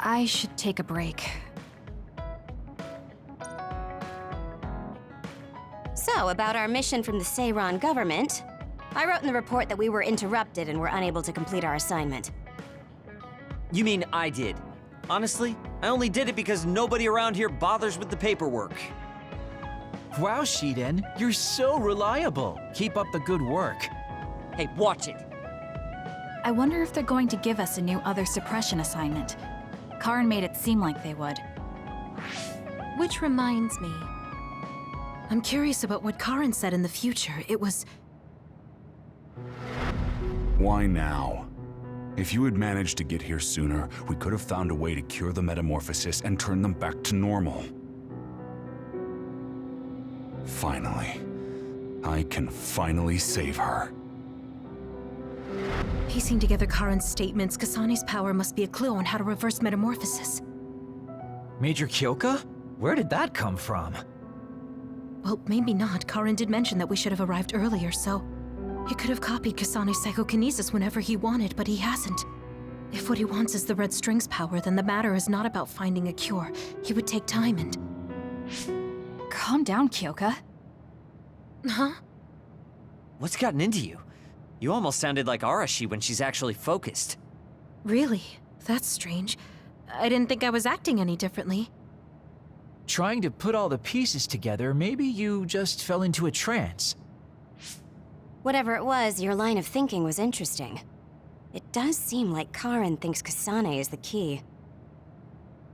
I should take a break. So, about our mission from the Seiran government, I wrote in the report that we were interrupted and were unable to complete our assignment. You mean I did? Honestly, I only did it because nobody around here bothers with the paperwork. Wow, Shiden, you're so reliable. Keep up the good work. Hey, watch it. I wonder if they're going to give us a new other suppression assignment. Karin made it seem like they would. Which reminds me, I'm curious about what Karin said in the future. It was... Why now? If you had managed to get here sooner, we could have found a way to cure the metamorphosis and turn them back to normal. Finally. I can finally save her. Piecing together Karin's statements, Kasane's power must be a clue on how to reverse metamorphosis. Major Kyoka? Where did that come from? Well, maybe not. Karin did mention that we should have arrived earlier, so... He could have copied Kasane's psychokinesis whenever he wanted, but he hasn't. If what he wants is the Red String's power, then the matter is not about finding a cure. He would take time and... Calm down, Kyoka. Huh? What's gotten into you? You almost sounded like Arashi when she's actually focused. Really? That's strange. I didn't think I was acting any differently. Trying to put all the pieces together, maybe you just fell into a trance. Whatever it was, your line of thinking was interesting. It does seem like Karin thinks Kasane is the key.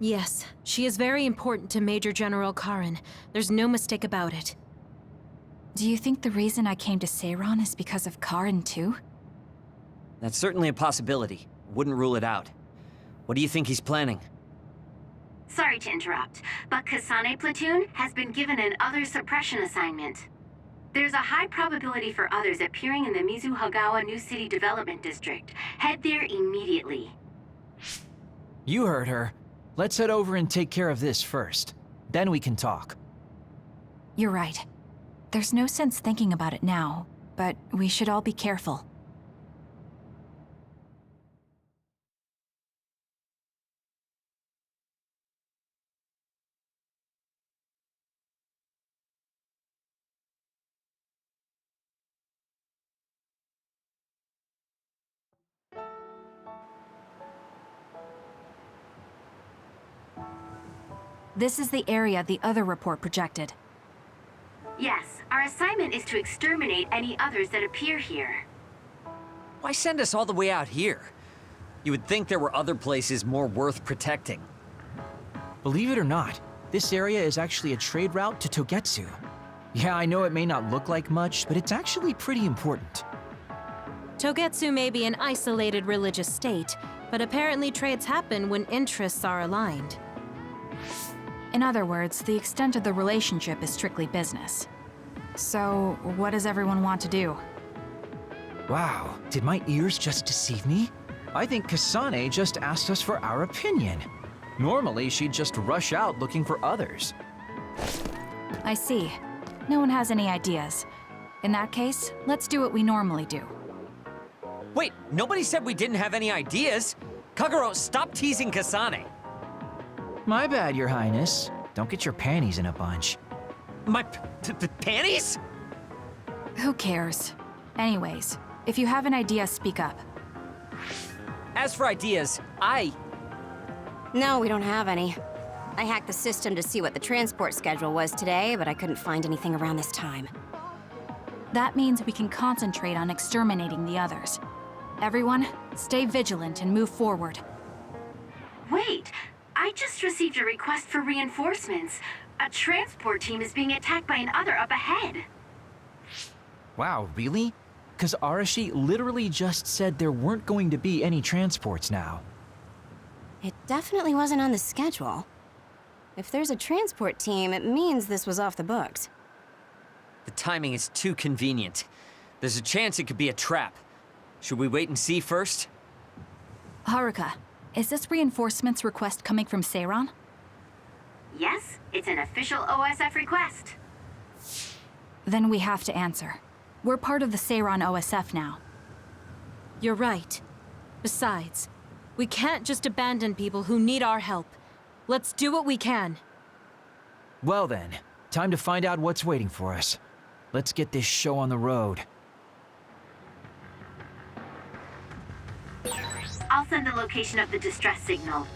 Yes, she is very important to Major General Karin. There's no mistake about it. Do you think the reason I came to Seiran is because of Karin too? That's certainly a possibility. Wouldn't rule it out. What do you think he's planning? Sorry to interrupt, but Kasane Platoon has been given an other suppression assignment. There's a high probability for others appearing in the Mizuhagawa New City Development District. Head there immediately. You heard her. Let's head over and take care of this first. Then we can talk. You're right. There's no sense thinking about it now, but we should all be careful. This is the area the other report projected. Yes, our assignment is to exterminate any others that appear here. Why send us all the way out here? You would think there were other places more worth protecting. Believe it or not, this area is actually a trade route to Togetsu. Yeah, I know it may not look like much, but it's actually pretty important. Togetsu may be an isolated religious state, but apparently trades happen when interests are aligned. In other words, the extent of the relationship is strictly business. So, what does everyone want to do? Wow, did my ears just deceive me? I think Kasane just asked us for our opinion. Normally, she'd just rush out looking for others. I see. No one has any ideas. In that case, let's do what we normally do. Wait, nobody said we didn't have any ideas! Kagero, stop teasing Kasane! My bad, Your Highness. Don't get your panties in a bunch. My panties? Who cares? Anyways, if you have an idea, speak up. As for ideas, No, we don't have any. I hacked the system to see what the transport schedule was today, but I couldn't find anything around this time. That means we can concentrate on exterminating the others. Everyone, stay vigilant and move forward. Wait, I just received a request for reinforcements. A transport team is being attacked by an other up ahead. Wow, really? Because Arashi literally just said there weren't going to be any transports now. It definitely wasn't on the schedule. If there's a transport team, it means this was off the books. The timing is too convenient. There's a chance it could be a trap. Should we wait and see first? Haruka, is this reinforcements request coming from Seiran? Yes, it's an official OSF request. Then we have to answer. We're part of the Seiran OSF now. You're right. Besides, We can't just abandon people who need our help. Let's do what we can. Well then, time to find out what's waiting for us. Let's get this show on the road. I'll send the location of the distress signal.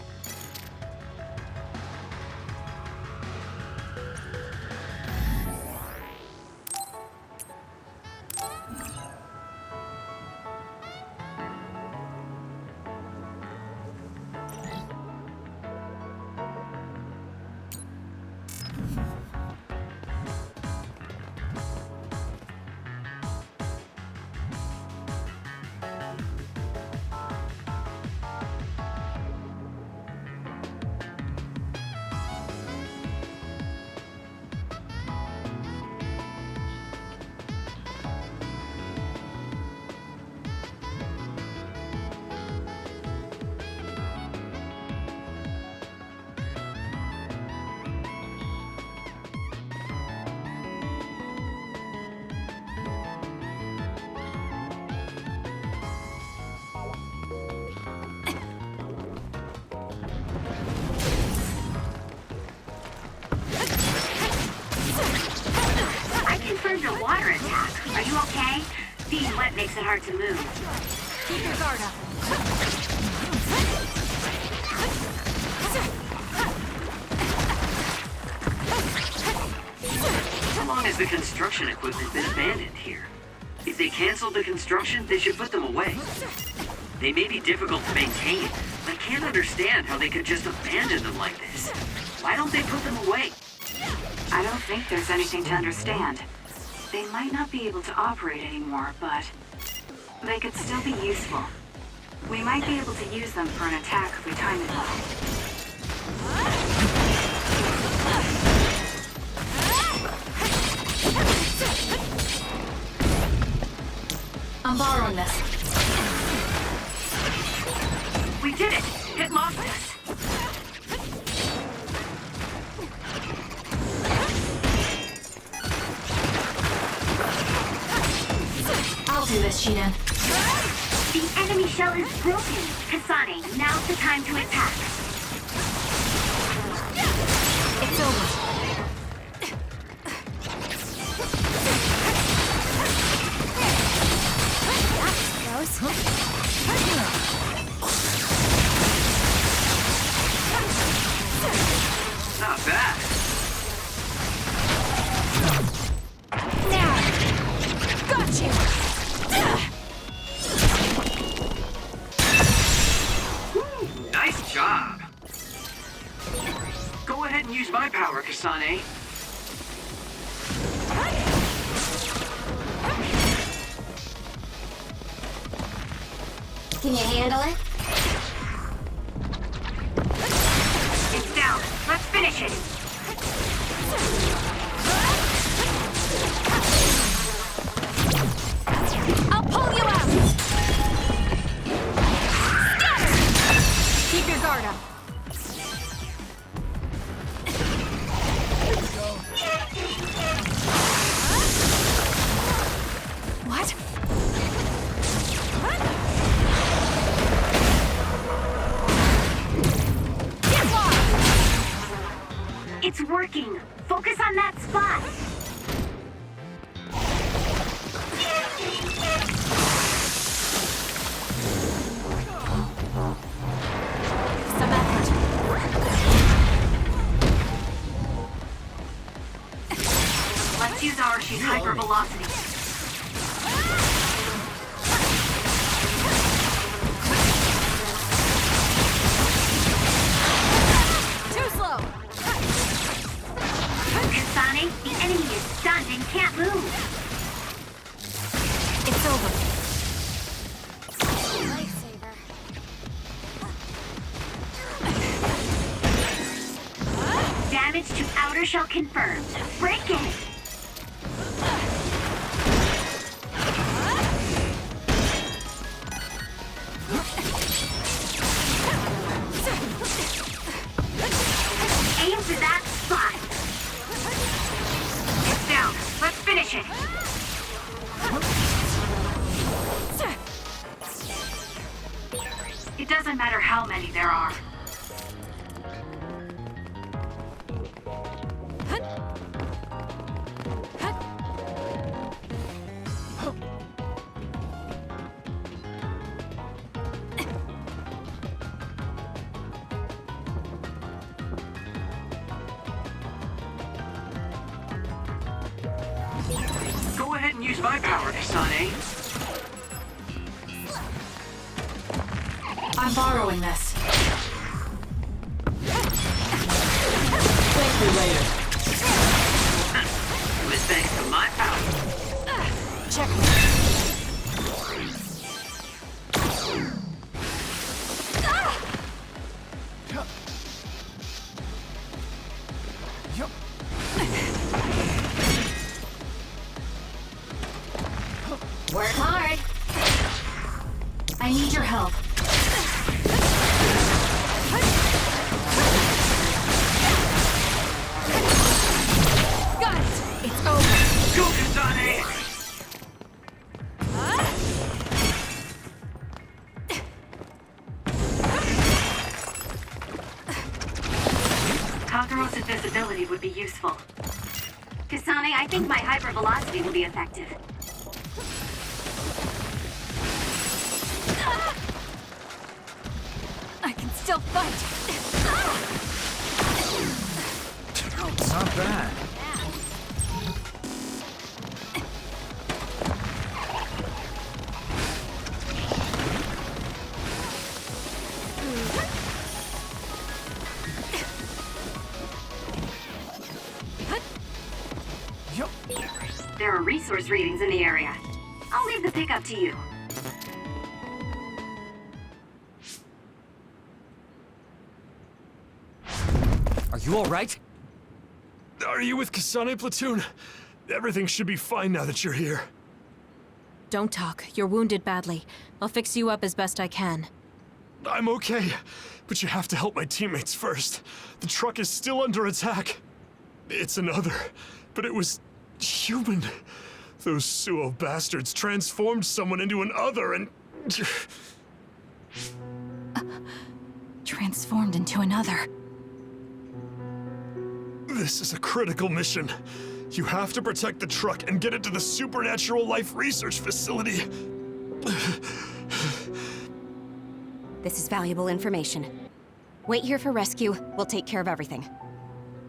Confirmed a water attack. Are you okay? Being wet makes it hard to move. Keep your guard up. How long has the construction equipment been abandoned here? If they canceled the construction, they should put them away. They may be difficult to maintain. I can't understand how they could just abandon them like this. Why don't they put them away? I don't think there's anything to understand. They might not be able to operate anymore, but they could still be useful. We might be able to use them for an attack if we time it well. I'm borrowing this. We did it! It lost us! I'll do this, Shidan. The enemy shell is broken! Kasane, now's the time to attack! It's over. Not bad. Got you! Nice job. Go ahead and use my power, Kasane. Can you handle it? It's down. Let's finish it! I'll pull you out! Scatter! Keep your guard up. What? It's working! Focus on that spot! Some effort. Let's use Archie's hypervelocity. Too slow! Kasane, the enemy is stunned and can't move! It's over. Lifesaver. Damage to outer shell confirmed. Break it! Aim for that spot! It's down. Let's finish it! It doesn't doesn't matter how many there are. Go ahead and use my power, Kasane. I'm borrowing this. Thank you later. It was thanks to my power. Check. Work hard. I need your help. Got it. It's over. Go, Kasane! Conqueror's invisibility would be useful. Kasane, I think my hypervelocity will be effective. I can still fight. Not bad. There are resource readings in the area. I'll leave the pickup to you. Are you all right? Are you with Kasane platoon? Everything should be fine now that you're here. Don't talk. You're wounded badly. I'll fix you up as best I can. I'm okay, but you have to help my teammates first. The truck is still under attack. It's another, but it was human. Those Suo bastards transformed someone into an other and... Transformed into another. This is a critical mission. You have to protect the truck and get it to the Supernatural Life Research Facility. This is valuable information. Wait here for rescue. We'll take care of everything.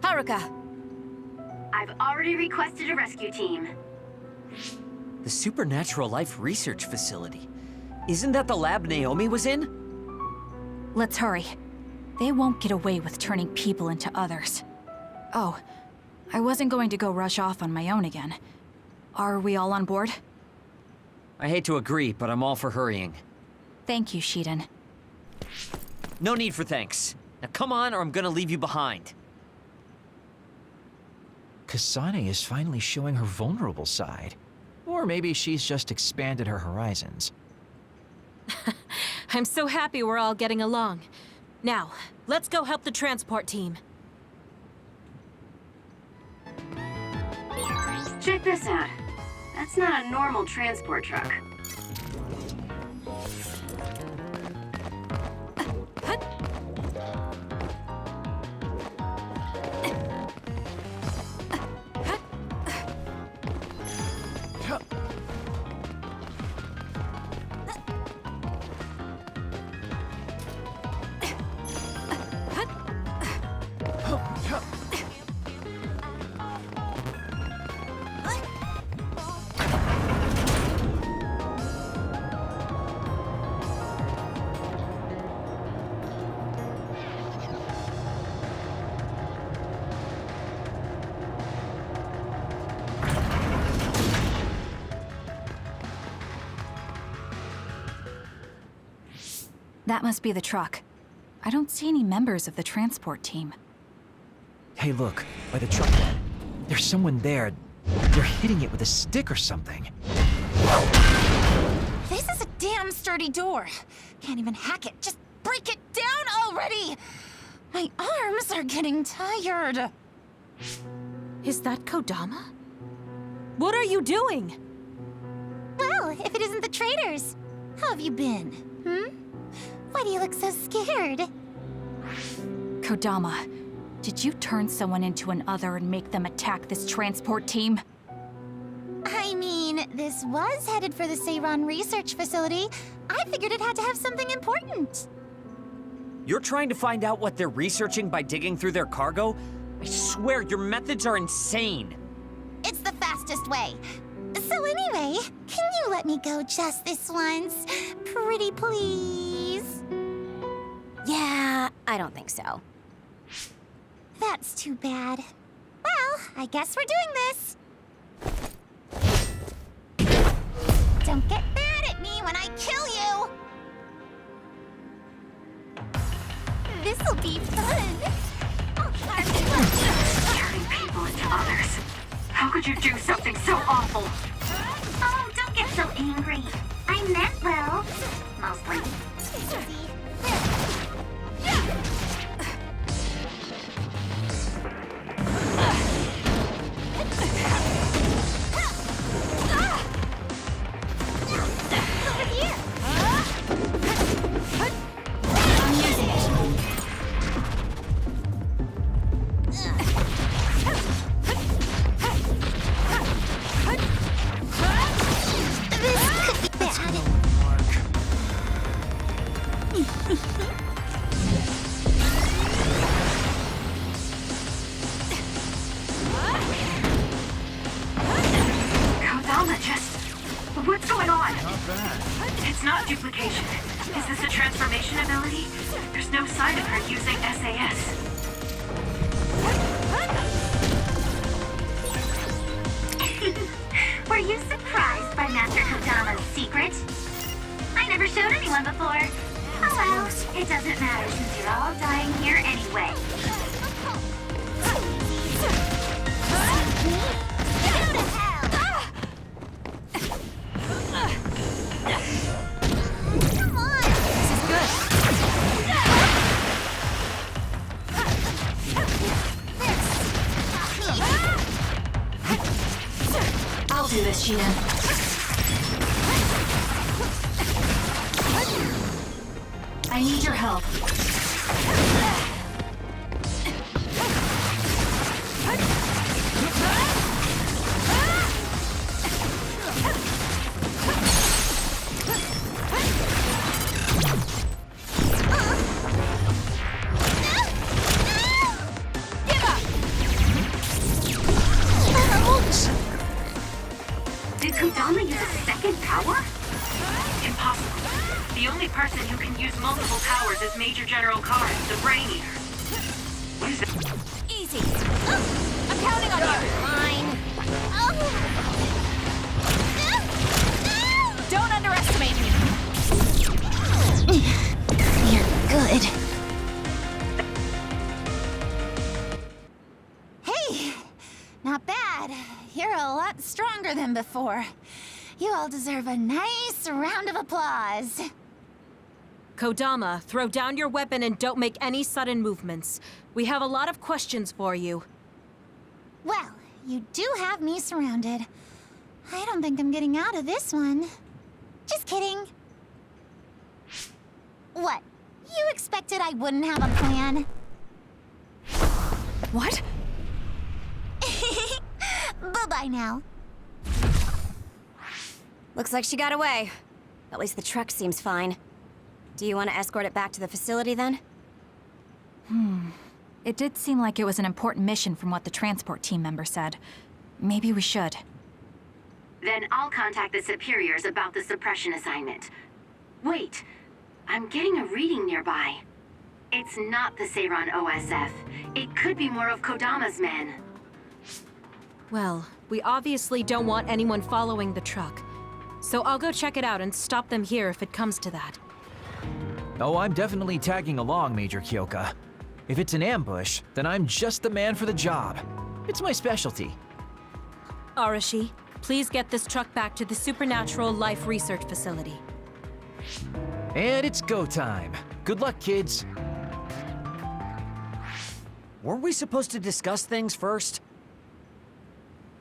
Haruka! I've already requested a rescue team. The Supernatural Life Research Facility. Isn't that the lab Naomi was in? Let's hurry. They won't get away with turning people into others. Oh, I wasn't going to go rush off on my own again. Are we all on board? I hate to agree, but I'm all for hurrying. Thank you, Shiden. No need for thanks. Now come on, or I'm gonna leave you behind. Kasane is finally showing her vulnerable side. Or maybe she's just expanded her horizons. I'm so happy we're all getting along. Now, let's go help the transport team. Check this out. That's not a normal transport truck. That must be the truck. I don't see any members of the transport team. Hey, look, by the truck bed. There's someone there. They're hitting it with a stick or something. This is a damn sturdy door. Can't even hack it. Just break it down already! My arms are getting tired. Is that Kodama? What are you doing? Well, if it isn't the traitors, how have you been? Why do you look so scared? Kodama, did you turn someone into an other and make them attack this transport team? I mean, this was headed for the Seiron research facility. I figured it had to have something important. You're trying to find out what they're researching by digging through their cargo? I swear, your methods are insane. It's the fastest way. So anyway, can you let me go just this once? Pretty please? Yeah, I don't think so. That's too bad. Well, I guess we're doing this. Don't get mad at me when I kill you! This'll be fun! Turning people into others. How could you do something so awful? Oh, don't get so angry. I meant well. Mostly. What's going on? Not bad. It's not duplication. Is this a transformation ability? There's no sign of her using SAS. Were you surprised by Master Kodama's secret? I never showed anyone before. Oh well, it doesn't matter since you're all dying here anyway. Come on! This is good. I'll do this, Shion. I need your help. Did Kodama use a second power? Impossible. The only person who can use multiple powers is Major General Karen, the Brain Eater. What is that? Easy. I'm counting on you. Fine. Don't underestimate me. You're good. Hey, not bad. You're a lot stronger than before. You all deserve a nice round of applause. Kodama, throw down your weapon and don't make any sudden movements. We have a lot of questions for you. Well, you do have me surrounded. I don't think I'm getting out of this one. Just kidding. What? You expected I wouldn't have a plan? What? Bye-bye now. Looks like she got away. At least the truck seems fine. Do you want to escort it back to the facility then? It did seem like it was an important mission from what the transport team member said. Maybe we should. Then I'll contact the superiors about the suppression assignment. Wait, I'm getting a reading nearby. It's not the Seiron OSF. It could be more of Kodama's men. Well, we obviously don't want anyone following the truck. So I'll go check it out and stop them here if it comes to that. Oh, I'm definitely tagging along, Major Kyoka. If it's an ambush, then I'm just the man for the job. It's my specialty. Arashi, please get this truck back to the Supernatural Life Research Facility. And it's go time. Good luck, kids. Weren't we supposed to discuss things first?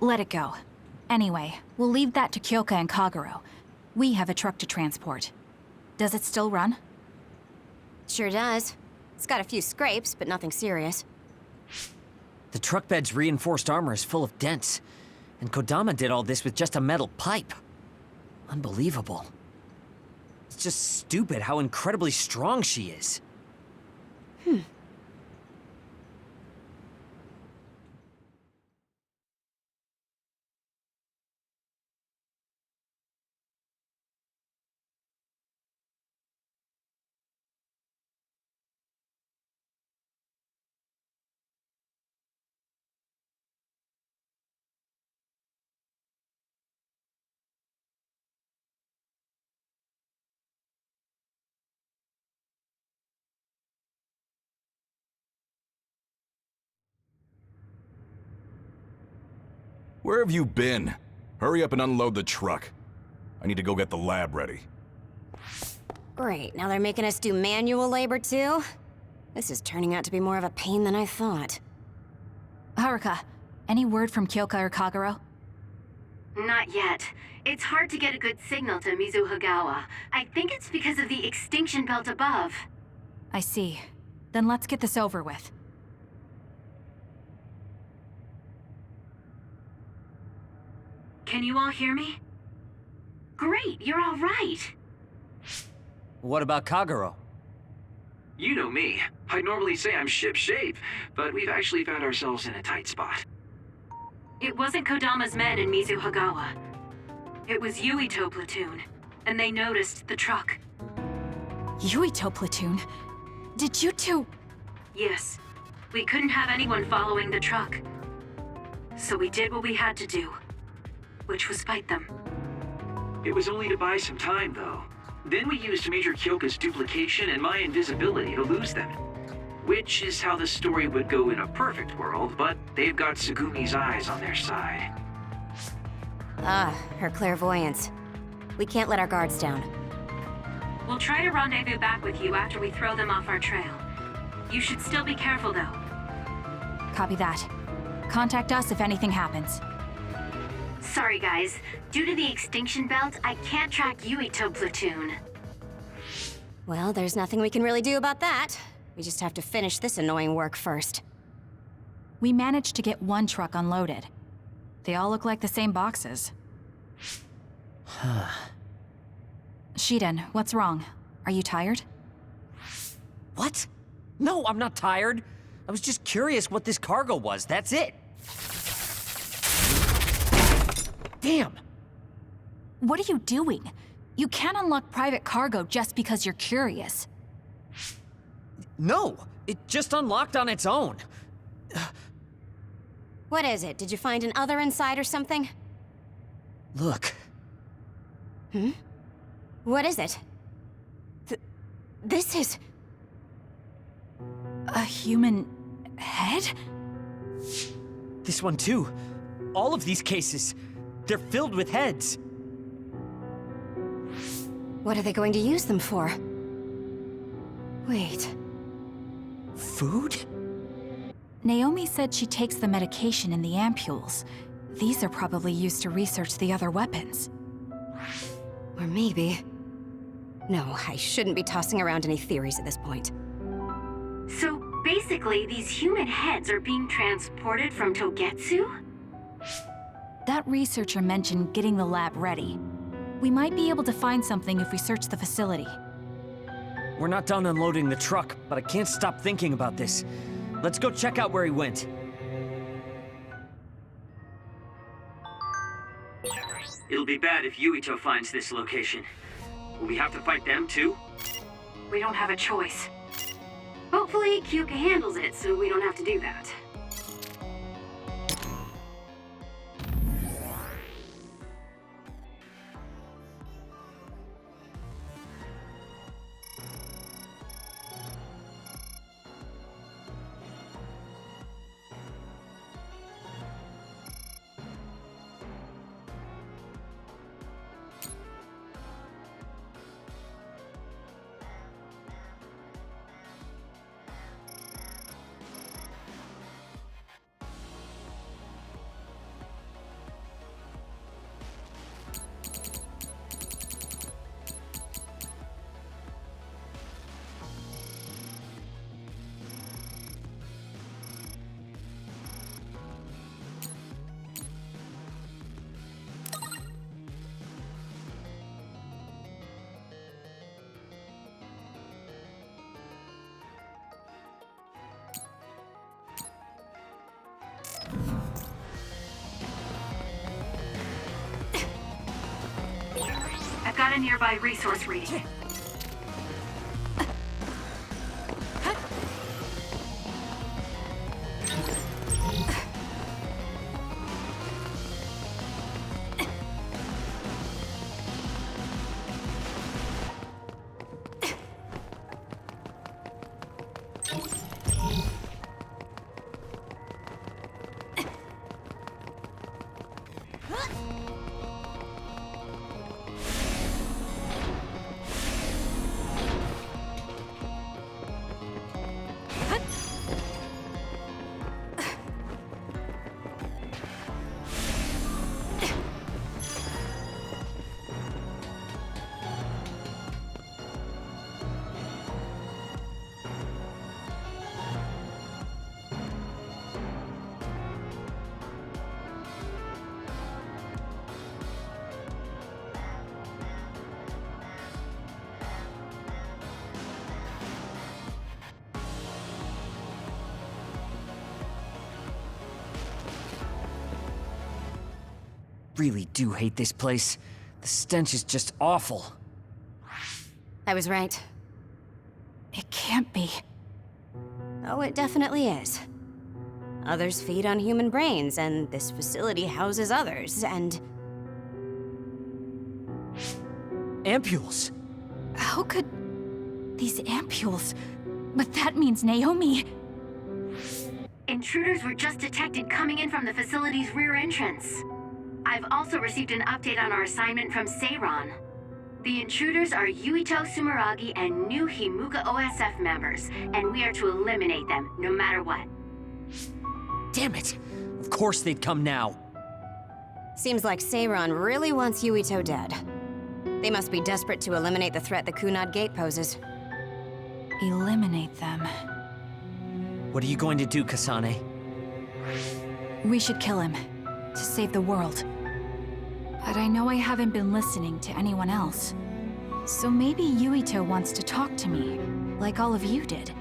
Let it go. Anyway, we'll leave that to Kyoka and Kagero. We have a truck to transport. Does it still run? Sure does. It's got a few scrapes, but nothing serious. The truck bed's reinforced armor is full of dents, and Kodama did all this with just a metal pipe. Unbelievable. It's just stupid how incredibly strong she is. Where have you been? Hurry up and unload the truck. I need to go get the lab ready. Great, now they're making us do manual labor too? This is turning out to be more of a pain than I thought. Haruka, any word from Kyoka or Kagero? Not yet. It's hard to get a good signal to Mizuhagawa. I think it's because of the extinction belt above. I see. Then let's get this over with. Can you all hear me? Great, you're all right. What about Kagero? You know me. I'd normally say I'm ship-shape, but we've actually found ourselves in a tight spot. It wasn't Kodama's men in Mizuhagawa. It was Yuito platoon, and they noticed the truck. Yuito platoon? Did you two... Yes. We couldn't have anyone following the truck. So we did what we had to do, which was fight them. It was only to buy some time, though. Then we used Major Kyoka's duplication and my invisibility to lose them. Which is how the story would go in a perfect world, but they've got Tsugumi's eyes on their side. Ah, her clairvoyance. We can't let our guards down. We'll try to rendezvous back with you after we throw them off our trail. You should still be careful, though. Copy that. Contact us if anything happens. Sorry, guys. Due to the extinction belt, I can't track Yuito platoon. Well, there's nothing we can really do about that. We just have to finish this annoying work first. We managed to get one truck unloaded. They all look like the same boxes. Shiden, what's wrong? Are you tired? What? No, I'm not tired. I was just curious what this cargo was, that's it. Damn! What are you doing? You can't unlock private cargo just because you're curious. No, it just unlocked on its own. What is it? Did you find an other inside or something? Look. What is it? This is... A human head? This one too. All of these cases, they're filled with heads. What are they going to use them for? Wait. Food? Naomi said she takes the medication in the ampules. These are probably used to research the other weapons. Or maybe... No, I shouldn't be tossing around any theories at this point. So basically, these human heads are being transported from Togetsu? That researcher mentioned getting the lab ready. We might be able to find something if we search the facility. We're not done unloading the truck, but I can't stop thinking about this. Let's go check out where he went. It'll be bad if Yuito finds this location. Will we have to fight them too? We don't have a choice. Hopefully, Kyoka handles it so we don't have to do that. a nearby resource reading. Really do hate this place. The stench is just awful. I was right. It can't be. Oh, it definitely is. Others feed on human brains, and this facility houses others, and... Ampules! How could... these ampules... But that means Naomi... Intruders were just detected coming in from the facility's rear entrance. I've also received an update on our assignment from Seiron. The intruders are Yuito Sumeragi and new Himuka OSF members, and we are to eliminate them, no matter what. Damn it! Of course they'd come now. Seems like Seiron really wants Yuito dead. They must be desperate to eliminate the threat the Kunad Gate poses. Eliminate them. What are you going to do, Kasane? We should kill him. To save the world. But I know I haven't been listening to anyone else. So maybe Yuito wants to talk to me, like all of you did.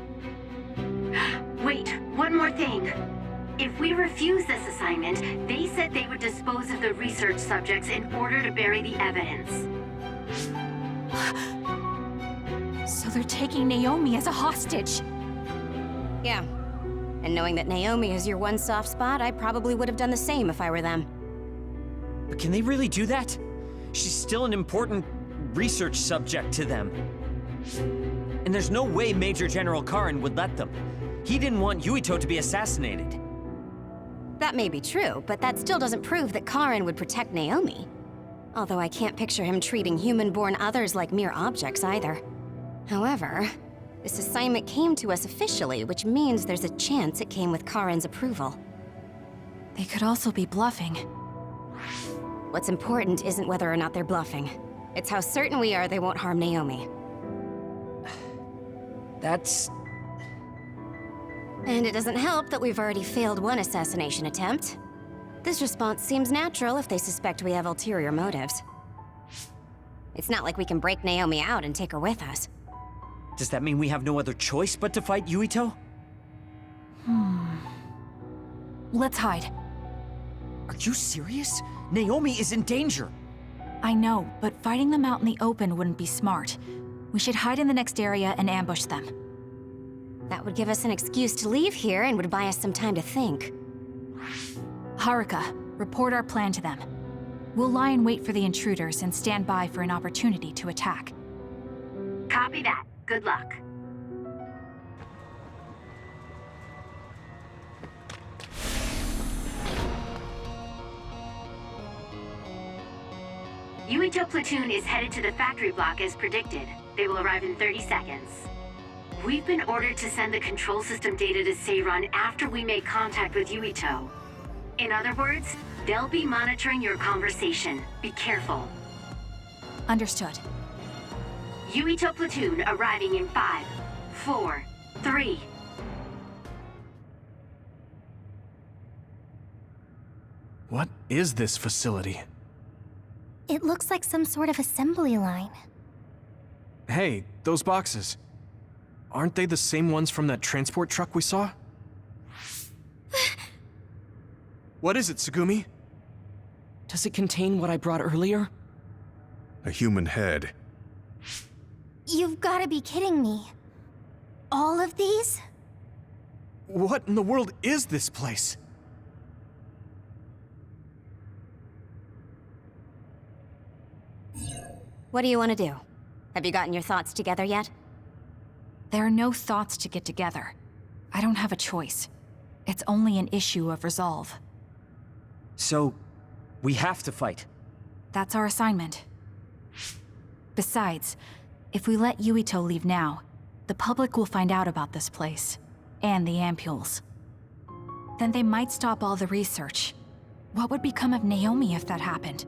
Wait, one more thing. If we refuse this assignment, they said they would dispose of the research subjects in order to bury the evidence. So they're taking Naomi as a hostage. Yeah. And knowing that Naomi is your one soft spot, I probably would have done the same if I were them. But can they really do that? She's still an important research subject to them. And there's no way Major General Karin would let them. He didn't want Yuito to be assassinated. That may be true, but that still doesn't prove that Karin would protect Naomi. Although I can't picture him treating human-born others like mere objects either. However, this assignment came to us officially, which means there's a chance it came with Karin's approval. They could also be bluffing. What's important isn't whether or not they're bluffing. It's how certain we are they won't harm Naomi. That's... And it doesn't help that we've already failed one assassination attempt. This response seems natural if they suspect we have ulterior motives. It's not like we can break Naomi out and take her with us. Does that mean we have no other choice but to fight Yuito? Let's hide. Are you serious? Naomi is in danger. I know, but fighting them out in the open wouldn't be smart. We should hide in the next area and ambush them. That would give us an excuse to leave here and would buy us some time to think. Haruka, report our plan to them. We'll lie in wait for the intruders and stand by for an opportunity to attack. Copy that. Good luck. Yuito platoon is headed to the factory block as predicted. They will arrive in 30 seconds. We've been ordered to send the control system data to Seiron after we make contact with Yuito. In other words, they'll be monitoring your conversation. Be careful. Understood. Yuito platoon arriving in 5, 4, 3. What is this facility? It looks like some sort of assembly line. Hey, those boxes. Aren't they the same ones from that transport truck we saw? What is it, Tsugumi? Does it contain what I brought earlier? a human head. You've gotta be kidding me. All of these? What in the world is this place? What do you want to do? Have you gotten your thoughts together yet? There are no thoughts to get together. I don't have a choice. It's only an issue of resolve. So, we have to fight. That's our assignment. Besides, if we let Yuito leave now, the public will find out about this place, and the ampules. Then they might stop all the research. What would become of Naomi if that happened?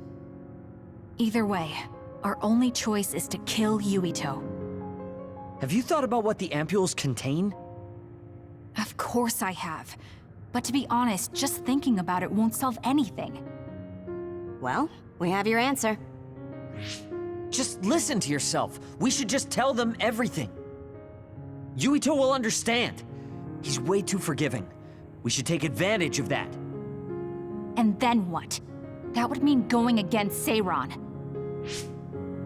Either way, our only choice is to kill Yuito. Have you thought about what the ampules contain? Of course I have. But to be honest, just thinking about it won't solve anything. Well, we have your answer. Just listen to yourself. We should just tell them everything. Yuito will understand. He's way too forgiving. We should take advantage of that. And then what? That would mean going against Seiran.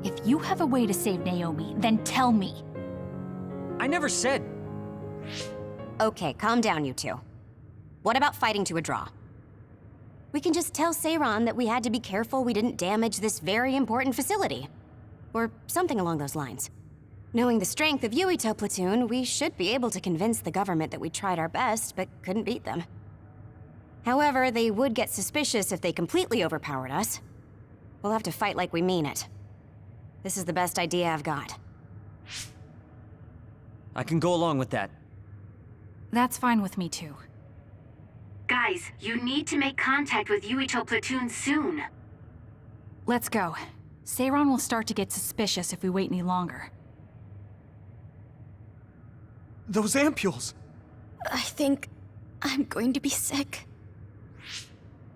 If you have a way to save Naomi, then tell me. I never said... Okay, calm down, you two. What about fighting to a draw? We can just tell Seiran that we had to be careful we didn't damage this very important facility. Or something along those lines. Knowing the strength of Yuito Platoon, we should be able to convince the government that we tried our best, but couldn't beat them. However, they would get suspicious if they completely overpowered us. We'll have to fight like we mean it. This is the best idea I've got. I can go along with that. That's fine with me too. Guys, you need to make contact with Yuito Platoon soon. Let's go. Seiran will start to get suspicious if we wait any longer. Those ampules! I think I'm going to be sick.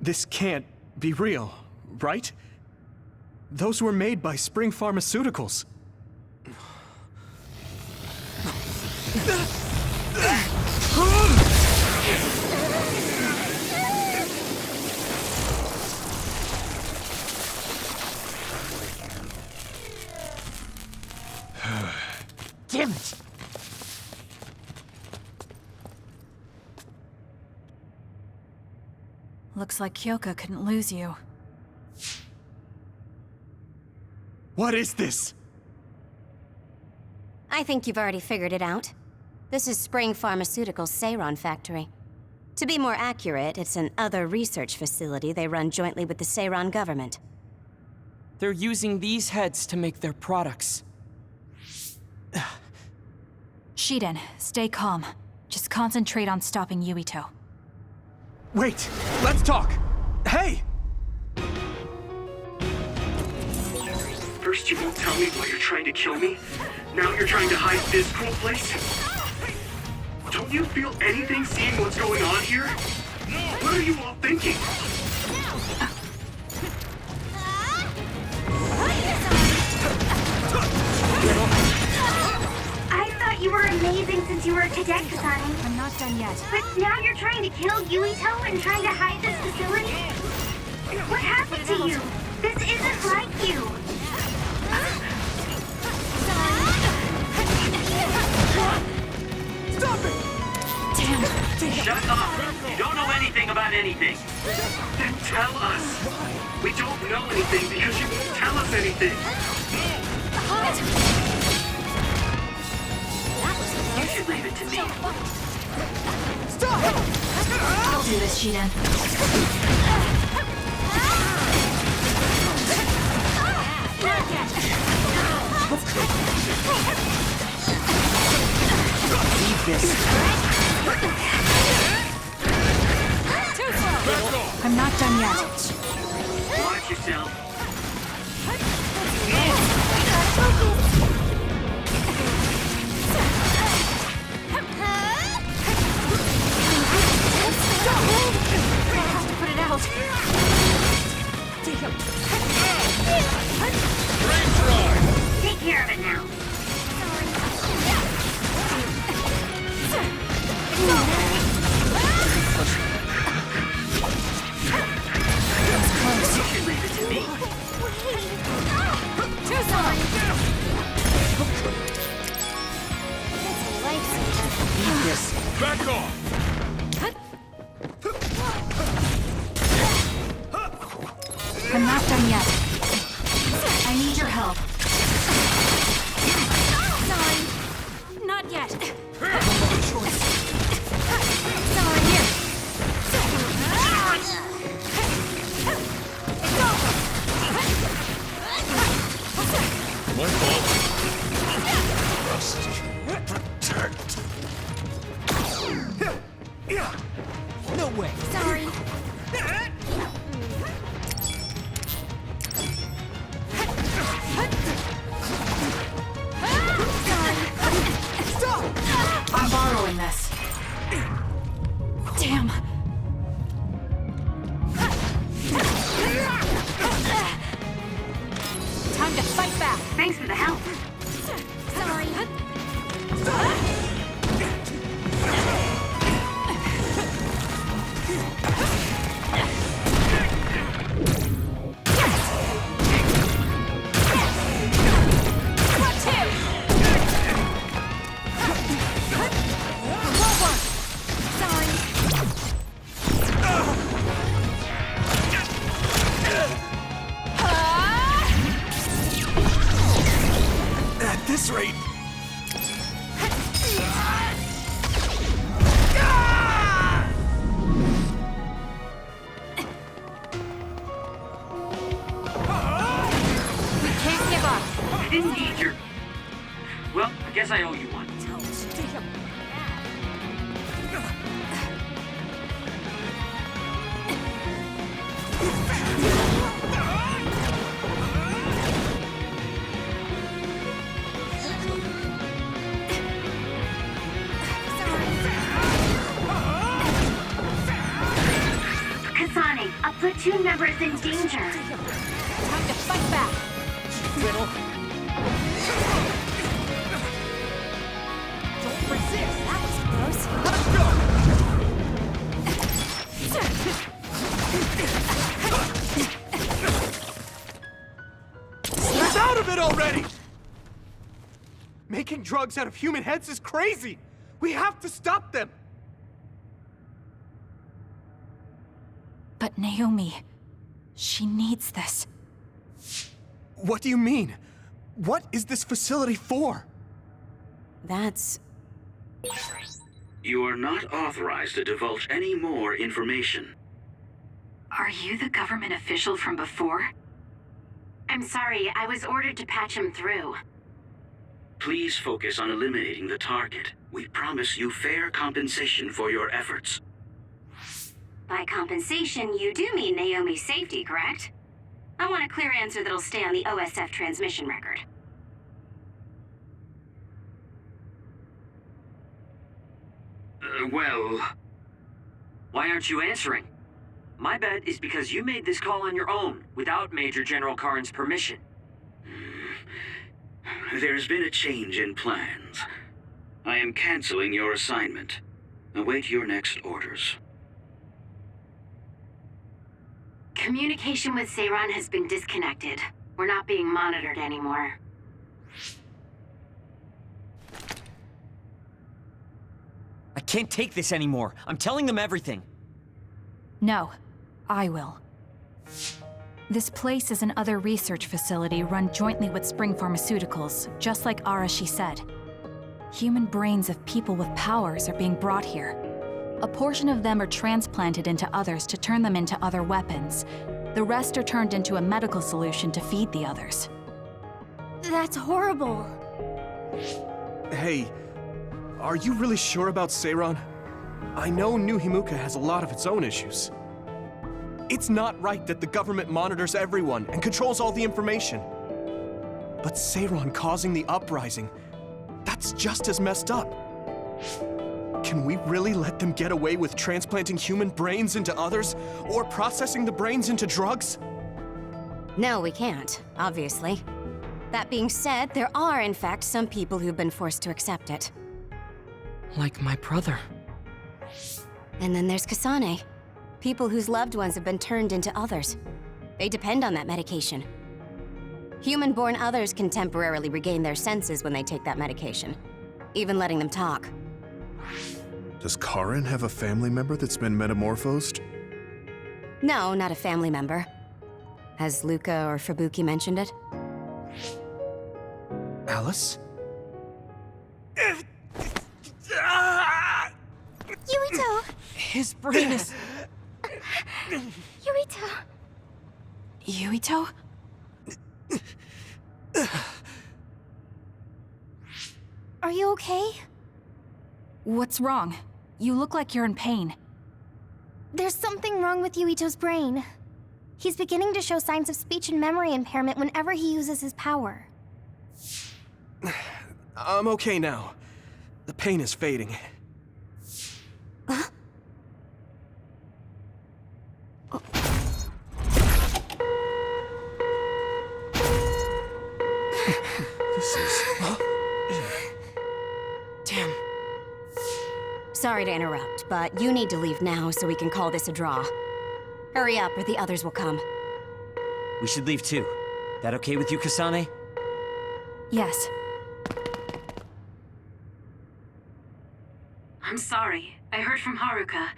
This can't be real, right? Those were made by Spring Pharmaceuticals. Damn it! Looks like Kyoka couldn't lose you. What is this? I think you've already figured it out. This is Spring Pharmaceuticals' Seiran factory. To be more accurate, it's an other research facility they run jointly with the Seiran government. They're using these heads to make their products. Shiden, stay calm. Just concentrate on stopping Yuito. Wait! Let's talk! Hey! First you won't tell me why you're trying to kill me. Now you're trying to hide this cool place? Don't you feel anything seeing what's going on here? What are you all thinking? I thought you were amazing since you were a cadet, Kasane. I'm not done yet. But now you're trying to kill Yuito and trying to hide this facility? What happened to you? This isn't like you. Stop it! Damn. Shut up! You don't know anything about anything. Then tell us. We don't know anything because you won't tell us anything. You should leave it to me. I'll do this, Shiden. Leave this. I'm not done yet. Watch yourself. Put it out. Take care of it now. You should leave it to me. Back off! I'm not done yet. I need your help. Sorry. Not yet. Sorry, here. My fault. Must protect. No way. Sorry. I'm borrowing this. Damn. Time to fight back. Thanks for the help. Sorry. At this rate. Can't give up. I didn't need your... Well, I guess I owe you one. Kasane, a platoon member is in danger. Time to fight back. Don't resist. That was close. Let's go! Snap out of it already! Making drugs out of human heads is crazy! We have to stop them! But Naomi, she needs this. What do you mean? What is this facility for? That's... You are not authorized to divulge any more information. Are you the government official from before? I'm sorry, I was ordered to patch him through. Please focus on eliminating the target. We promise you fair compensation for your efforts. By compensation, you do mean Naomi's safety, correct? I want a clear answer that'll stay on the OSF transmission record. Well... Why aren't you answering? My bet is because you made this call on your own, without Major General Karin's permission. There's been a change in plans. I am canceling your assignment. Await your next orders. Communication with Seiran has been disconnected. We're not being monitored anymore. I can't take this anymore. I'm telling them everything. No, I will. This place is another research facility run jointly with Spring Pharmaceuticals, just like Arashi said. Human brains of people with powers are being brought here. A portion of them are transplanted into others to turn them into other weapons. The rest are turned into a medical solution to feed the others. That's horrible. Hey, are you really sure about Seiran? I know New Himuka has a lot of its own issues. It's not right that the government monitors everyone and controls all the information. But Seiran causing the uprising, that's just as messed up. Can we really let them get away with transplanting human brains into others, or processing the brains into drugs? No, we can't, obviously. That being said, there are, in fact, some people who've been forced to accept it. Like my brother. And then there's Kasane. People whose loved ones have been turned into others. They depend on that medication. Human-born others can temporarily regain their senses when they take that medication, even letting them talk. Does Karen have a family member that's been metamorphosed? No, not a family member. Has Luca or Fubuki mentioned it? Alice? Yuito! His brain is... Yuito! Yuito? Are you okay? What's wrong? You look like you're in pain. There's something wrong with Yuito's brain. He's beginning to show signs of speech and memory impairment whenever he uses his power. I'm okay now. The pain is fading. This is... Damn. Sorry to interrupt, but you need to leave now so we can call this a draw. Hurry up or the others will come. We should leave too. That okay with you, Kasane? Yes. I'm sorry. I heard from Haruka.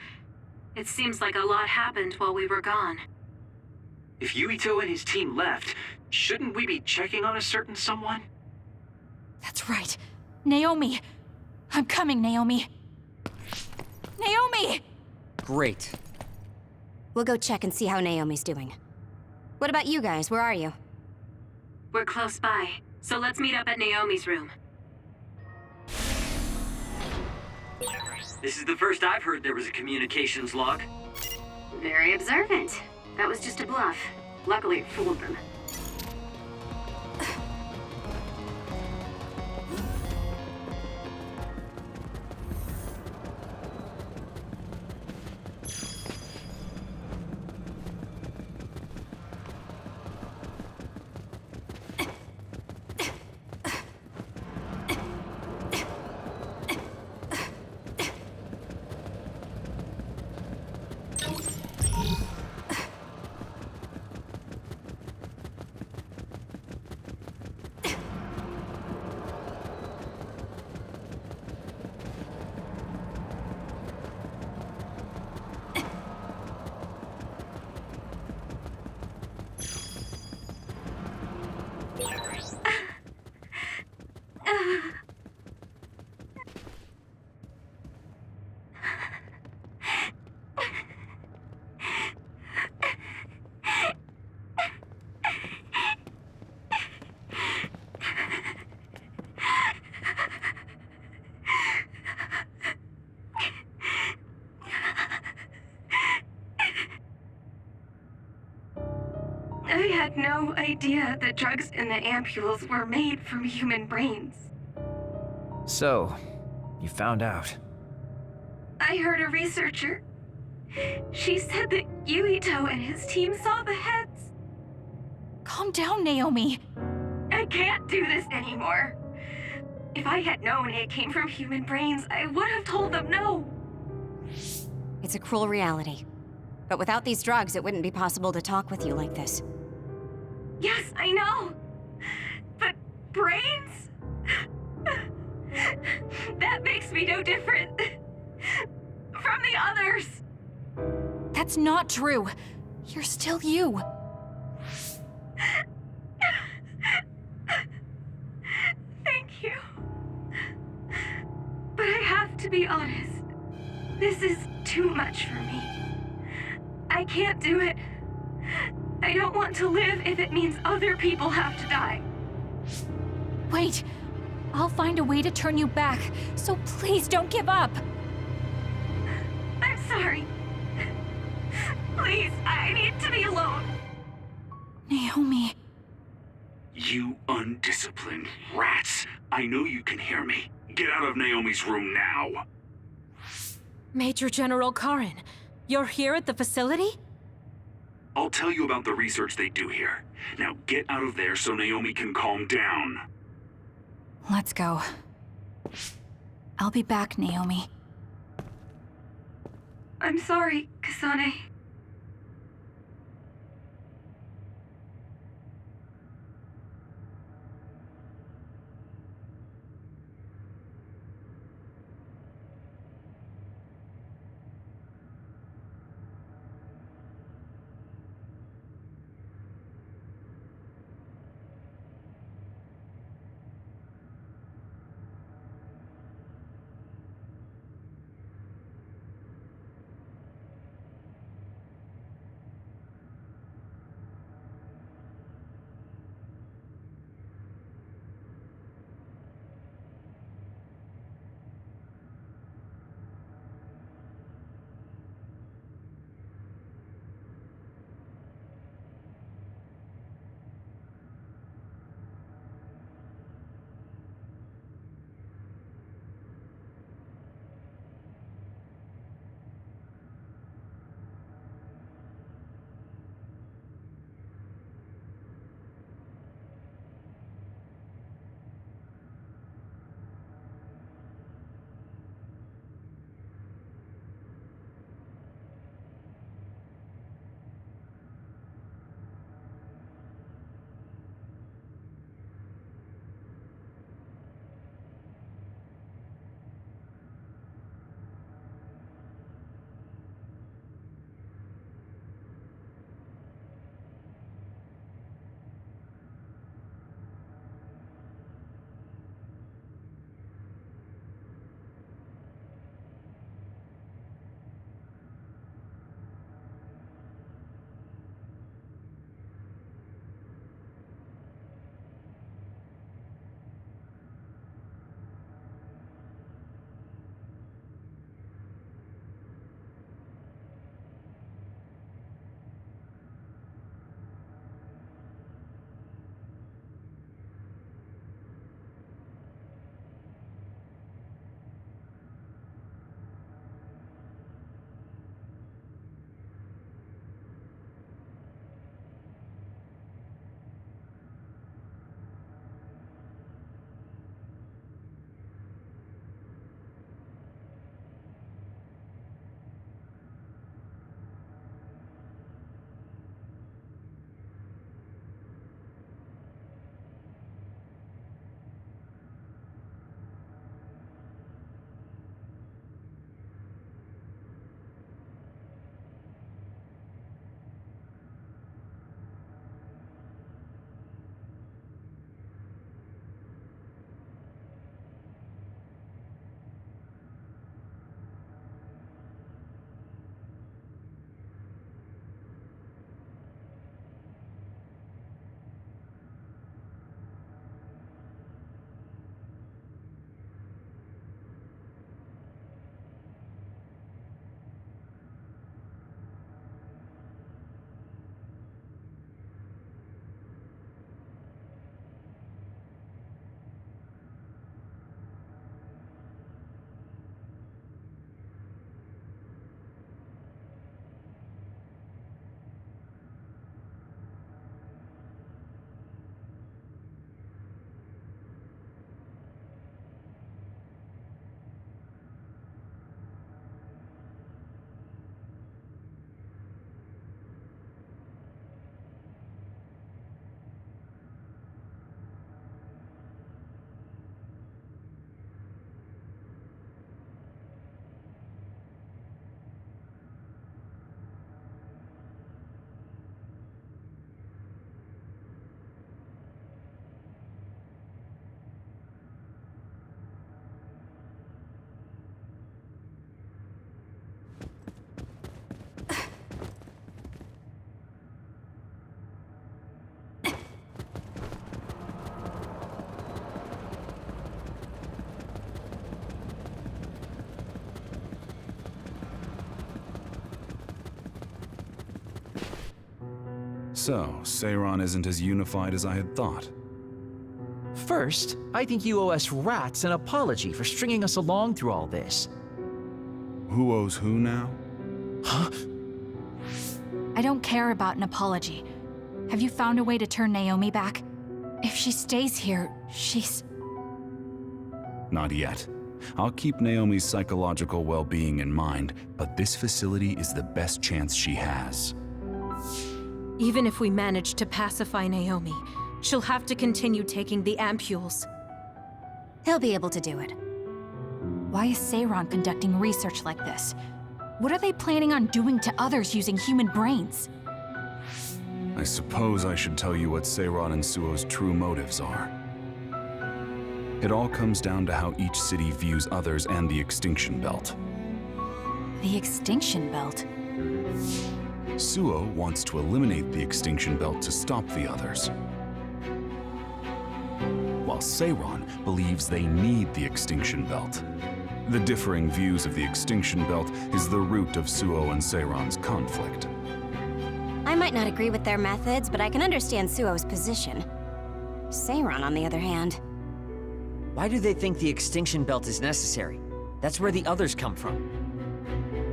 It seems like a lot happened while we were gone. If Yuito and his team left, shouldn't we be checking on a certain someone? That's right. Naomi! I'm coming, Naomi! Naomi! Great. We'll go check and see how Naomi's doing. What about you guys? Where are you? We're close by, so let's meet up at Naomi's room. This is the first I've heard there was a communications log. Very observant. That was just a bluff. Luckily, it fooled them. I had no idea the drugs in the ampules were made from human brains. So, you found out. I heard a researcher. She said that Yuito and his team saw the heads. Calm down, Naomi. I can't do this anymore. If I had known it came from human brains, I would have told them no. It's a cruel reality. But without these drugs, it wouldn't be possible to talk with you like this. Yes, I know. But brains? That makes me no different from the others. That's not true. You're still you. Thank you. But I have to be honest. This is too much for me. I can't do it. I don't want to live if it means other people have to die. Wait. I'll find a way to turn you back, so please don't give up. I'm sorry. Please, I need to be alone. Naomi. You undisciplined rats. I know you can hear me. Get out of Naomi's room now. Major General Karen, you're here at the facility? I'll tell you about the research they do here. Now get out of there so Naomi can calm down. Let's go. I'll be back, Naomi. I'm sorry, Kasane. So, Seiron isn't as unified as I had thought. First, I think you owe us rats an apology for stringing us along through all this. Who owes who now? Huh? I don't care about an apology. Have you found a way to turn Naomi back? If she stays here, she's... Not yet. I'll keep Naomi's psychological well-being in mind, but this facility is the best chance she has. Even if we manage to pacify Naomi, she'll have to continue taking the ampules. He'll be able to do it. Why is Seiron conducting research like this? What are they planning on doing to others using human brains? I suppose I should tell you what Seiron and Suo's true motives are. It all comes down to how each city views others and the Extinction Belt. The Extinction Belt? Suo wants to eliminate the Extinction Belt to stop the others, while Seiron believes they need the Extinction Belt. The differing views of the Extinction Belt is the root of Suo and Seiron's conflict. I might not agree with their methods, but I can understand Suo's position. Seiron, on the other hand... Why do they think the Extinction Belt is necessary? That's where the others come from.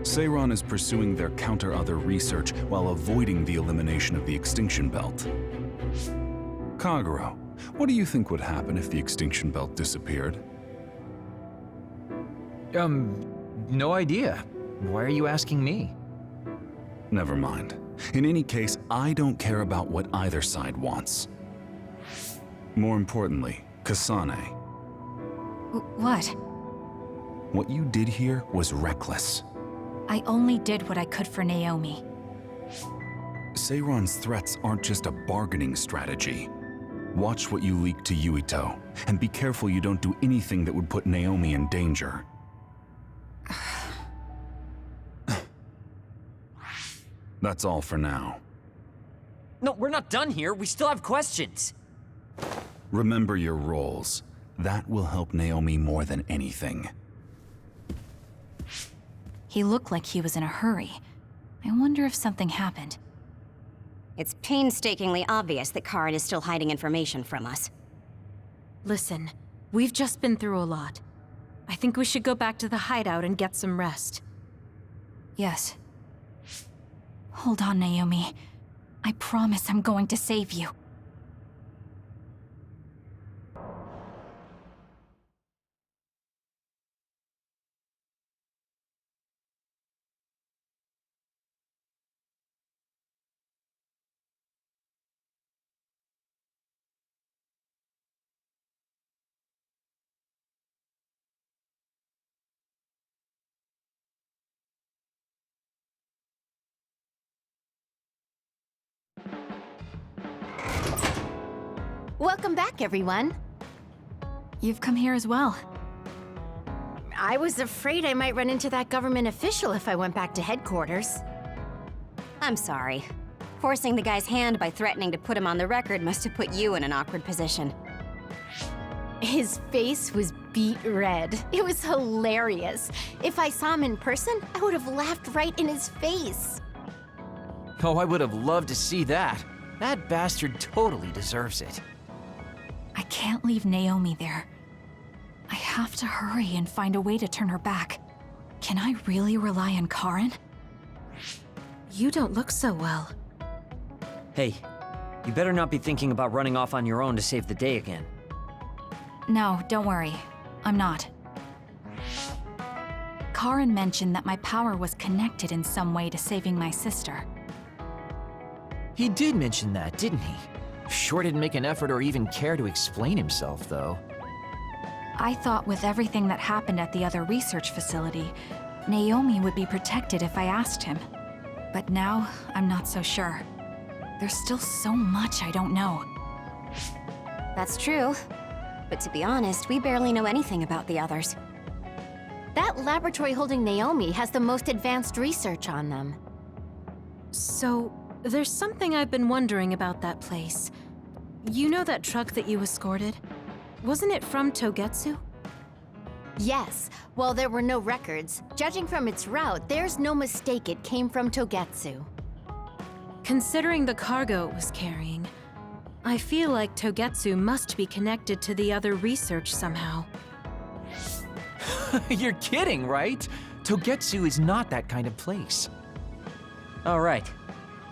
Seiron is pursuing their counter-other research while avoiding the elimination of the Extinction Belt. Kagero, what do you think would happen if the Extinction Belt disappeared? No idea. Why are you asking me? Never mind. In any case, I don't care about what either side wants. More importantly, Kasane. What? What you did here was reckless. I only did what I could for Naomi. Seiron's threats aren't just a bargaining strategy. Watch what you leak to Yuito, and be careful you don't do anything that would put Naomi in danger. That's all for now. No, we're not done here. We still have questions. Remember your roles. That will help Naomi more than anything. He looked like he was in a hurry. I wonder if something happened. It's painstakingly obvious that Karen is still hiding information from us. Listen, we've just been through a lot. I think we should go back to the hideout and get some rest. Yes. Hold on, Naomi. I promise I'm going to save you. Welcome back, everyone. You've come here as well. I was afraid I might run into that government official if I went back to headquarters. I'm sorry. Forcing the guy's hand by threatening to put him on the record must have put you in an awkward position. His face was beet red. It was hilarious. If I saw him in person, I would have laughed right in his face. Oh, I would have loved to see that. That bastard totally deserves it. I can't leave Naomi there. I have to hurry and find a way to turn her back. Can I really rely on Karen? You don't look so well. Hey, you better not be thinking about running off on your own to save the day again. No, don't worry. I'm not. Karen mentioned that my power was connected in some way to saving my sister. He did mention that, didn't he? Sure didn't make an effort or even care to explain himself, though. I thought with everything that happened at the other research facility, Naomi would be protected if I asked him. But now, I'm not so sure. There's still so much I don't know. That's true. But to be honest, we barely know anything about the others. That laboratory holding Naomi has the most advanced research on them. So, there's something I've been wondering about that place. You know that truck that you escorted? Wasn't it from Togetsu? Yes. While there were no records, judging from its route, there's no mistake it came from Togetsu. Considering the cargo it was carrying, I feel like Togetsu must be connected to the other research somehow. You're kidding, right? Togetsu is not that kind of place. All right.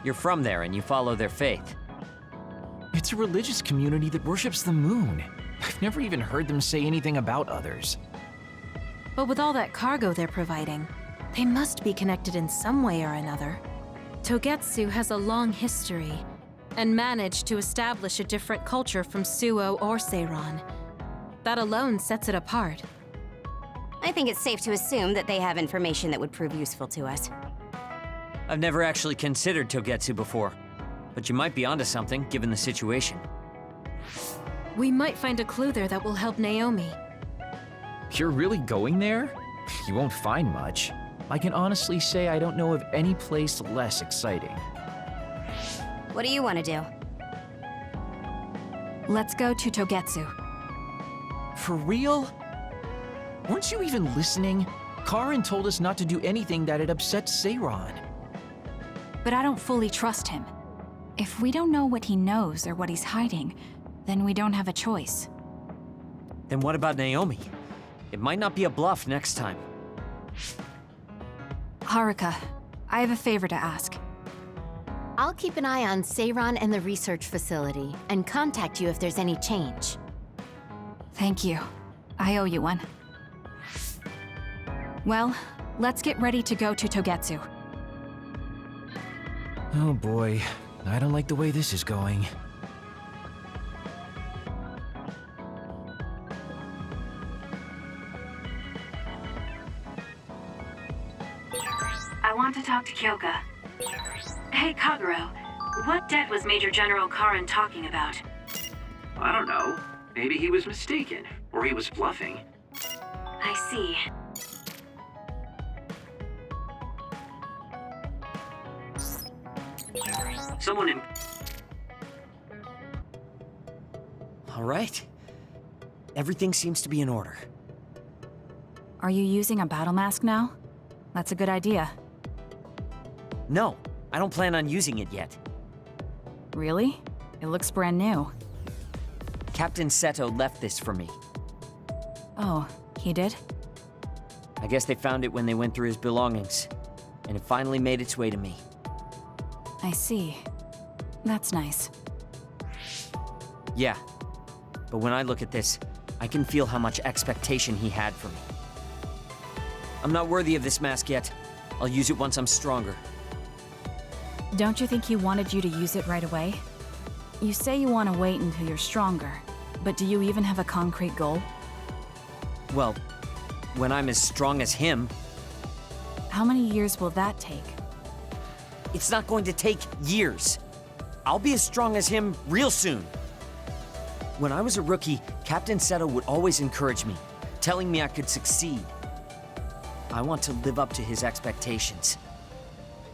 You're from there and you follow their faith. It's a religious community that worships the moon. I've never even heard them say anything about others. But with all that cargo they're providing, they must be connected in some way or another. Togetsu has a long history, and managed to establish a different culture from Suo or Seiran. That alone sets it apart. I think it's safe to assume that they have information that would prove useful to us. I've never actually considered Togetsu before, but you might be onto something given the situation. We might find a clue there that will help Naomi. You're really going there? You won't find much. I can honestly say I don't know of any place less exciting. What do you want to do? Let's go to Togetsu. For real? Weren't you even listening? Karin told us not to do anything that'd upset Seiran. But I don't fully trust him. If we don't know what he knows or what he's hiding, then we don't have a choice. Then what about Naomi? It might not be a bluff next time. Haruka, I have a favor to ask. I'll keep an eye on Seiran and the research facility, and contact you if there's any change. Thank you. I owe you one. Well, let's get ready to go to Togetsu. Oh boy, I don't like the way this is going. I want to talk to Kyoka. Hey, Kagero. What debt was Major General Karin talking about? I don't know. Maybe he was mistaken, or he was bluffing. I see. Someone in... All right. Everything seems to be in order. Are you using a battle mask now? That's a good idea. No, I don't plan on using it yet. Really? It looks brand new. Captain Seto left this for me. Oh, he did? I guess they found it when they went through his belongings, and it finally made its way to me. I see. That's nice. Yeah, but when I look at this, I can feel how much expectation he had for me. I'm not worthy of this mask yet. I'll use it once I'm stronger. Don't you think he wanted you to use it right away? You say you want to wait until you're stronger, but do you even have a concrete goal? Well, when I'm as strong as him... How many years will that take? It's not going to take years. I'll be as strong as him real soon. When I was a rookie, Captain Seto would always encourage me, telling me I could succeed. I want to live up to his expectations.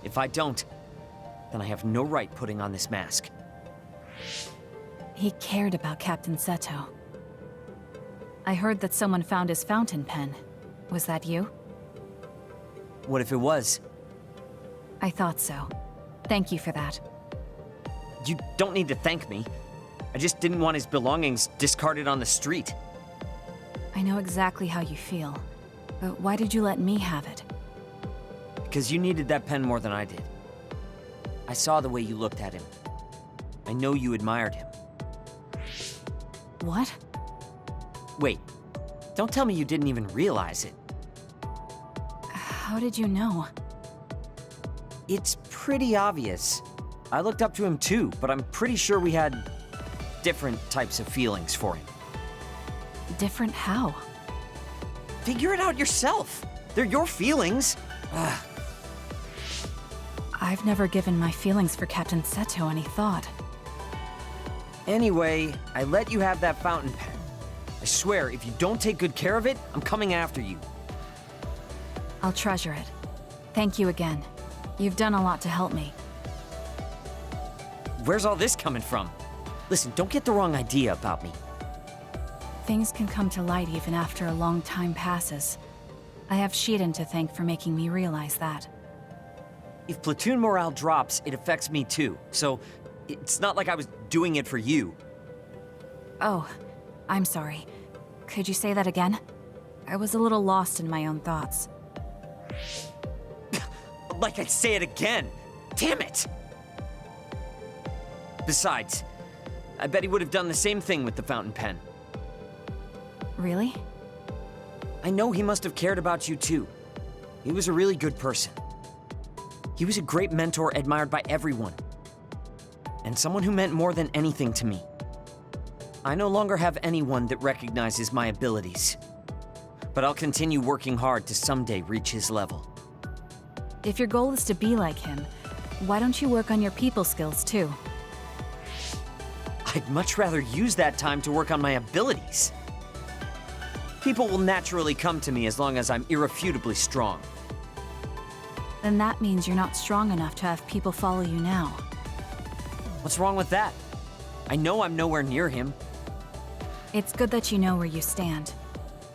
If I don't, then I have no right putting on this mask. He cared about Captain Seto. I heard that someone found his fountain pen. Was that you? What if it was? I thought so. Thank you for that. You don't need to thank me. I just didn't want his belongings discarded on the street. I know exactly how you feel. But why did you let me have it? Because you needed that pen more than I did. I saw the way you looked at him. I know you admired him. What? Wait, don't tell me you didn't even realize it. How did you know? It's pretty obvious. I looked up to him too, but I'm pretty sure we had different types of feelings for him. Different how? Figure it out yourself. They're your feelings. Ugh. I've never given my feelings for Captain Seto any thought. Anyway, I let you have that fountain pen. I swear, if you don't take good care of it, I'm coming after you. I'll treasure it. Thank you again. You've done a lot to help me. Where's all this coming from? Listen, don't get the wrong idea about me. Things can come to light even after a long time passes. I have Shiden to thank for making me realize that. If platoon morale drops, it affects me too. So, it's not like I was doing it for you. Oh, I'm sorry. Could you say that again? I was a little lost in my own thoughts. Like I'd say it again! Damn it! Besides, I bet he would have done the same thing with the fountain pen. Really? I know he must have cared about you too. He was a really good person. He was a great mentor admired by everyone. And someone who meant more than anything to me. I no longer have anyone that recognizes my abilities. But I'll continue working hard to someday reach his level. If your goal is to be like him, why don't you work on your people skills too? I'd much rather use that time to work on my abilities. People will naturally come to me as long as I'm irrefutably strong. Then that means you're not strong enough to have people follow you now. What's wrong with that? I know I'm nowhere near him. It's good that you know where you stand.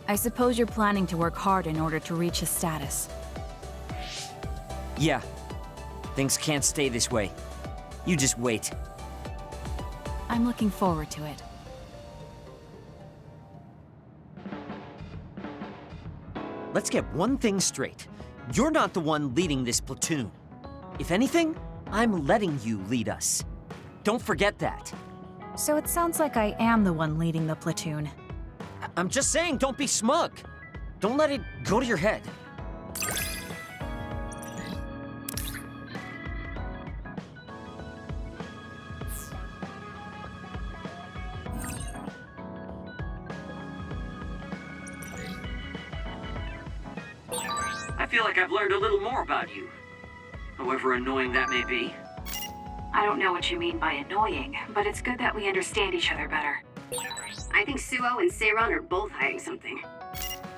I suppose you're planning to work hard in order to reach his status. Yeah. Things can't stay this way. You just wait. I'm looking forward to it. Let's get one thing straight. You're not the one leading this platoon. If anything, I'm letting you lead us. Don't forget that. So it sounds like I am the one leading the platoon. I'm just saying, don't be smug. Don't let it go to your head. I feel like I've learned a little more about you. However annoying that may be. I don't know what you mean by annoying, but it's good that we understand each other better. I think Suo and Seiron are both hiding something.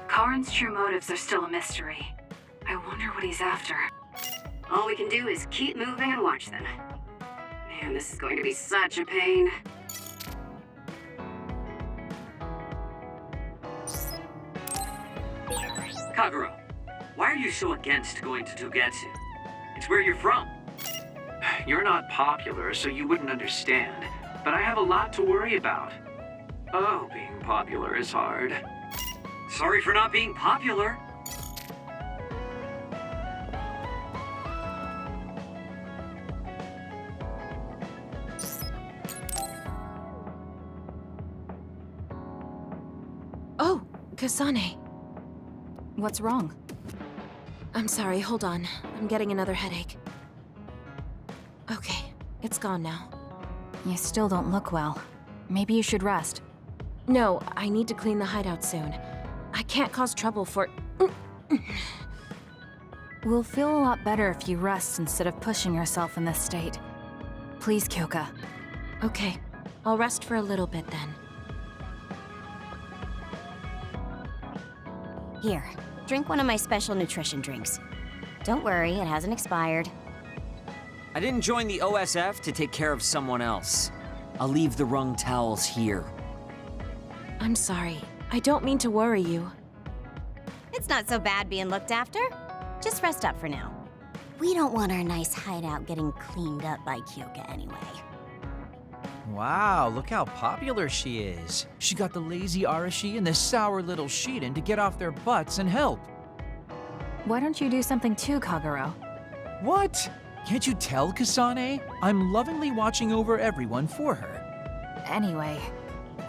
Karin's true motives are still a mystery. I wonder what he's after. All we can do is keep moving and watch them. Man, this is going to be such a pain. Kagero, why are you so against going to Togetsu? It's where you're from. You're not popular, so you wouldn't understand. But I have a lot to worry about. Oh, being popular is hard. Sorry for not being popular. Oh, Kasane. What's wrong? I'm sorry, hold on. I'm getting another headache. Okay, it's gone now. You still don't look well. Maybe you should rest. No, I need to clean the hideout soon. I can't cause trouble for... We'll feel a lot better if you rest instead of pushing yourself in this state. Please, Kyoka. Okay, I'll rest for a little bit then. Here, drink one of my special nutrition drinks. Don't worry, it hasn't expired. I didn't join the OSF to take care of someone else. I'll leave the wrung towels here. I'm sorry. I don't mean to worry you. It's not so bad being looked after. Just rest up for now. We don't want our nice hideout getting cleaned up by Kyoka anyway. Wow, look how popular she is. She got the lazy Arashi and the sour little Shiden to get off their butts and help. Why don't you do something too, Kagero? What? Can't you tell, Kasane? I'm lovingly watching over everyone for her. Anyway,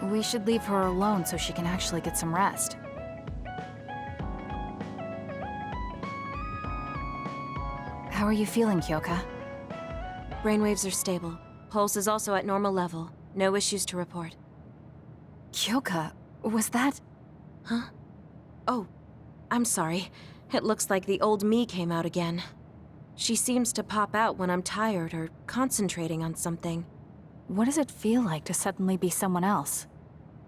we should leave her alone so she can actually get some rest. How are you feeling, Kyoka? Brainwaves are stable. Pulse is also at normal level. No issues to report. Kyoka, was that... Huh? Oh, I'm sorry. It looks like the old me came out again. She seems to pop out when I'm tired or concentrating on something. What does it feel like to suddenly be someone else?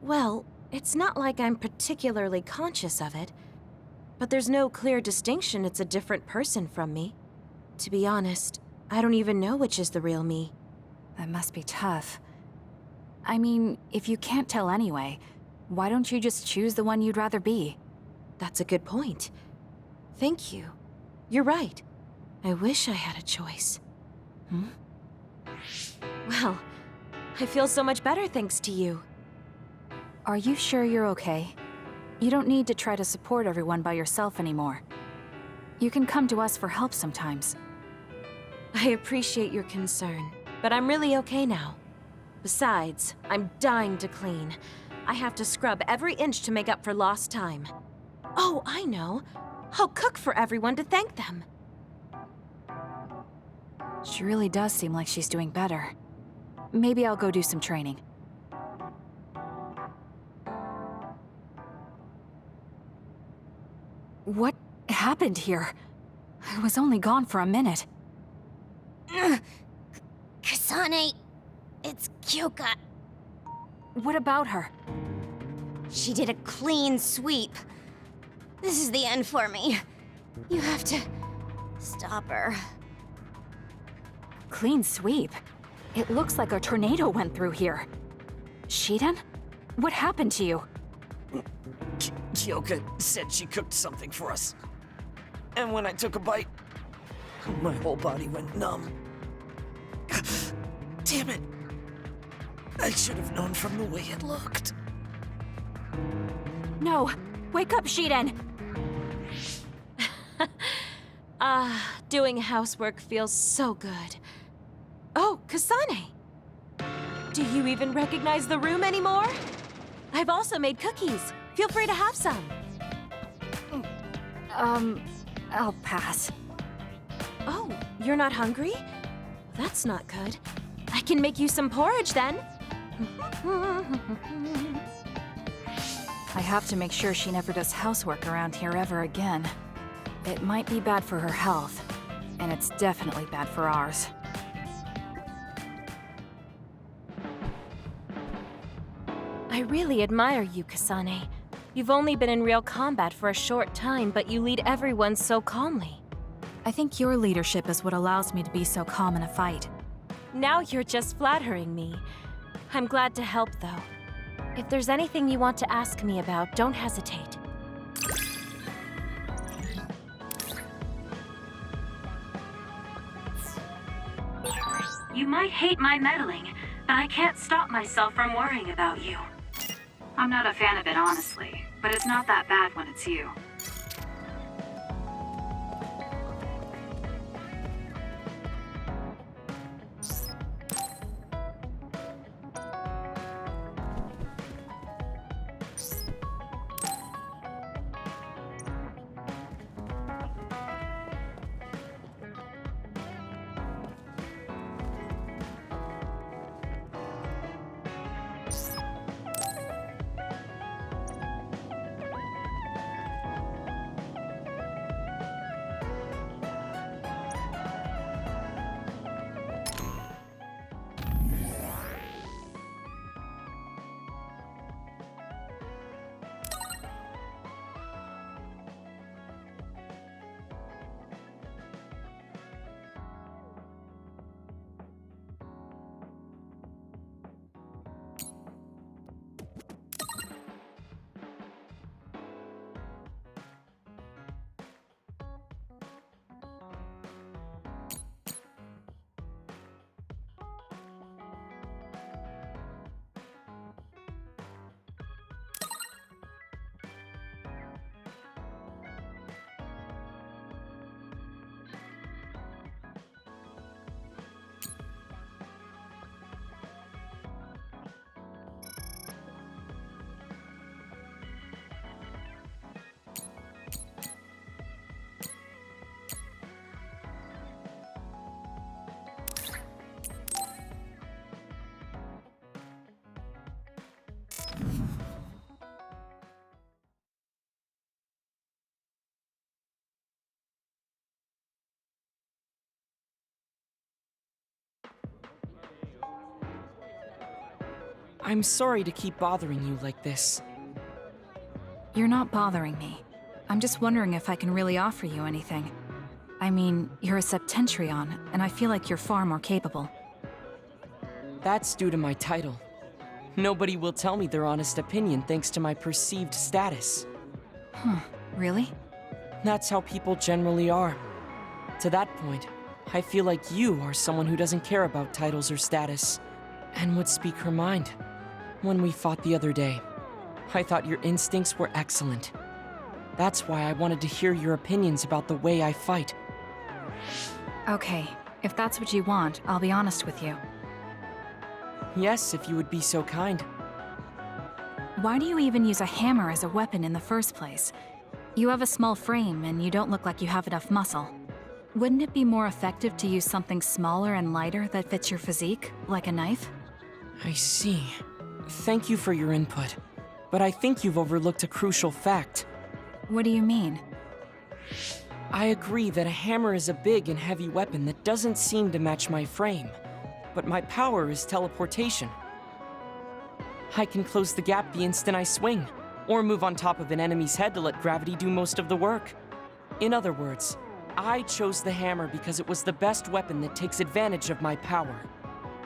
Well, it's not like I'm particularly conscious of it, but there's no clear distinction it's a different person from me. To be honest, I don't even know which is the real me. That must be tough. I mean, if you can't tell anyway, why don't you just choose the one you'd rather be? That's a good point. Thank you. You're right. I wish I had a choice. Well, I feel so much better thanks to you. Are you sure you're okay? You don't need to try to support everyone by yourself anymore. You can come to us for help sometimes. I appreciate your concern, but I'm really okay now. Besides, I'm dying to clean. I have to scrub every inch to make up for lost time. Oh, I know. I'll cook for everyone to thank them. She really does seem like she's doing better. Maybe I'll go do some training. What happened here? I was only gone for a minute. Kasane, it's Kyoka. What about her? She did a clean sweep. This is the end for me. You have to stop her. Clean sweep? It looks like a tornado went through here. Shiden? What happened to you? Kyoka said she cooked something for us. And when I took a bite, my whole body went numb. Damn it. I should have known from the way it looked. No! Wake up, Shiden! Doing housework feels so good. Oh, Kasane! Do you even recognize the room anymore? I've also made cookies. Feel free to have some. I'll pass. Oh, you're not hungry? That's not good. I can make you some porridge then. I have to make sure she never does housework around here ever again. It might be bad for her health, and it's definitely bad for ours. I really admire you, Kasane. You've only been in real combat for a short time, but you lead everyone so calmly. I think your leadership is what allows me to be so calm in a fight. Now you're just flattering me. I'm glad to help, though. If there's anything you want to ask me about, don't hesitate. You might hate my meddling, but I can't stop myself from worrying about you. I'm not a fan of it, honestly, but it's not that bad when it's you. I'm sorry to keep bothering you like this. You're not bothering me. I'm just wondering if I can really offer you anything. I mean, you're a Septentrion, and I feel like you're far more capable. That's due to my title. Nobody will tell me their honest opinion thanks to my perceived status. Huh, really? That's how people generally are. To that point, I feel like you are someone who doesn't care about titles or status, and would speak her mind. When we fought the other day, I thought your instincts were excellent. That's why I wanted to hear your opinions about the way I fight. Okay, if that's what you want, I'll be honest with you. Yes, if you would be so kind. Why do you even use a hammer as a weapon in the first place? You have a small frame, and you don't look like you have enough muscle. Wouldn't it be more effective to use something smaller and lighter that fits your physique, like a knife? I see. Thank you for your input. But I think you've overlooked a crucial fact. What do you mean? I agree that a hammer is a big and heavy weapon that doesn't seem to match my frame. But my power is teleportation. I can close the gap the instant I swing, or move on top of an enemy's head to let gravity do most of the work. In other words, I chose the hammer because it was the best weapon that takes advantage of my power.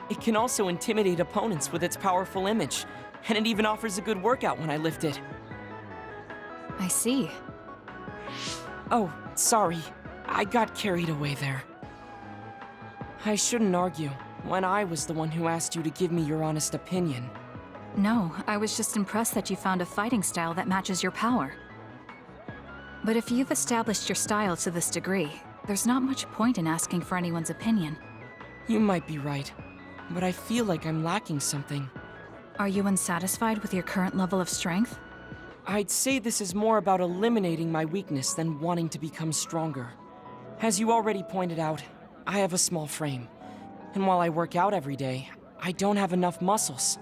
It can also intimidate opponents with its powerful image, and it even offers a good workout when I lift it. I see. Oh, sorry. I got carried away there. I shouldn't argue, when I was the one who asked you to give me your honest opinion. No, I was just impressed that you found a fighting style that matches your power. But if you've established your style to this degree, there's not much point in asking for anyone's opinion. You might be right, but I feel like I'm lacking something. Are you unsatisfied with your current level of strength? I'd say this is more about eliminating my weakness than wanting to become stronger. As you already pointed out, I have a small frame. And while I work out every day, I don't have enough muscles.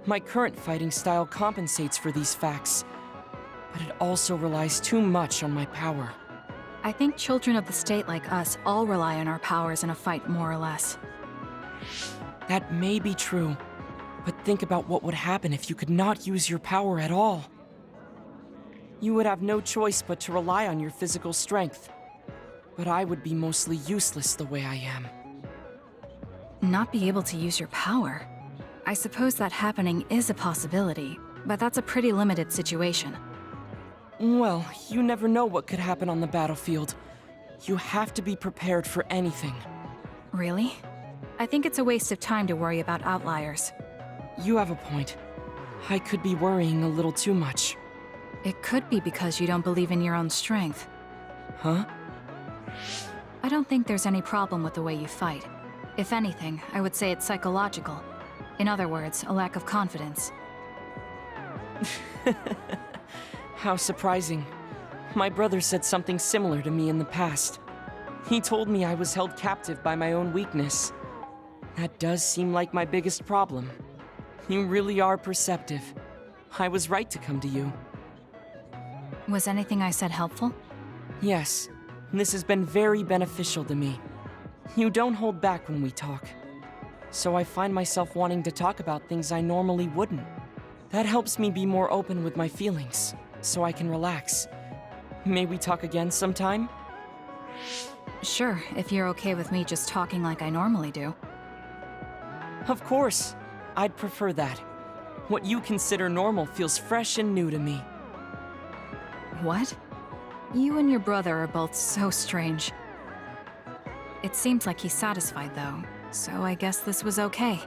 My current fighting style compensates for these facts, but it also relies too much on my power. I think children of the state like us all rely on our powers in a fight, more or less. That may be true, but think about what would happen if you could not use your power at all. You would have no choice but to rely on your physical strength, but I would be mostly useless the way I am. Not be able to use your power? I suppose that happening is a possibility, but that's a pretty limited situation. Well, you never know what could happen on the battlefield. You have to be prepared for anything. Really? I think it's a waste of time to worry about outliers. You have a point. I could be worrying a little too much. It could be because you don't believe in your own strength. Huh? I don't think there's any problem with the way you fight. If anything, I would say it's psychological. In other words, a lack of confidence. How surprising. My brother said something similar to me in the past. He told me I was held captive by my own weakness. That does seem like my biggest problem. You really are perceptive. I was right to come to you. Was anything I said helpful? Yes, this has been very beneficial to me. You don't hold back when we talk. So I find myself wanting to talk about things I normally wouldn't. That helps me be more open with my feelings, so I can relax. May we talk again sometime? Sure, if you're okay with me just talking like I normally do. Of course. I'd prefer that. What you consider normal feels fresh and new to me. What? You and your brother are both so strange. It seems like he's satisfied, though, so I guess this was okay.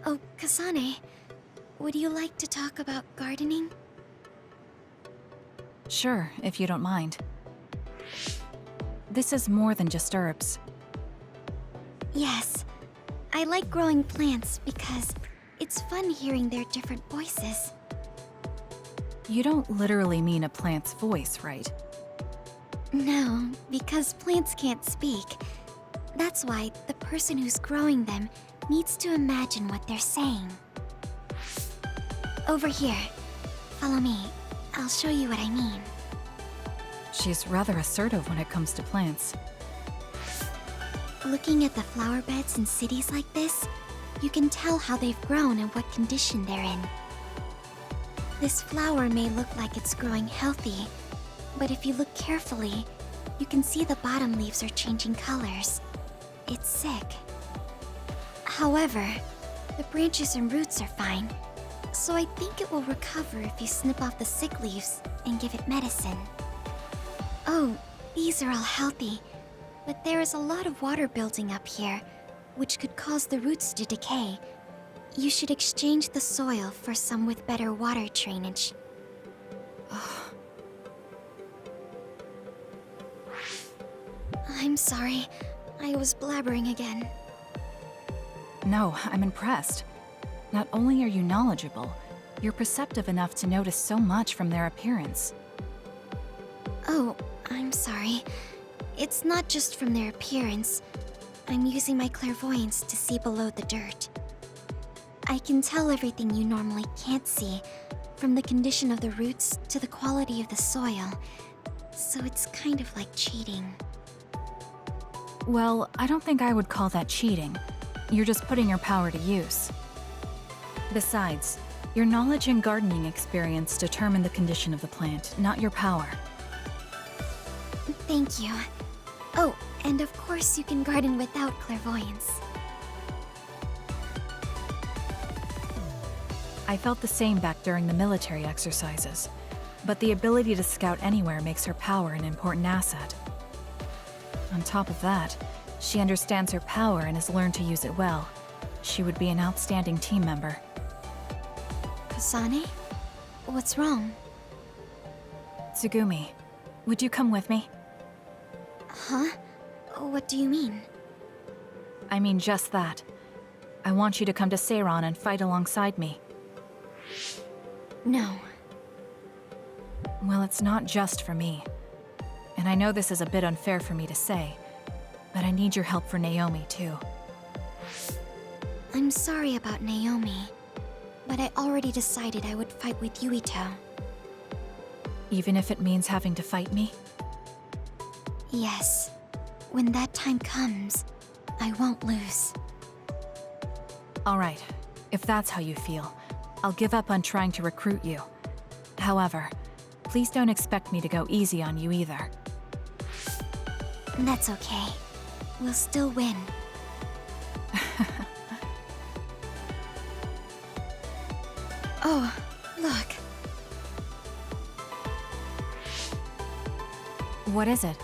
Oh, Kasane, would you like to talk about gardening? Sure, if you don't mind. This is more than just herbs. Yes. I like growing plants because it's fun hearing their different voices. You don't literally mean a plant's voice, right? No, because plants can't speak. That's why the person who's growing them needs to imagine what they're saying. Over here. Follow me. I'll show you what I mean. She's rather assertive when it comes to plants. Looking at the flower beds in cities like this, you can tell how they've grown and what condition they're in. This flower may look like it's growing healthy, but if you look carefully, you can see the bottom leaves are changing colors. It's sick. However, the branches and roots are fine, so I think it will recover if you snip off the sick leaves and give it medicine. Oh, these are all healthy, but there is a lot of water building up here, which could cause the roots to decay. You should exchange the soil for some with better water drainage. I'm sorry. I was blabbering again. No, I'm impressed. Not only are you knowledgeable, you're perceptive enough to notice so much from their appearance. Oh, I'm sorry. It's not just from their appearance. I'm using my clairvoyance to see below the dirt. I can tell everything you normally can't see, from the condition of the roots to the quality of the soil. So it's kind of like cheating. Well, I don't think I would call that cheating. You're just putting your power to use. Besides, your knowledge and gardening experience determine the condition of the plant, not your power. Thank you. Oh, and of course you can garden without clairvoyance. I felt the same back during the military exercises, but the ability to scout anywhere makes her power an important asset. On top of that, she understands her power and has learned to use it well. She would be an outstanding team member. Kasane? What's wrong? Tsugumi, would you come with me? Huh? What do you mean? I mean just that. I want you to come to Seiran and fight alongside me. No. Well, it's not just for me. And I know this is a bit unfair for me to say, but I need your help for Naomi, too. I'm sorry about Naomi, but I already decided I would fight with Yuito. Even if it means having to fight me? Yes. When that time comes, I won't lose. Alright, if that's how you feel, I'll give up on trying to recruit you. However, please don't expect me to go easy on you either. That's okay. We'll still win. Oh, look. What is it?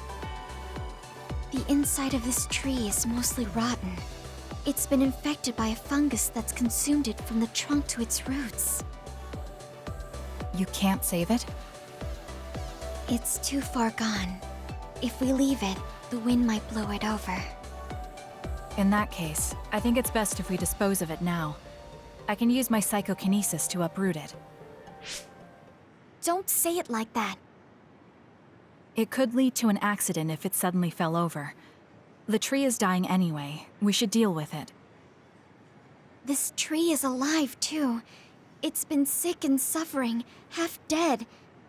The inside of this tree is mostly rotten. It's been infected by a fungus that's consumed it from the trunk to its roots. You can't save it? It's too far gone. If we leave it, the wind might blow it over. In that case, I think it's best if we dispose of it now. I can use my psychokinesis to uproot it. Don't say it like that. It could lead to an accident if it suddenly fell over. The tree is dying anyway. We should deal with it. This tree is alive, too. It's been sick and suffering, half dead,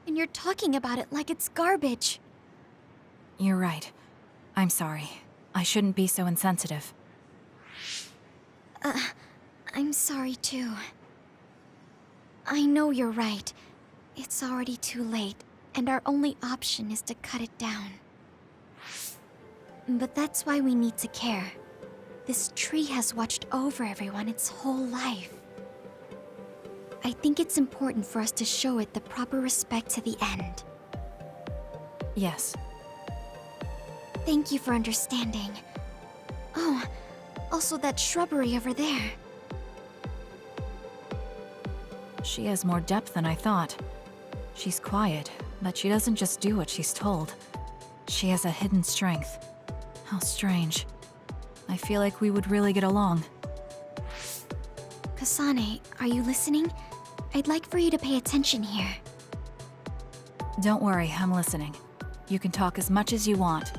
and you're talking about it like it's garbage. You're right. I'm sorry. I shouldn't be so insensitive. I'm sorry, too. I know you're right. It's already too late, and our only option is to cut it down. But that's why we need to care. This tree has watched over everyone its whole life. I think it's important for us to show it the proper respect to the end. Yes. Thank you for understanding. Oh, also that shrubbery over there. She has more depth than I thought. She's quiet, but she doesn't just do what she's told. She has a hidden strength. How strange. I feel like we would really get along. Kasane, are you listening? I'd like for you to pay attention here. Don't worry, I'm listening. You can talk as much as you want.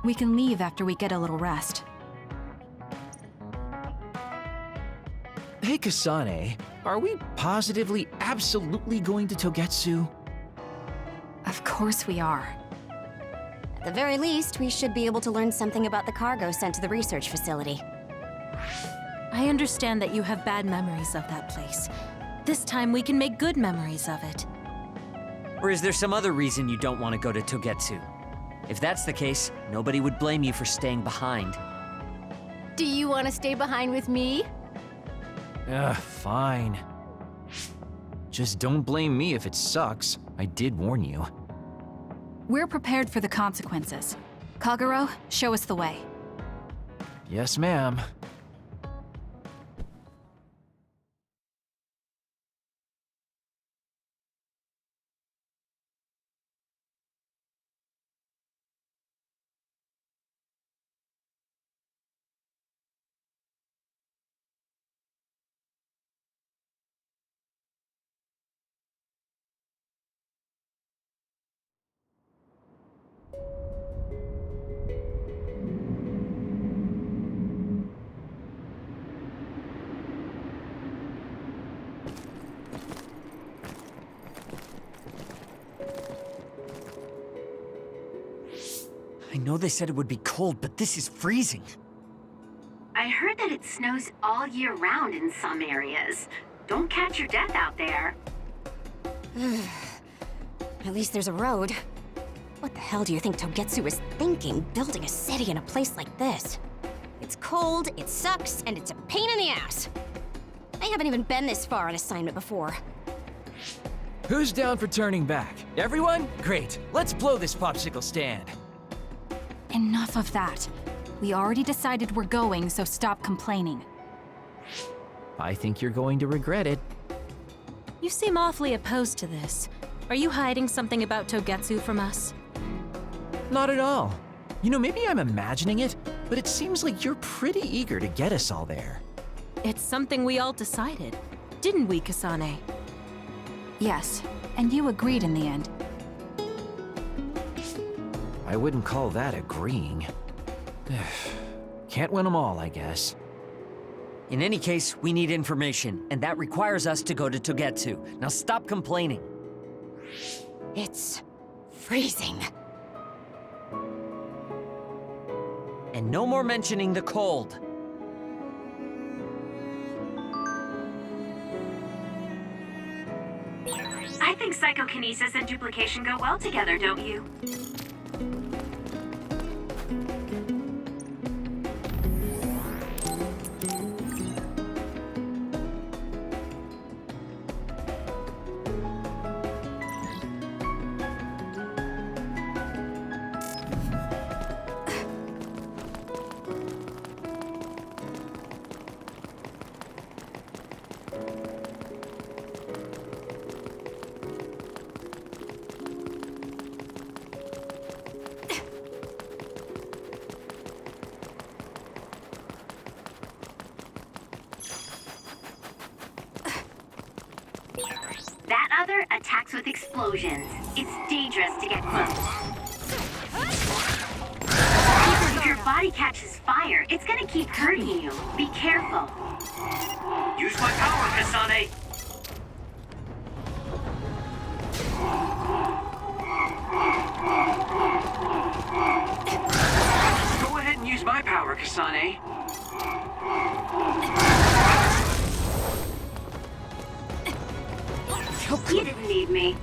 We can leave after we get a little rest. Hey, Kasane, are we positively, absolutely going to Togetsu? Of course we are. At the very least, we should be able to learn something about the cargo sent to the research facility. I understand that you have bad memories of that place. This time we can make good memories of it. Or is there some other reason you don't want to go to Togetsu? If that's the case, nobody would blame you for staying behind. Do you want to stay behind with me? Fine. Just don't blame me if it sucks. I did warn you. We're prepared for the consequences. Kagero, show us the way. Yes, ma'am. I know they said it would be cold, but this is freezing. I heard that it snows all year round in some areas. Don't catch your death out there. At least there's a road. What the hell do you think Togetsu is thinking, building a city in a place like this? It's cold, it sucks, and it's a pain in the ass. I haven't even been this far on assignment before. Who's down for turning back? Everyone? Great. Let's blow this popsicle stand. Enough of that. We already decided we're going, so stop complaining. I think you're going to regret it. You seem awfully opposed to this. Are you hiding something about Togetsu from us? Not at all. You know, maybe I'm imagining it, but it seems like you're pretty eager to get us all there. It's something we all decided. Didn't we, Kasane? Yes, and you agreed in the end. I wouldn't call that agreeing. Can't win them all, I guess. In any case, we need information, and that requires us to go to Togetsu. Now stop complaining. It's freezing. And no more mentioning the cold. I think psychokinesis and duplication go well together, don't you? That other attacks with explosions. It's dangerous to get close. If your body catches fire, it's gonna keep hurting you. Be careful. Use my power, Kasane! Go ahead and use my power, Kasane. You didn't need me.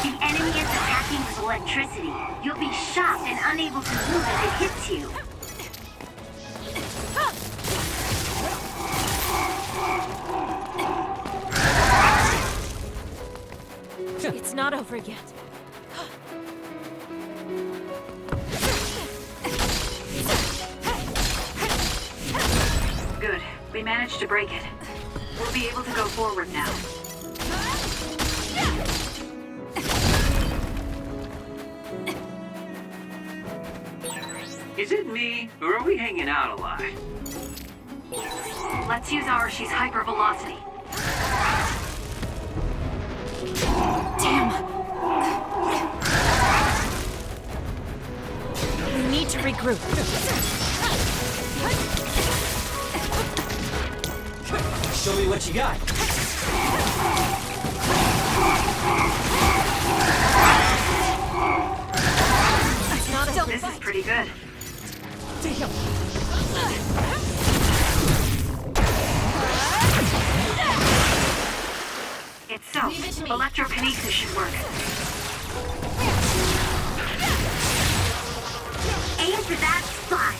The enemy is attacking with electricity. You'll be shocked and unable to move as it hits you. It's not over yet. Good. We managed to break it. We'll be able to go forward now. Is it me, or are we hanging out a lot? Let's use Arashi's hypervelocity. Damn! We need to regroup. Show me what you got. This is pretty good. It's so. Electrokinesis should work. Aim for that spot.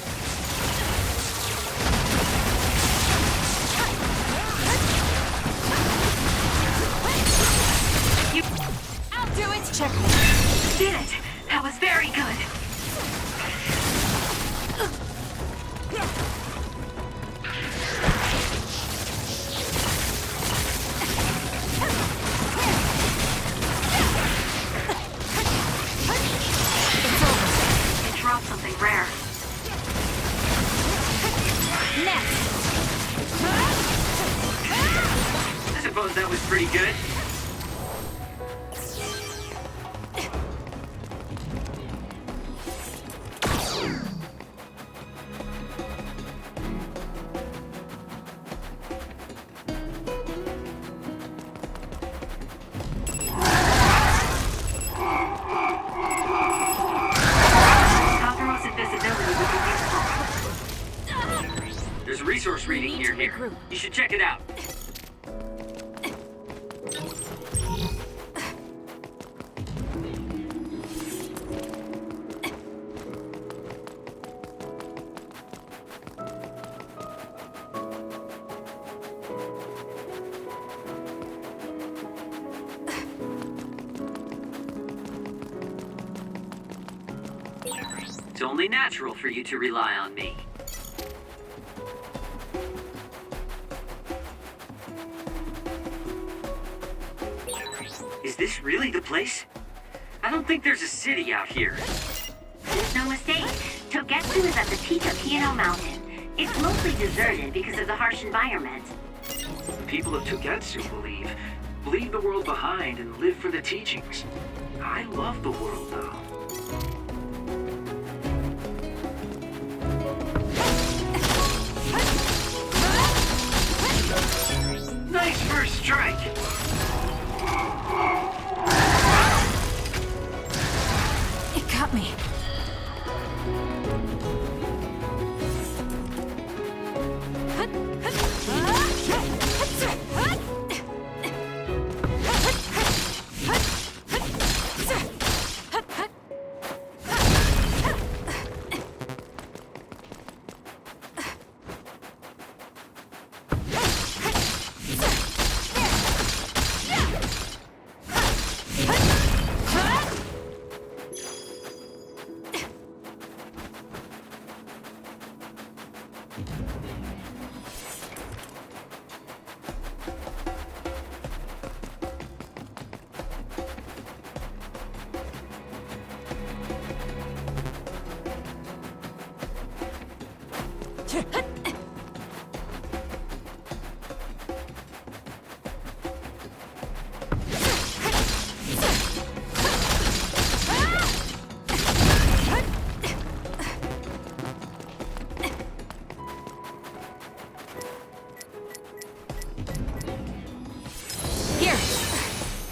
I'll do it! Check. Did it. That was very good. It dropped something rare. Next! I suppose that was pretty good. feature here. You should check it out. It's only natural for you to rely on me. Is this really the place? I don't think there's a city out here. There's no mistake. Togetsu is at the peak of Hino Mountain. It's mostly deserted because of the harsh environment. The people of Togetsu leave the world behind and live for the teachings. I love the world, though. Nice first strike! It got me.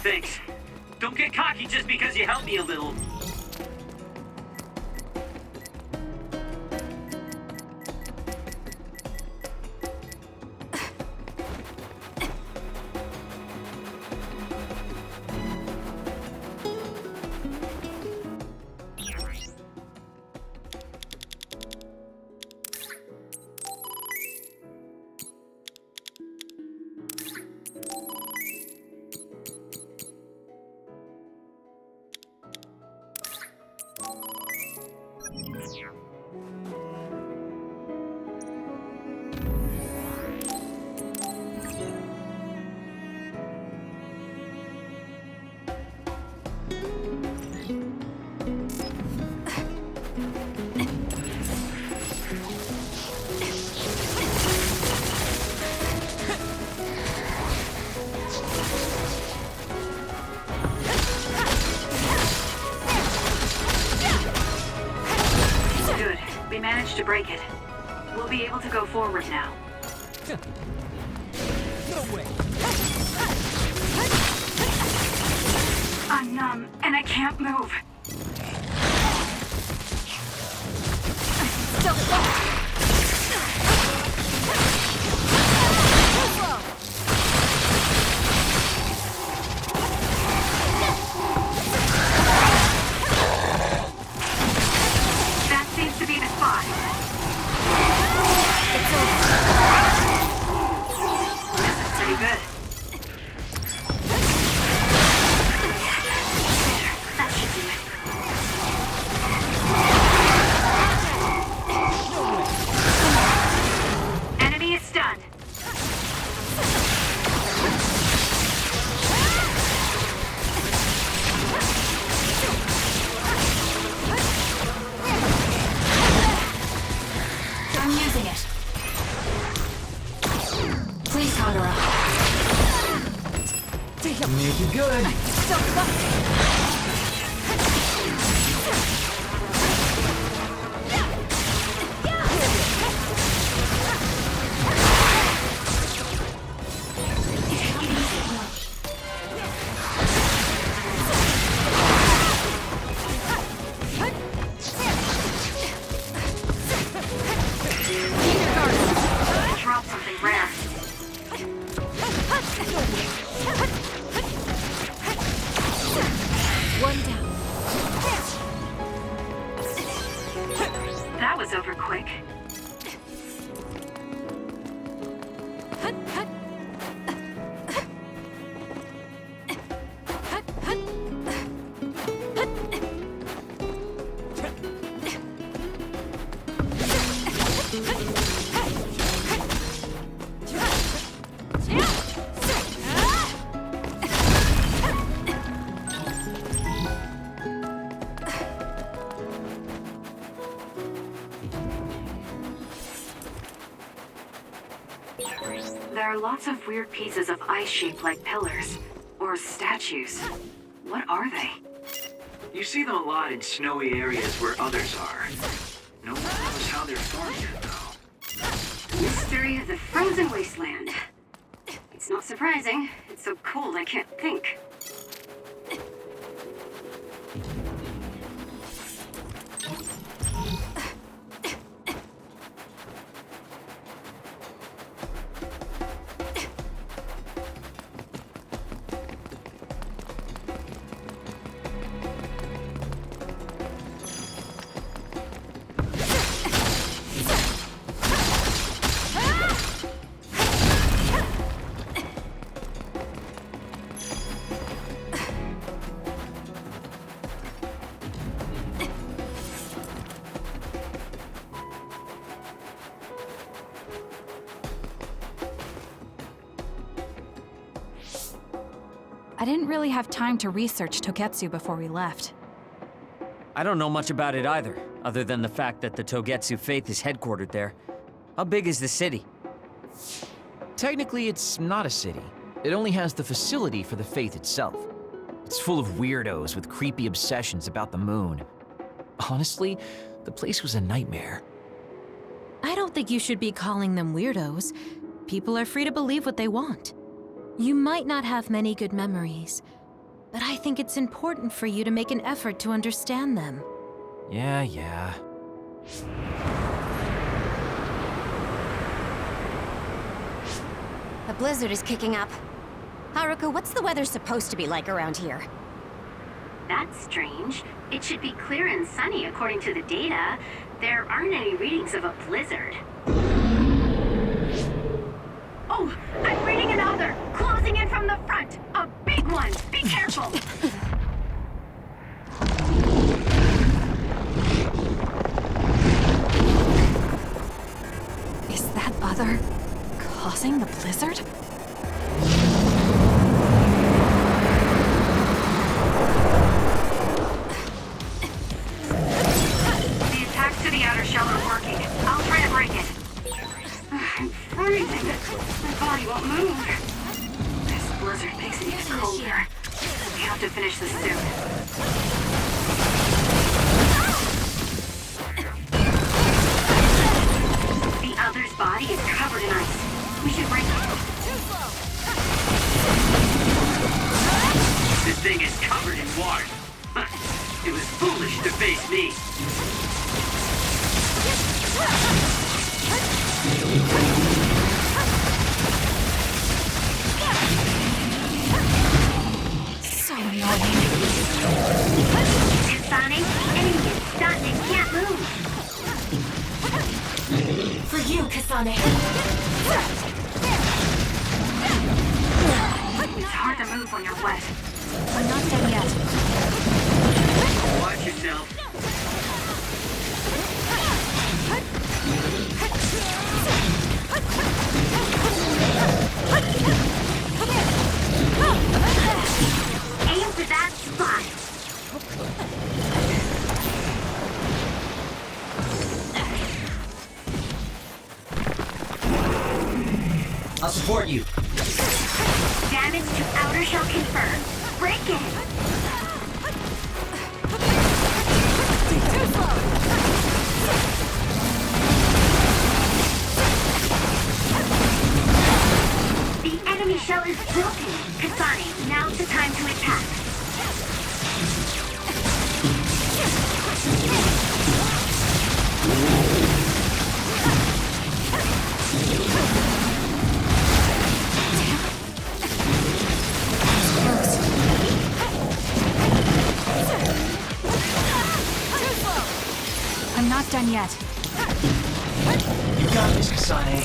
Thanks. Don't get cocky just because you helped me a little. To break it. We'll be able to go forward now. No way. I'm numb, and I can't move. Still stuck. Make it good. Drop something rare. are lots of weird pieces of ice shaped like pillars. Or statues. What are they? You see them a lot in snowy areas where others are. No one knows how they're formed yet, though. Mystery of the frozen wasteland. It's not surprising. It's so cold I can't think. I didn't really have time to research Togetsu before we left. I don't know much about it either, other than the fact that the Togetsu faith is headquartered there. How big is the city? Technically, it's not a city. It only has the facility for the faith itself. It's full of weirdos with creepy obsessions about the moon. Honestly, the place was a nightmare. I don't think you should be calling them weirdos. People are free to believe what they want. You might not have many good memories, but I think it's important for you to make an effort to understand them. Yeah. A blizzard is kicking up. Haruka, what's the weather supposed to be like around here? That's strange. It should be clear and sunny according to the data. There aren't any readings of a blizzard. Oh, I'm reading another! Closing in from the front! A big one! Be careful! Is that other causing the blizzard? The attacks to the outer shell are working. I'll try to break it. I'm freezing. My body won't move. This blizzard makes it even colder. We have to finish this soon. The other's body is covered in ice. We should break it. This thing is covered in water. It was foolish to face me. So annoying. Kasane, the enemy is stunned and can't move. For you, Kasane. It's hard to move when you're wet. I'm not done yet. Watch yourself. Aim for that spot. I'll support you. Damage to outer shell confirmed. Break it. Too slow. The enemy shell is broken. Kasane, now's the time to attack. I'm not done yet. You got this, Kasane.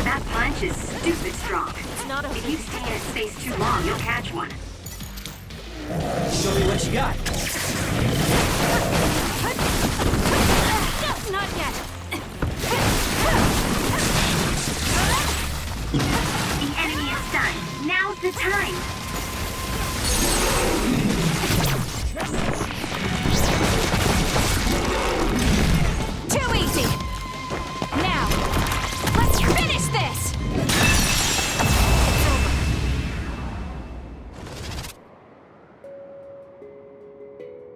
That punch is stupid strong. It's not a... If you stay in its space too long, you'll catch one. Show me what you got. Not yet. Now's the time! Too easy! Now, let's finish this!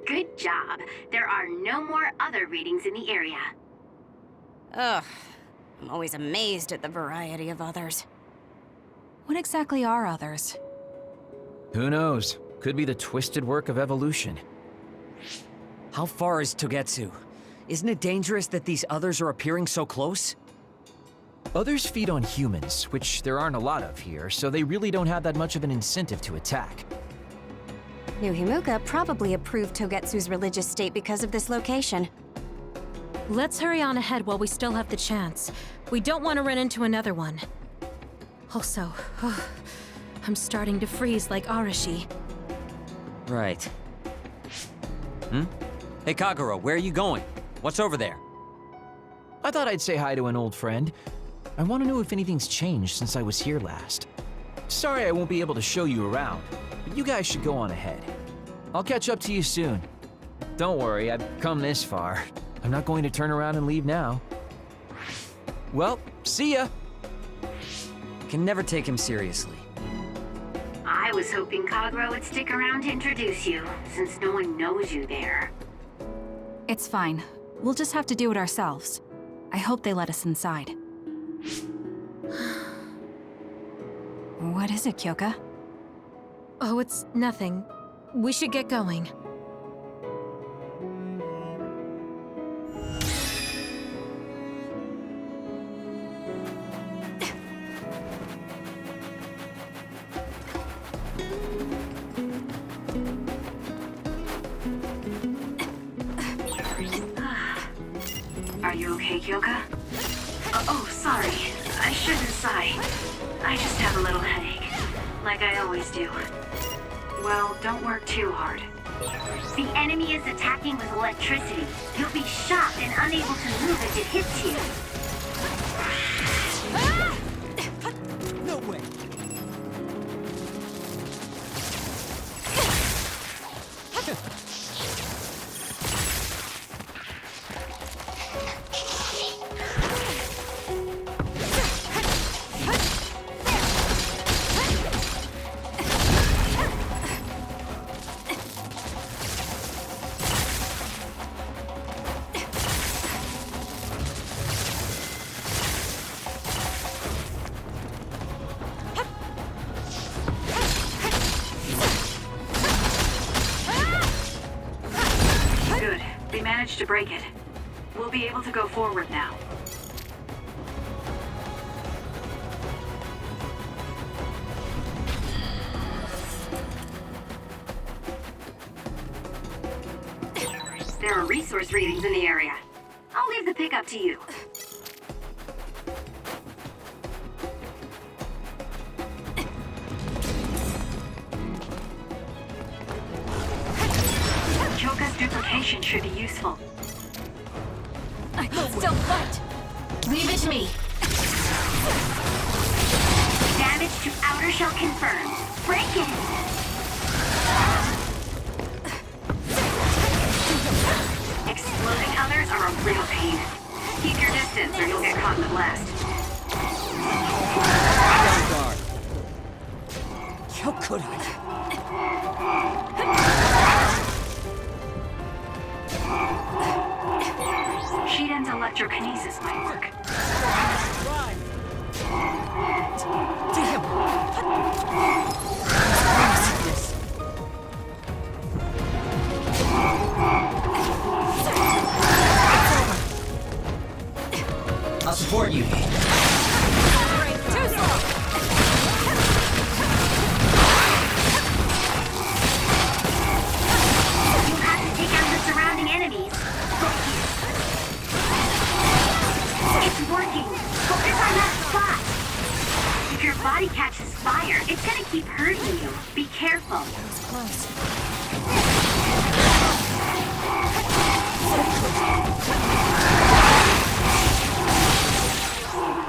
Good job. There are no more other readings in the area. Ugh. I'm always amazed at the variety of others. What exactly are others? Who knows? Could be the twisted work of evolution. How far is Togetsu? Isn't it dangerous that these others are appearing so close? Others feed on humans, which there aren't a lot of here, so they really don't have that much of an incentive to attack. New Himuka probably approved Togetsu's religious state because of this location. Let's hurry on ahead while we still have the chance. We don't want to run into another one. Also, I'm starting to freeze like Arashi. Right. Hey Kagura, where are you going? What's over there? I thought I'd say hi to an old friend. I want to know if anything's changed since I was here last. Sorry I won't be able to show you around, but you guys should go on ahead. I'll catch up to you soon. Don't worry, I've come this far. I'm not going to turn around and leave now. Well, see ya! Can never take him seriously. I was hoping Kagura would stick around to introduce you, since no one knows you there. It's fine. We'll just have to do it ourselves. I hope they let us inside. What is it, Kyoka? Oh, it's nothing. We should get going. Are you okay, Kyoka? Oh, sorry. I shouldn't sigh. I just have a little headache, like I always do. Well, don't work too hard. The enemy is attacking with electricity. You'll be shocked and unable to move as it hits you. No way! Good. They managed to break it. We'll be able to go forward now. There are resource readings in the area. I'll leave the pickup to you. Kyoka's duplication should be useful. I can still fight! Leave it to me! Damage to outer shell confirmed. Break it! Exploding others are a real pain. Keep your distance or you'll get caught in the blast. How could I? Shiden's electrokinesis might work. I'll support you. You have to take out the surrounding enemies. It's working. Focus on that spot. If your body catches fire, it's gonna keep hurting you. Be careful.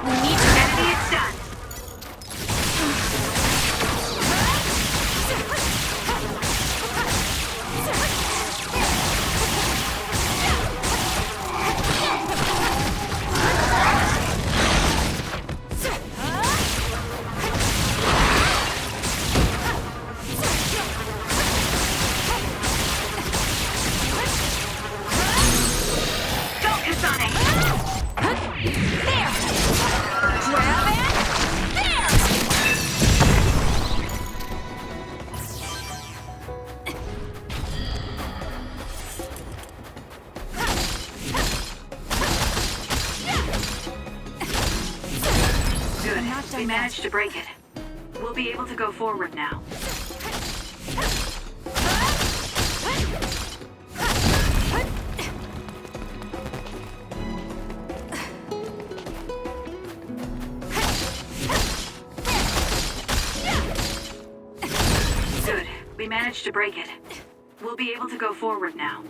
Enemy is done. We managed to break it. We'll be able to go forward now. Good. We managed to break it. We'll be able to go forward now.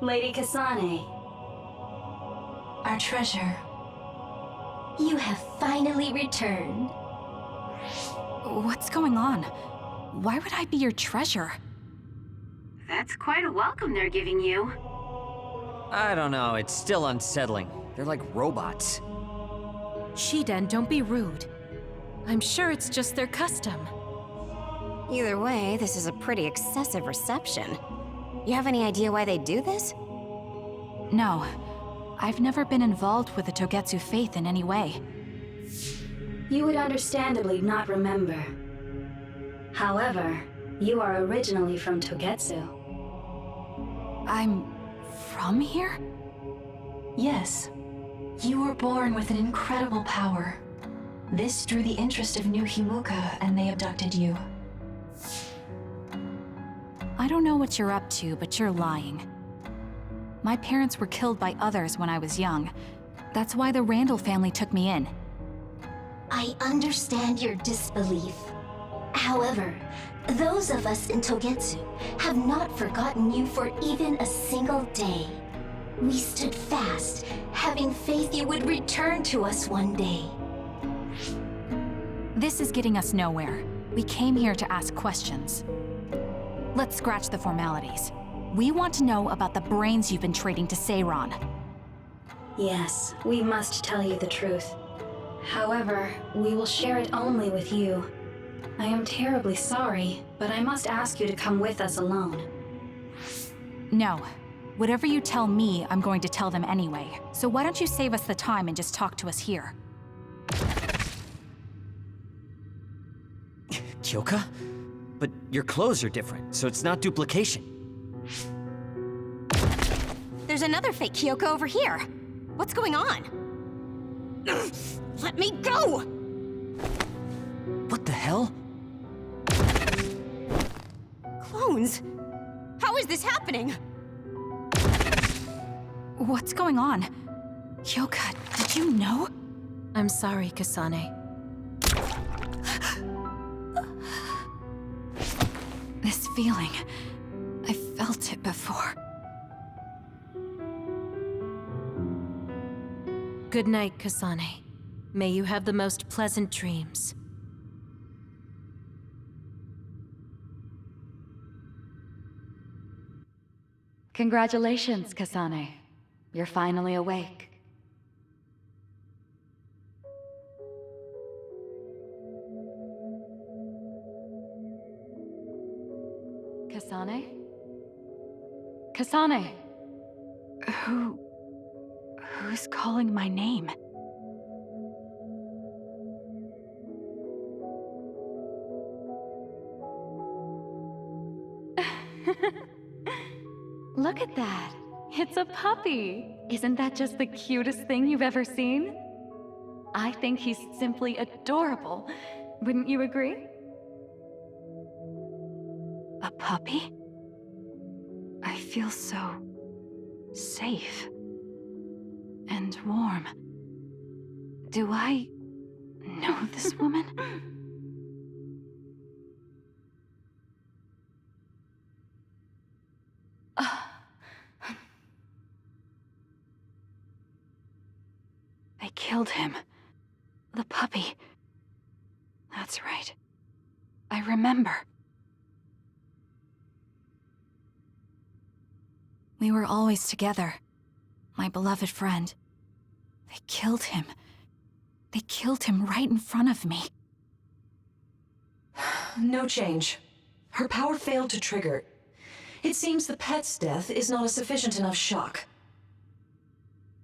Lady Kasane. Our treasure. You have finally returned. What's going on? Why would I be your treasure? That's quite a welcome they're giving you. I don't know, it's still unsettling. They're like robots. Shiden, don't be rude. I'm sure it's just their custom. Either way, this is a pretty excessive reception. You have any idea why they do this? No. I've never been involved with the Togetsu faith in any way. You would understandably not remember. However, you are originally from Togetsu. I'm from here? Yes. You were born with an incredible power. This drew the interest of New Himuka, and they abducted you. I don't know what you're up to, but you're lying. My parents were killed by others when I was young. That's why the Randall family took me in. I understand your disbelief. However, those of us in Togetsu have not forgotten you for even a single day. We stood fast, having faith you would return to us one day. This is getting us nowhere. We came here to ask questions. Let's scratch the formalities. We want to know about the brains you've been trading to Seiron. Yes, we must tell you the truth. However, we will share it only with you. I am terribly sorry, but I must ask you to come with us alone. No. Whatever you tell me, I'm going to tell them anyway. So why don't you save us the time and just talk to us here? Kyoka? But your clothes are different, so it's not duplication. There's another fake Kyoko over here. What's going on? Let me go! What the hell? Clones? How is this happening? What's going on? Kyoka, did you know? I'm sorry, Kasane. This feeling, I felt it before. Good night, Kasane. May you have the most pleasant dreams. Congratulations, Kasane. You're finally awake. Kasane? Kasane! Who's calling my name? Look at that. It's a puppy. Isn't that just the cutest thing you've ever seen? I think he's simply adorable. Wouldn't you agree? A puppy? I feel so safe and warm. Do I know this woman? They killed him. The puppy. That's right. I remember. We were always together. My beloved friend. They killed him. They killed him right in front of me. No change. Her power failed to trigger. It seems the pet's death is not a sufficient enough shock.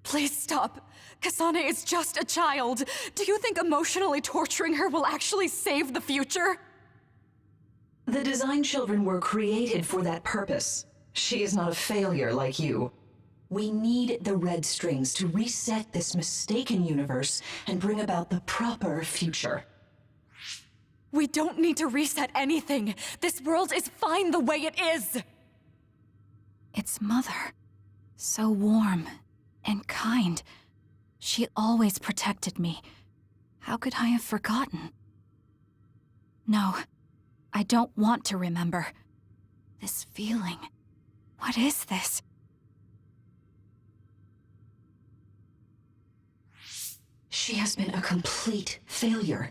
Please stop. Kasane is just a child. Do you think emotionally torturing her will actually save the future? The design children were created for that purpose. She is not a failure like you. We need the red strings to reset this mistaken universe and bring about the proper future. We don't need to reset anything. This world is fine the way it is. It's Mother. So warm and kind. She always protected me. How could I have forgotten? No, I don't want to remember. This feeling. What is this? She has been a complete failure.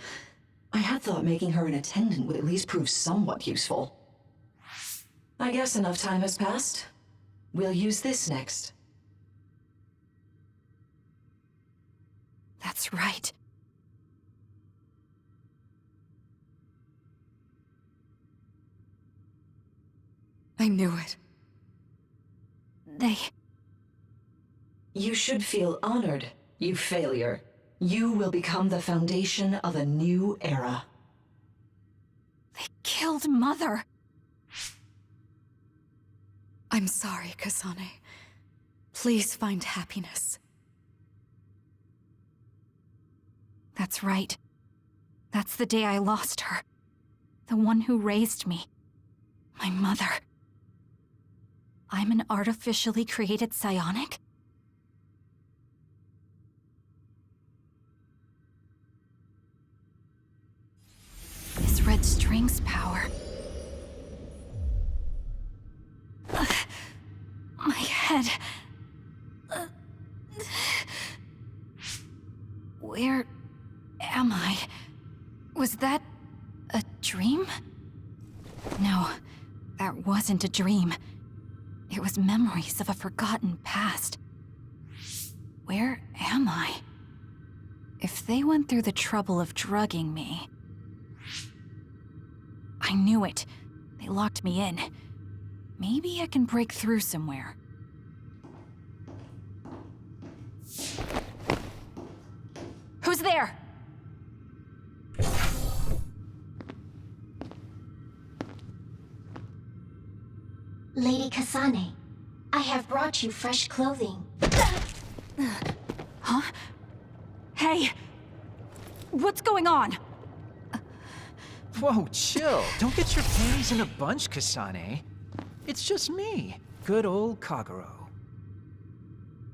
I had thought making her an attendant would at least prove somewhat useful. I guess enough time has passed. We'll use this next. That's right. I knew it. You should feel honored, you failure. You will become the foundation of a new era. They killed Mother. I'm sorry, Kasane. Please find happiness. That's right. That's the day I lost her. The one who raised me. My mother. I'm an artificially created psionic? This red string's power. My head. Where am I? Was that a dream? No, that wasn't a dream. It was memories of a forgotten past. Where am I? If they went through the trouble of drugging me... I knew it. They locked me in. Maybe I can break through somewhere. Who's there? Lady Kasane, I have brought you fresh clothing. Huh? Hey! What's going on? Whoa, chill. Don't get your panties in a bunch, Kasane. It's just me, good old Kagero.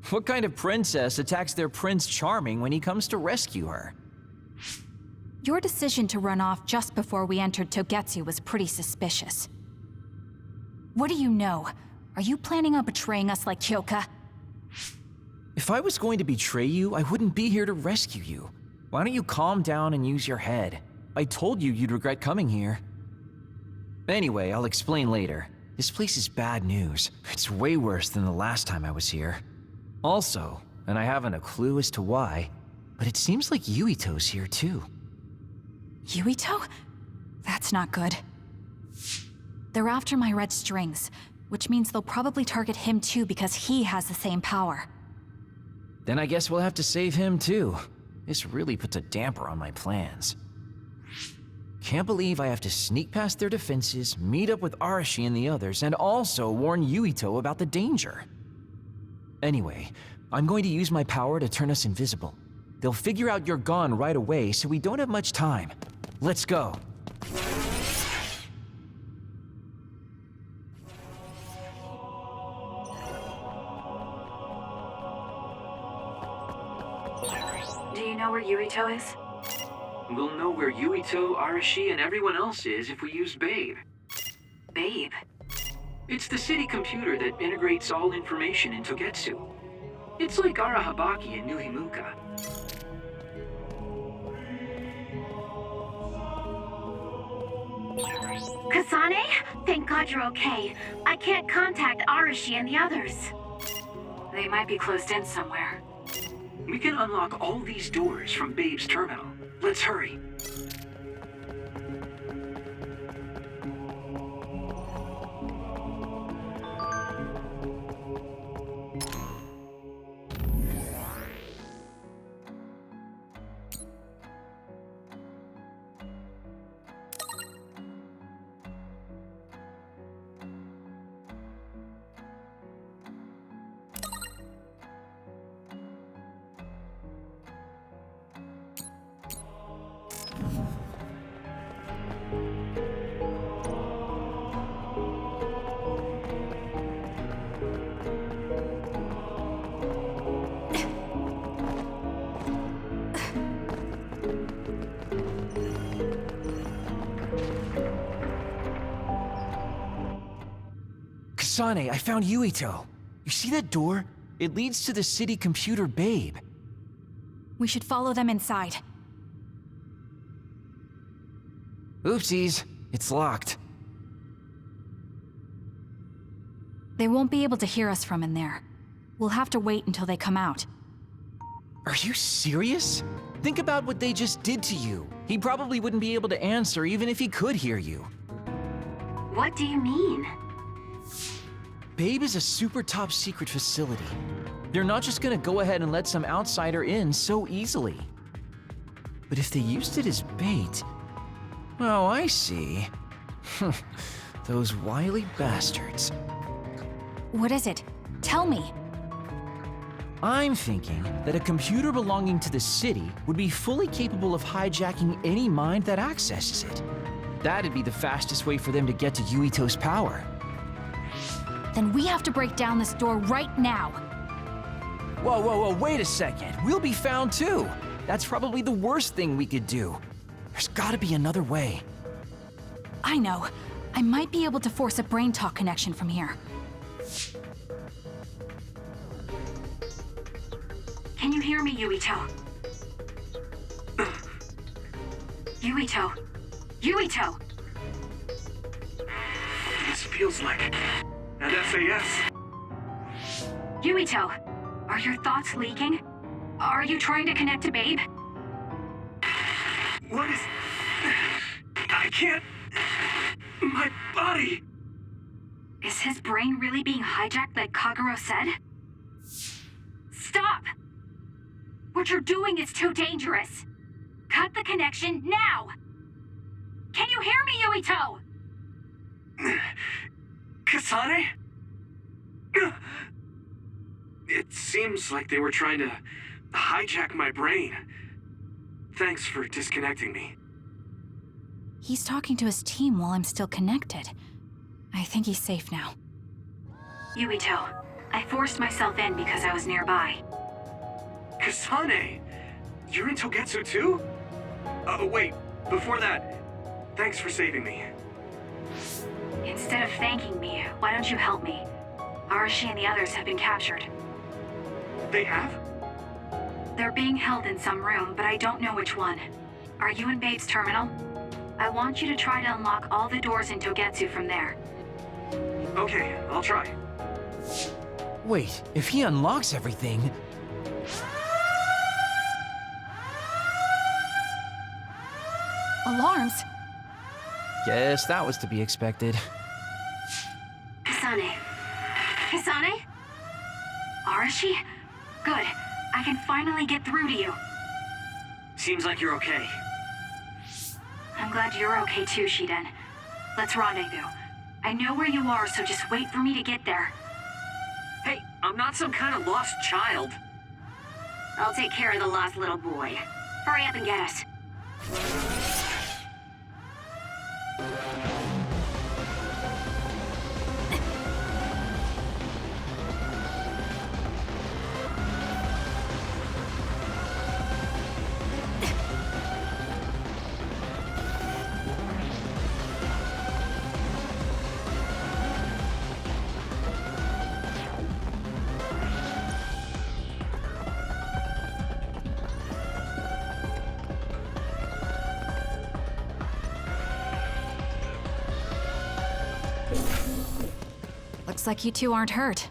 What kind of princess attacks their Prince Charming when he comes to rescue her? Your decision to run off just before we entered Togetsu was pretty suspicious. What do you know? Are you planning on betraying us like Kyoka? If I was going to betray you, I wouldn't be here to rescue you. Why don't you calm down and use your head? I told you you'd regret coming here. Anyway, I'll explain later. This place is bad news. It's way worse than the last time I was here. Also, and I haven't a clue as to why, but it seems like Yuito's here too. Yuito? That's not good. They're after my red strings, which means they'll probably target him too because he has the same power. Then I guess we'll have to save him too. This really puts a damper on my plans. Can't believe I have to sneak past their defenses, meet up with Arashi and the others, and also warn Yuito about the danger. Anyway, I'm going to use my power to turn us invisible. They'll figure out you're gone right away, so we don't have much time. Let's go. Do you know where Yuito is? We'll know where Yuito, Arashi, and everyone else is if we use Babe. Babe? It's the city computer that integrates all information in Togetsu. It's like Arahabaki in New Himuka. Kasane? Thank God you're okay. I can't contact Arashi and the others. They might be closed in somewhere. We can unlock all these doors from Babe's terminal. Let's hurry. Kasane, I found Yuito. You see that door? It leads to the city computer Babe. We should follow them inside. Oopsies, it's locked. They won't be able to hear us from in there. We'll have to wait until they come out. Are you serious? Think about what they just did to you. He probably wouldn't be able to answer even if he could hear you. What do you mean? Babe is a super top secret facility. They're not just gonna go ahead and let some outsider in so easily. But if they used it as bait... Oh, I see. Those wily bastards. What is it? Tell me. I'm thinking that a computer belonging to the city would be fully capable of hijacking any mind that accesses it. That'd be the fastest way for them to get to Yuito's power. Then we have to break down this door right now. Whoa, wait a second. We'll be found too. That's probably the worst thing we could do. There's gotta be another way. I know. I might be able to force a brain talk connection from here. Can you hear me, Yuito? Yuito! Yuito! This feels like an SAS. Yuito, are your thoughts leaking? Are you trying to connect to Babe? What is... I can't... My body... Is his brain really being hijacked like Kagero said? Stop! What you're doing is too dangerous. Cut the connection now! Can you hear me, Yuito? Kasane? It seems like they were trying to hijack my brain. Thanks for disconnecting me. He's talking to his team while I'm still connected. I think he's safe now. Yuito, I forced myself in because I was nearby. Kasane! You're in Togetsu too? Wait, before that, thanks for saving me. Instead of thanking me, why don't you help me? Arashi and the others have been captured. They have? They're being held in some room, but I don't know which one. Are you in Babe's terminal? I want you to try to unlock all the doors in Togetsu from there. Okay, I'll try. Wait, if he unlocks everything... Alarms? Guess that was to be expected. Kasane. Kasane? Arashi? Good. I can finally get through to you. Seems like you're okay. I'm glad you're okay too, Shiden. Let's rendezvous. I know where you are, so just wait for me to get there. Hey, I'm not some kind of lost child. I'll take care of the lost little boy. Hurry up and get us. Looks like you two aren't hurt.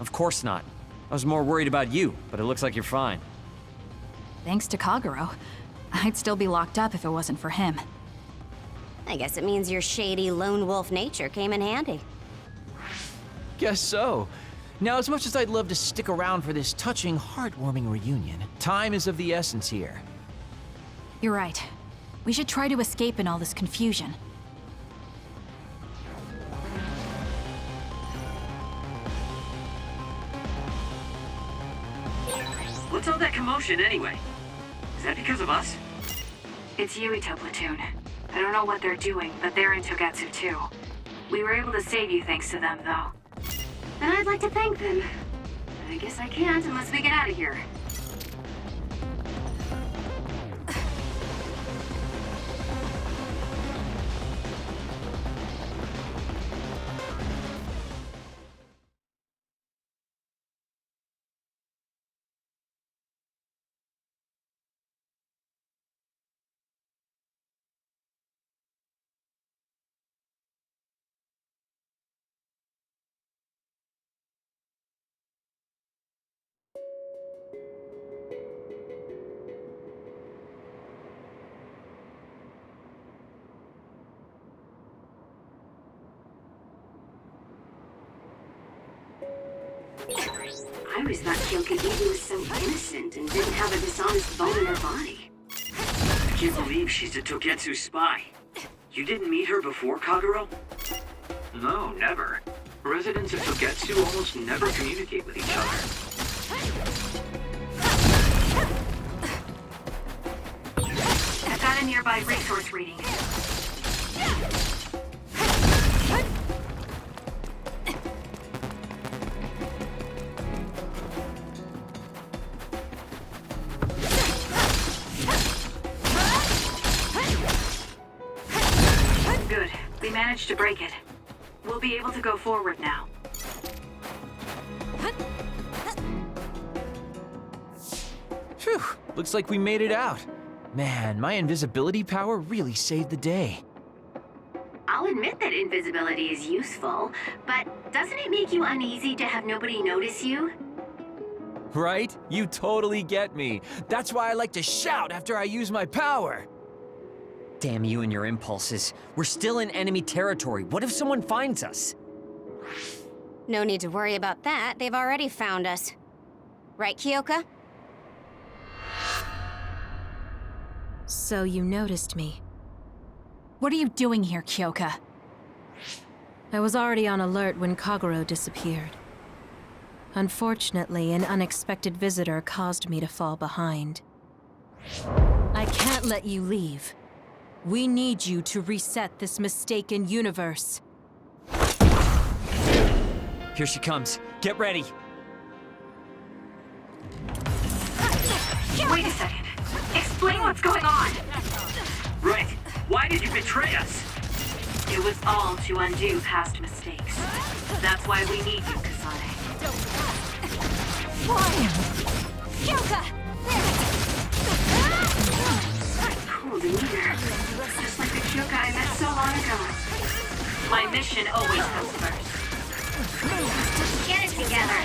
Of course not. I was more worried about you, but it looks like you're fine. Thanks to Kagero. I'd still be locked up if it wasn't for him. I guess it means your shady lone wolf nature came in handy. Guess so. Now, as much as I'd love to stick around for this touching, heartwarming reunion, time is of the essence here. You're right. We should try to escape in all this confusion. What's all that commotion anyway? Is that because of us? It's Yuito Platoon. I don't know what they're doing, but they're in Togetsu too. We were able to save you thanks to them, though. And I'd like to thank them. But I guess I can't unless we get out of here. I always thought Kyoka was so innocent and didn't have a dishonest bone in her body. I can't believe she's a Togetsu spy. You didn't meet her before, Kagero? No, never. Residents of Togetsu almost never communicate with each other. I've got a nearby resource reading. Good. We managed to break it. We'll be able to go forward now. Phew, looks like we made it out. Man, my invisibility power really saved the day. I'll admit that invisibility is useful, but doesn't it make you uneasy to have nobody notice you? Right? You totally get me. That's why I like to shout after I use my power. Damn you and your impulses. We're still in enemy territory. What if someone finds us? No need to worry about that. They've already found us. Right, Kyoka? So you noticed me. What are you doing here, Kyoka? I was already on alert when Kagero disappeared. Unfortunately, an unexpected visitor caused me to fall behind. I can't let you leave. We need you to reset this mistaken universe. Here she comes. Get ready. Wait a second. Explain what's going on. Right. Why did you betray us? It was all to undo past mistakes. That's why we need you, Kasane. Why? Kyoka! Cool demeanor. Just like the Kyoka I met so long ago. My mission always comes first. Get it together.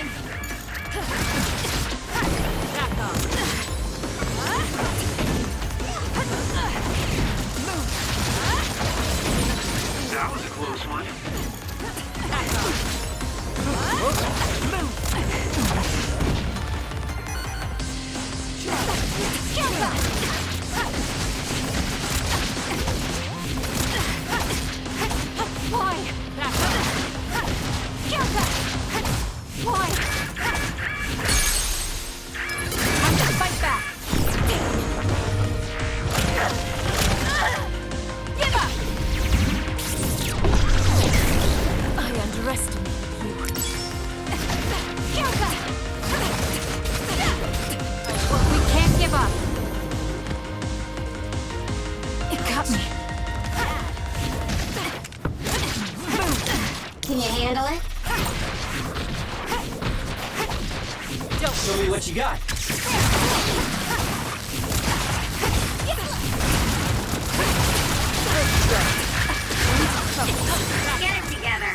That was a close one. Why? Kyoka! Why? I'm gonna fight back! Give up! I underestimated you. Kyoka! We can't give up. It got me. Can you handle it? Show me what you got. Get it together.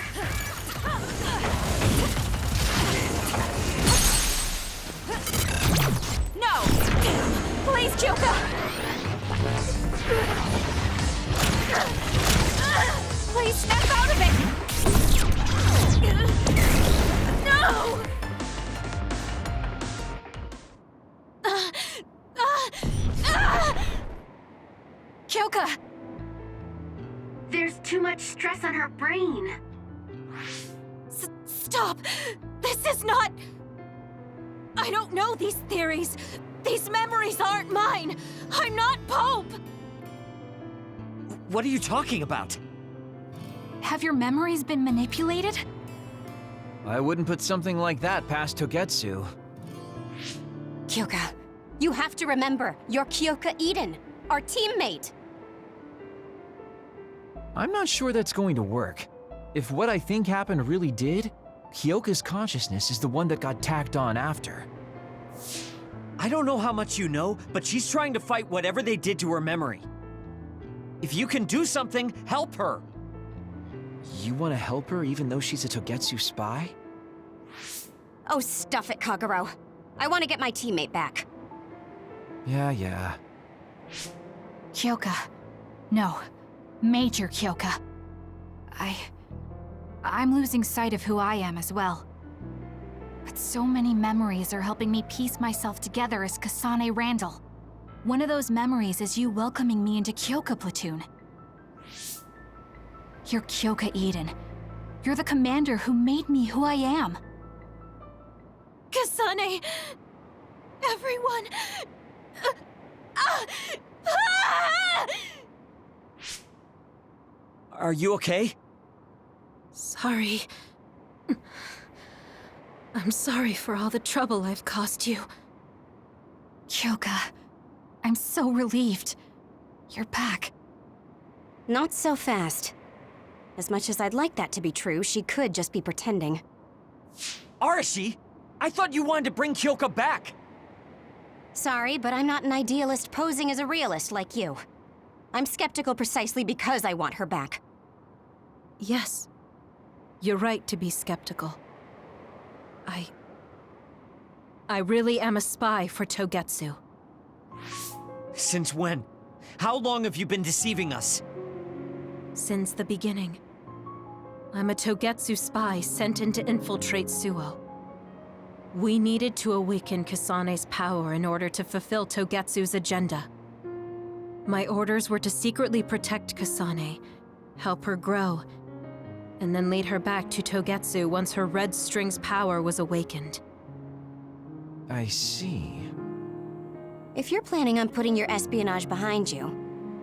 much stress on her brain. Stop! This is not... I don't know these theories. These memories aren't mine. I'm not Pope! What are you talking about? Have your memories been manipulated? I wouldn't put something like that past Togetsu. Kyoka, you have to remember, you're Kyoka Eden, our teammate. I'm not sure that's going to work. If what I think happened really did, Kyoka's consciousness is the one that got tacked on after. I don't know how much you know, but she's trying to fight whatever they did to her memory. If you can do something, help her! You want to help her even though she's a Togetsu spy? Oh, stuff it, Kagero. I want to get my teammate back. Yeah. Kyoka. No. Major Kyoka. I'm losing sight of who I am as well. But so many memories are helping me piece myself together as Kasane Randall. One of those memories is you welcoming me into Kyoka Platoon. You're Kyoka Eden. You're the commander who made me who I am. Kasane! Everyone! Are you okay? Sorry. I'm sorry for all the trouble I've caused you. Kyoka, I'm so relieved. You're back. Not so fast. As much as I'd like that to be true, she could just be pretending. Arashi! I thought you wanted to bring Kyoka back! Sorry, but I'm not an idealist posing as a realist like you. I'm skeptical precisely because I want her back. Yes. You're right to be skeptical. I really am a spy for Togetsu. Since when? How long have you been deceiving us? Since the beginning. I'm a Togetsu spy sent in to infiltrate Suo. We needed to awaken Kasane's power in order to fulfill Togetsu's agenda. My orders were to secretly protect Kasane, help her grow, and then lead her back to Togetsu once her red string's power was awakened. I see. If you're planning on putting your espionage behind you,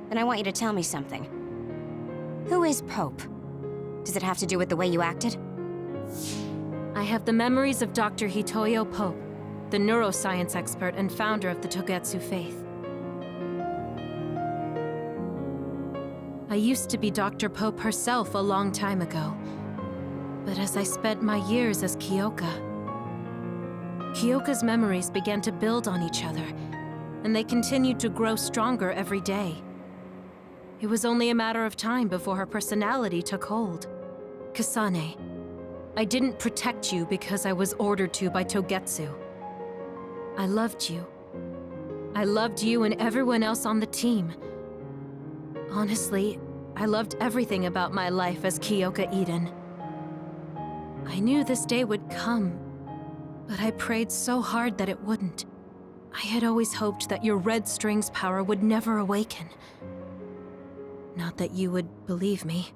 then I want you to tell me something. Who is Pope? Does it have to do with the way you acted? I have the memories of Dr. Hitoyo Pope, the neuroscience expert and founder of the Togetsu faith. I used to be Dr. Pope herself a long time ago. But as I spent my years as Kyoka's memories began to build on each other, and they continued to grow stronger every day. It was only a matter of time before her personality took hold. Kasane, I didn't protect you because I was ordered to by Togetsu. I loved you. I loved you and everyone else on the team. Honestly, I loved everything about my life as Kyoka Eden. I knew this day would come, but I prayed so hard that it wouldn't. I had always hoped that your red string's power would never awaken. Not that you would believe me.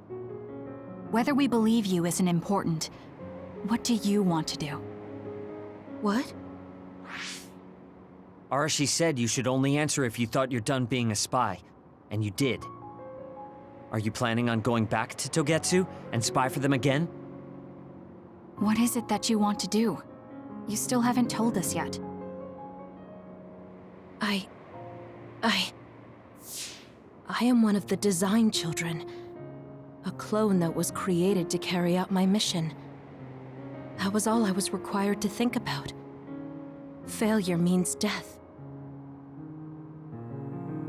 Whether we believe you isn't important. What do you want to do? What? Arashi said you should only answer if you thought you're done being a spy. And you did. Are you planning on going back to Togetsu and spy for them again? What is it that you want to do? You still haven't told us yet. I am one of the design children. A clone that was created to carry out my mission. That was all I was required to think about. Failure means death.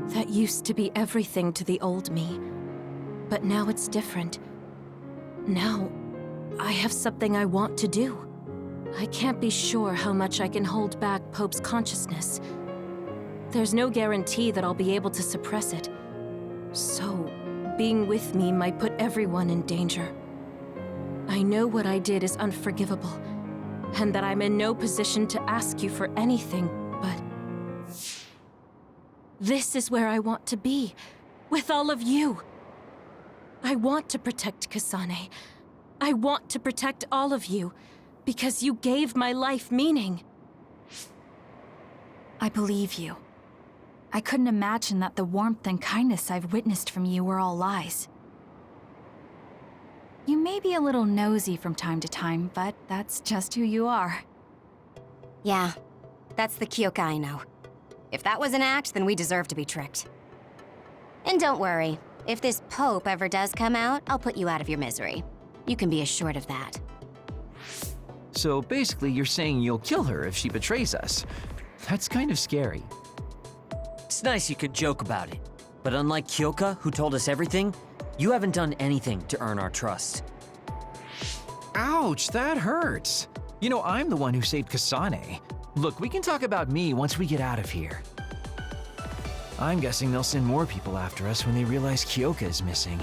That used to be everything to the old me. But now it's different. Now, I have something I want to do. I can't be sure how much I can hold back Pope's consciousness. There's no guarantee that I'll be able to suppress it. So, being with me might put everyone in danger. I know what I did is unforgivable, and that I'm in no position to ask you for anything, but... this is where I want to be, with all of you. I want to protect Kasane. I want to protect all of you, because you gave my life meaning. I believe you. I couldn't imagine that the warmth and kindness I've witnessed from you were all lies. You may be a little nosy from time to time, but that's just who you are. Yeah, that's the Kyoka I know. If that was an act, then we deserve to be tricked. And don't worry, if this Pope ever does come out, I'll put you out of your misery. You can be assured of that. So basically, you're saying you'll kill her if she betrays us. That's kind of scary. It's nice you could joke about it, but unlike Kyoka, who told us everything, you haven't done anything to earn our trust. Ouch, that hurts. You know, I'm the one who saved Kasane. Look, we can talk about me once we get out of here. I'm guessing they'll send more people after us when they realize Kyoka is missing.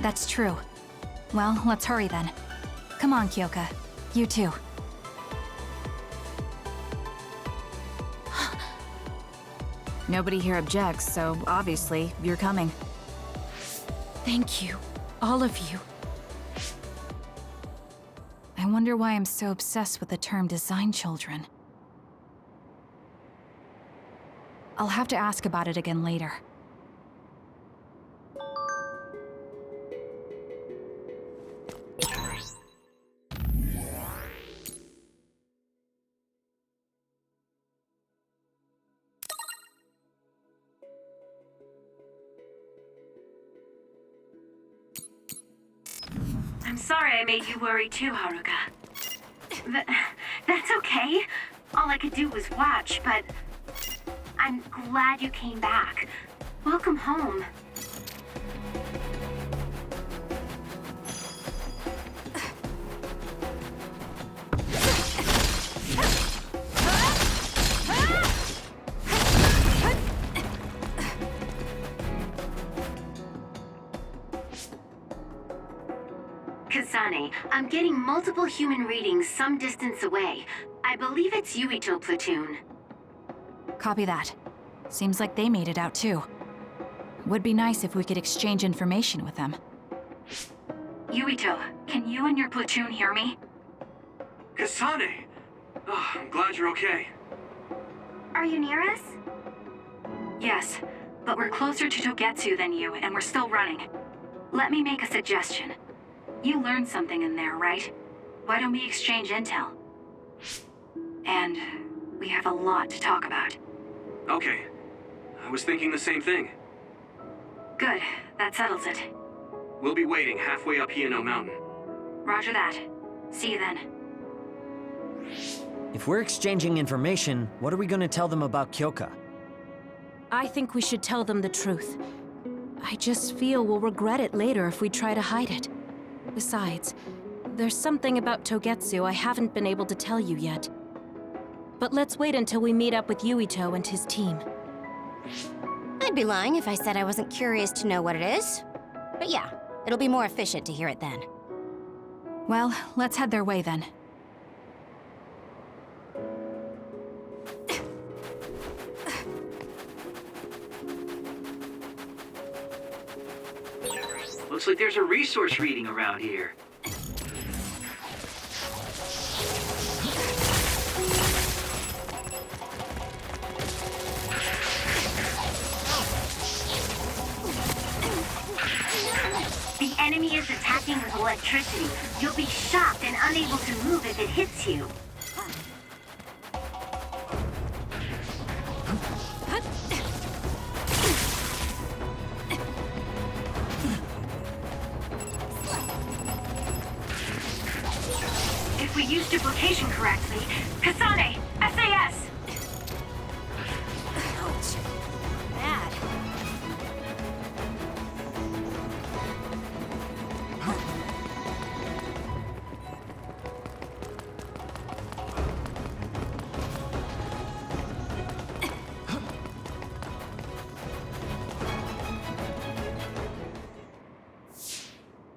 That's true. Well, let's hurry then. Come on, Kyoka. You too. Nobody here objects, so obviously, you're coming. Thank you, all of you. I wonder why I'm so obsessed with the term design children. I'll have to ask about it again later. I'm sorry I made you worry too, Haruka. That's okay. All I could do was watch, but I'm glad you came back. Welcome home. Kasane, I'm getting multiple human readings some distance away. I believe it's Yuito platoon. Copy that. Seems like they made it out too. Would be nice if we could exchange information with them. Yuito, can you and your platoon hear me? Kasane! Oh, I'm glad you're okay. Are you near us? Yes, but we're closer to Togetsu than you, and we're still running. Let me make a suggestion. You learned something in there, right? Why don't we exchange intel? And we have a lot to talk about. Okay. I was thinking the same thing. Good, that settles it. We'll be waiting halfway up Hino Mountain. Roger that. See you then. If we're exchanging information, what are we gonna tell them about Kyoka? I think we should tell them the truth. I just feel we'll regret it later if we try to hide it. Besides, there's something about Togetsu I haven't been able to tell you yet. But let's wait until we meet up with Yuito and his team. I'd be lying if I said I wasn't curious to know what it is. But yeah, it'll be more efficient to hear it then. Well, let's head their way then. Looks like there's a resource reading around here. The enemy is attacking with electricity. You'll be shocked and unable to move if it hits you. If we use duplication correctly, Kasane, SAS! Ouch. Bad.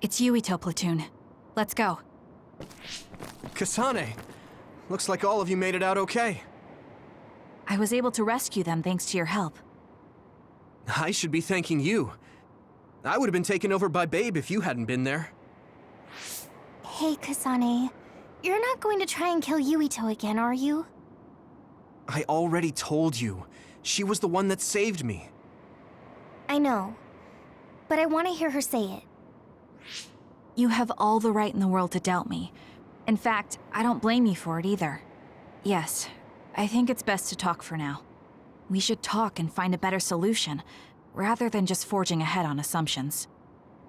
It's Yuito platoon. Let's go. Kasane! Looks like all of you made it out okay. I was able to rescue them thanks to your help. I should be thanking you. I would have been taken over by Babe if you hadn't been there. Hey, Kasane. You're not going to try and kill Yuito again, are you? I already told you. She was the one that saved me. I know. But I want to hear her say it. You have all the right in the world to doubt me. In fact, I don't blame you for it either. Yes, I think it's best to talk for now. We should talk and find a better solution, rather than just forging ahead on assumptions.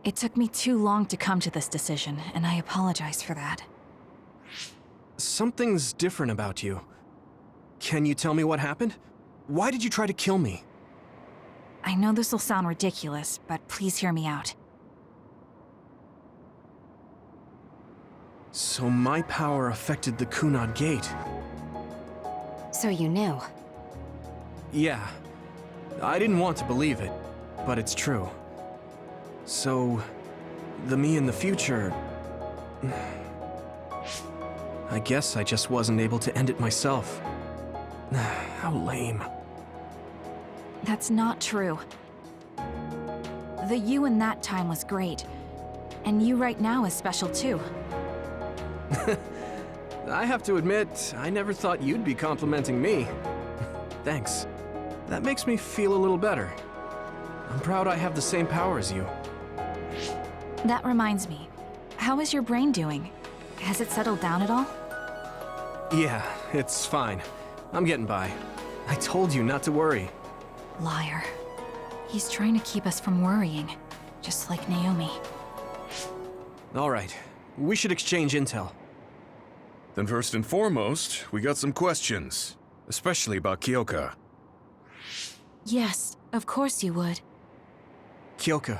It took me too long to come to this decision, and I apologize for that. Something's different about you. Can you tell me what happened? Why did you try to kill me? I know this will sound ridiculous, but please hear me out. So my power affected the Kunad Gate. So you knew. Yeah. I didn't want to believe it, but it's true. So, the me in the future... I guess I just wasn't able to end it myself. How lame. That's not true. The you in that time was great, and you right now is special too. I have to admit, I never thought you'd be complimenting me. Thanks. That makes me feel a little better. I'm proud I have the same power as you. That reminds me, how is your brain doing? Has it settled down at all? Yeah, it's fine. I'm getting by. I told you not to worry. Liar. He's trying to keep us from worrying, just like Naomi. All right, we should exchange intel. Then first and foremost, we got some questions, especially about Kyoka. Yes, of course you would. Kyoka,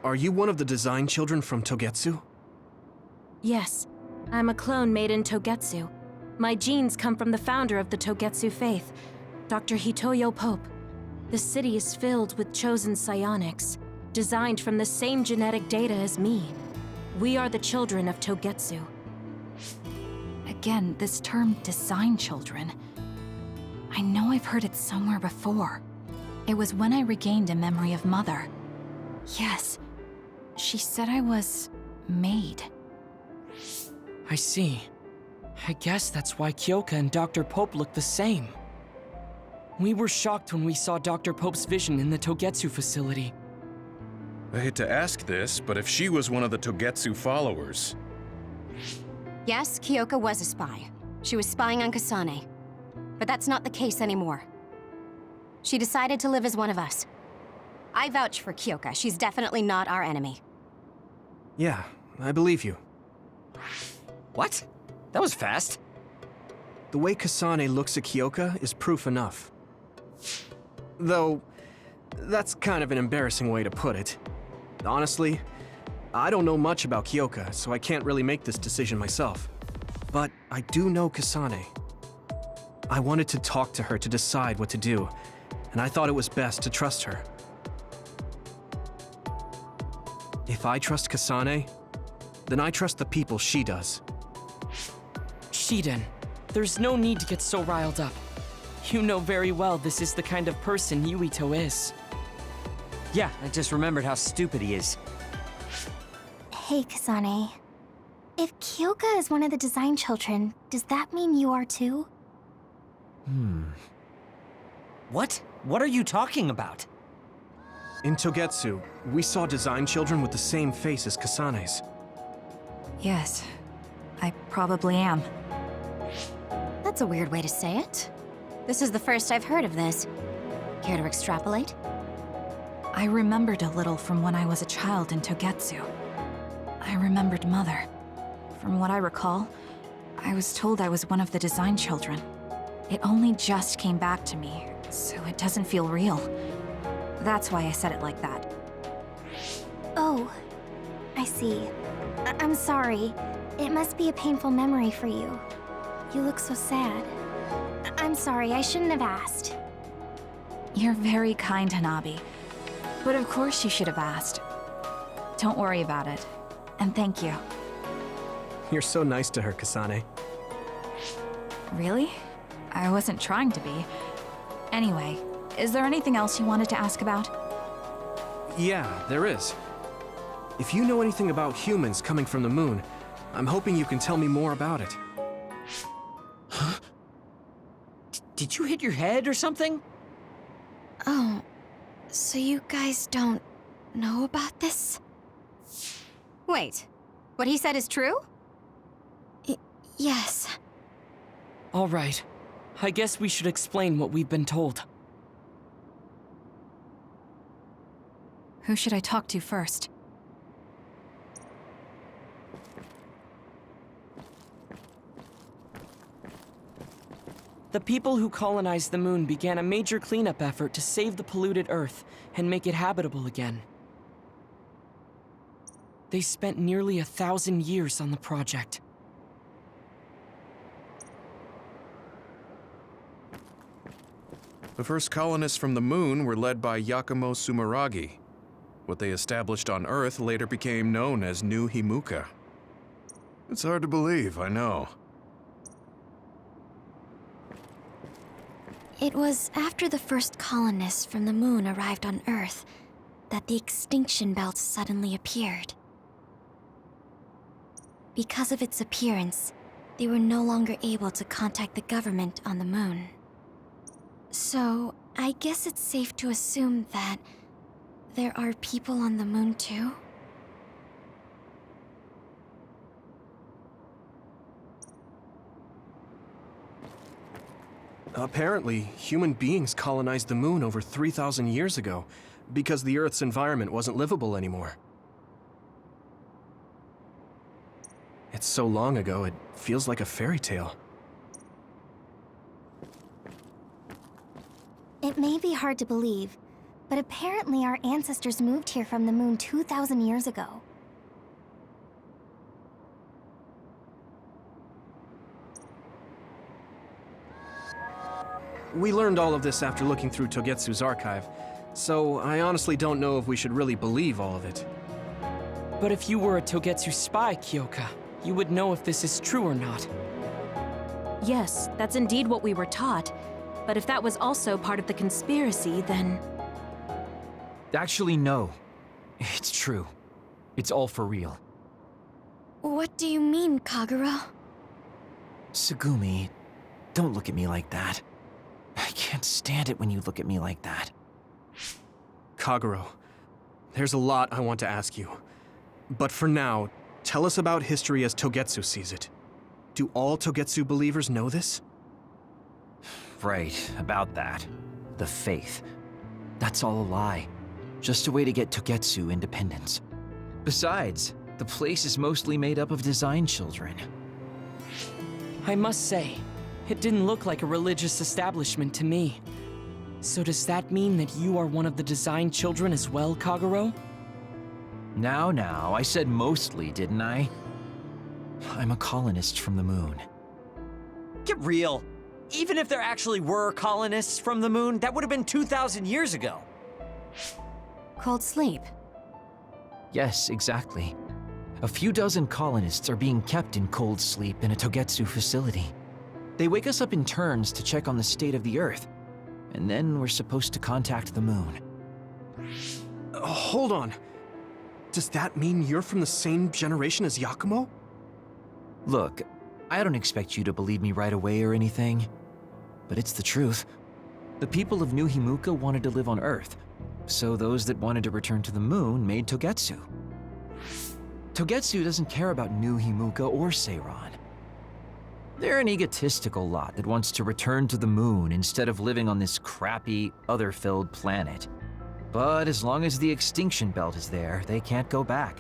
are you one of the design children from Togetsu? Yes, I'm a clone made in Togetsu. My genes come from the founder of the Togetsu faith, Dr. Hitoyo Pope. The city is filled with chosen psionics, designed from the same genetic data as me. We are the children of Togetsu. Again, this term, design children. I know I've heard it somewhere before. It was when I regained a memory of Mother. Yes, she said I was made. I see. I guess that's why Kyoka and Dr. Pope look the same. We were shocked when we saw Dr. Pope's vision in the Togetsu facility. I hate to ask this, but if she was one of the Togetsu followers... Yes, Kyoka was a spy. She was spying on Kasane. But that's not the case anymore. She decided to live as one of us. I vouch for Kyoka. She's definitely not our enemy. Yeah, I believe you. What? That was fast. The way Kasane looks at Kyoka is proof enough. Though, that's kind of an embarrassing way to put it. Honestly, I don't know much about Kyoka, so I can't really make this decision myself. But I do know Kasane. I wanted to talk to her to decide what to do, and I thought it was best to trust her. If I trust Kasane, then I trust the people she does. Shiden, there's no need to get so riled up. You know very well this is the kind of person Yuito is. Yeah, I just remembered how stupid he is. Hey, Kasane. If Kyoka is one of the design children, does that mean you are too? What? What are you talking about? In Togetsu, we saw design children with the same face as Kasane's. Yes, I probably am. That's a weird way to say it. This is the first I've heard of this. Care to extrapolate? I remembered a little from when I was a child in Togetsu. I remembered Mother. From what I recall, I was told I was one of the design children. It only just came back to me, so it doesn't feel real. That's why I said it like that. Oh, I see. I'm sorry. It must be a painful memory for you. You look so sad. I'm sorry, I shouldn't have asked. You're very kind, Hanabi. But of course you should have asked. Don't worry about it. And thank you. You're so nice to her, Kasane. Really? I wasn't trying to be. Anyway, is there anything else you wanted to ask about? Yeah, there is. If you know anything about humans coming from the moon, I'm hoping you can tell me more about it. Huh? Did you hit your head or something? Oh, so you guys don't know about this? Wait, what he said is true? Yes. All right. I guess we should explain what we've been told. Who should I talk to first? The people who colonized the moon began a major cleanup effort to save the polluted Earth and make it habitable again. They spent nearly 1,000 years on the project. The first colonists from the moon were led by Yakumo Sumeragi. What they established on Earth later became known as New Himuka. It's hard to believe, I know. It was after the first colonists from the moon arrived on Earth that the extinction belt suddenly appeared. Because of its appearance, they were no longer able to contact the government on the moon. So, I guess it's safe to assume that there are people on the moon too? Apparently, human beings colonized the moon over 3,000 years ago, because the Earth's environment wasn't livable anymore. It's so long ago, it feels like a fairy tale. It may be hard to believe, but apparently our ancestors moved here from the moon 2,000 years ago. We learned all of this after looking through Togetsu's archive, so I honestly don't know if we should really believe all of it. But if you were a Togetsu spy, Kyoka, you would know if this is true or not. Yes, that's indeed what we were taught. But if that was also part of the conspiracy, then... Actually, no. It's true. It's all for real. What do you mean, Kagura? Tsugumi, don't look at me like that. I can't stand it when you look at me like that. Kaguro, there's a lot I want to ask you. But for now, tell us about history as Togetsu sees it. Do all Togetsu believers know this? Right, about that. The faith. That's all a lie. Just a way to get Togetsu independence. Besides, the place is mostly made up of design children. I must say, it didn't look like a religious establishment to me. So does that mean that you are one of the design children as well, Kaguro? Now, I said mostly, didn't I? I'm a colonist from the moon. Get real. Even if there actually were colonists from the moon, that would have been 2,000 years ago. Cold sleep. Yes, exactly. A few dozen colonists are being kept in cold sleep in a Togetsu facility. They wake us up in turns to check on the state of the Earth, and then we're supposed to contact the moon. Hold on. Does that mean you're from the same generation as Yakumo? Look, I don't expect you to believe me right away or anything, but it's the truth. The people of New Himuka wanted to live on Earth, so those that wanted to return to the moon made Togetsu. Togetsu doesn't care about New Himuka or Seiran. They're an egotistical lot that wants to return to the moon instead of living on this crappy, other-filled planet. But as long as the extinction belt is there, they can't go back.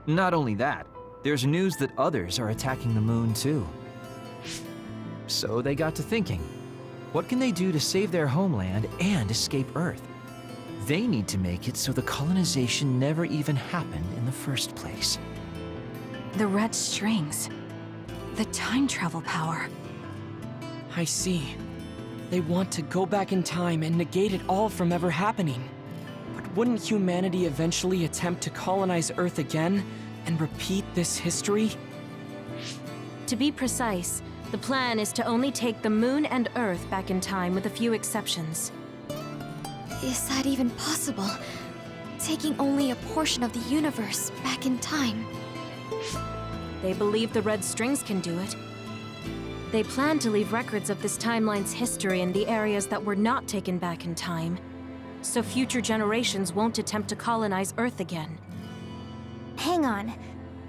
Not only that, there's news that others are attacking the moon too. So they got to thinking, what can they do to save their homeland and escape Earth? They need to make it so the colonization never even happened in the first place. The red strings. The time travel power. I see. They want to go back in time and negate it all from ever happening. But wouldn't humanity eventually attempt to colonize Earth again and repeat this history? To be precise, the plan is to only take the moon and Earth back in time with a few exceptions. Is that even possible? taking only a portion of the universe back in time. They believe the red strings can do it. They plan to leave records of this timeline's history in the areas that were not taken back in time, so future generations won't attempt to colonize Earth again. Hang on.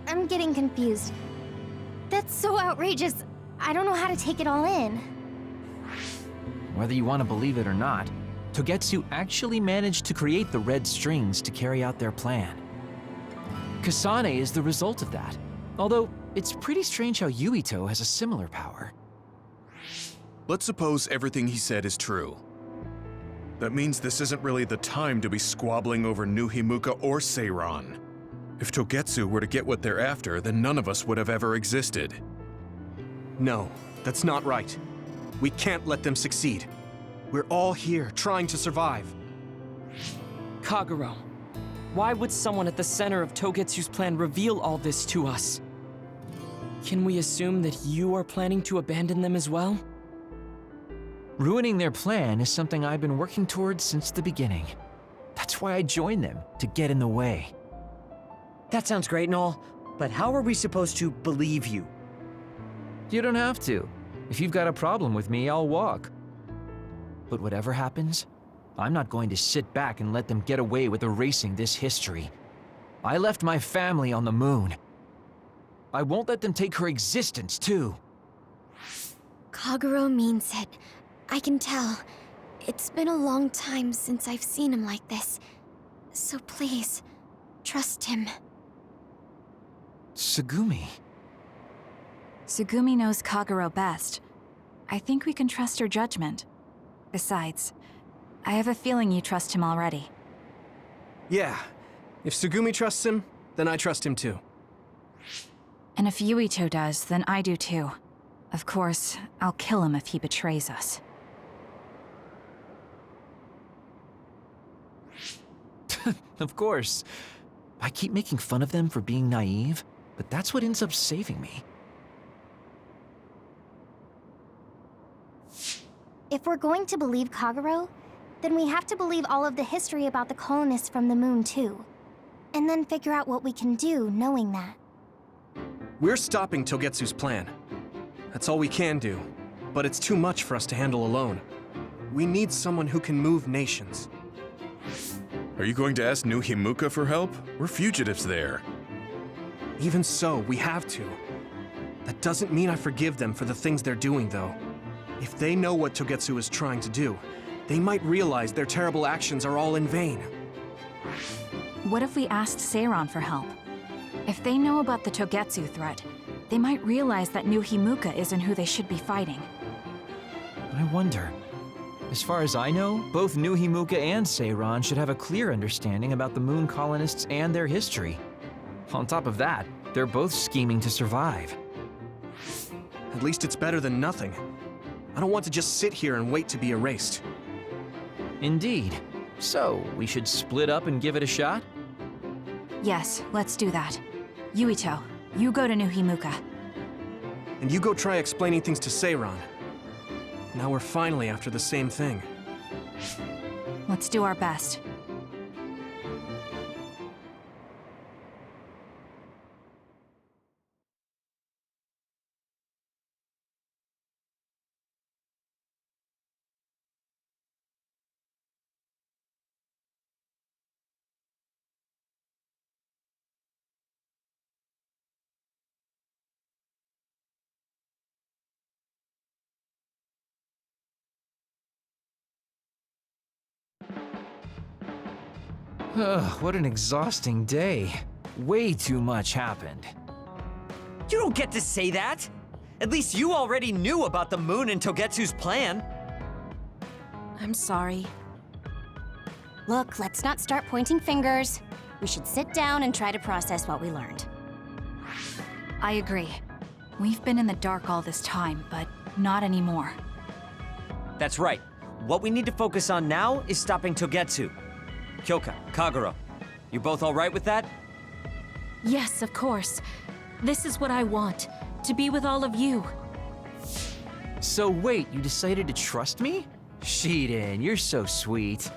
I'm getting confused. That's so outrageous. I don't know how to take it all in. Whether you want to believe it or not, Togetsu actually managed to create the red strings to carry out their plan. Kasane is the result of that, although it's pretty strange how Yuito has a similar power. Let's suppose everything he said is true. That means this isn't really the time to be squabbling over New Himuka or Seiran. If Togetsu were to get what they're after, then none of us would have ever existed. No, that's not right. We can't let them succeed. We're all here, trying to survive. Kagero, why would someone at the center of Togetsu's plan reveal all this to us? Can we assume that you are planning to abandon them as well? Ruining their plan is something I've been working towards since the beginning. That's why I joined them, to get in the way. That sounds great and all, but how are we supposed to believe you? You don't have to. If you've got a problem with me, I'll walk. But whatever happens, I'm not going to sit back and let them get away with erasing this history. I left my family on the moon. I won't let them take her existence, too. Kagero means it. I can tell. It's been a long time since I've seen him like this. So please, trust him. Tsugumi. Tsugumi knows Kagero best. I think we can trust her judgment. Besides, I have a feeling you trust him already. Yeah. If Tsugumi trusts him, then I trust him too. And if Yuito does, then I do too. Of course, I'll kill him if he betrays us. Of course. I keep making fun of them for being naive, but that's what ends up saving me. If we're going to believe Kagero, then we have to believe all of the history about the colonists from the moon too. And then figure out what we can do knowing that. We're stopping Togetsu's plan. That's all we can do, but it's too much for us to handle alone. We need someone who can move nations. Are you going to ask New Himuka for help? We're fugitives there. Even so, we have to. That doesn't mean I forgive them for the things they're doing, though. If they know what Togetsu is trying to do, they might realize their terrible actions are all in vain. What if we asked Seiran for help? If they know about the Togetsu threat, they might realize that New Himuka isn't who they should be fighting. I wonder. As far as I know, both New Himuka and Seiran should have a clear understanding about the moon colonists and their history. On top of that, they're both scheming to survive. At least it's better than nothing. I don't want to just sit here and wait to be erased. Indeed. So, we should split up and give it a shot? Yes, let's do that. Yuito, you go to New Himuka. And you go try explaining things to Seiran. Now we're finally after the same thing. Let's do our best. Ugh, what an exhausting day. Way too much happened. You don't get to say that! At least you already knew about the moon and Togetsu's plan. I'm sorry. Look, let's not start pointing fingers. We should sit down and try to process what we learned. I agree. We've been in the dark all this time, but not anymore. That's right. What we need to focus on now is stopping Togetsu. Kyoka, Kagero, you both all right with that? Yes, of course. This is what I want, to be with all of you. So wait, you decided to trust me? Shiden, you're so sweet.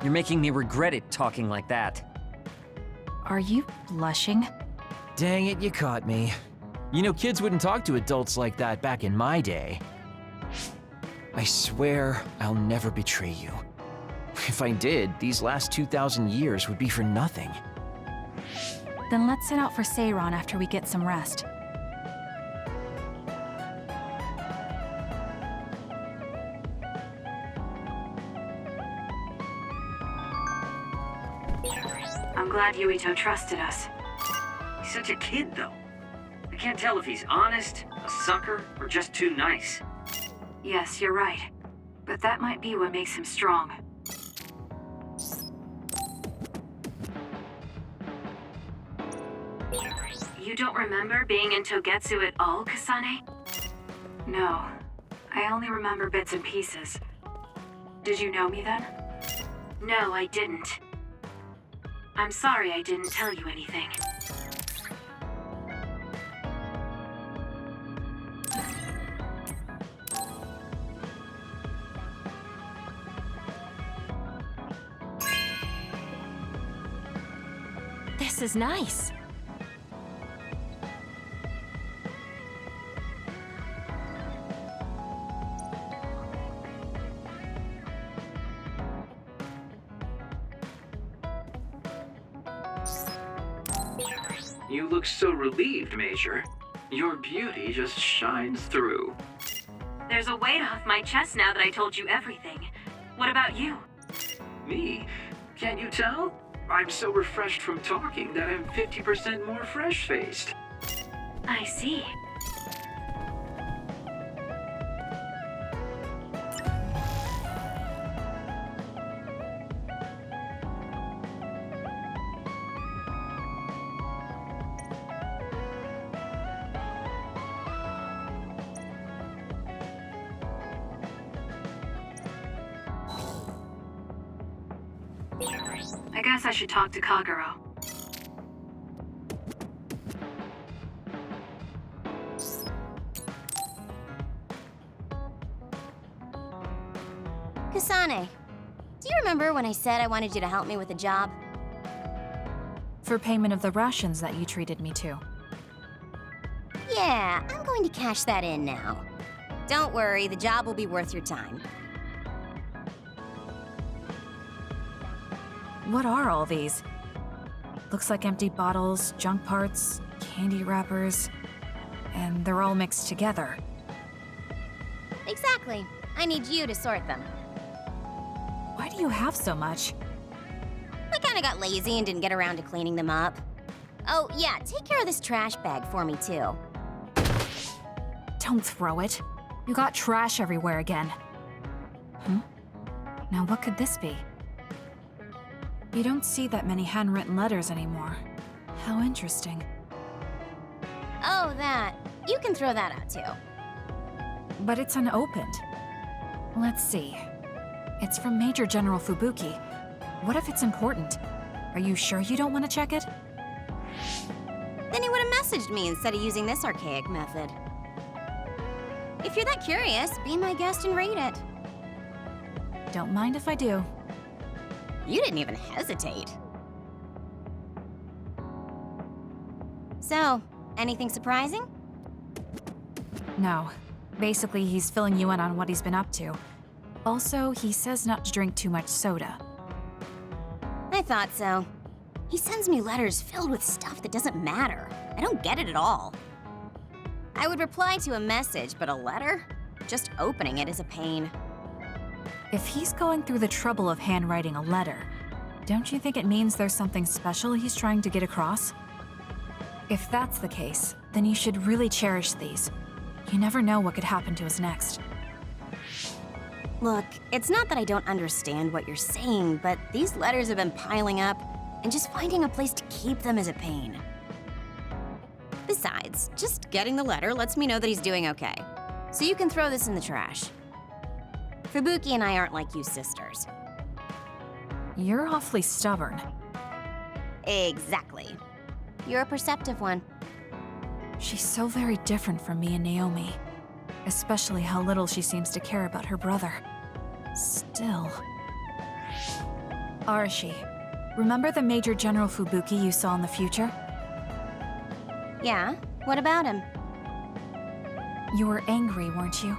You're making me regret it talking like that. Are you blushing? Dang it, you caught me. You know, kids wouldn't talk to adults like that back in my day. I swear I'll never betray you. If I did, these last 2,000 years would be for nothing. Then let's set out for Seiron after we get some rest. I'm glad Yuito trusted us. He's such a kid, though. I can't tell if he's honest, a sucker, or just too nice. Yes, you're right. But that might be what makes him strong. You don't remember being in Togetsu at all, Kasane? No. I only remember bits and pieces. Did you know me then? No, I didn't. I'm sorry I didn't tell you anything. This is nice. You look so relieved, Major. Your beauty just shines through. There's a weight off my chest now that I told you everything. What about you? Me? Can't you tell? I'm so refreshed from talking that I'm 50% more fresh-faced. I see. I guess I should talk to Kagero. Kasane, do you remember when I said I wanted you to help me with a job? For payment of the rations that you treated me to. Yeah, I'm going to cash that in now. Don't worry, the job will be worth your time. What are all these? Looks like empty bottles, junk parts, candy wrappers, and they're all mixed together. Exactly. I need you to sort them. Why do you have so much? I kinda got lazy and didn't get around to cleaning them up. Oh, yeah, take care of this trash bag for me, too. Don't throw it. You got trash everywhere again. Now what could this be? You don't see that many handwritten letters anymore. How interesting. Oh, that. You can throw that out, too. But it's unopened. Let's see. It's from Major General Fubuki. What if it's important? Are you sure you don't want to check it? Then he would have messaged me instead of using this archaic method. If you're that curious, be my guest and read it. Don't mind if I do. You didn't even hesitate. So, anything surprising? No. Basically, he's filling you in on what he's been up to. Also, he says not to drink too much soda. I thought so. He sends me letters filled with stuff that doesn't matter. I don't get it at all. I would reply to a message, but a letter? Just opening it is a pain. If he's going through the trouble of handwriting a letter, don't you think it means there's something special he's trying to get across? If that's the case, then you should really cherish these. You never know what could happen to us next. Look, it's not that I don't understand what you're saying, but these letters have been piling up, and just finding a place to keep them is a pain. Besides, just getting the letter lets me know that he's doing okay. So you can throw this in the trash. Fubuki and I aren't like you sisters. You're awfully stubborn. Exactly. You're a perceptive one. She's so very different from me and Naomi. Especially how little she seems to care about her brother. Still... Arashi, remember the Major General Fubuki you saw in the future? Yeah? What about him? You were angry, weren't you?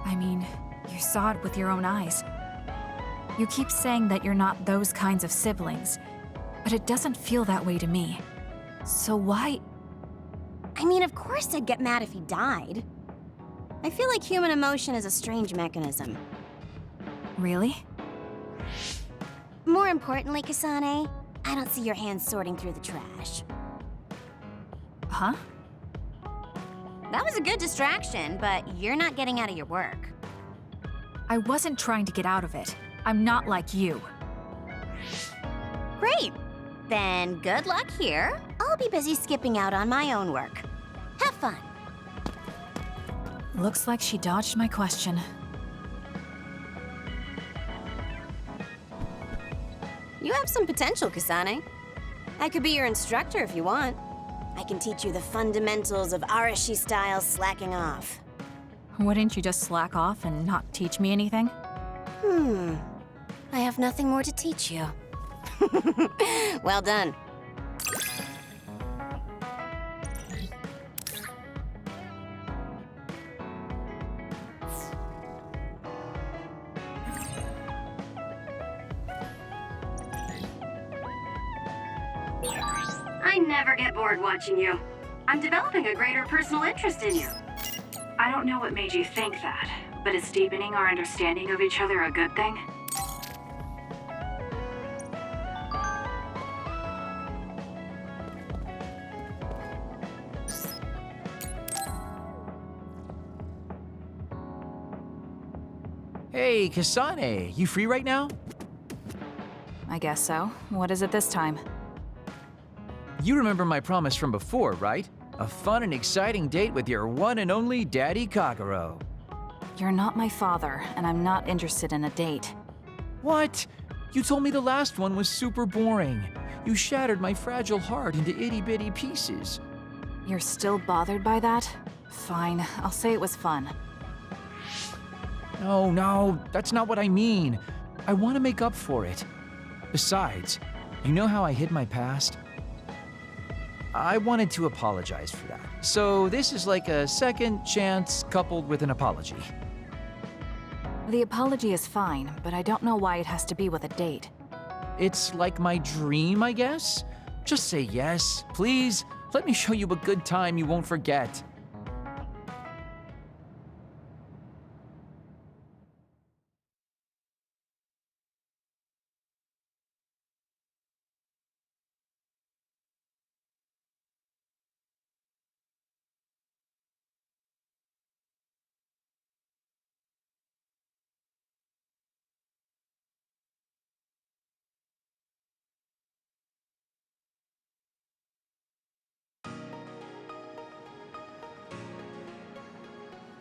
I mean, you saw it with your own eyes. You keep saying that you're not those kinds of siblings, but it doesn't feel that way to me. So why? I mean, of course I'd get mad if he died. I feel like human emotion is a strange mechanism. Really? More importantly, Kasane, I don't see your hands sorting through the trash. Huh? That was a good distraction, but you're not getting out of your work. I wasn't trying to get out of it. I'm not like you. Great! Then good luck here. I'll be busy skipping out on my own work. Have fun. Looks like she dodged my question. You have some potential, Kasane. I could be your instructor if you want. I can teach you the fundamentals of Arashi-style slacking off. Wouldn't you just slack off and not teach me anything? I have nothing more to teach you. Well done. I never get bored watching you. I'm developing a greater personal interest in you. I don't know what made you think that, but is deepening our understanding of each other a good thing? Hey, Kasane, you free right now? I guess so. What is it this time? You remember my promise from before, right? A fun and exciting date with your one and only Daddy Kagero. You're not my father, and I'm not interested in a date. What? You told me the last one was super boring. You shattered my fragile heart into itty-bitty pieces. You're still bothered by that? Fine, I'll say it was fun. No, that's not what I mean. I want to make up for it. Besides, you know how I hid my past? I wanted to apologize for that. So this is like a second chance coupled with an apology. The apology is fine, but I don't know why it has to be with a date. It's like my dream, I guess? Just say yes, please. Let me show you a good time you won't forget.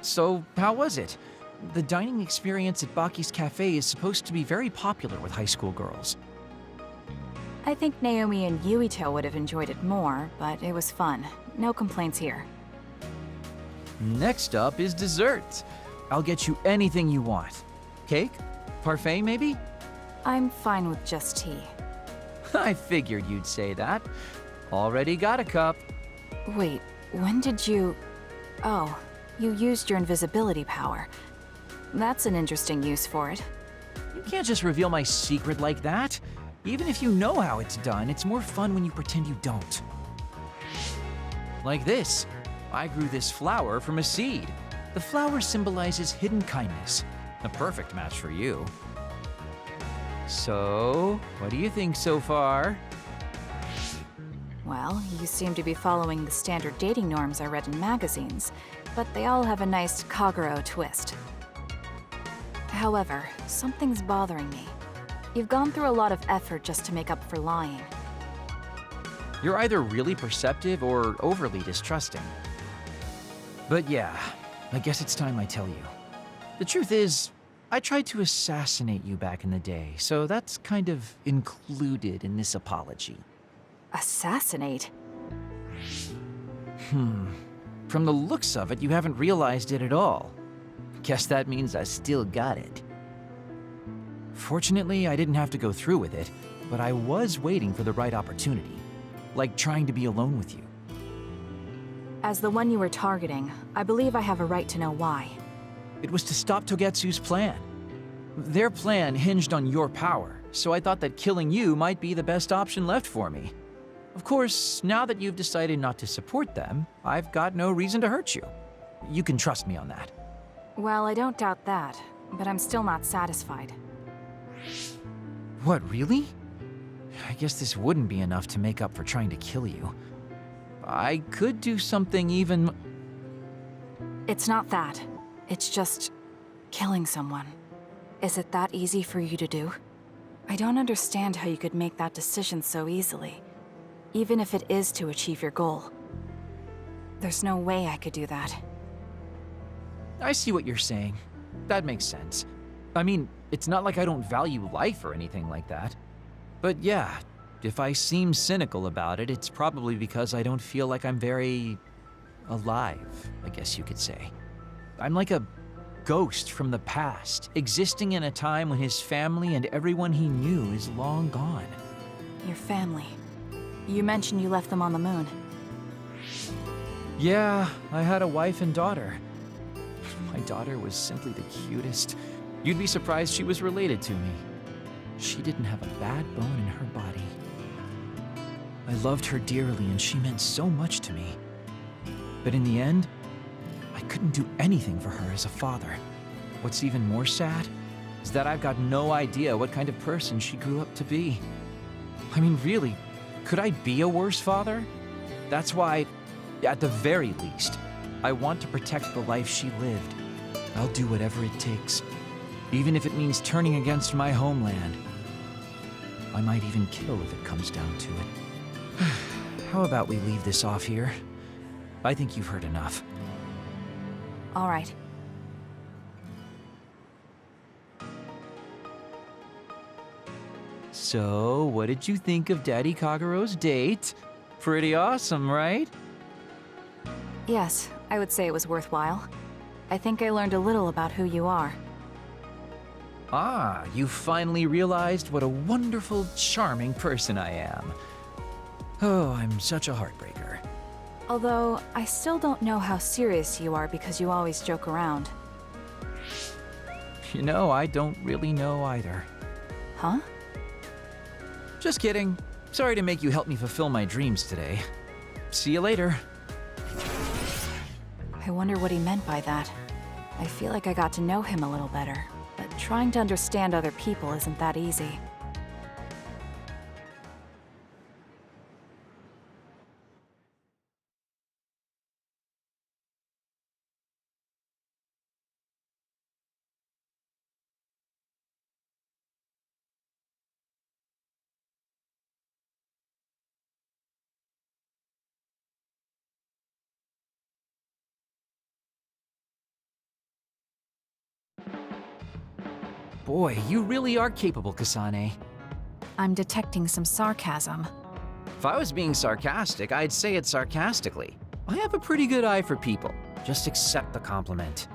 So, how was it? The dining experience at Baki's Cafe is supposed to be very popular with high school girls. I think Naomi and Yuito would have enjoyed it more, but it was fun. No complaints here. Next up is dessert. I'll get you anything you want. Cake? Parfait, maybe? I'm fine with just tea. I figured you'd say that. Already got a cup. Wait, when did you... Oh, you used your invisibility power. That's an interesting use for it. You can't just reveal my secret like that. Even if you know how it's done, it's more fun when you pretend you don't. Like this. I grew this flower from a seed. The flower symbolizes hidden kindness. A perfect match for you. So, what do you think so far? Well, you seem to be following the standard dating norms I read in magazines, but they all have a nice Kagero twist. However, something's bothering me. You've gone through a lot of effort just to make up for lying. You're either really perceptive or overly distrusting. But yeah, I guess it's time I tell you. The truth is, I tried to assassinate you back in the day, so that's kind of included in this apology. Assassinate? From the looks of it, you haven't realized it at all. Guess that means I still got it. Fortunately, I didn't have to go through with it, but I was waiting for the right opportunity. Like trying to be alone with you. As the one you were targeting, I believe I have a right to know why. It was to stop Togetsu's plan. Their plan hinged on your power, so I thought that killing you might be the best option left for me. Of course, now that you've decided not to support them, I've got no reason to hurt you. You can trust me on that. Well, I don't doubt that, but I'm still not satisfied. What, really? I guess this wouldn't be enough to make up for trying to kill you. I could do something even... It's not that. It's just killing someone. Is it that easy for you to do? I don't understand how you could make that decision so easily, even if it is to achieve your goal. There's no way I could do that. I see what you're saying. That makes sense. I mean, it's not like I don't value life or anything like that. But yeah, if I seem cynical about it, it's probably because I don't feel like I'm very... alive, I guess you could say. I'm like a ghost from the past, existing in a time when his family and everyone he knew is long gone. Your family. You mentioned you left them on the moon. Yeah, I had a wife and daughter. My daughter was simply the cutest. You'd be surprised she was related to me. She didn't have a bad bone in her body. I loved her dearly and she meant so much to me. But in the end, I couldn't do anything for her as a father. What's even more sad is that I've got no idea what kind of person she grew up to be. I mean, really, could I be a worse father? That's why, at the very least, I want to protect the life she lived. I'll do whatever it takes, even if it means turning against my homeland. I might even kill if it comes down to it. How about we leave this off here? I think you've heard enough. All right. So, what did you think of Daddy Kagero's date? Pretty awesome, right? Yes, I would say it was worthwhile. I think I learned a little about who you are. Ah, you finally realized what a wonderful, charming person I am. Oh, I'm such a heartbreaker. Although, I still don't know how serious you are because you always joke around. You know, I don't really know either. Huh? Just kidding. Sorry to make you help me fulfill my dreams today. See you later. I wonder what he meant by that. I feel like I got to know him a little better, but trying to understand other people isn't that easy. Boy, you really are capable, Kasane. I'm detecting some sarcasm. If I was being sarcastic, I'd say it sarcastically. I have a pretty good eye for people. Just accept the compliment.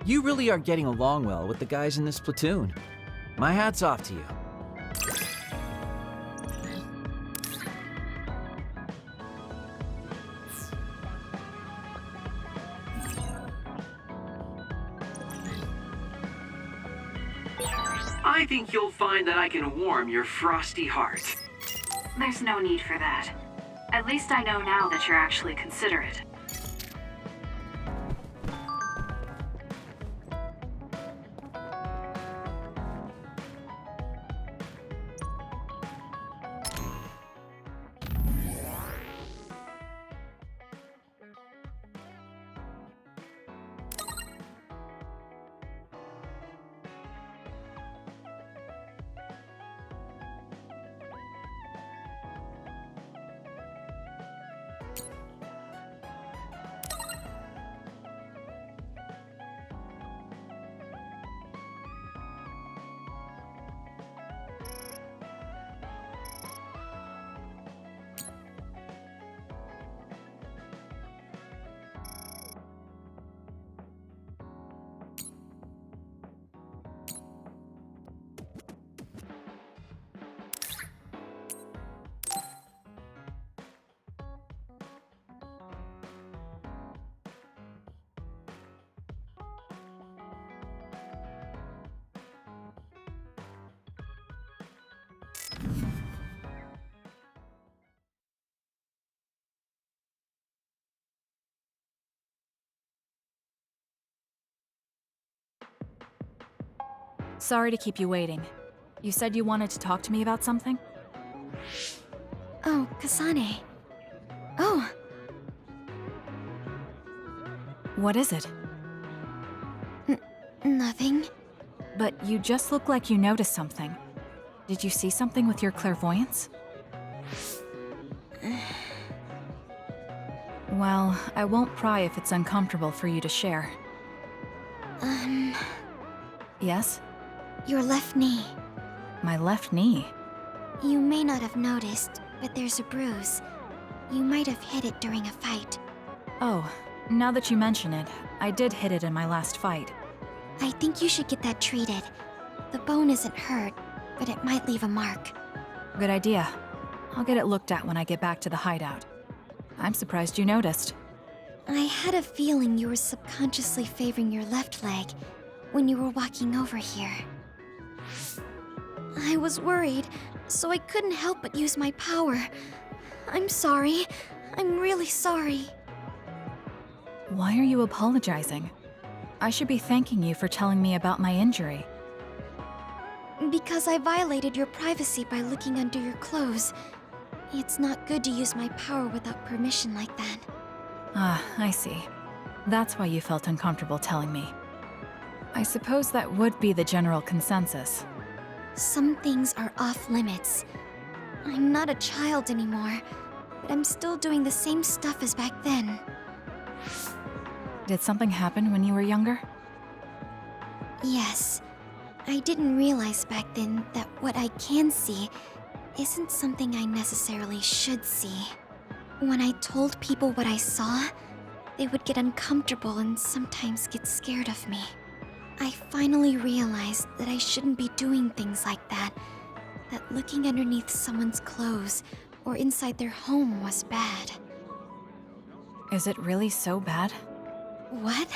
You really are getting along well with the guys in this platoon. My hat's off to you. I think you'll find that I can warm your frosty heart. There's no need for that. At least I know now that you're actually considerate. Sorry to keep you waiting. You said you wanted to talk to me about something? Oh, Kasane. Oh, What is it? nothing. But you just look like you noticed something. Did you see something with your clairvoyance? Well, I won't pry if it's uncomfortable for you to share. Yes? Your left knee. My left knee? You may not have noticed, but there's a bruise. You might have hit it during a fight. Oh, now that you mention it, I did hit it in my last fight. I think you should get that treated. The bone isn't hurt, but it might leave a mark. Good idea. I'll get it looked at when I get back to the hideout. I'm surprised you noticed. I had a feeling you were subconsciously favoring your left leg when you were walking over here. I was worried, so I couldn't help but use my power. I'm sorry. I'm really sorry. Why are you apologizing? I should be thanking you for telling me about my injury. Because I violated your privacy by looking under your clothes. It's not good to use my power without permission like that. Ah, I see. That's why you felt uncomfortable telling me. I suppose that would be the general consensus. Some things are off limits. I'm not a child anymore, but I'm still doing the same stuff as back then. Did something happen when you were younger? Yes. I didn't realize back then that what I can see isn't something I necessarily should see. When I told people what I saw, they would get uncomfortable and sometimes get scared of me. I finally realized that I shouldn't be doing things like that, that looking underneath someone's clothes or inside their home was bad. Is it really so bad? What?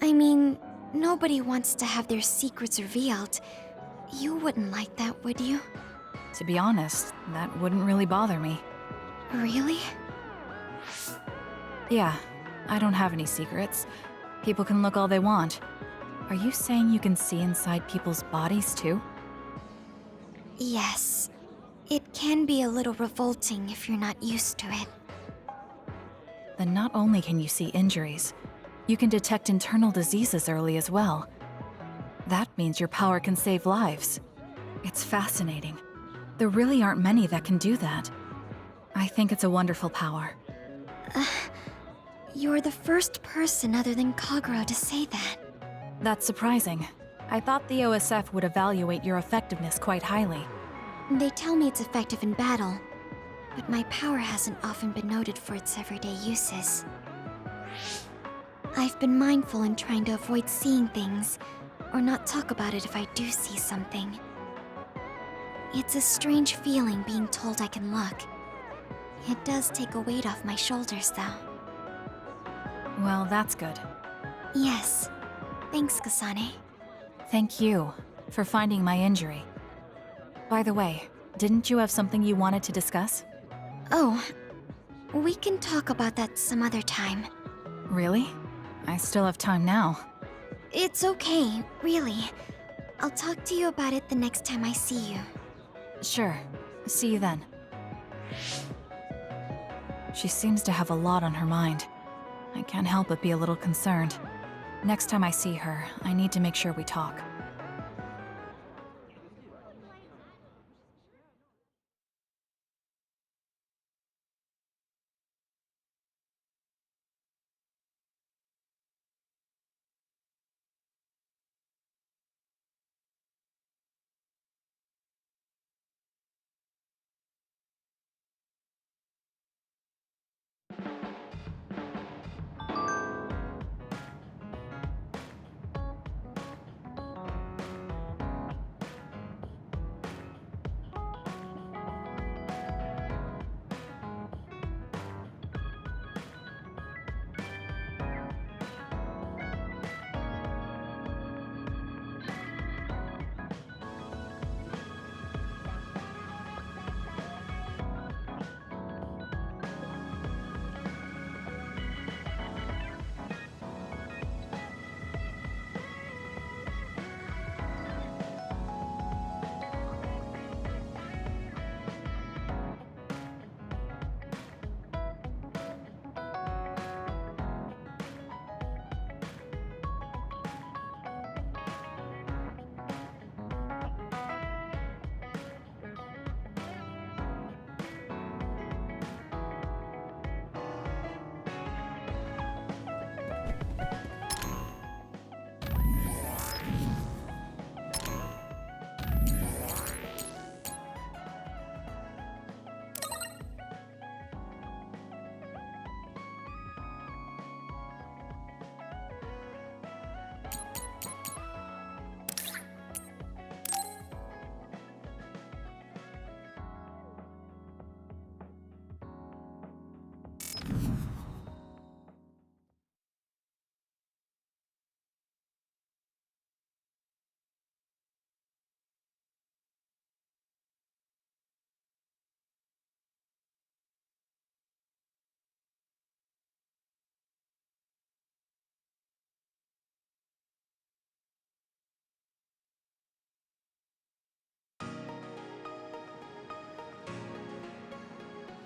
I mean, nobody wants to have their secrets revealed. You wouldn't like that, would you? To be honest, that wouldn't really bother me. Really? Yeah, I don't have any secrets. People can look all they want. Are you saying you can see inside people's bodies too? Yes. It can be a little revolting if you're not used to it. Then not only can you see injuries, you can detect internal diseases early as well. That means your power can save lives. It's fascinating. There really aren't many that can do that. I think it's a wonderful power. You're the first person other than Kagura to say that. That's surprising. I thought the OSF would evaluate your effectiveness quite highly. They tell me it's effective in battle, but my power hasn't often been noted for its everyday uses. I've been mindful in trying to avoid seeing things, or not talk about it if I do see something. It's a strange feeling being told I can look. It does take a weight off my shoulders, though. Well, that's good. Yes. Thanks, Kasane. Thank you for finding my injury. By the way, didn't you have something you wanted to discuss? Oh, we can talk about that some other time. Really? I still have time now. It's okay, really. I'll talk to you about it the next time I see you. Sure. See you then. She seems to have a lot on her mind. I can't help but be a little concerned. Next time I see her, I need to make sure we talk.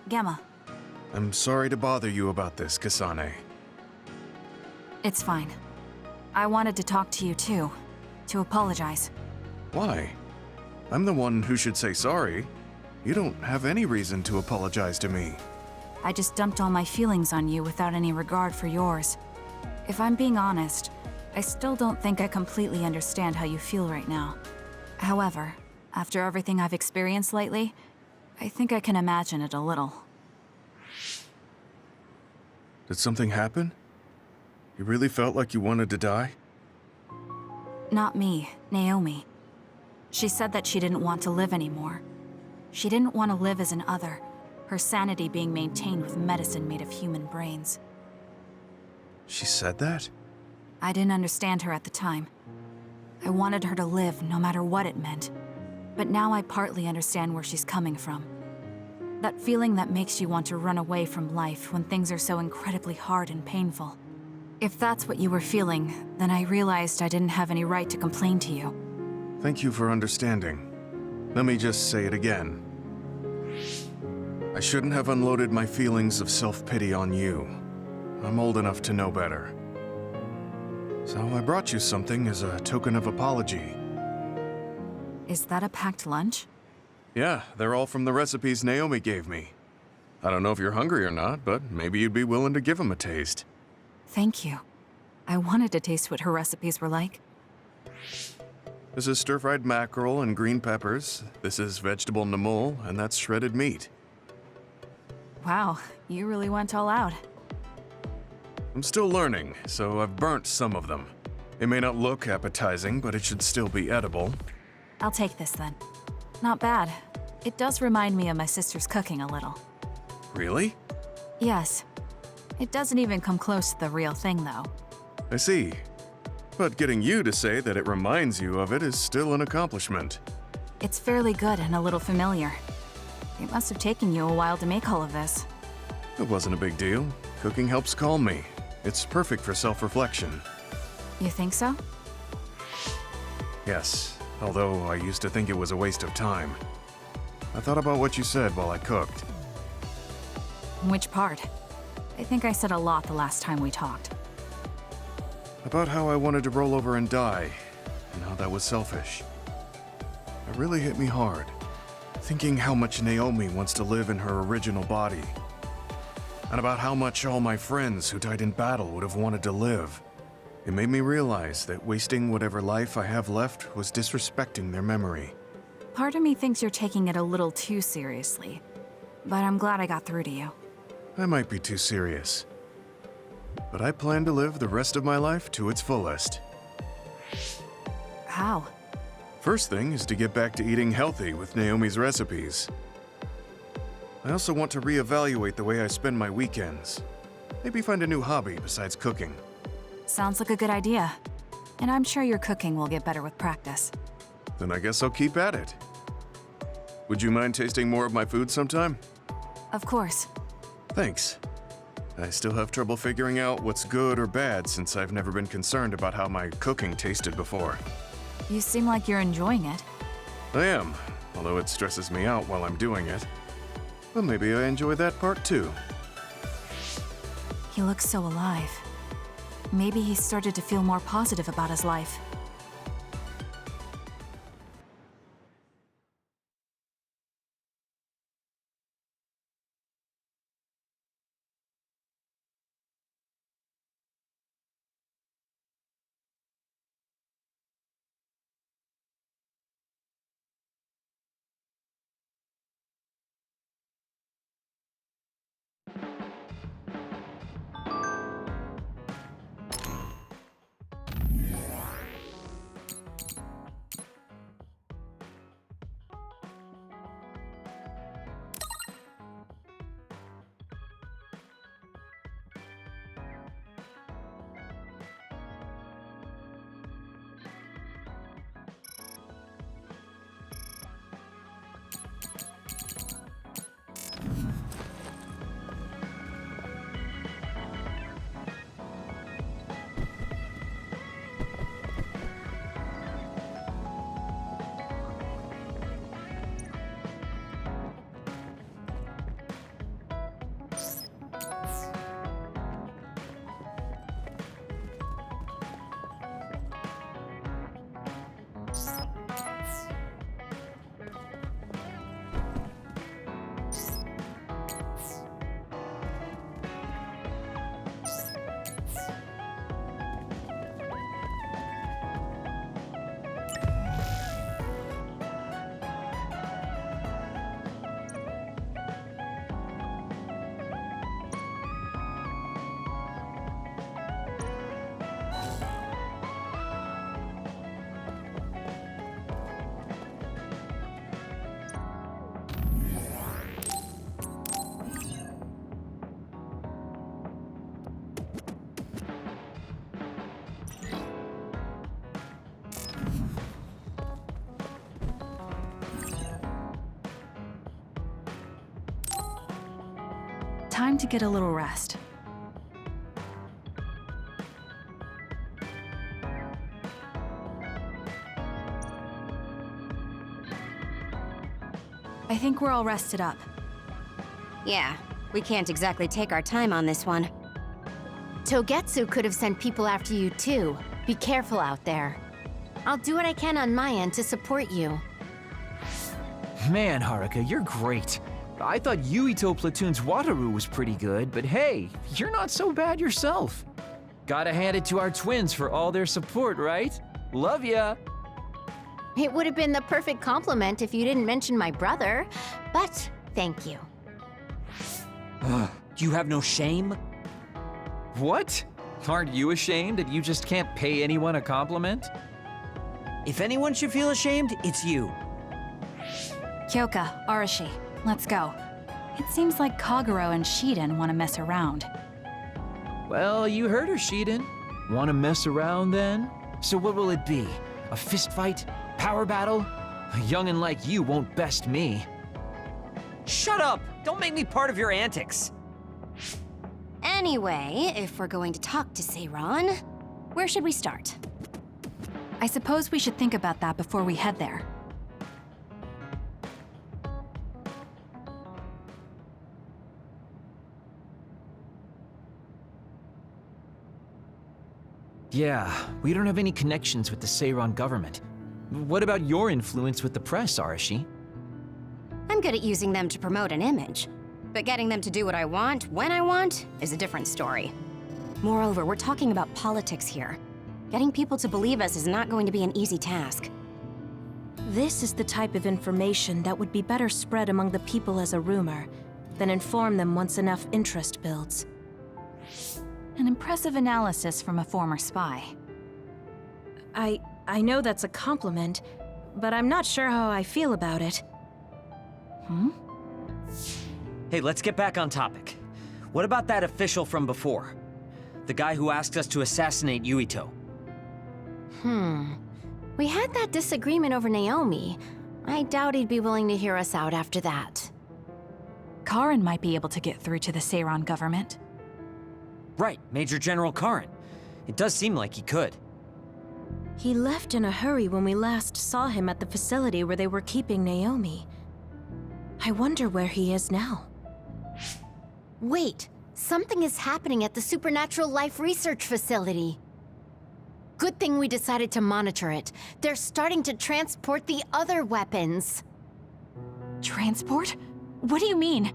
Gamma. I'm sorry to bother you about this, Kasane. It's fine. I wanted to talk to you too. To apologize. Why? I'm the one who should say sorry. You don't have any reason to apologize to me. I just dumped all my feelings on you without any regard for yours. If I'm being honest, I still don't think I completely understand how you feel right now. However, after everything I've experienced lately, I think I can imagine it a little. Did something happen? You really felt like you wanted to die? Not me, Naomi. She said that she didn't want to live anymore. She didn't want to live as an other, her sanity being maintained with medicine made of human brains. She said that? I didn't understand her at the time. I wanted her to live no matter what it meant. But now I partly understand where she's coming from. That feeling that makes you want to run away from life when things are so incredibly hard and painful. If that's what you were feeling, then I realized I didn't have any right to complain to you. Thank you for understanding. Let me just say it again. I shouldn't have unloaded my feelings of self-pity on you. I'm old enough to know better. So I brought you something as a token of apology. Is that a packed lunch? Yeah, they're all from the recipes Naomi gave me. I don't know if you're hungry or not, but maybe you'd be willing to give them a taste. Thank you. I wanted to taste what her recipes were like. This is stir-fried mackerel and green peppers. This is vegetable namul, and that's shredded meat. Wow, you really went all out. I'm still learning, so I've burnt some of them. It may not look appetizing, but it should still be edible. I'll take this then. Not bad. It does remind me of my sister's cooking a little. Really? Yes. It doesn't even come close to the real thing, though. I see. But getting you to say that it reminds you of it is still an accomplishment. It's fairly good and a little familiar. It must have taken you a while to make all of this. It wasn't a big deal. Cooking helps calm me. It's perfect for self-reflection. You think so? Yes, although I used to think it was a waste of time. I thought about what you said while I cooked. Which part? I think I said a lot the last time we talked. About how I wanted to roll over and die, and how that was selfish. It really hit me hard, thinking how much Naomi wants to live in her original body. And about how much all my friends who died in battle would have wanted to live. It made me realize that wasting whatever life I have left was disrespecting their memory. Part of me thinks you're taking it a little too seriously, but I'm glad I got through to you. I might be too serious, but I plan to live the rest of my life to its fullest. How? First thing is to get back to eating healthy with Naomi's recipes. I also want to reevaluate the way I spend my weekends. Maybe find a new hobby besides cooking. Sounds like a good idea. And I'm sure your cooking will get better with practice. Then I guess I'll keep at it. Would you mind tasting more of my food sometime? Of course. Thanks. I still have trouble figuring out what's good or bad since I've never been concerned about how my cooking tasted before. You seem like you're enjoying it. I am, although it stresses me out while I'm doing it. But maybe I enjoy that part too. He looks so alive. Maybe he started to feel more positive about his life. time to get a little rest. I think we're all rested up. Yeah, we can't exactly take our time on this one. Togetsu could have sent people after you too. Be careful out there. I'll do what I can on my end to support you. Man, Haruka, you're great. I thought Yuito Platoon's Wataru was pretty good, but hey, you're not so bad yourself. Gotta hand it to our twins for all their support, right? Love ya! It would have been the perfect compliment if you didn't mention my brother, but thank you. Do you have no shame? What? Aren't you ashamed that you just can't pay anyone a compliment? If anyone should feel ashamed, it's you. Kyoka, Arashi, let's go. It seems like Kagero and Shiden want to mess around. Well, you heard her, Shiden. Want to mess around then? So what will it be? A fist fight? Power battle? A youngin' like you won't best me. Shut up! Don't make me part of your antics. Anyway, if we're going to talk to Seiran, where should we start? I suppose we should think about that before we head there. Yeah, we don't have any connections with the Seiran government. What about your influence with the press, Arashi? I'm good at using them to promote an image. But getting them to do what I want, when I want, is a different story. Moreover, we're talking about politics here. Getting people to believe us is not going to be an easy task. This is the type of information that would be better spread among the people as a rumor, than inform them once enough interest builds. An impressive analysis from a former spy. I know that's a compliment, but I'm not sure how I feel about it. Hey, let's get back on topic. What about that official from before? The guy who asked us to assassinate Yuito? We had that disagreement over Naomi. I doubt he'd be willing to hear us out after that. Karin might be able to get through to the Seiran government. Right, Major General Karin. It does seem like he could. He left in a hurry when we last saw him at the facility where they were keeping Naomi. I wonder where he is now. Wait, something is happening at the Supernatural Life Research Facility. Good thing we decided to monitor it. They're starting to transport the other weapons. Transport? What do you mean?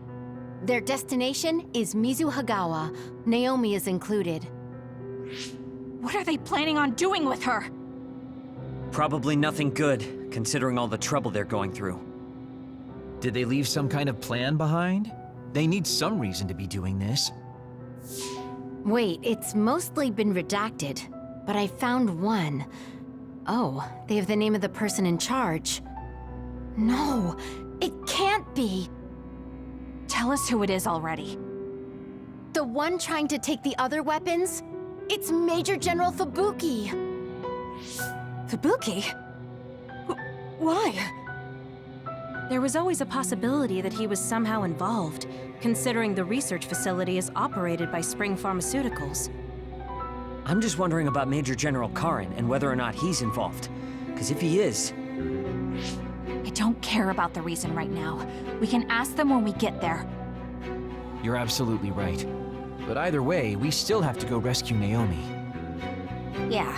Their destination is Mizuhagawa. Naomi is included. What are they planning on doing with her? Probably nothing good, considering all the trouble they're going through. Did they leave some kind of plan behind? They need some reason to be doing this. Wait, it's mostly been redacted, but I found one. Oh, they have the name of the person in charge. No, it can't be. Tell us who it is already. The one trying to take the other weapons? It's Major General Fubuki. Fubuki? Why? There was always a possibility that he was somehow involved, considering the research facility is operated by Spring Pharmaceuticals. I'm just wondering about Major General Karin and whether or not he's involved. Because if he is... I don't care about the reason right now. We can ask them when we get there. You're absolutely right. But either way, we still have to go rescue Naomi. Yeah.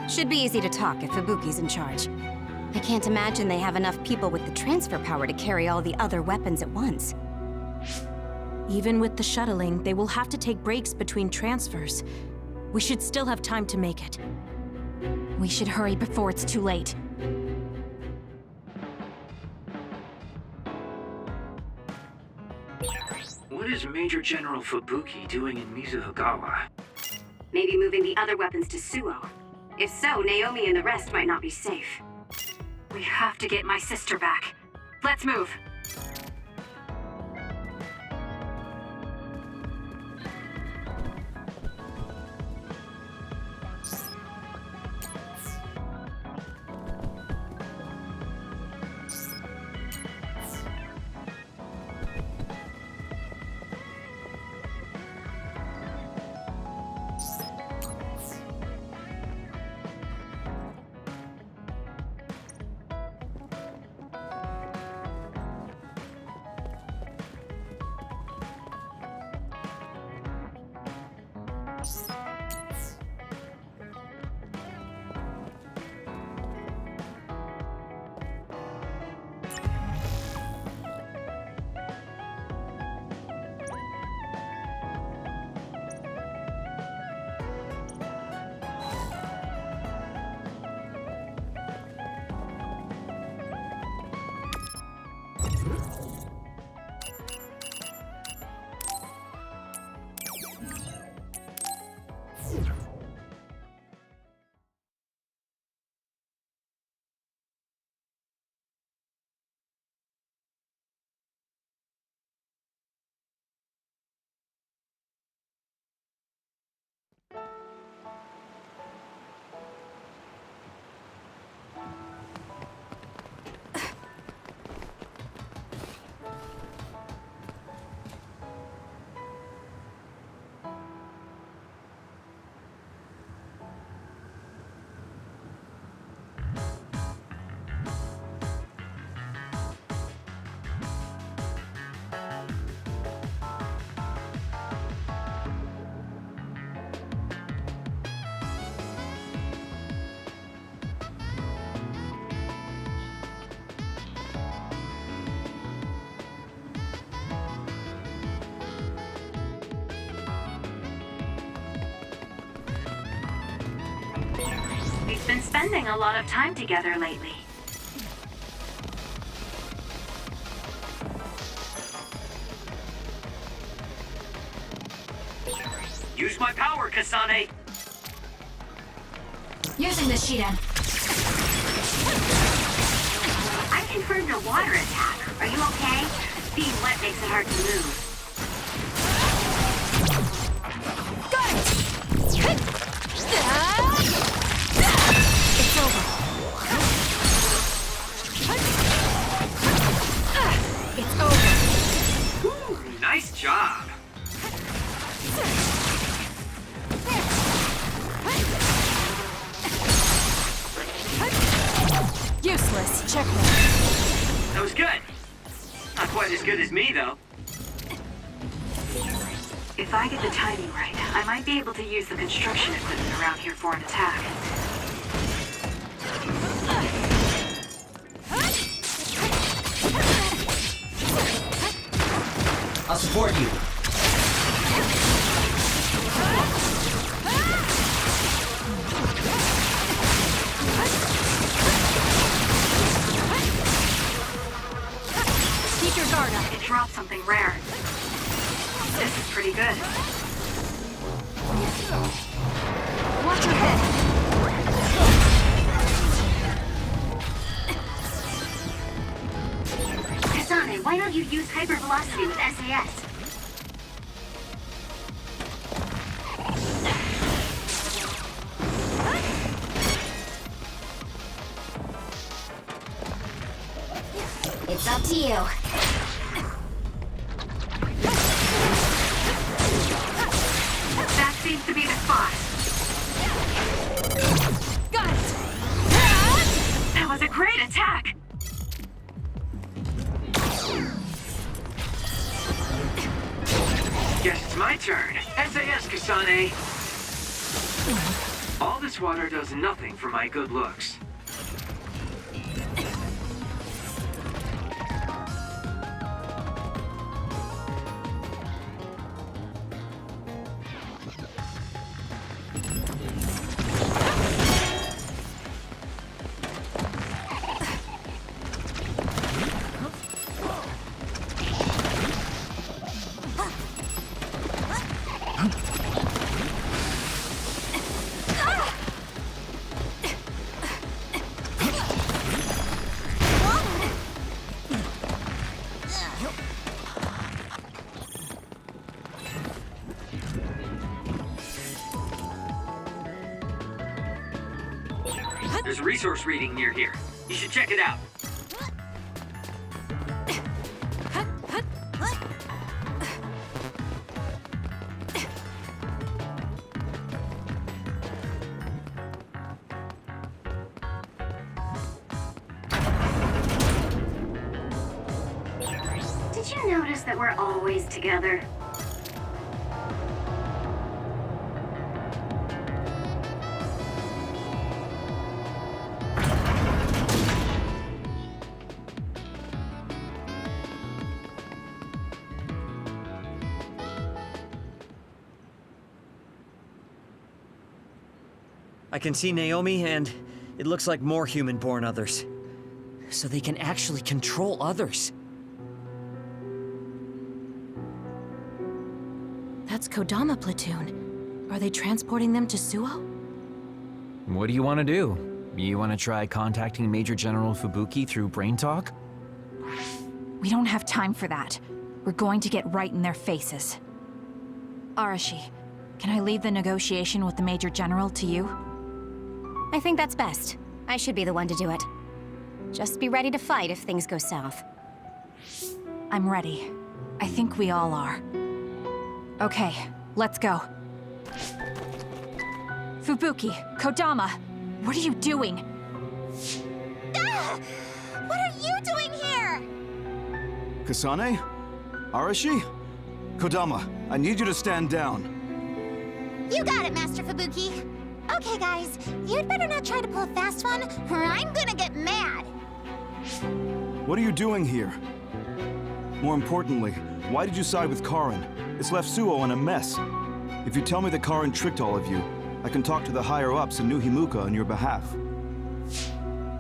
Should be easy to talk if Fubuki's in charge. I can't imagine they have enough people with the transfer power to carry all the other weapons at once. Even with the shuttling, they will have to take breaks between transfers. We should still have time to make it. We should hurry before it's too late. What is Major General Fubuki doing in Mizuhagawa? Maybe moving the other weapons to Suo. If so, Naomi and the rest might not be safe. We have to get my sister back. Let's move. We've been spending a lot of time together lately. Use my power, Kasane! Using the Shiden. I confirmed a water attack. Are you okay? Being wet makes it hard to move. Got it! It's over. It's over. Ooh, nice job! Useless. Checkmate. That was good. Not quite as good as me, though. If I get the timing right, I might be able to use the construction equipment around here for an attack. I'll support you. Keep your guard up. It dropped something rare. This is pretty good. Watch your head. Kasane, why don't you use hypervelocity with SAS? It's up to you. That seems to be the spot. Got it. That was a great attack. Guess it's my turn. SAS, Kasane. All this water does nothing for my good looks. There's a resource reading near here. You should check it out. Did you notice that we're always together? I can see Naomi, and it looks like more human-born others. So they can actually control others. That's Kodama platoon. Are they transporting them to Suo? What do you want to do? You want to try contacting Major General Fubuki through Brain Talk? We don't have time for that. We're going to get right in their faces. Arashi, can I leave the negotiation with the Major General to you? I think that's best. I should be the one to do it. Just be ready to fight if things go south. I'm ready. I think we all are. Okay, let's go. Fubuki, Kodama, what are you doing? Ah! What are you doing here? Kasane? Arashi? Kodama, I need you to stand down. You got it, Master Fubuki. Okay, guys, you'd better not try to pull a fast one, or I'm gonna get mad. What are you doing here? More importantly, why did you side with Karin? It's left Suo in a mess. If you tell me that Karin tricked all of you, I can talk to the higher-ups in New Himuka on your behalf.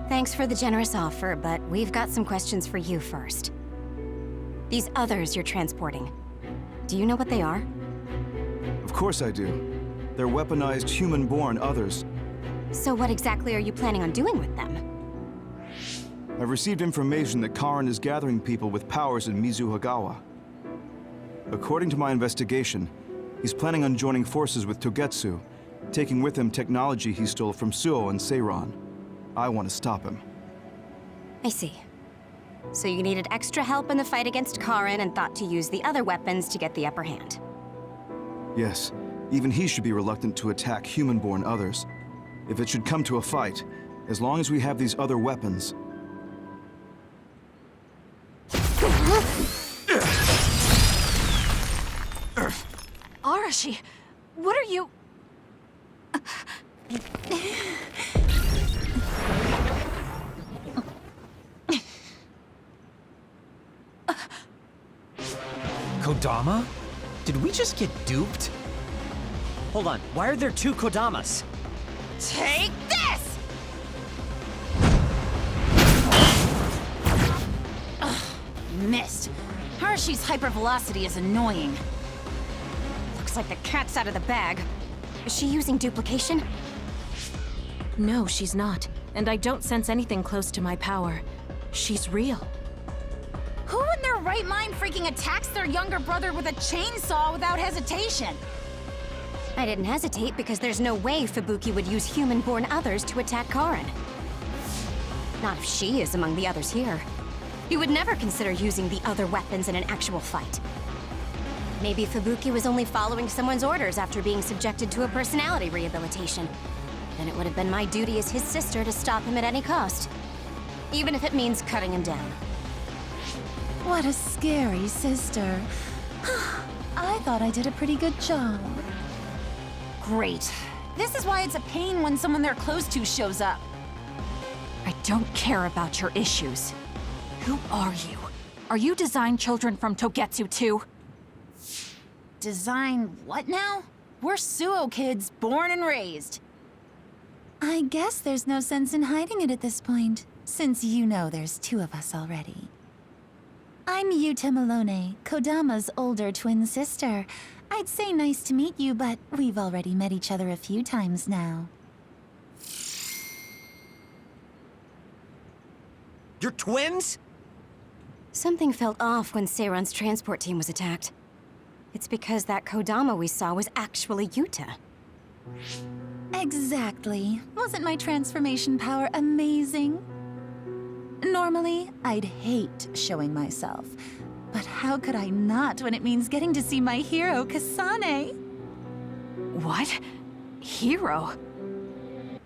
Thanks for the generous offer, but we've got some questions for you first. These others you're transporting, do you know what they are? Of course I do. They're weaponized human-born others. So what exactly are you planning on doing with them? I've received information that Karin is gathering people with powers in Mizuhagawa. According to my investigation, he's planning on joining forces with Togetsu, taking with him technology he stole from Suo and Seiran. I want to stop him. I see. So you needed extra help in the fight against Karin and thought to use the other weapons to get the upper hand. Yes, even he should be reluctant to attack human-born others. If it should come to a fight, as long as we have these other weapons... Arashi, what are you... Kodama? Did we just get duped? Hold on, why are there two Kodamas? Take this! Ugh, missed. Arashi's hypervelocity is annoying. Looks like the cat's out of the bag. Is she using duplication? No, she's not. And I don't sense anything close to my power. She's real. Who in their right mind freaking attacks their younger brother with a chainsaw without hesitation? I didn't hesitate because there's no way Fubuki would use human-born others to attack Karin. Not if she is among the others here. You would never consider using the other weapons in an actual fight. Maybe Fubuki was only following someone's orders after being subjected to a personality rehabilitation. Then it would have been my duty as his sister to stop him at any cost. Even if it means cutting him down. What a scary sister. I thought I did a pretty good job. Great. This is why it's a pain when someone they're close to shows up. I don't care about your issues. Who are you? Are you design children from Togetsu too? Design what now? We're Suo kids, born and raised. I guess there's no sense in hiding it at this point, since you know there's two of us already. I'm Yuta Malone, Kodama's older twin sister. I'd say nice to meet you, but we've already met each other a few times now. You're twins? Something felt off when Seiran's transport team was attacked. It's because that Kodama we saw was actually Yuta. Exactly. Wasn't my transformation power amazing? Normally, I'd hate showing myself. But how could I not when it means getting to see my hero, Kasane? What? Hero?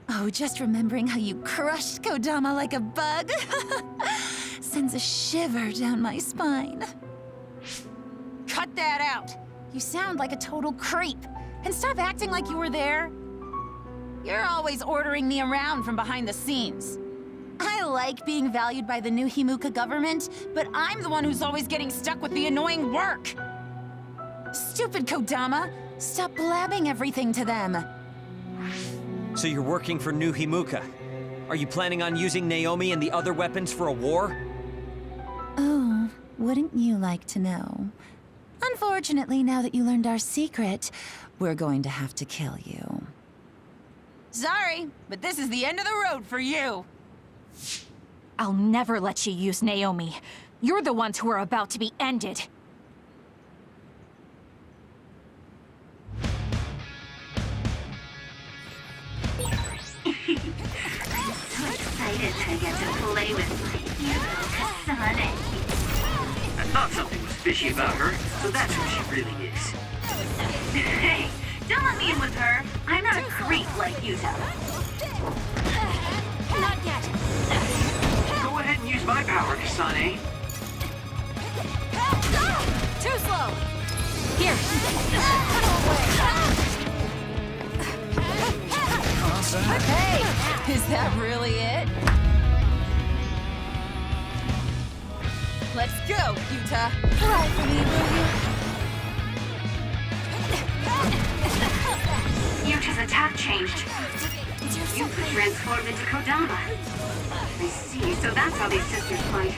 Oh, just remembering how you crushed Kodama like a bug sends a shiver down my spine. Cut that out! You sound like a total creep. And stop acting like you were there. You're always ordering me around from behind the scenes. I like being valued by the New Himuka government, but I'm the one who's always getting stuck with the annoying work. Stupid Kodama! Stop blabbing everything to them. So you're working for New Himuka. Are you planning on using Naomi and the other weapons for a war? Oh, wouldn't you like to know? Unfortunately, now that you learned our secret, we're going to have to kill you. Sorry, but this is the end of the road for you. I'll never let you use Naomi. You're the ones who are about to be ended. So excited that I get to play with my hero, Kasane. I thought something was fishy about her, so that's who she really is. Hey, don't let me in with her. I'm not a creep like Yuta. Not yet. Go ahead and use my power, Kasane. Too slow. Here. Hey, is that really it? Let's go, Yuta. Cry for me, will you? Your Yucha's attack changed. Yuka transformed into Kodama. I see, so that's how these sisters fight.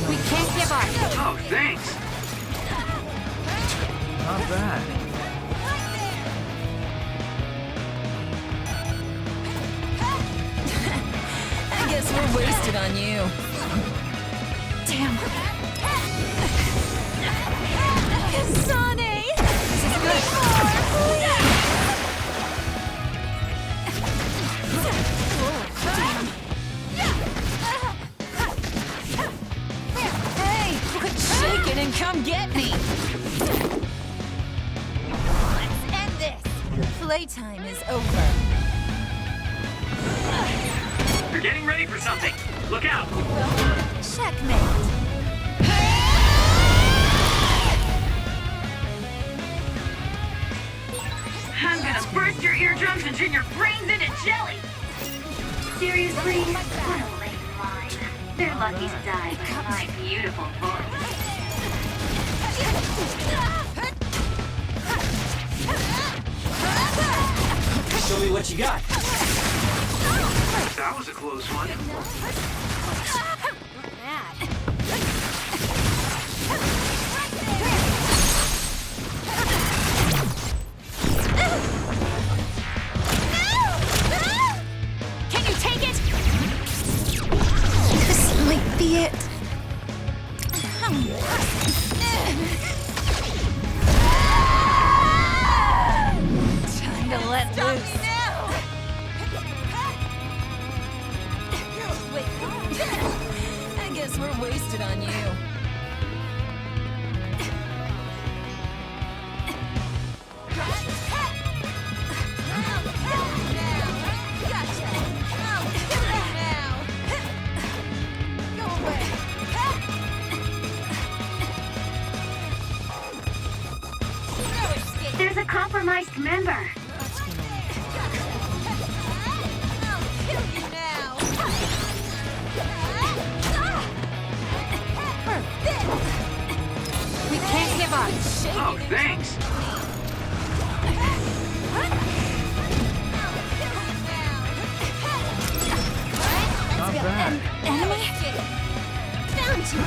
We can't give up. Oh, thanks. Not bad. I guess we're wasted on you. Damn. Kasane! This is good. Hey, quit shaking and come get me! Let's end this! Playtime is over. You're getting ready for something. Look out. Checkmate. I'm gonna burst your eardrums and turn your brains into jelly! Seriously? What a lame line. They're lucky to die by my beautiful voice. Show me what you got. That was a close one. Can you take it? This might be it. Time to let loose. I guess we're wasted on you. There's a compromised member. We can't give up. Oh, thanks. Not bad. Enemy? Found you.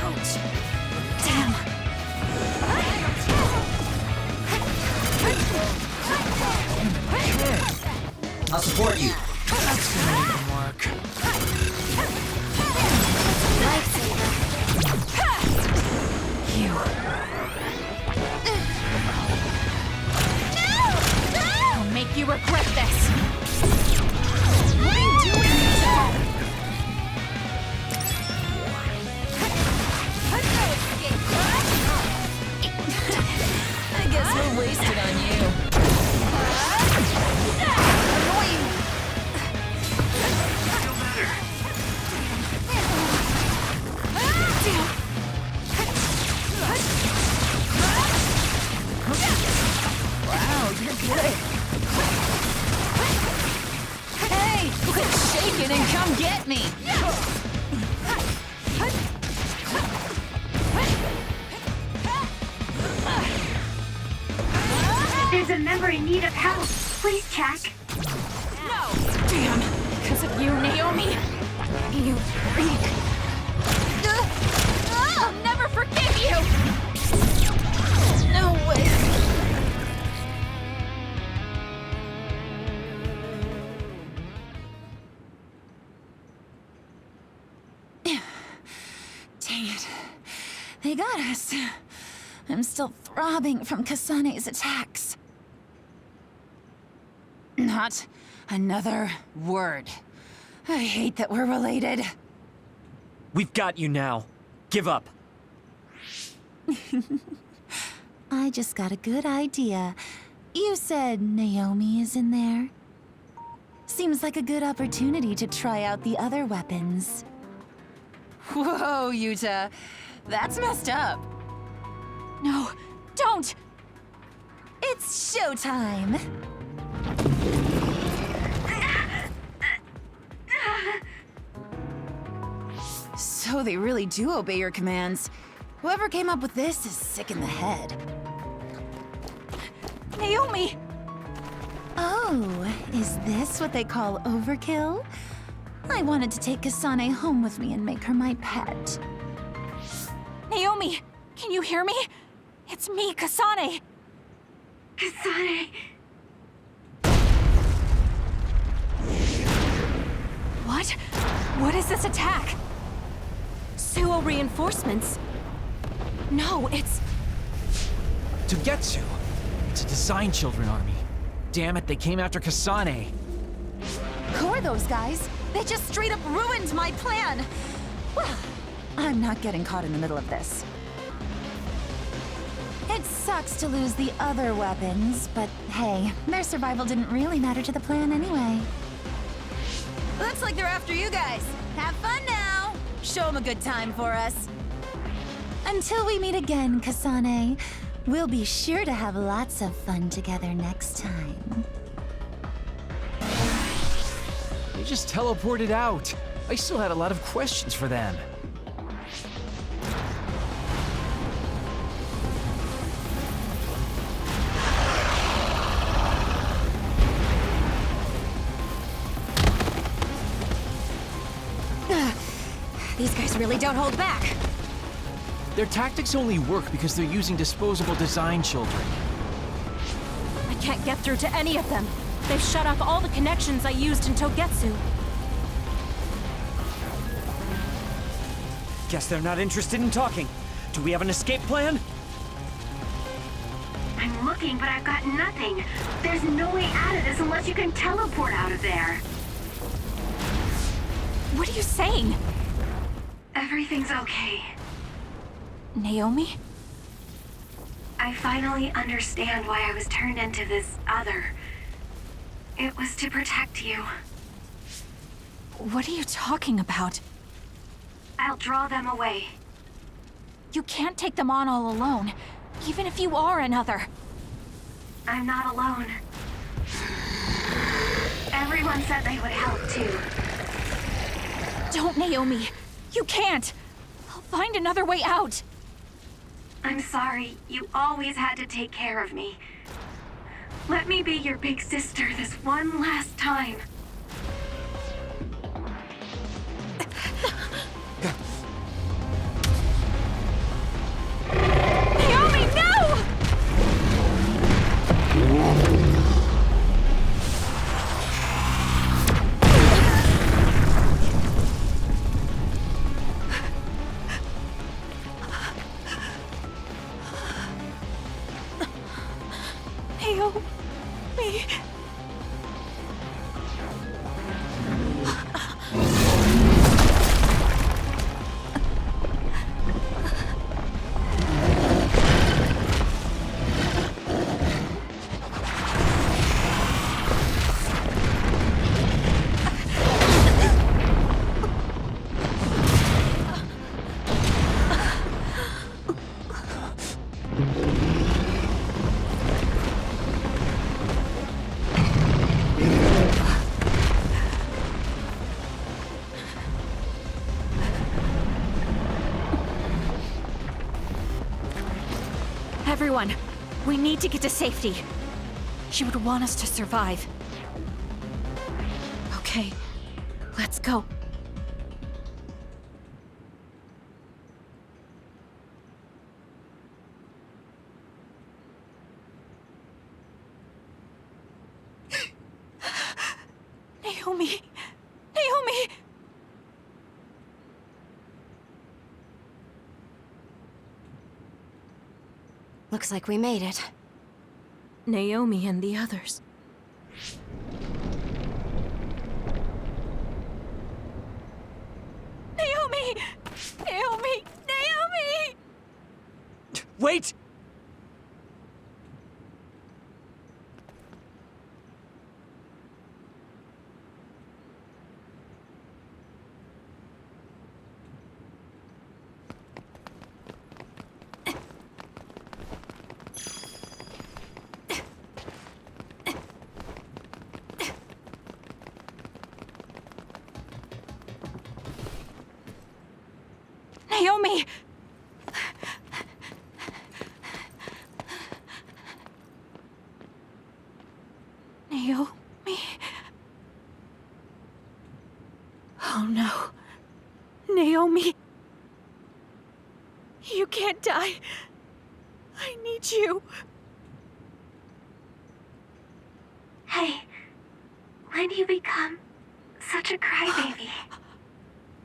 Ouch. Damn. I'll support you. That's gonna even work. You. I'll make you regret this. What are you doing? I guess we're wasted on you. Annoying. Feel better. Wow, you're good. Hey, quit shaking and come get me. There's a member in need of help. Please check. No! Damn! Because of you, Naomi! You freak! I'll never forgive you! No way! Dang it. They got us. I'm still throbbing from Kasane's attacks. Not another word. I hate that we're related. We've got you now. Give up. I just got a good idea. You said Naomi is in there? Seems like a good opportunity to try out the other weapons. Whoa, Yuta. That's messed up. No, don't! It's showtime! So So they really do obey your commands. Whoever came up with this is sick in the head. Naomi! Oh, is this what they call overkill? I wanted to take Kasane home with me and make her my pet. Naomi! Can you hear me? It's me, Kasane! Kasane! What? What is this attack? Suo reinforcements? No, it's... Togetsu! It's a Design Children army. Damn it, they came after Kasane. Who are those guys? They just straight up ruined my plan! Well, I'm not getting caught in the middle of this. It sucks to lose the other weapons, but hey, their survival didn't really matter to the plan anyway. Looks like they're after you guys. Have fun now! Show them a good time for us. Until we meet again, Kasane, we'll be sure to have lots of fun together next time. They just teleported out. I still had a lot of questions for them. These guys really don't hold back. Their tactics only work because they're using disposable Design Children. I can't get through to any of them. They've shut off all the connections I used in Togetsu. Guess they're not interested in talking. Do we have an escape plan? I'm looking, but I've got nothing. There's no way out of this unless you can teleport out of there. What are you saying? Everything's okay. Naomi? I finally understand why I was turned into this other. It was to protect you. What are you talking about? I'll draw them away. You can't take them on all alone, even if you are another. I'm not alone. Everyone said they would help too. Don't, Naomi. You can't. I'll find another way out. I'm sorry. You always had to take care of me. Let me be your big sister this one last time. Naomi, no! Naomi. Everyone, we need to get to safety. She would want us to survive. Okay, let's go. Naomi! Naomi! Looks like we made it. Naomi and the others. Naomi! Naomi! Naomi! Wait! Naomi. You can't die. I need you. Hey, when do you become such a crybaby?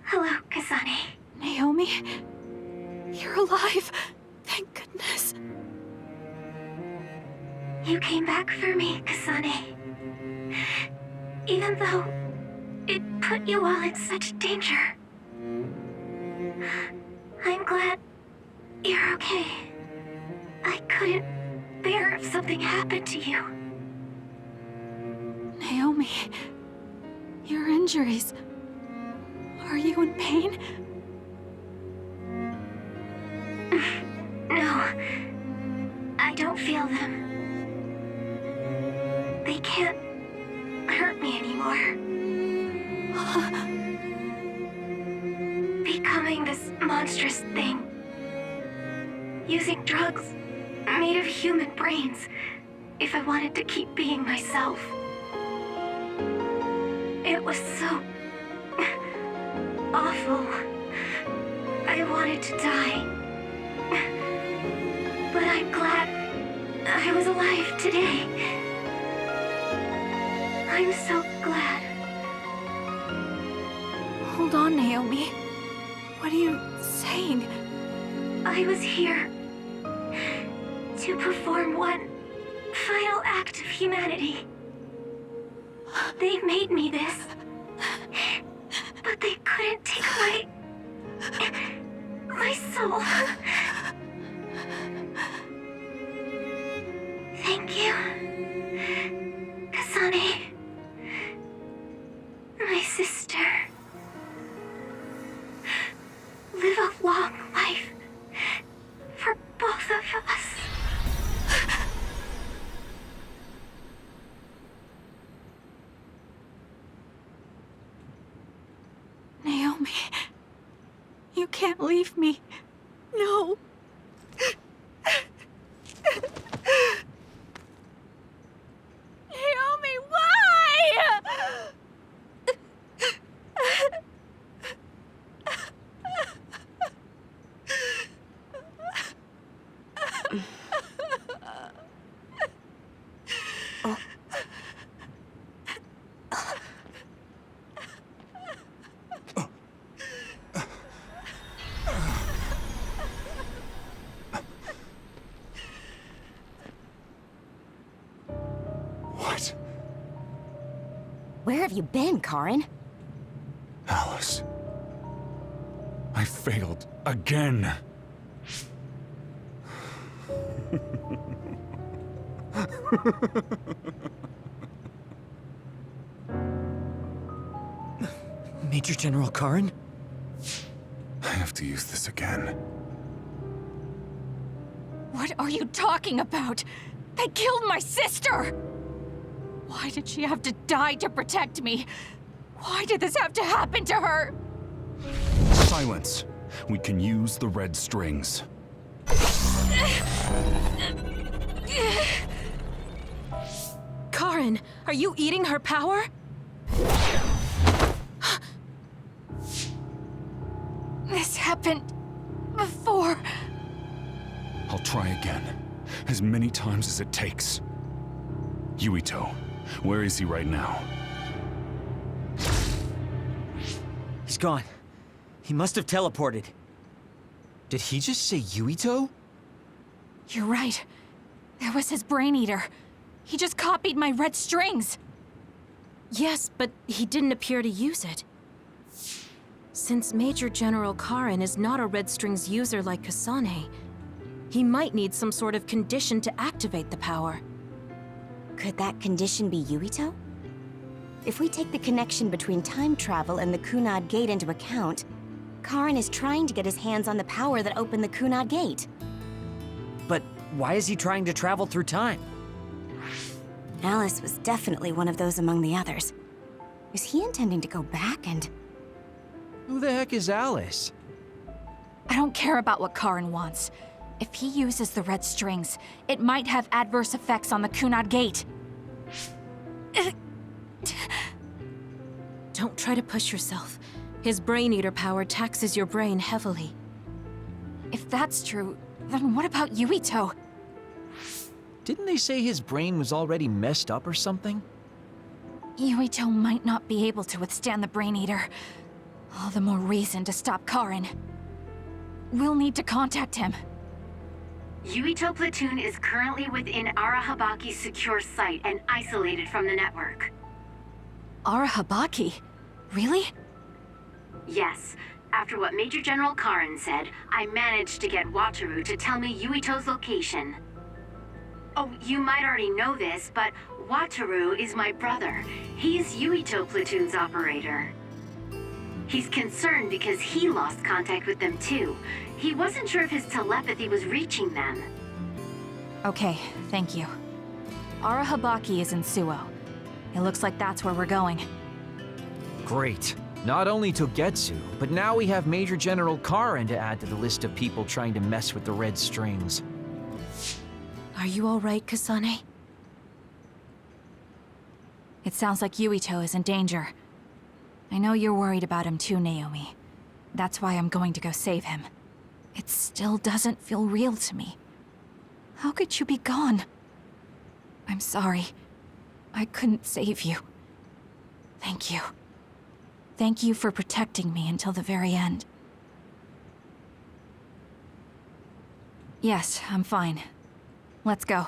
Hello, Kasane. Naomi, you're alive. Thank goodness. You came back for me, Kasane. Even though it put you all in such danger. I'm glad you're okay. I couldn't bear if something happened to you. Naomi, your injuries. Are you in pain? No, I don't feel them. They can't hurt me anymore. Becoming this monstrous thing. Using drugs made of human brains if I wanted to keep being myself. It was so awful. I wanted to die. But I'm glad I was alive today. I'm so glad. Hold on, Naomi. What are you saying? I was here to perform one final act of humanity. They made me this, but they couldn't take away my soul. Thank you, Kasane, my sister. Live a long life for both of us. Naomi, you can't leave me. No. Naomi, why? What? Where have you been, Karin? Alice. I failed again. Major General Karin? I have to use this again. What are you talking about? They killed my sister! Why did she have to die to protect me? Why did this have to happen to her? Silence. We can use the red strings. Karin, are you eating her power? This happened before. I'll try again. As many times as it takes. Yuito, where is he right now? He's gone. He must have teleported. Did he just say Yuito? You're right. There was his brain eater. He just copied my red strings. Yes, but he didn't appear to use it. Since Major General Karin is not a Red Strings user like Kasane, he might need some sort of condition to activate the power. Could that condition be Yuito? If we take the connection between time travel and the Kunad Gate into account, Karin is trying to get his hands on the power that opened the Kunad Gate. But why is he trying to travel through time? Alice was definitely one of those among the others. Is he intending to go back and... Who the heck is Alice? I don't care about what Karin wants. If he uses the red strings, it might have adverse effects on the Kunad Gate. Don't try to push yourself. His Brain Eater power taxes your brain heavily. If that's true, then what about Yuito? Didn't they say his brain was already messed up or something? Yuito might not be able to withstand the Brain Eater. All the more reason to stop Karin. We'll need to contact him. Yuito Platoon is currently within Arahabaki's secure site and isolated from the network. Arahabaki? Really? Yes. After what Major General Karin said, I managed to get Wataru to tell me Yuito's location. Oh, you might already know this, but Wataru is my brother. He's Yuito Platoon's operator. He's concerned because he lost contact with them too. He wasn't sure if his telepathy was reaching them. Okay, thank you. Arahabaki is in Suo. It looks like that's where we're going. Great. Not only Togetsu, but now we have Major General Karin to add to the list of people trying to mess with the red strings. Are you all right, Kasane? It sounds like Yuito is in danger. I know you're worried about him too, Naomi. That's why I'm going to go save him. It still doesn't feel real to me. How could you be gone? I'm sorry. I couldn't save you. Thank you. Thank you for protecting me until the very end. Yes, I'm fine. Let's go.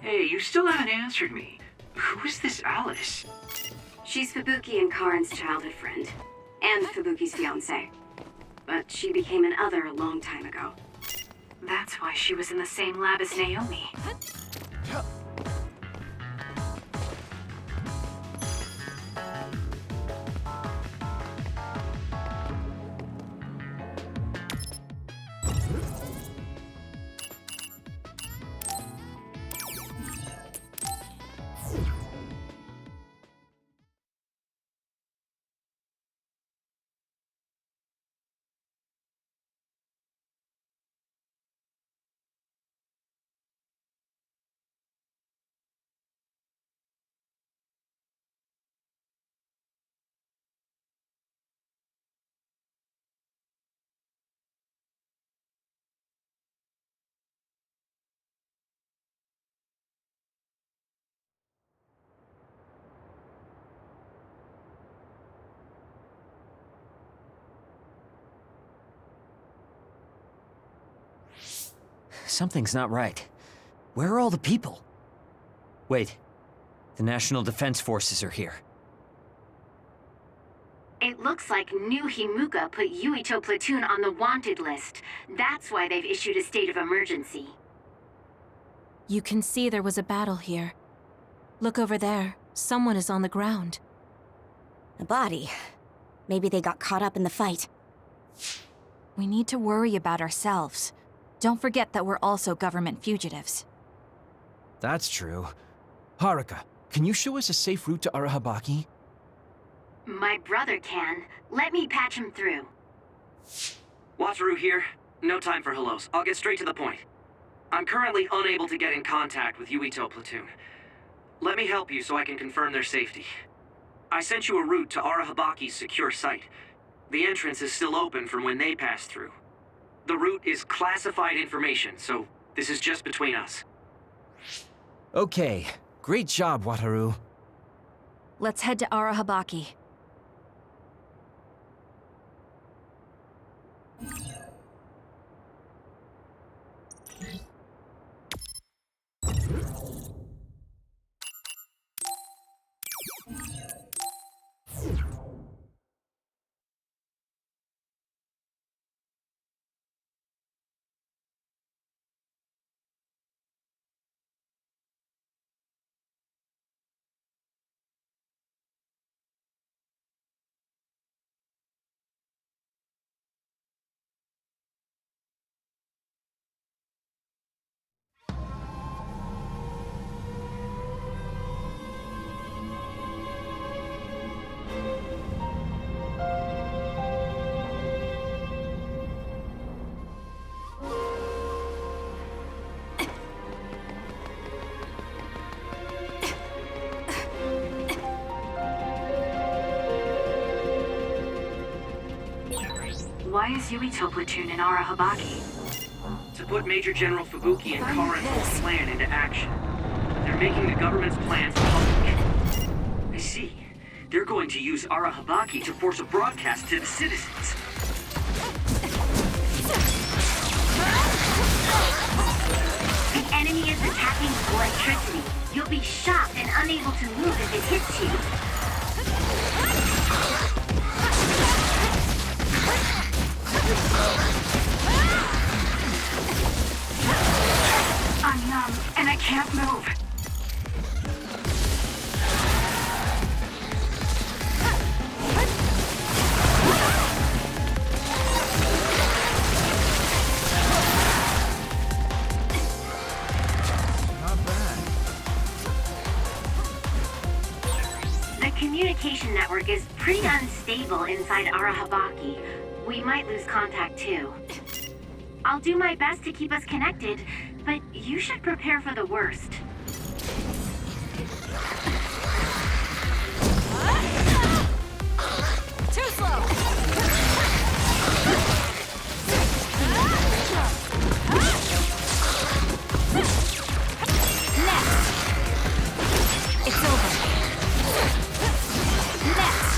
Hey, you still haven't answered me. Who is this Alice? She's Fubuki and Karin's childhood friend, and Fubuki's fiancée. But she became an other a long time ago. That's why she was in the same lab as Naomi. Something's not right. Where are all the people? Wait. The National Defense Forces are here. It looks like New Himuka put Yuito Platoon on the wanted list. That's why they've issued a state of emergency. You can see there was a battle here. Look over there. Someone is on the ground. A body. Maybe they got caught up in the fight. We need to worry about ourselves. Don't forget that we're also government fugitives. That's true. Haruka, can you show us a safe route to Arahabaki? My brother can. Let me patch him through. Wataru here. No time for hellos. I'll get straight to the point. I'm currently unable to get in contact with Yuito Platoon. Let me help you so I can confirm their safety. I sent you a route to Arahabaki's secure site. The entrance is still open from when they passed through. The route is classified information, so this is just between us. Okay. Great job, Wataru. Let's head to Arahabaki. Why is Yuito platoon in Arahabaki? To put Major General Fubuki and Karen's whole plan into action. They're making the government's plans public. I see. They're going to use Arahabaki to force a broadcast to the citizens. The enemy is attacking with electricity. You'll be shocked and unable to move if it hits you. I'm numb and I can't move. The communication network is pretty unstable inside Arahabaki. We might lose contact too. I'll do my best to keep us connected, but you should prepare for the worst. Too slow! Next! It's over. Next!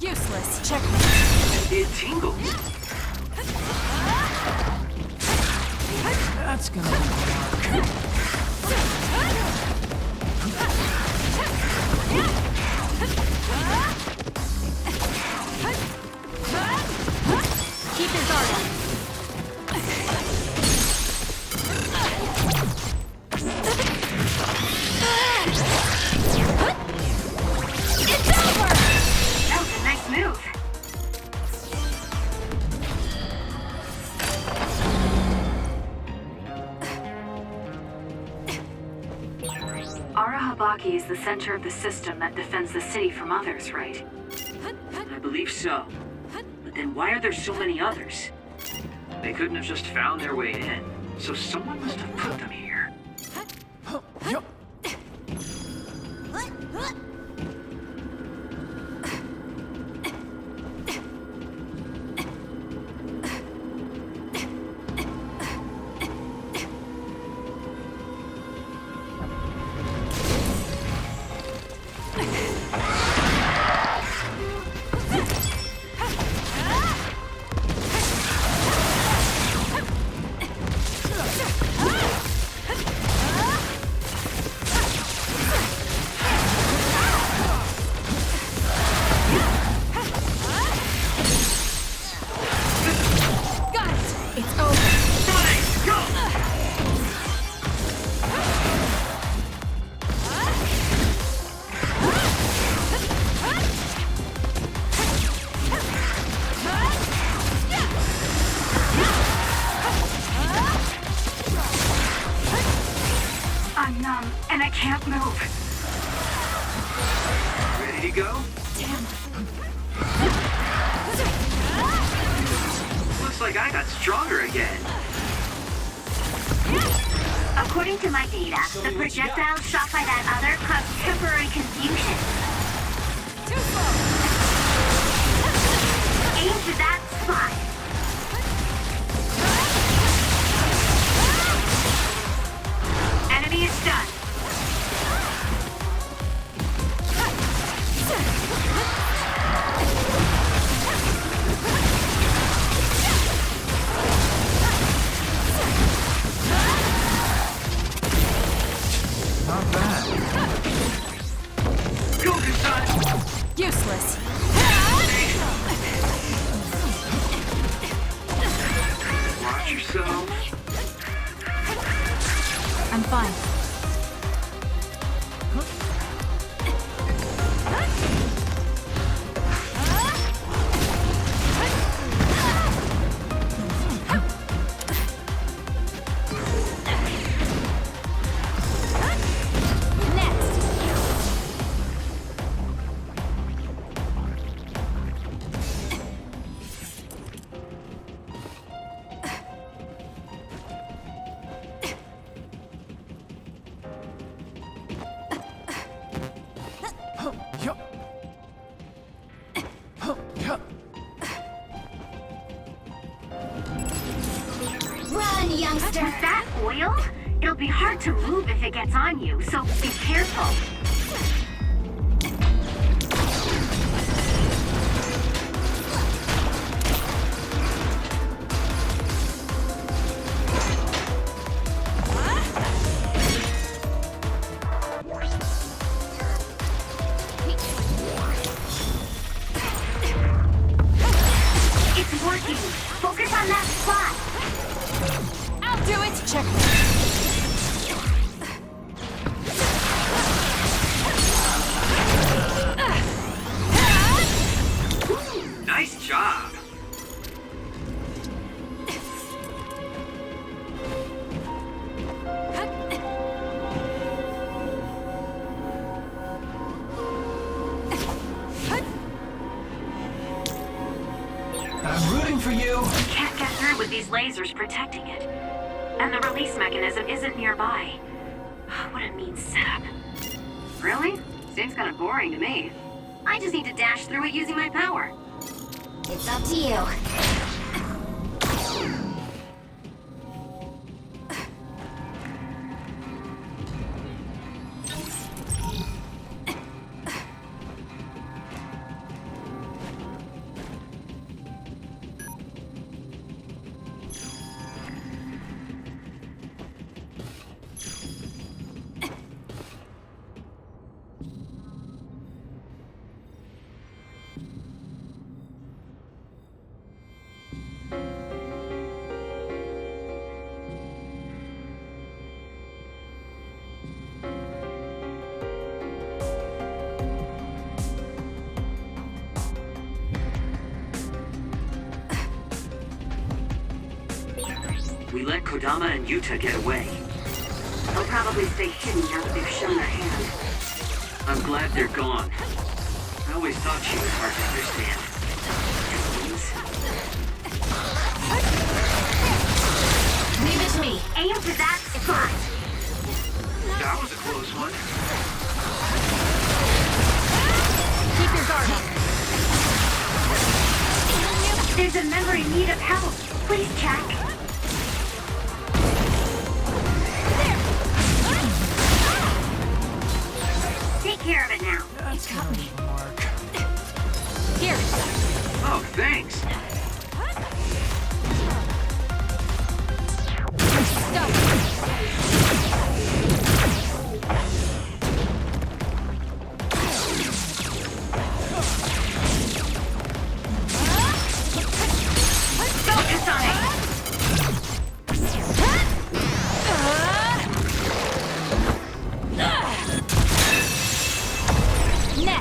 Useless. Checkmate. It tingled. That's gonna be hard. Keep your guard up. It's over! That was a nice move. Arahabaki is the center of the system that defends the city from others, right? I believe so. But then why are there so many others? They couldn't have just found their way in, so someone must have put them here. I'm numb and I can't move. Ready to go? Damn. Looks like I got stronger again. According to my data, the projectile shot by that other caused temporary confusion. Too slow! Aim for that spot. Enemy is stunned. Not bad. Go, Kasane! Useless. Watch yourself. I'm fine. Run, youngster! With that oil? It'll be hard to move if it gets on you, so be careful. It's working. Focus on that spot. I'll do it! Check. Nice job. I'm rooting for you. We can't get through with these lasers protecting it. And the release mechanism isn't nearby. What a mean setup. Really? Seems kind of boring to me. I just need to dash through it using my power. It's up to you. We let Kodama and Yuta get away. They'll probably stay hidden now that they've shown their hand. I'm glad they're gone. I always thought she was hard to understand. Leave it to me. Aim for that spot. That was a close one. Keep your guard up. There's a member in need of help. Please check. Take care of it now. It's got me. Here. Oh, thanks. Focus on it.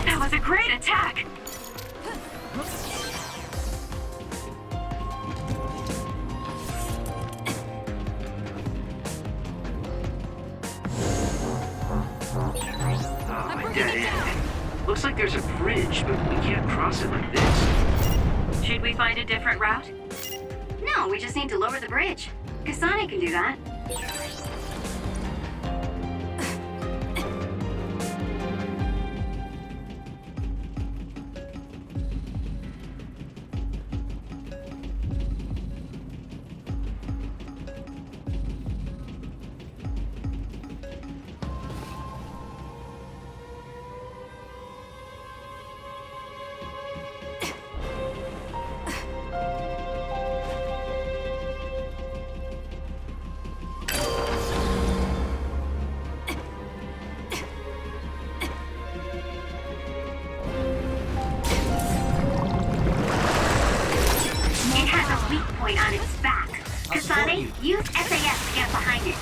That was a great attack. Oh, dead end. Looks like there's a bridge, but we can't cross it like this. Should we find a different route? No, we just need to lower the bridge. Kasane can do that. Point on its back. Kasane, use SAS to get behind it.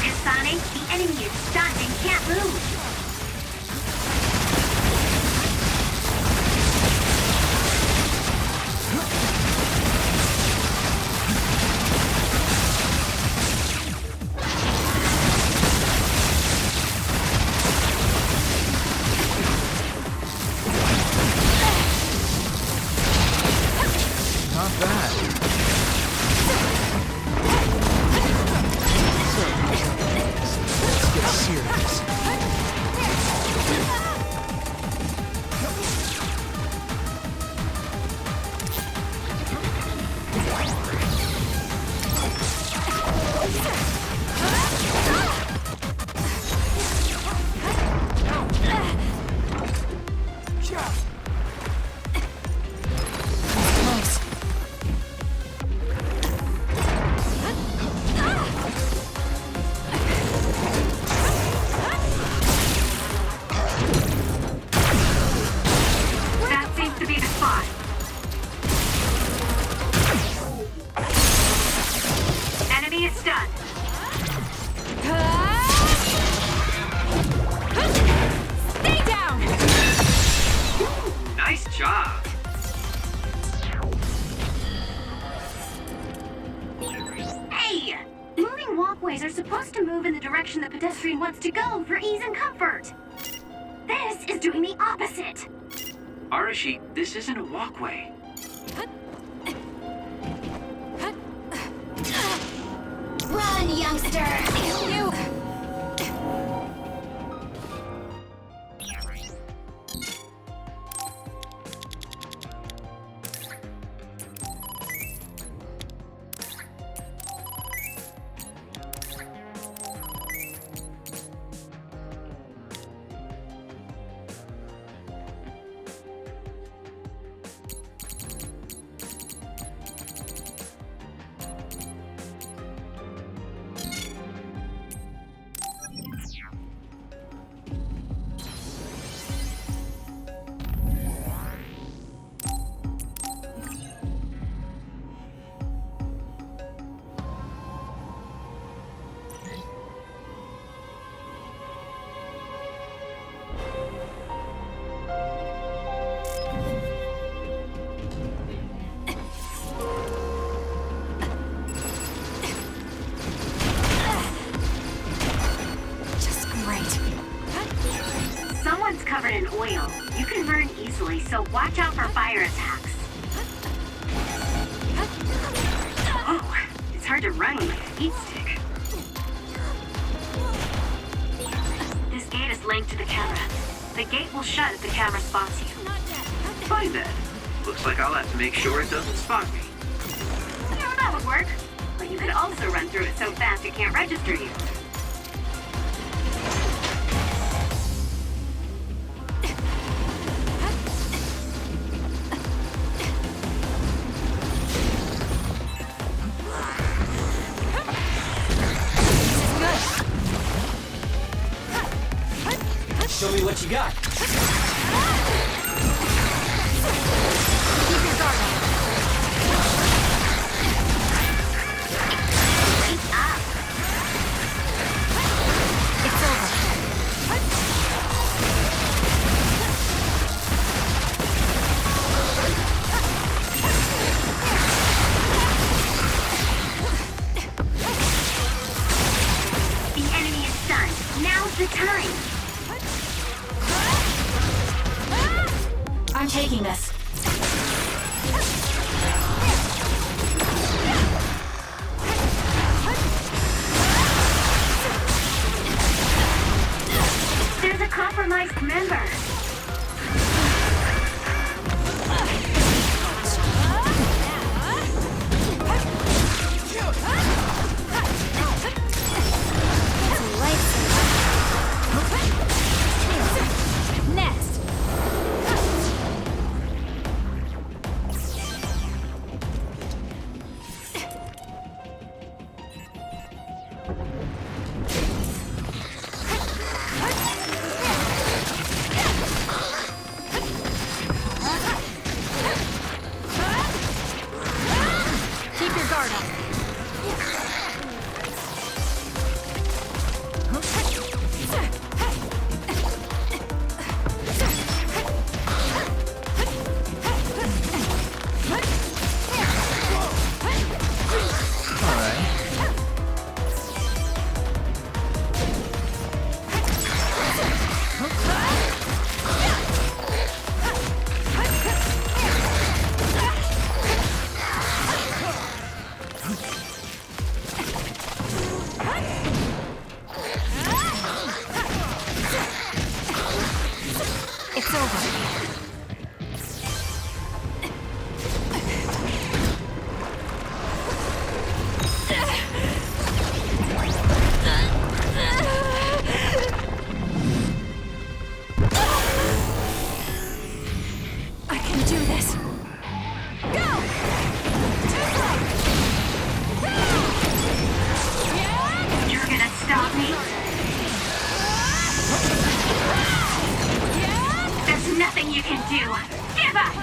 Kasane, the enemy is stunned and can't move. Let's get serious. job. Hey! Moving walkways are supposed to move in the direction the pedestrian wants to go for ease and comfort. This is doing the opposite. Arashi, this isn't a walkway. Run, youngster! You... Someone's covered in oil. You can burn easily, so watch out for fire attacks. Oh, it's hard to run with my feet stick. This gate is linked to the camera. The gate will shut if the camera spots you. Fine then. Looks like I'll have to make sure it doesn't spot me. Yeah, that would work. But you could also run through it so fast it can't register you. Show me what you got. Keep your guard up. Wake up. It's over. The enemy is stunned. Now's the time. I'm taking this. There's a compromised member. Next. Keep your guard up. It's over. I can do this. You're gonna stop me? There's nothing you can do. Give up!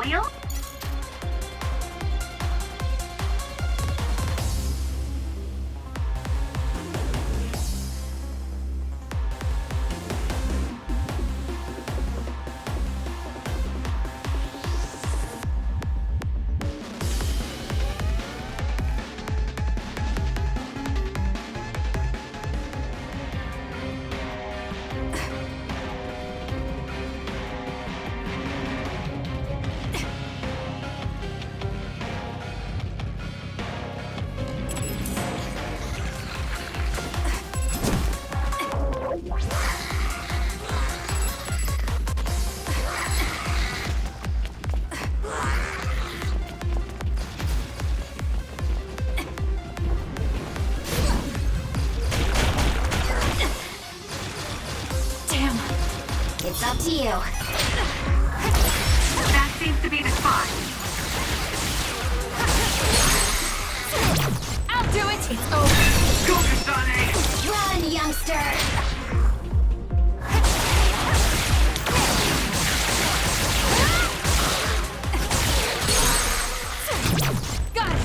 oil? It's up to you. That seems to be the spot. I'll do it! It's over. Go, Kasane! Run, youngster! Got it!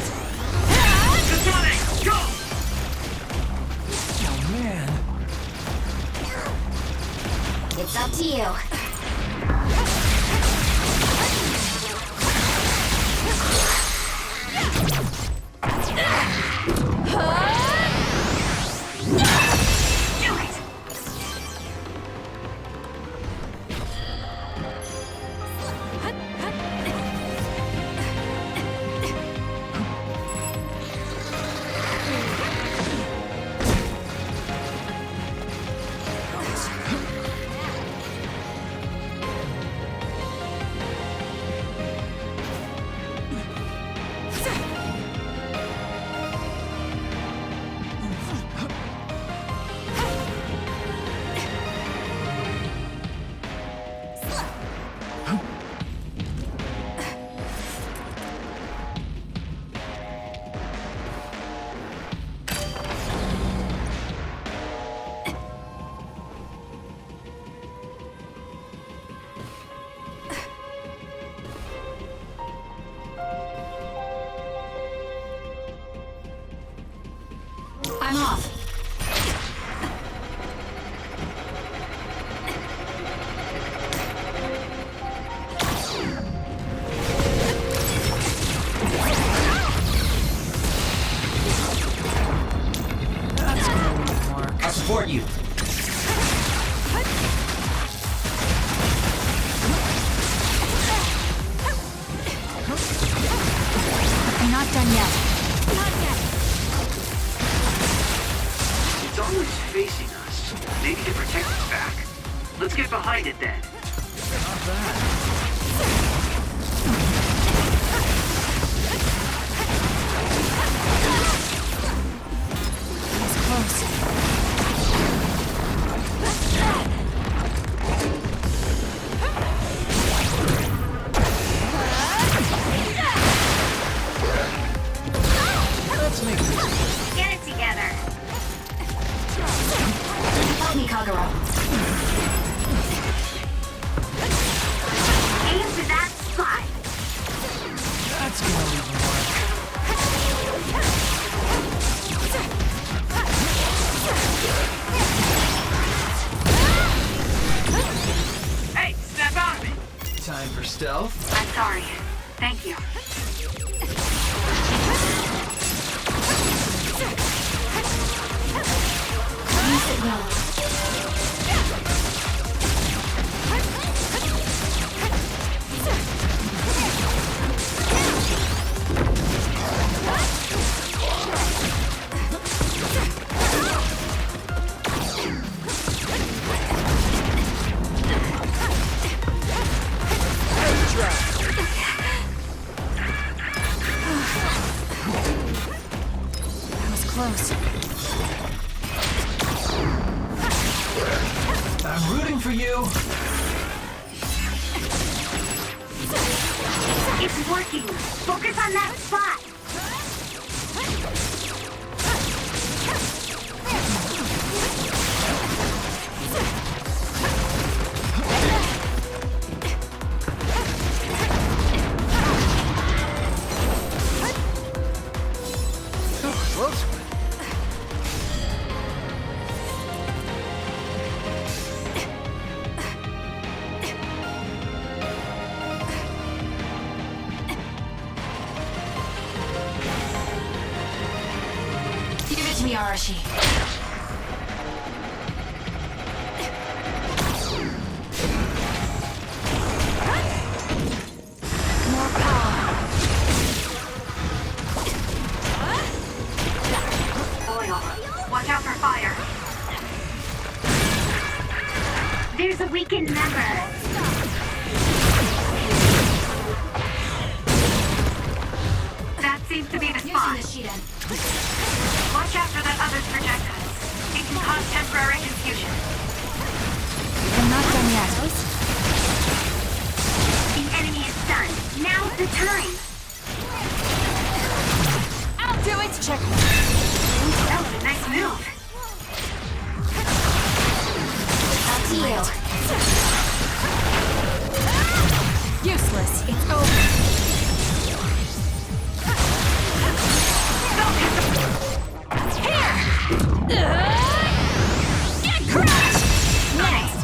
Kasane, go! Oh, man. It's up to you. I'm off. I'll support you. I'm not done yet. It's always facing us. Maybe to protect its back. Let's get behind it then. Not bad. It's close. Let's make this. Get it together. Help me, Kagero. Aim to that spot. That's gonna leave a mark. Hey, snap out of it! Time for stealth. I'm sorry. Thank you. Use it well. That was close. I'm rooting for you. It's working. Focus on that spot. Arashi. More power. Oil. Watch out for fire. There's a weakened member. That seems to be the spot. Watch out for that other's projectiles. It can cause temporary confusion. I'm not done yet. The enemy is stunned. Now's the time. I'll do it! Check. That was a nice move. Useless. It's over. Get crushed! Next.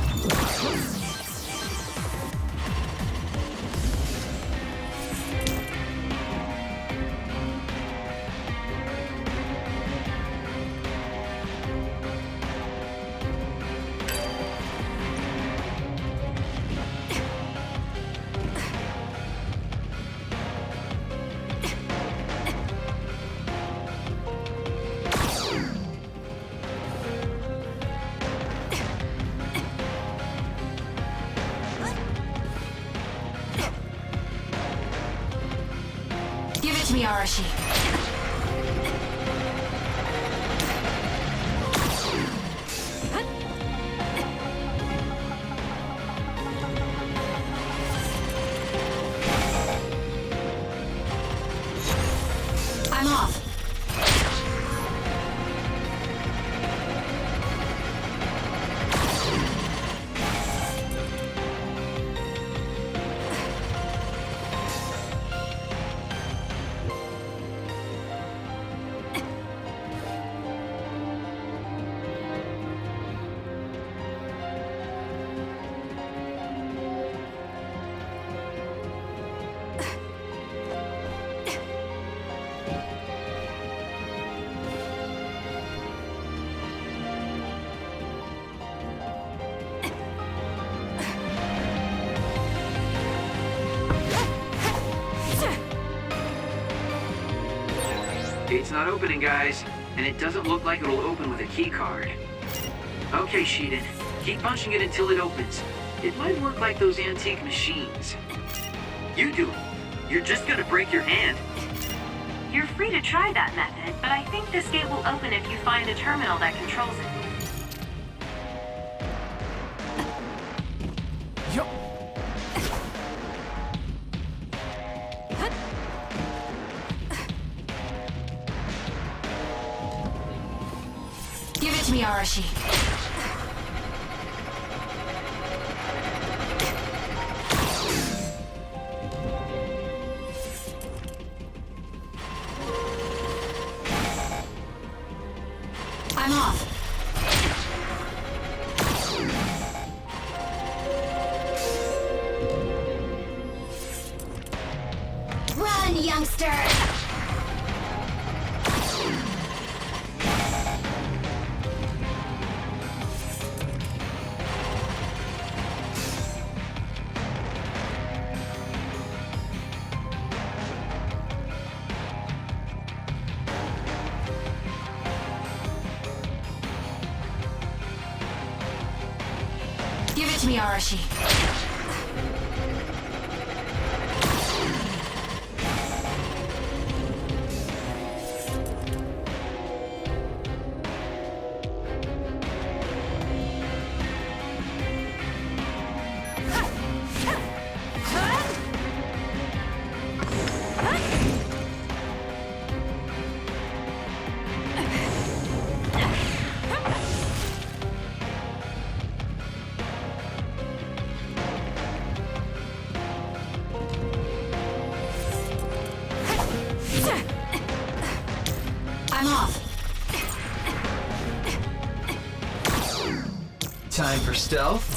Give it to me, Arashi. I'm off. Gate's not opening, guys, and it doesn't look like it'll open with a key card. Okay, Sheedan, keep punching it until it opens. It might work like those antique machines. You do it. You're just gonna break your hand. You're free to try that method, but I think this gate will open if you find a terminal that controls it. Give it to me, Arashi. I'm off. Run, youngster! Give it to me, Arashi. I'm off. Time for stealth.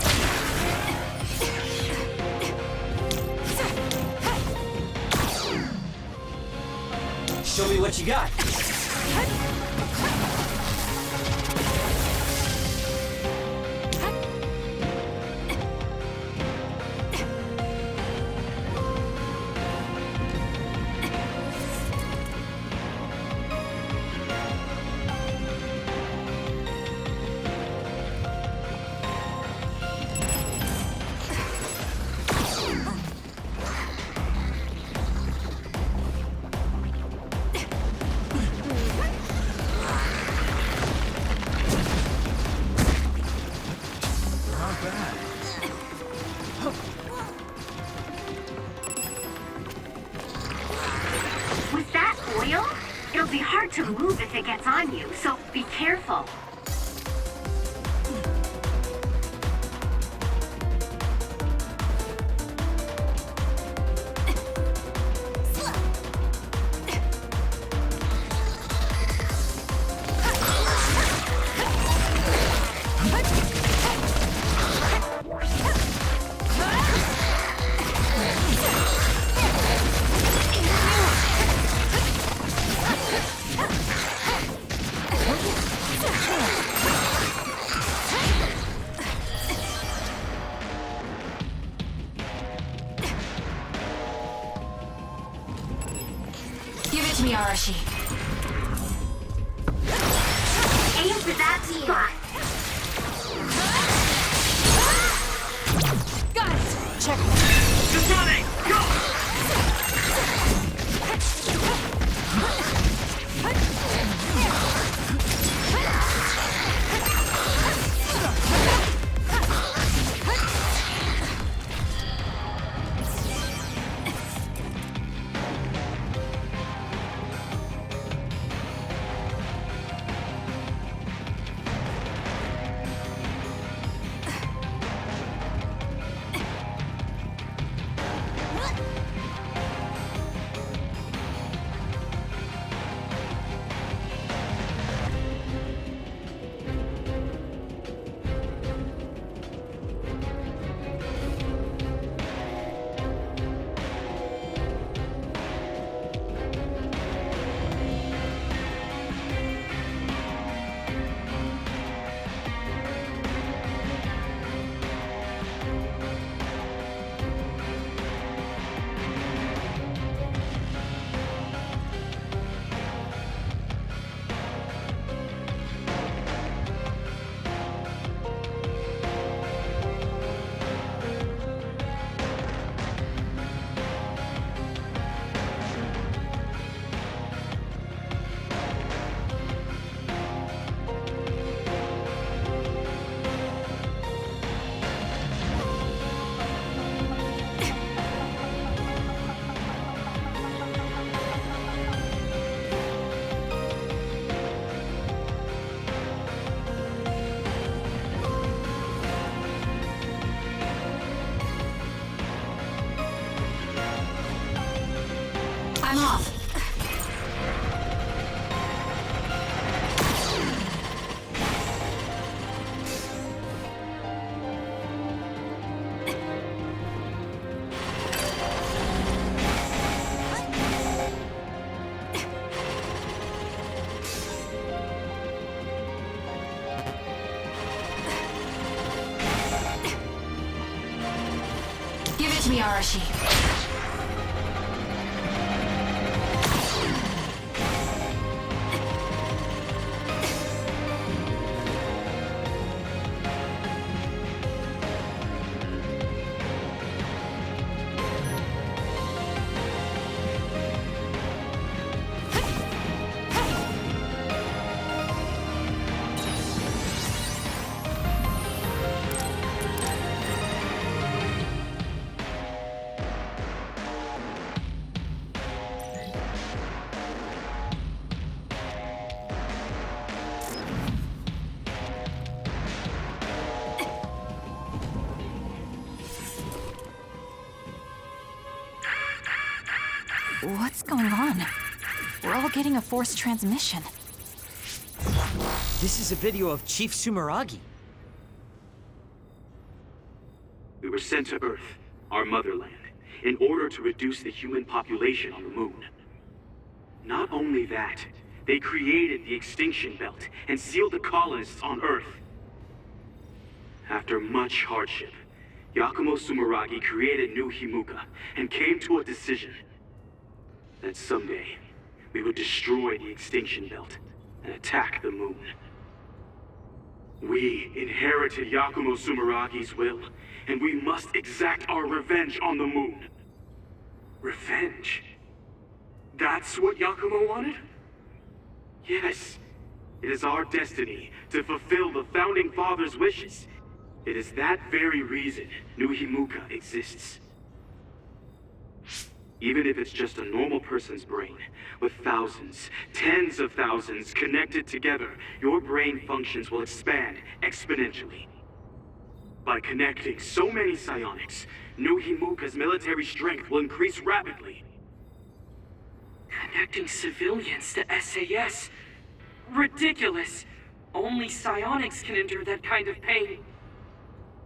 Show me what you got. be hard to move if it gets on you, so be careful. Give it to me, Arashi. Aim for that spot. Got it! Check. Kasane, go! I'm off. Give it to me, Arashi. What's going on? We're all getting a forced transmission. This is a video of Chief Sumeragi. We were sent to Earth, our motherland, in order to reduce the human population on the moon. Not only that, they created the extinction belt and sealed the colonists on Earth. After much hardship, Yakumo Sumeragi created New Himuka and came to a decision that someday we would destroy the extinction belt and attack the moon. We inherited Yakumo Sumeragi's will, and we must exact our revenge on the moon. Revenge? That's what Yakumo wanted? Yes. It is our destiny to fulfill the Founding Father's wishes. It is that very reason New Himuka exists. Even if it's just a normal person's brain, with thousands, tens of thousands connected together, your brain functions will expand exponentially. By connecting so many psionics, New Himuka's military strength will increase rapidly. Connecting civilians to SAS? Ridiculous! Only psionics can endure that kind of pain.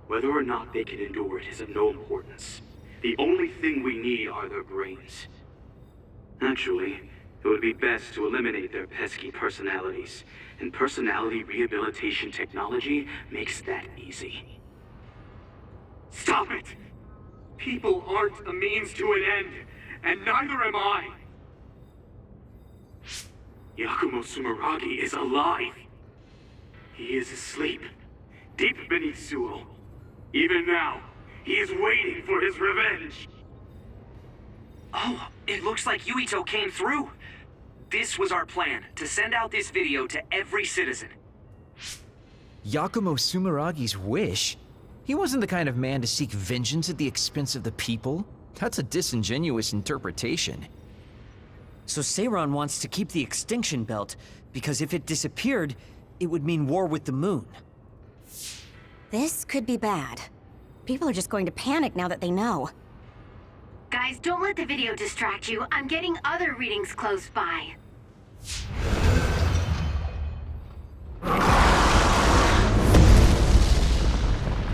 Whether or not they can endure it is of no importance. The only thing we need are their brains. Actually, it would be best to eliminate their pesky personalities, and personality rehabilitation technology makes that easy. Stop it! People aren't a means to an end, and neither am I! Yakumo Sumeragi is alive! He is asleep, deep beneath Suo. Even now, he is waiting for his revenge! Oh, it looks like Yuito came through. This was our plan, to send out this video to every citizen. Yakumo Sumeragi's wish? He wasn't the kind of man to seek vengeance at the expense of the people. That's a disingenuous interpretation. So Seiron wants to keep the extinction belt, because if it disappeared, it would mean war with the moon. This could be bad. People are just going to panic now that they know. Guys, don't let the video distract you. I'm getting other readings close by.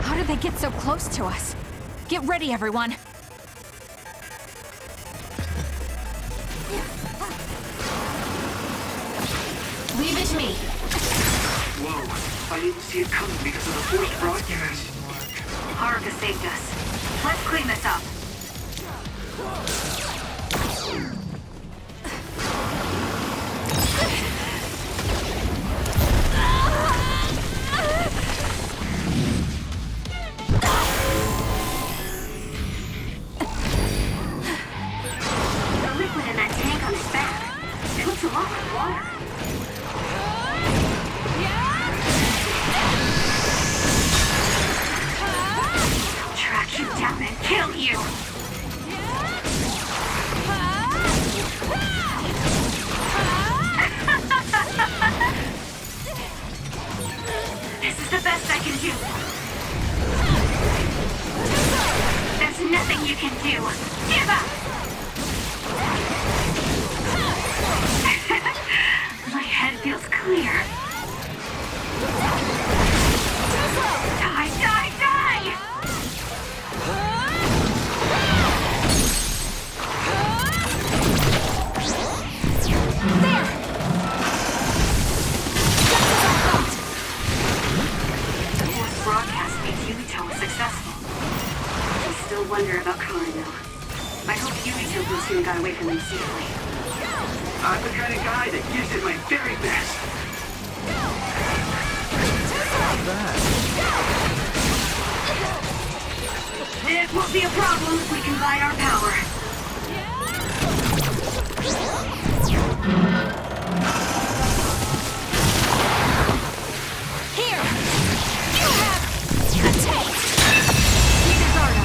How did they get so close to us? Get ready, everyone. Leave it to me. Whoa, I didn't see it coming because of the forced broadcast. Haruka saved us. Let's clean this up. The liquid in that tank on his back. It looks a lot like water. Track you down and kill you! This is the best I can do. There's nothing you can do. Give up! My head feels clear. Die, die, die! Broadcast means Yuito was successful. I still wonder about Karin, though. I hope Yuito Platoon got away from them safely. I'm the kind of guy that gives it my very best. It won't be a problem if we combine our power. Here! You have a taste! You deserve it.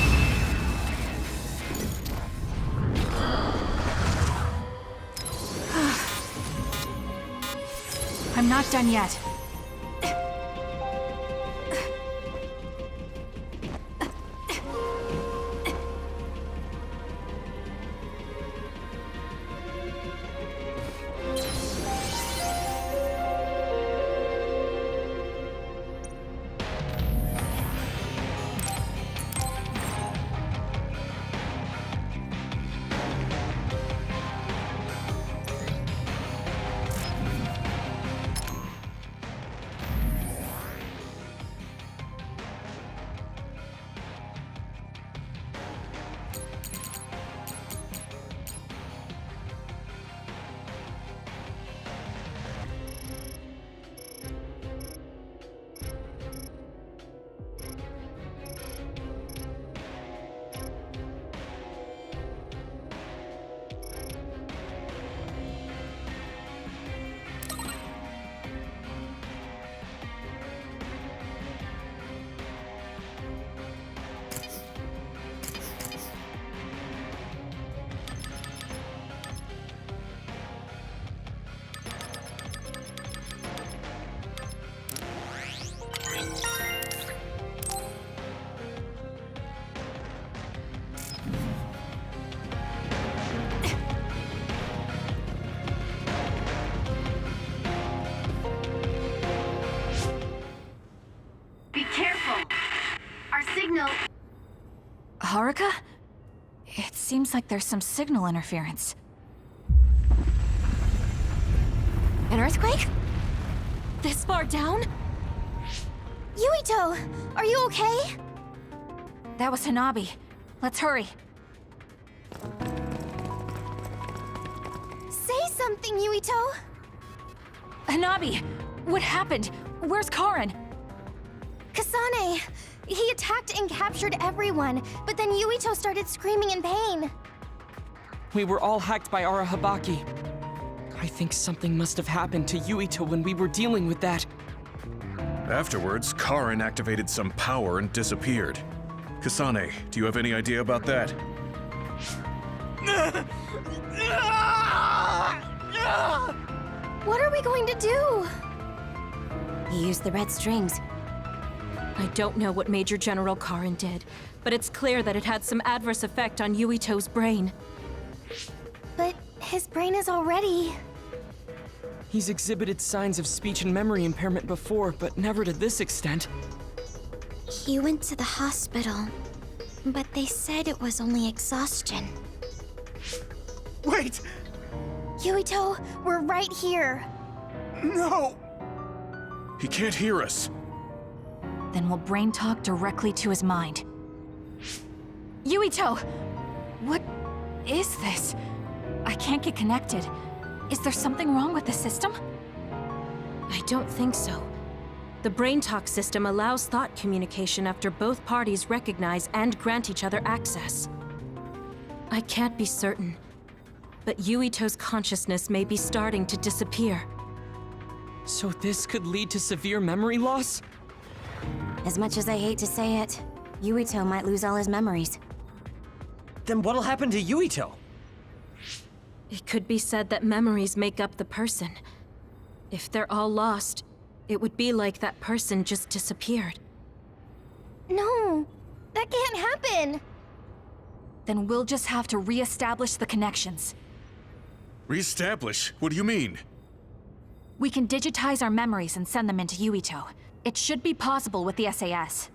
I'm not done yet. Luca? It seems like there's some signal interference. An earthquake? This far down? Yuito, are you okay? That was Hanabi. Let's hurry. Say something, Yuito! Hanabi! What happened? Where's Karin? Kasane! He attacked and captured everyone, but then Yuito started screaming in pain. We were all hacked by Arahabaki. I think something must have happened to Yuito when we were dealing with that. Afterwards, Karin activated some power and disappeared. Kasane, do you have any idea about that? What are we going to do? He used the red strings. I don't know what Major General Karin did, but it's clear that it had some adverse effect on Yuito's brain. But his brain is already... He's exhibited signs of speech and memory impairment before, but never to this extent. He went to the hospital, but they said it was only exhaustion. Wait! Yuito, we're right here. No! He can't hear us. Then we'll brain talk directly to his mind. Yuito! What is this? I can't get connected. Is there something wrong with the system? I don't think so. The brain talk system allows thought communication after both parties recognize and grant each other access. I can't be certain, but Yuito's consciousness may be starting to disappear. So this could lead to severe memory loss? As much as I hate to say it, Yuito might lose all his memories. Then what'll happen to Yuito? It could be said that memories make up the person. If they're all lost, it would be like that person just disappeared. No, that can't happen. Then we'll just have to re-establish the connections. Reestablish? What do you mean? We can digitize our memories and send them into Yuito. It should be possible with the SAS.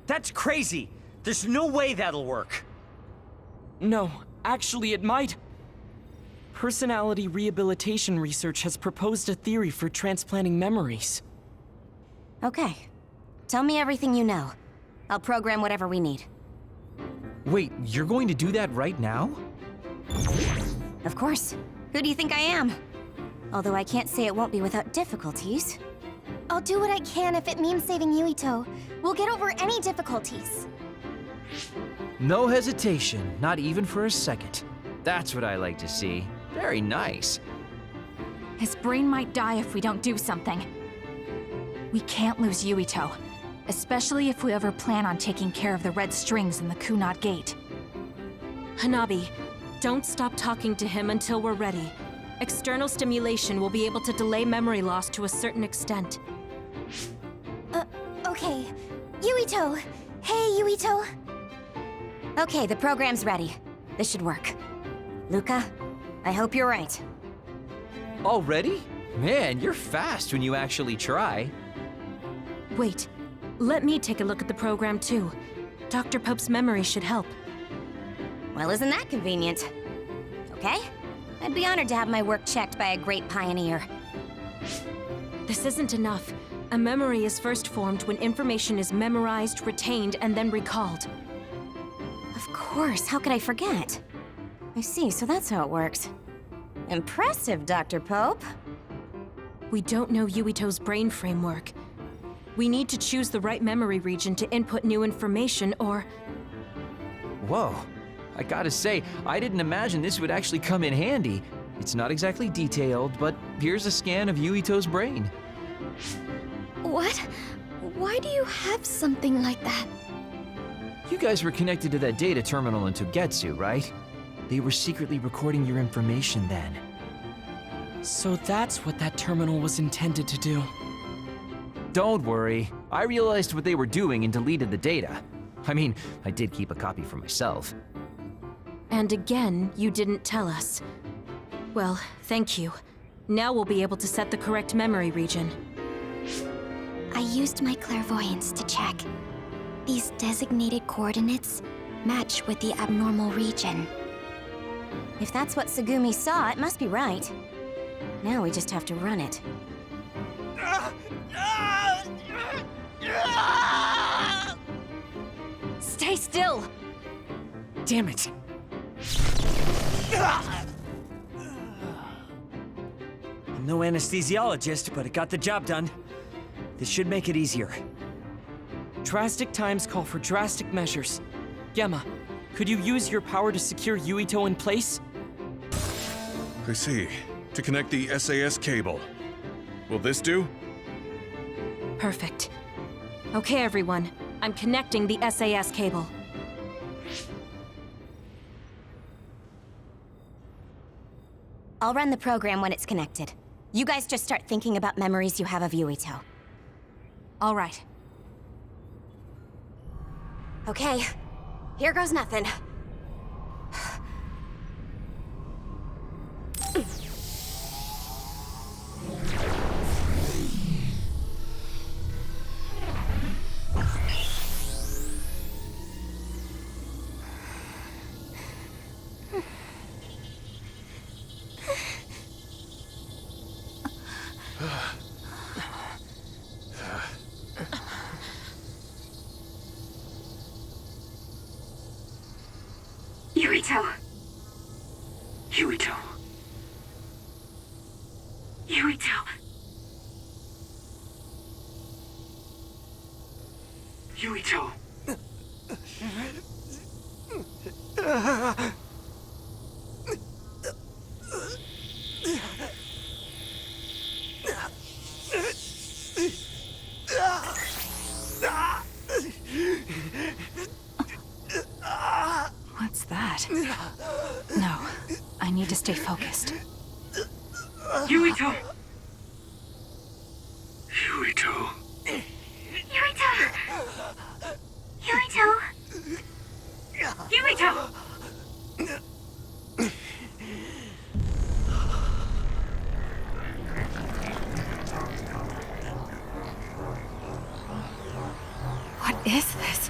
That's crazy! There's no way that'll work! No, actually it might. Personality rehabilitation research has proposed a theory for transplanting memories. Okay. Tell me everything you know. I'll program whatever we need. Wait, you're going to do that right now? Of course. Who do you think I am? Although I can't say it won't be without difficulties. I'll do what I can if it means saving Yuito. We'll get over any difficulties. No hesitation, not even for a second. That's what I like to see. Very nice. His brain might die if we don't do something. We can't lose Yuito, especially if we ever plan on taking care of the red strings in the Kunad Gate. Hanabi, don't stop talking to him until we're ready. External stimulation will be able to delay memory loss to a certain extent. Okay. Yuito! Hey, Yuito! Okay, the program's ready. This should work. Luca, I hope you're right. Already? Man, you're fast when you actually try. Wait, let me take a look at the program too. Dr. Pope's memory should help. Well, isn't that convenient? Okay? I'd be honored to have my work checked by a great pioneer. This isn't enough. A memory is first formed when information is memorized, retained, and then recalled. Of course, how could I forget? I see, so that's how it works. Impressive, Dr. Pope. We don't know Yuito's brain framework. We need to choose the right memory region to input new information, or... Whoa. I gotta say, I didn't imagine this would actually come in handy. It's not exactly detailed, but here's a scan of Yuito's brain. What? Why do you have something like that? You guys were connected to that data terminal in Togetsu, right? They were secretly recording your information then. So that's what that terminal was intended to do. Don't worry. I realized what they were doing and deleted the data. I mean, I did keep a copy for myself. And again, you didn't tell us. Well, thank you. Now we'll be able to set the correct memory region. I used my clairvoyance to check. These designated coordinates, match with the abnormal region. If that's what Tsugumi saw, it must be right. Now we just have to run it. Stay still! Damn it! I'm no anesthesiologist, but it got the job done. This should make it easier. Drastic times call for drastic measures. Gemma, could you use your power to secure Yuito in place? I see. To connect the SAS cable. Will this do? Perfect. Okay, everyone. I'm connecting the SAS cable. I'll run the program when it's connected. You guys just start thinking about memories you have of Yuito. All right. Okay, here goes nothing. Yuito. Yuito. Yuito. Yuito. What's that? No, I need to stay focused. Yuito. Yuito. Yuito. Yuito. Yuito. What is this?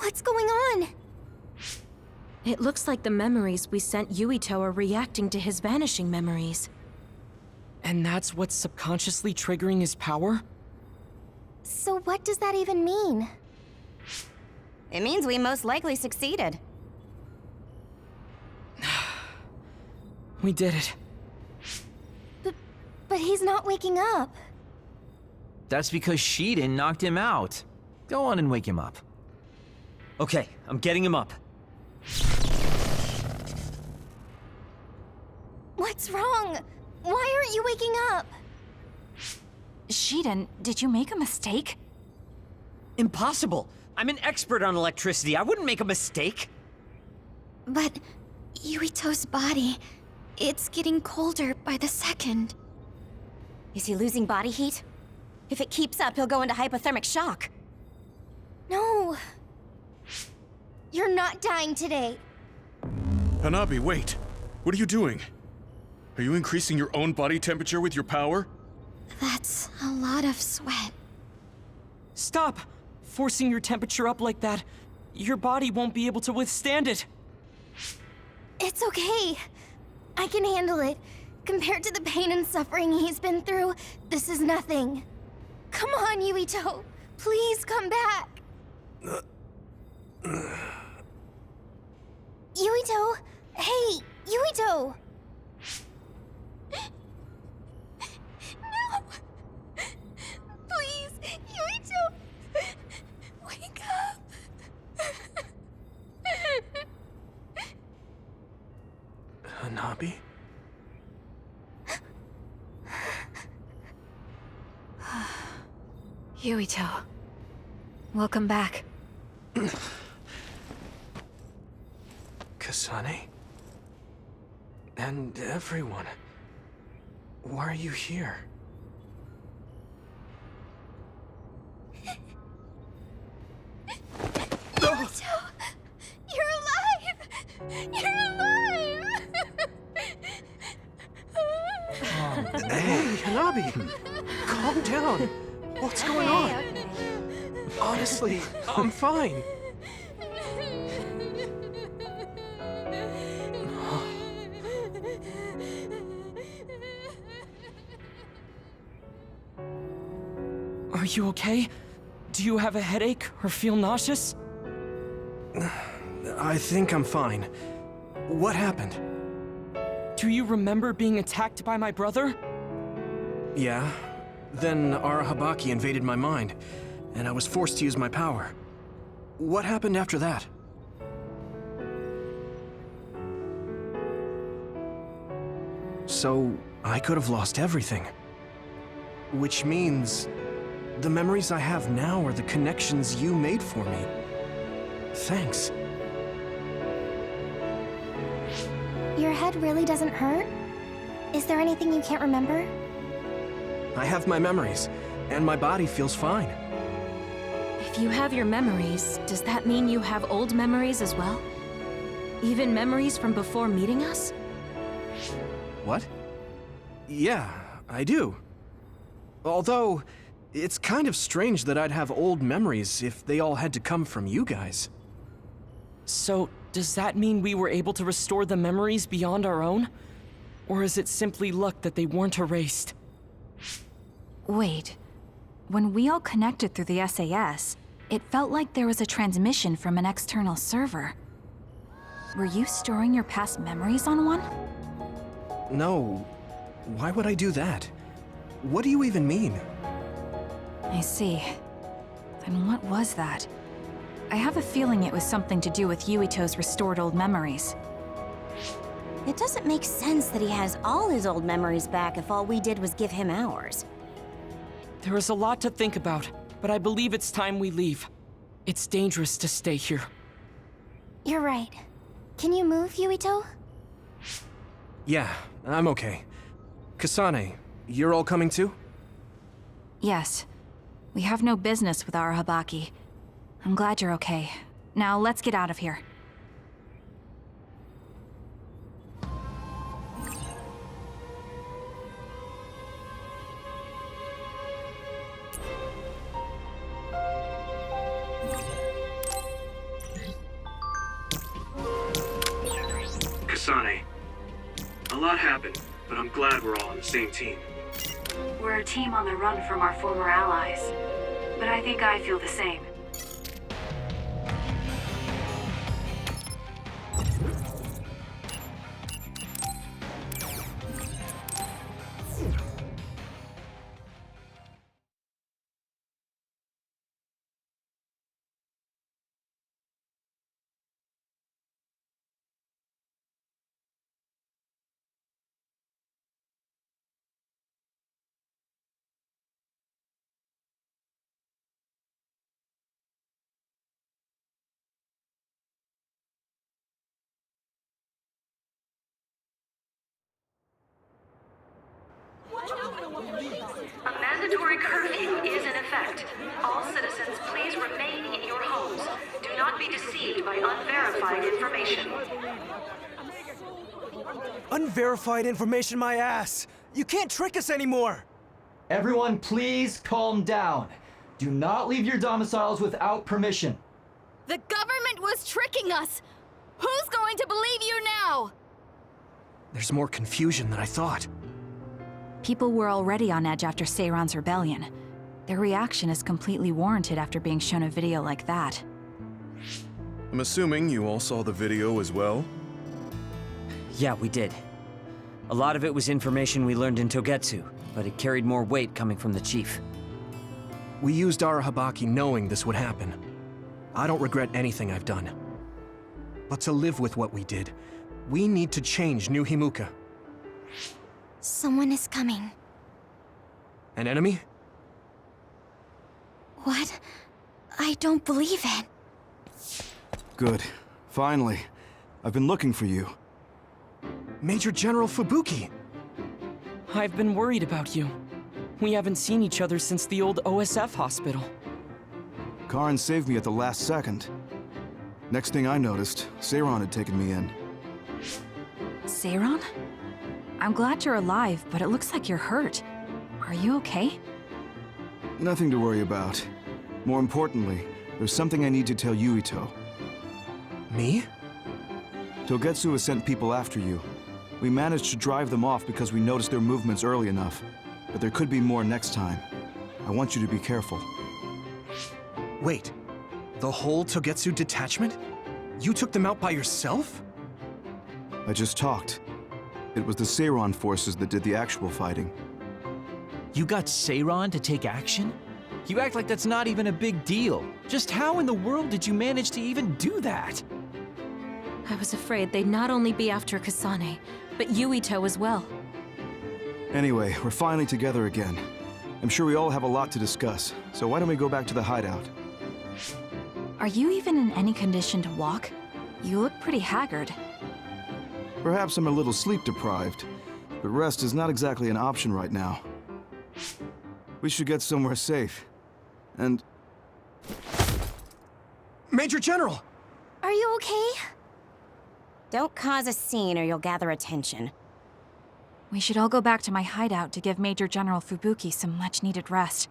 What's going on? It looks like the memories we sent Yuito are reacting to his vanishing memories. And that's what's subconsciously triggering his power? So what does that even mean? It means we most likely succeeded. We did it. But he's not waking up. That's because Shiden knocked him out. Go on and wake him up. Okay, I'm getting him up. What's wrong? Why aren't you waking up? Shiden, did you make a mistake? Impossible! I'm an expert on electricity. I wouldn't make a mistake. But Yuito's body, it's getting colder by the second. Is he losing body heat? If it keeps up, he'll go into hypothermic shock. No. You're not dying today. Hanabi, wait. What are you doing? Are you increasing your own body temperature with your power? That's a lot of sweat. Stop! Forcing your temperature up like that. Your body won't be able to withstand it. It's okay. I can handle it. Compared to the pain and suffering he's been through, this is nothing. Come on, Yuito. Please come back. Yuito! Hey, Yuito! No! Please, Yuito! Wake up! Hanabi? Yuito. Welcome back. Kasane? And everyone. Why are you here? Abby! Calm down! What's going on? Honestly, I'm fine. Are you okay? Do you have a headache or feel nauseous? I think I'm fine. What happened? Do you remember being attacked by my brother? Yeah. Then Arahabaki invaded my mind, and I was forced to use my power. What happened after that? So, I could have lost everything. Which means the memories I have now are the connections you made for me. Thanks. Your head really doesn't hurt? Is there anything you can't remember? I have my memories, and my body feels fine. If you have your memories, does that mean you have old memories as well? Even memories from before meeting us? What? Yeah, I do. Although, it's kind of strange that I'd have old memories if they all had to come from you guys. So, does that mean we were able to restore the memories beyond our own? Or is it simply luck that they weren't erased? Wait. When we all connected through the SAS, it felt like there was a transmission from an external server. Were you storing your past memories on one? No. Why would I do that? What do you even mean? I see. Then what was that? I have a feeling it was something to do with Yuito's restored old memories. It doesn't make sense that he has all his old memories back if all we did was give him ours. There is a lot to think about, but I believe it's time we leave. It's dangerous to stay here. You're right. Can you move, Yuito? Yeah, I'm okay. Kasane, you're all coming too? Yes. We have no business with Arahabaki. I'm glad you're okay. Now let's get out of here. Kasane, a lot happened, but I'm glad we're all on the same team. We're a team on the run from our former allies, but I think I feel the same. A mandatory curfew is in effect. All citizens, please remain in your homes. Do not be deceived by unverified information. Unverified information, my ass! You can't trick us anymore! Everyone, please calm down. Do not leave your domiciles without permission. The government was tricking us! Who's going to believe you now? There's more confusion than I thought. People were already on edge after Seiran's rebellion. Their reaction is completely warranted after being shown a video like that. I'm assuming you all saw the video as well? Yeah, we did. A lot of it was information we learned in Togetsu, but it carried more weight coming from the chief. We used Arahabaki knowing this would happen. I don't regret anything I've done. But to live with what we did, we need to change New Himuka. Someone is coming. An enemy? What? I don't believe it. Good. Finally. I've been looking for you. Major General Fubuki! I've been worried about you. We haven't seen each other since the old OSF hospital. Karin saved me at the last second. Next thing I noticed, Seiran had taken me in. Seiran? I'm glad you're alive, but it looks like you're hurt. Are you okay? Nothing to worry about. More importantly, there's something I need to tell Yuito. Me? Togetsu has sent people after you. We managed to drive them off because we noticed their movements early enough. But there could be more next time. I want you to be careful. Wait, the whole Togetsu detachment? You took them out by yourself? I just talked. It was the Seiron forces that did the actual fighting. You got Seiron to take action? You act like that's not even a big deal. Just how in the world did you manage to even do that? I was afraid they'd not only be after Kasane, but Yuito as well. Anyway, we're finally together again. I'm sure we all have a lot to discuss, so why don't we go back to the hideout? Are you even in any condition to walk? You look pretty haggard. Perhaps I'm a little sleep deprived, but rest is not exactly an option right now. We should get somewhere safe. And... Major General! Are you okay? Don't cause a scene or you'll gather attention. We should all go back to my hideout to give Major General Fubuki some much-needed rest.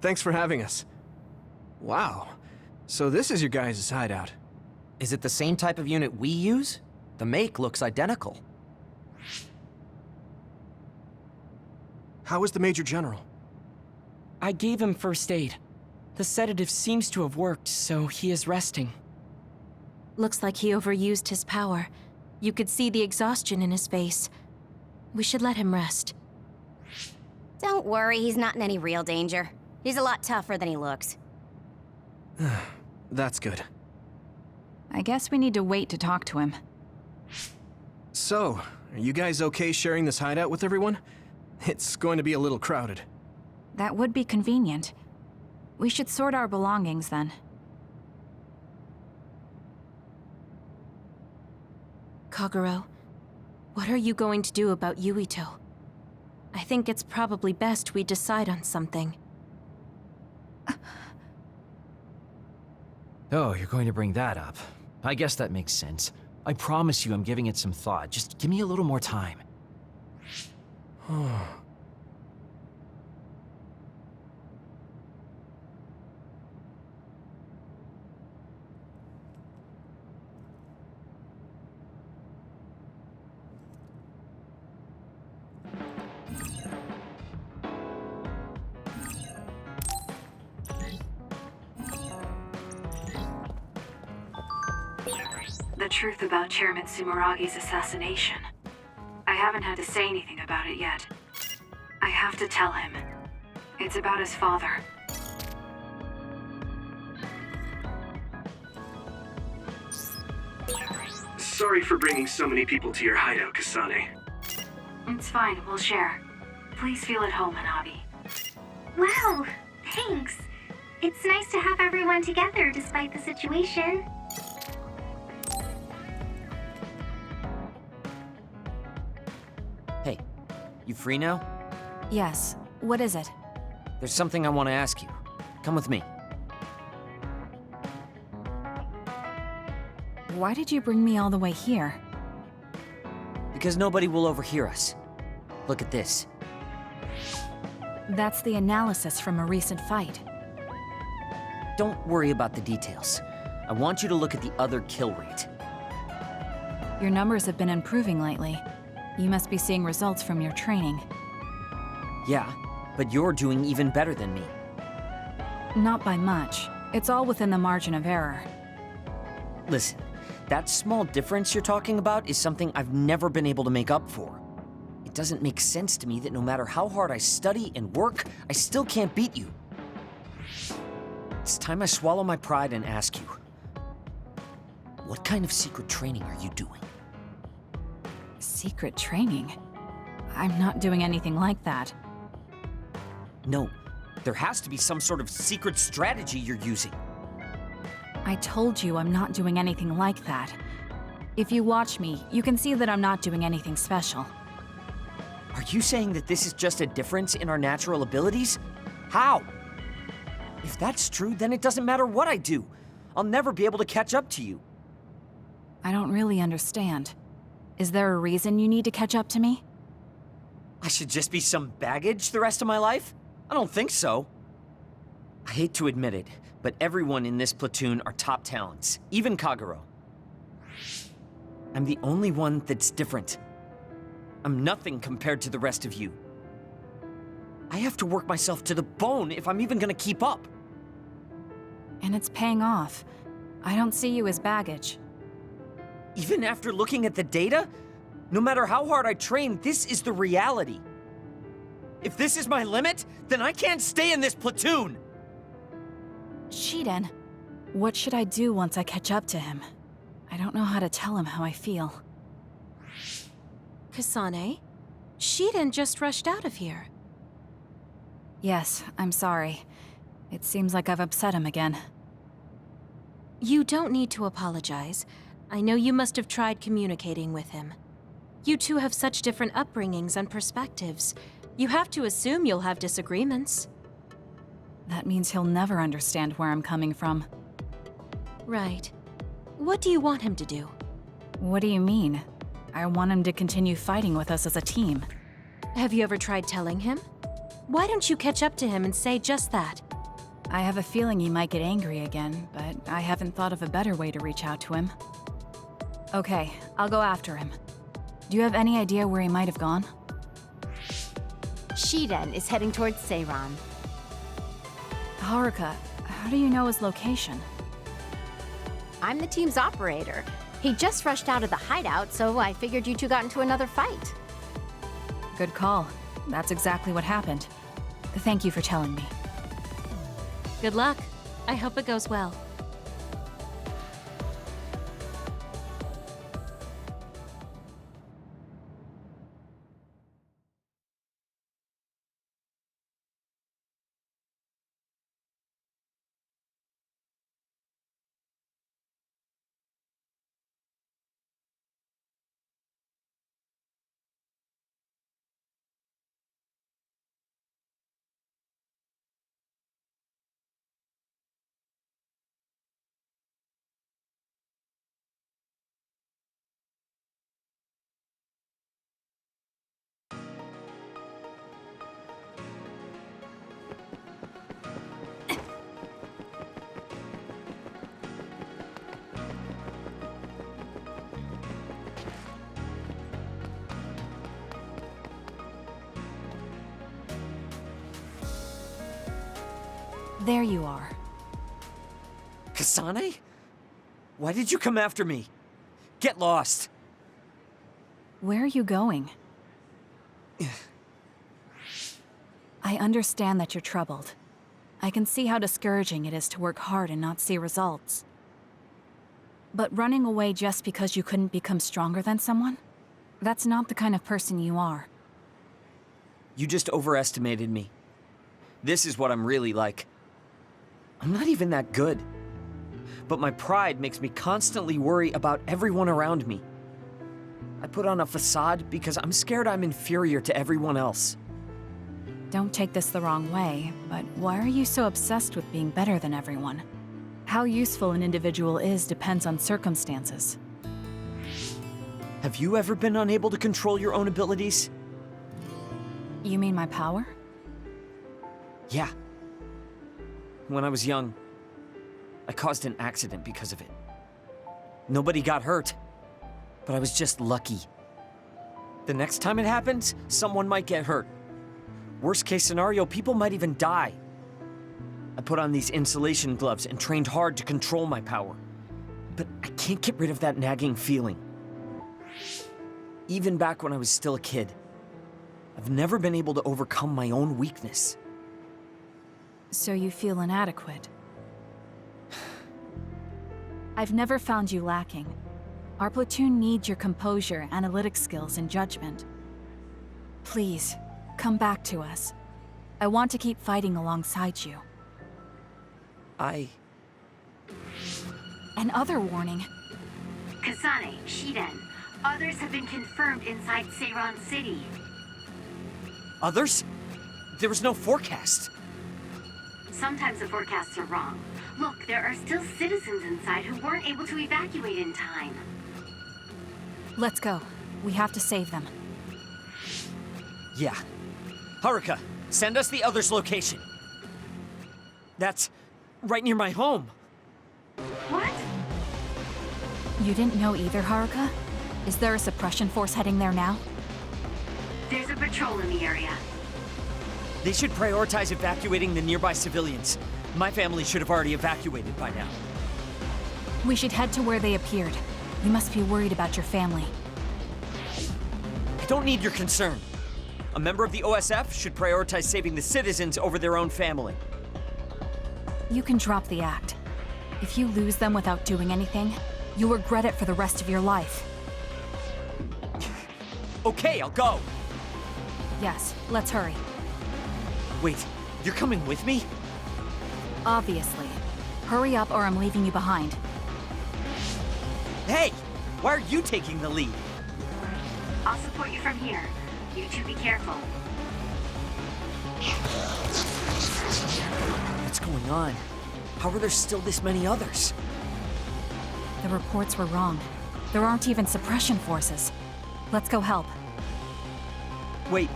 Thanks for having us. Wow. So this is your guys' hideout. Is it the same type of unit we use? The make looks identical. How is the Major General? I gave him first aid. The sedative seems to have worked, so he is resting. Looks like he overused his power. You could see the exhaustion in his face. We should let him rest. Don't worry, he's not in any real danger. He's a lot tougher than he looks. That's good. I guess we need to wait to talk to him. So, are you guys okay sharing this hideout with everyone? It's going to be a little crowded. That would be convenient. We should sort our belongings then. Kagero, what are you going to do about Yuito? I think it's probably best we decide on something. Oh, you're going to bring that up. I guess that makes sense. I promise you I'm giving it some thought. Just give me a little more time. The truth about Chairman Sumeragi's assassination. I haven't had to say anything about it yet. I have to tell him. It's about his father. Sorry for bringing so many people to your hideout, Kasane. It's fine, we'll share. Please feel at home, Hanabi. Wow, thanks. It's nice to have everyone together despite the situation. Hey, you free now? Yes. What is it? There's something I want to ask you. Come with me. Why did you bring me all the way here? Because nobody will overhear us. Look at this. That's the analysis from a recent fight. Don't worry about the details. I want you to look at the other kill rate. Your numbers have been improving lately. You must be seeing results from your training. Yeah, but you're doing even better than me. Not by much. It's all within the margin of error. Listen, that small difference you're talking about is something I've never been able to make up for. It doesn't make sense to me that no matter how hard I study and work, I still can't beat you. It's time I swallow my pride and ask you, what kind of secret training are you doing? Secret training? I'm not doing anything like that. No, there has to be some sort of secret strategy you're using. I told you I'm not doing anything like that. If you watch me, you can see that I'm not doing anything special. Are you saying that this is just a difference in our natural abilities? How? If that's true, then it doesn't matter what I do. I'll never be able to catch up to you. I don't really understand. Is there a reason you need to catch up to me? I should just be some baggage the rest of my life? I don't think so. I hate to admit it, but everyone in this platoon are top talents, even Kagero. I'm the only one that's different. I'm nothing compared to the rest of you. I have to work myself to the bone if I'm even gonna keep up. And it's paying off. I don't see you as baggage. Even after looking at the data? No matter how hard I train, this is the reality. If this is my limit, then I can't stay in this platoon! Shiden, what should I do once I catch up to him? I don't know how to tell him how I feel. Kasane? Shiden just rushed out of here. Yes, I'm sorry. It seems like I've upset him again. You don't need to apologize. I know you must have tried communicating with him. You two have such different upbringings and perspectives. You have to assume you'll have disagreements. That means he'll never understand where I'm coming from. Right. What do you want him to do? What do you mean? I want him to continue fighting with us as a team. Have you ever tried telling him? Why don't you catch up to him and say just that? I have a feeling he might get angry again, but I haven't thought of a better way to reach out to him. Okay, I'll go after him. Do you have any idea where he might have gone? Shiden is heading towards Seiran. Haruka, how do you know his location? I'm the team's operator. He just rushed out of the hideout, so I figured you two got into another fight. Good call. That's exactly what happened. Thank you for telling me. Good luck. I hope it goes well. There you are. Kasane? Why did you come after me? Get lost. Where are you going? I understand that you're troubled. I can see how discouraging it is to work hard and not see results. But running away just because you couldn't become stronger than someone? That's not the kind of person you are. You just overestimated me. This is what I'm really like. I'm not even that good. But my pride makes me constantly worry about everyone around me. I put on a facade because I'm scared I'm inferior to everyone else. Don't take this the wrong way, but why are you so obsessed with being better than everyone? How useful an individual is depends on circumstances. Have you ever been unable to control your own abilities? You mean my power? Yeah. When I was young, I caused an accident because of it. Nobody got hurt, but I was just lucky. The next time it happens, someone might get hurt. Worst case scenario, people might even die. I put on these insulation gloves and trained hard to control my power. But I can't get rid of that nagging feeling. Even back when I was still a kid, I've never been able to overcome my own weakness. So you feel inadequate. I've never found you lacking. Our platoon needs your composure, analytic skills, and judgment. Please, come back to us. I want to keep fighting alongside you. Another warning. Kasane, Shiden, others have been confirmed inside Seiron City. Others? There was no forecast. Sometimes the forecasts are wrong. Look, there are still citizens inside who weren't able to evacuate in time. Let's go. We have to save them. Yeah. Haruka, send us the others' location. That's right near my home. What? You didn't know either, Haruka? Is there a suppression force heading there now? There's a patrol in the area. They should prioritize evacuating the nearby civilians. My family should have already evacuated by now. We should head to where they appeared. You must be worried about your family. I don't need your concern. A member of the OSF should prioritize saving the citizens over their own family. You can drop the act. If you lose them without doing anything, you'll regret it for the rest of your life. Okay, I'll go. Yes, let's hurry. Wait, you're coming with me? Obviously. Hurry up or I'm leaving you behind. Hey! Why are you taking the lead? I'll support you from here. You two be careful. What's going on? How are there still this many others? The reports were wrong. There aren't even suppression forces. Let's go help. Wait,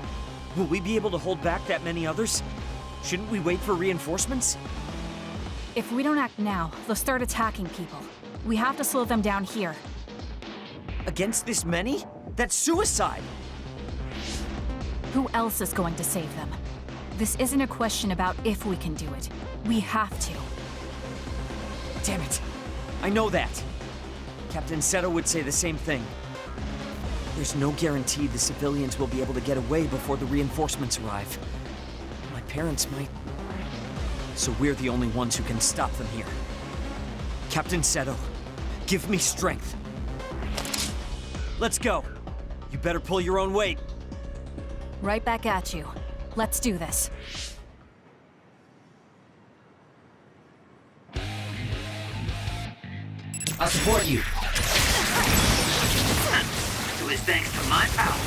will we be able to hold back that many others? Shouldn't we wait for reinforcements? If we don't act now, they'll start attacking people. We have to slow them down here. Against this many? That's suicide! Who else is going to save them? This isn't a question about if we can do it. We have to. Damn it. I know that. Captain Seto would say the same thing. There's no guarantee the civilians will be able to get away before the reinforcements arrive. My parents might... So we're the only ones who can stop them here. Captain Seto, give me strength. Let's go. You better pull your own weight. Right back at you. Let's do this. I'll support you. It was thanks to my power.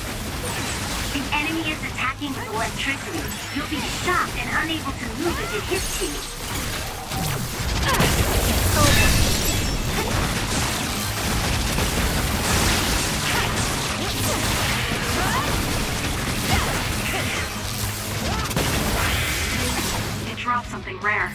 The enemy is attacking with electricity. You'll be shocked and unable to move if it hits you. It dropped something rare.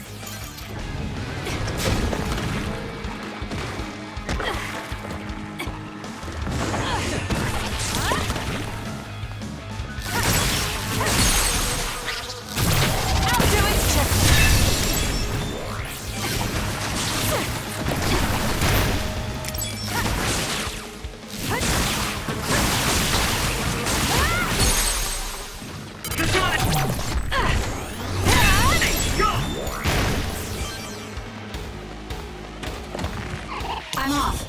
I'm off.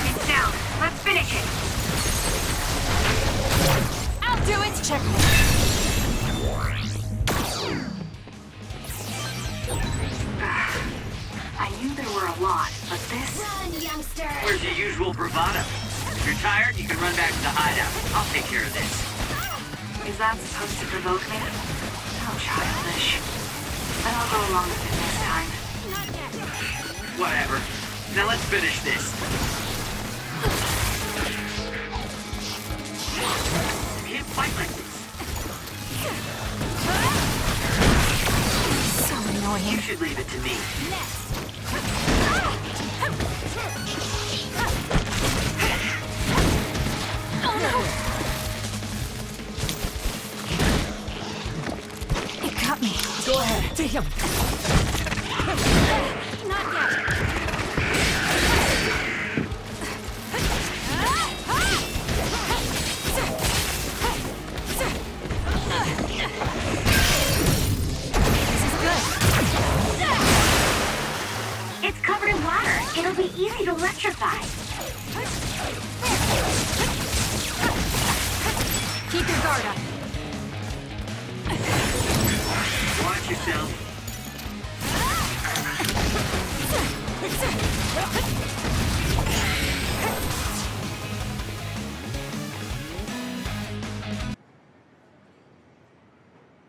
It's down. Let's finish it. I'll do it! Check. I knew there were a lot, but this... Run, youngster! Where's your usual bravado? If you're tired, you can run back to the hideout. I'll take care of this. Is that supposed to provoke me? How childish. But I'll go along with it this time. Whatever. Now let's finish this. You can't fight like this. So annoying. You should leave it to me. It got me. Go ahead. Damn. Not yet. It's covered in water. It'll be easy to electrify. Keep your guard up. Watch yourself.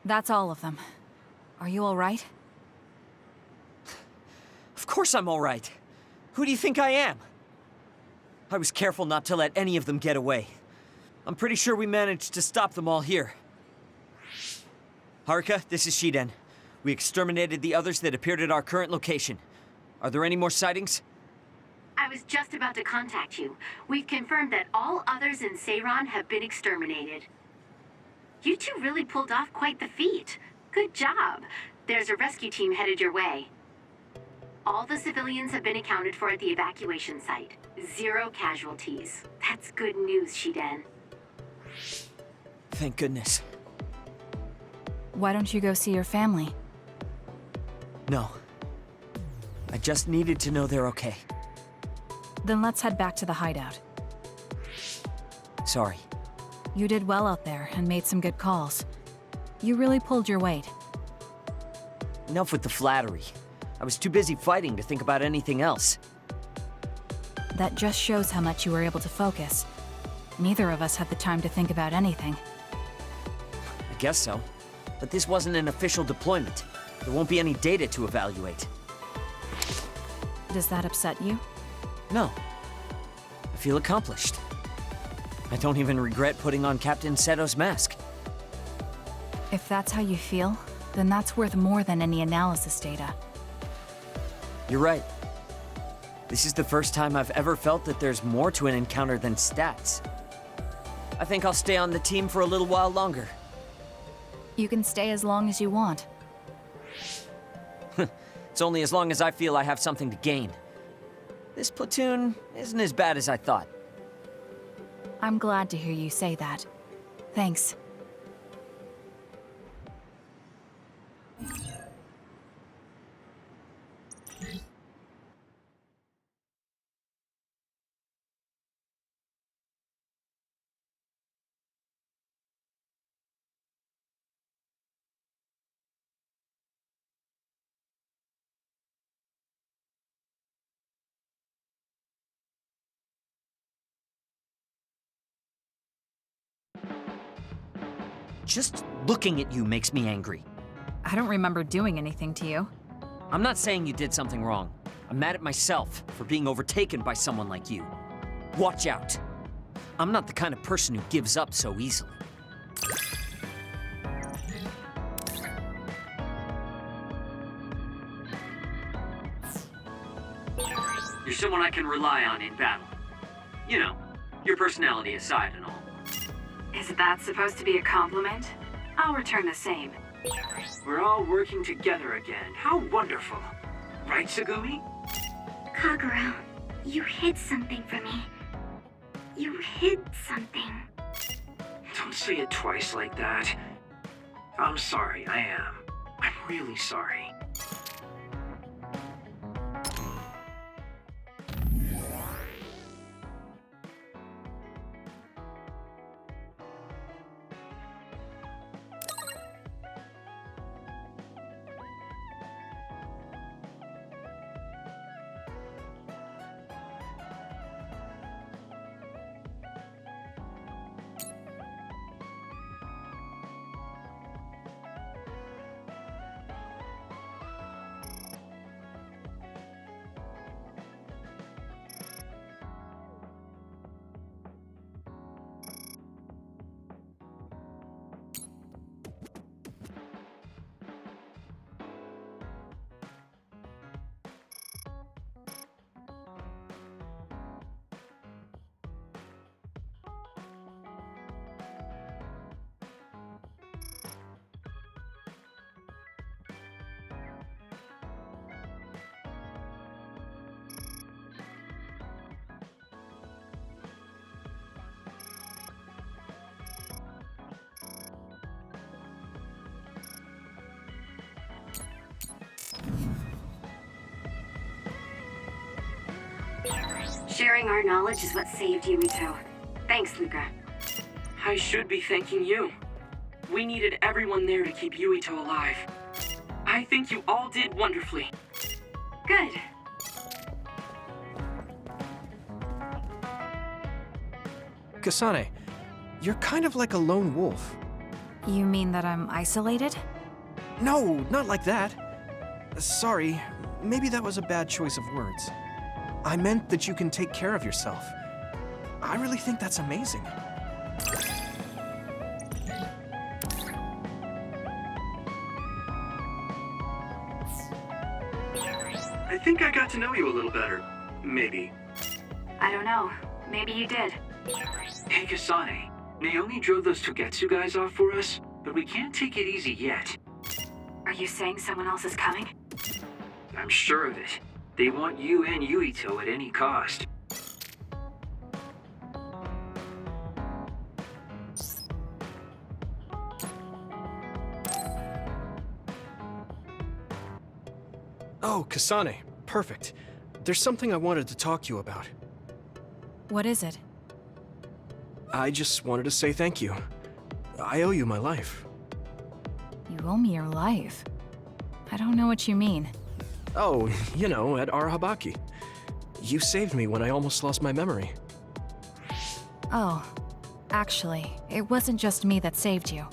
That's all of them. Are you all right? Of course I'm all right. Who do you think I am? I was careful not to let any of them get away. I'm pretty sure we managed to stop them all here. Haruka, this is Shiden. We exterminated the others that appeared at our current location. Are there any more sightings? I was just about to contact you. We've confirmed that all others in Seiran have been exterminated. You two really pulled off quite the feat. Good job. There's a rescue team headed your way. All the civilians have been accounted for at the evacuation site. 0 casualties. That's good news, Shiden. Thank goodness. Why don't you go see your family? No. I just needed to know they're okay. Then let's head back to the hideout. Sorry. You did well out there and made some good calls. You really pulled your weight. Enough with the flattery. I was too busy fighting to think about anything else. That just shows how much you were able to focus. Neither of us had the time to think about anything. I guess so. But this wasn't an official deployment. There won't be any data to evaluate. Does that upset you? No. I feel accomplished. I don't even regret putting on Captain Seto's mask. If that's how you feel, then that's worth more than any analysis data. You're right. This is the first time I've ever felt that there's more to an encounter than stats. I think I'll stay on the team for a little while longer. You can stay as long as you want. It's only as long as I feel I have something to gain. This platoon isn't as bad as I thought. I'm glad to hear you say that. Thanks. Just looking at you makes me angry. I don't remember doing anything to you. I'm not saying you did something wrong. I'm mad at myself for being overtaken by someone like you. Watch out. I'm not the kind of person who gives up so easily. You're someone I can rely on in battle. You know, your personality aside and all. Is that supposed to be a compliment? I'll return the same. We're all working together again. How wonderful. Right, Tsugumi? Kagura, you hid something from me. You hid something. Don't say it twice like that. I'm sorry, I am. I'm really sorry. Sharing our knowledge is what saved Yuito. Thanks, Luca. I should be thanking you. We needed everyone there to keep Yuito alive. I think you all did wonderfully. Good. Kasane, you're kind of like a lone wolf. You mean that I'm isolated? No, not like that. Sorry, maybe that was a bad choice of words. I meant that you can take care of yourself. I really think that's amazing. I think I got to know you a little better. Maybe. I don't know. Maybe you did. Hey, Kasane. Naomi drove those Togetsu guys off for us, but we can't take it easy yet. Are you saying someone else is coming? I'm sure of it. They want you and Yuito at any cost. Oh, Kasane, perfect. There's something I wanted to talk to you about. What is it? I just wanted to say thank you. I owe you my life. You owe me your life. I don't know what you mean. Oh, you know, at Arahabaki. You saved me when I almost lost my memory. Oh, actually, it wasn't just me that saved you.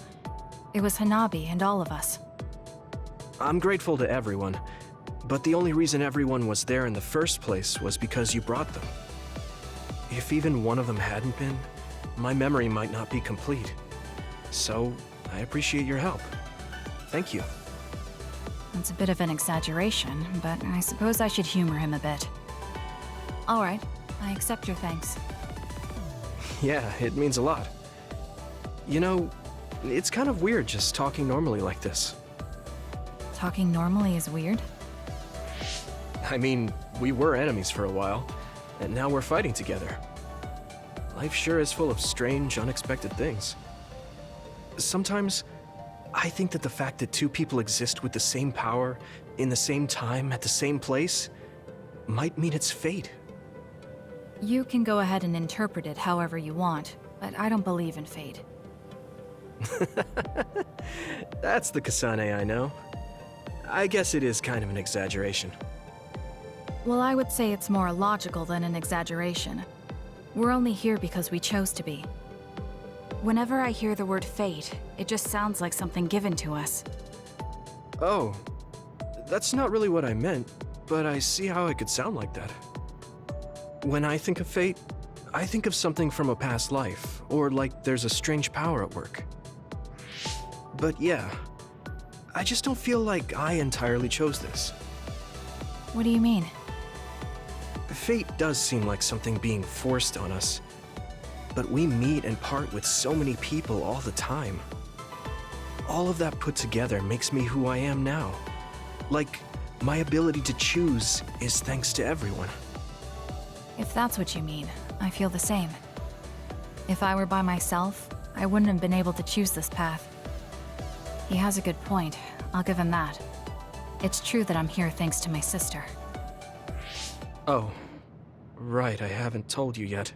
It was Hanabi and all of us. I'm grateful to everyone, but the only reason everyone was there in the first place was because you brought them. If even one of them hadn't been, my memory might not be complete. So, I appreciate your help. Thank you. It's a bit of an exaggeration, but I suppose I should humor him a bit. All right, I accept your thanks. Yeah, it means a lot. You know, it's kind of weird just talking normally like this. Talking normally is weird? I mean, we were enemies for a while, and now we're fighting together. Life sure is full of strange, unexpected things. Sometimes, I think that the fact that two people exist with the same power, in the same time, at the same place, might mean it's fate. You can go ahead and interpret it however you want, but I don't believe in fate. That's the Kasane I know. I guess it is kind of an exaggeration. Well, I would say it's more logical than an exaggeration. We're only here because we chose to be. Whenever I hear the word fate, it just sounds like something given to us. Oh, that's not really what I meant, but I see how it could sound like that. When I think of fate, I think of something from a past life, or like there's a strange power at work. But yeah, I just don't feel like I entirely chose this. What do you mean? Fate does seem like something being forced on us, but we meet and part with so many people all the time. All of that put together makes me who I am now. Like, my ability to choose is thanks to everyone. If that's what you mean, I feel the same. If I were by myself, I wouldn't have been able to choose this path. He has a good point, I'll give him that. It's true that I'm here thanks to my sister. Oh, right, I haven't told you yet.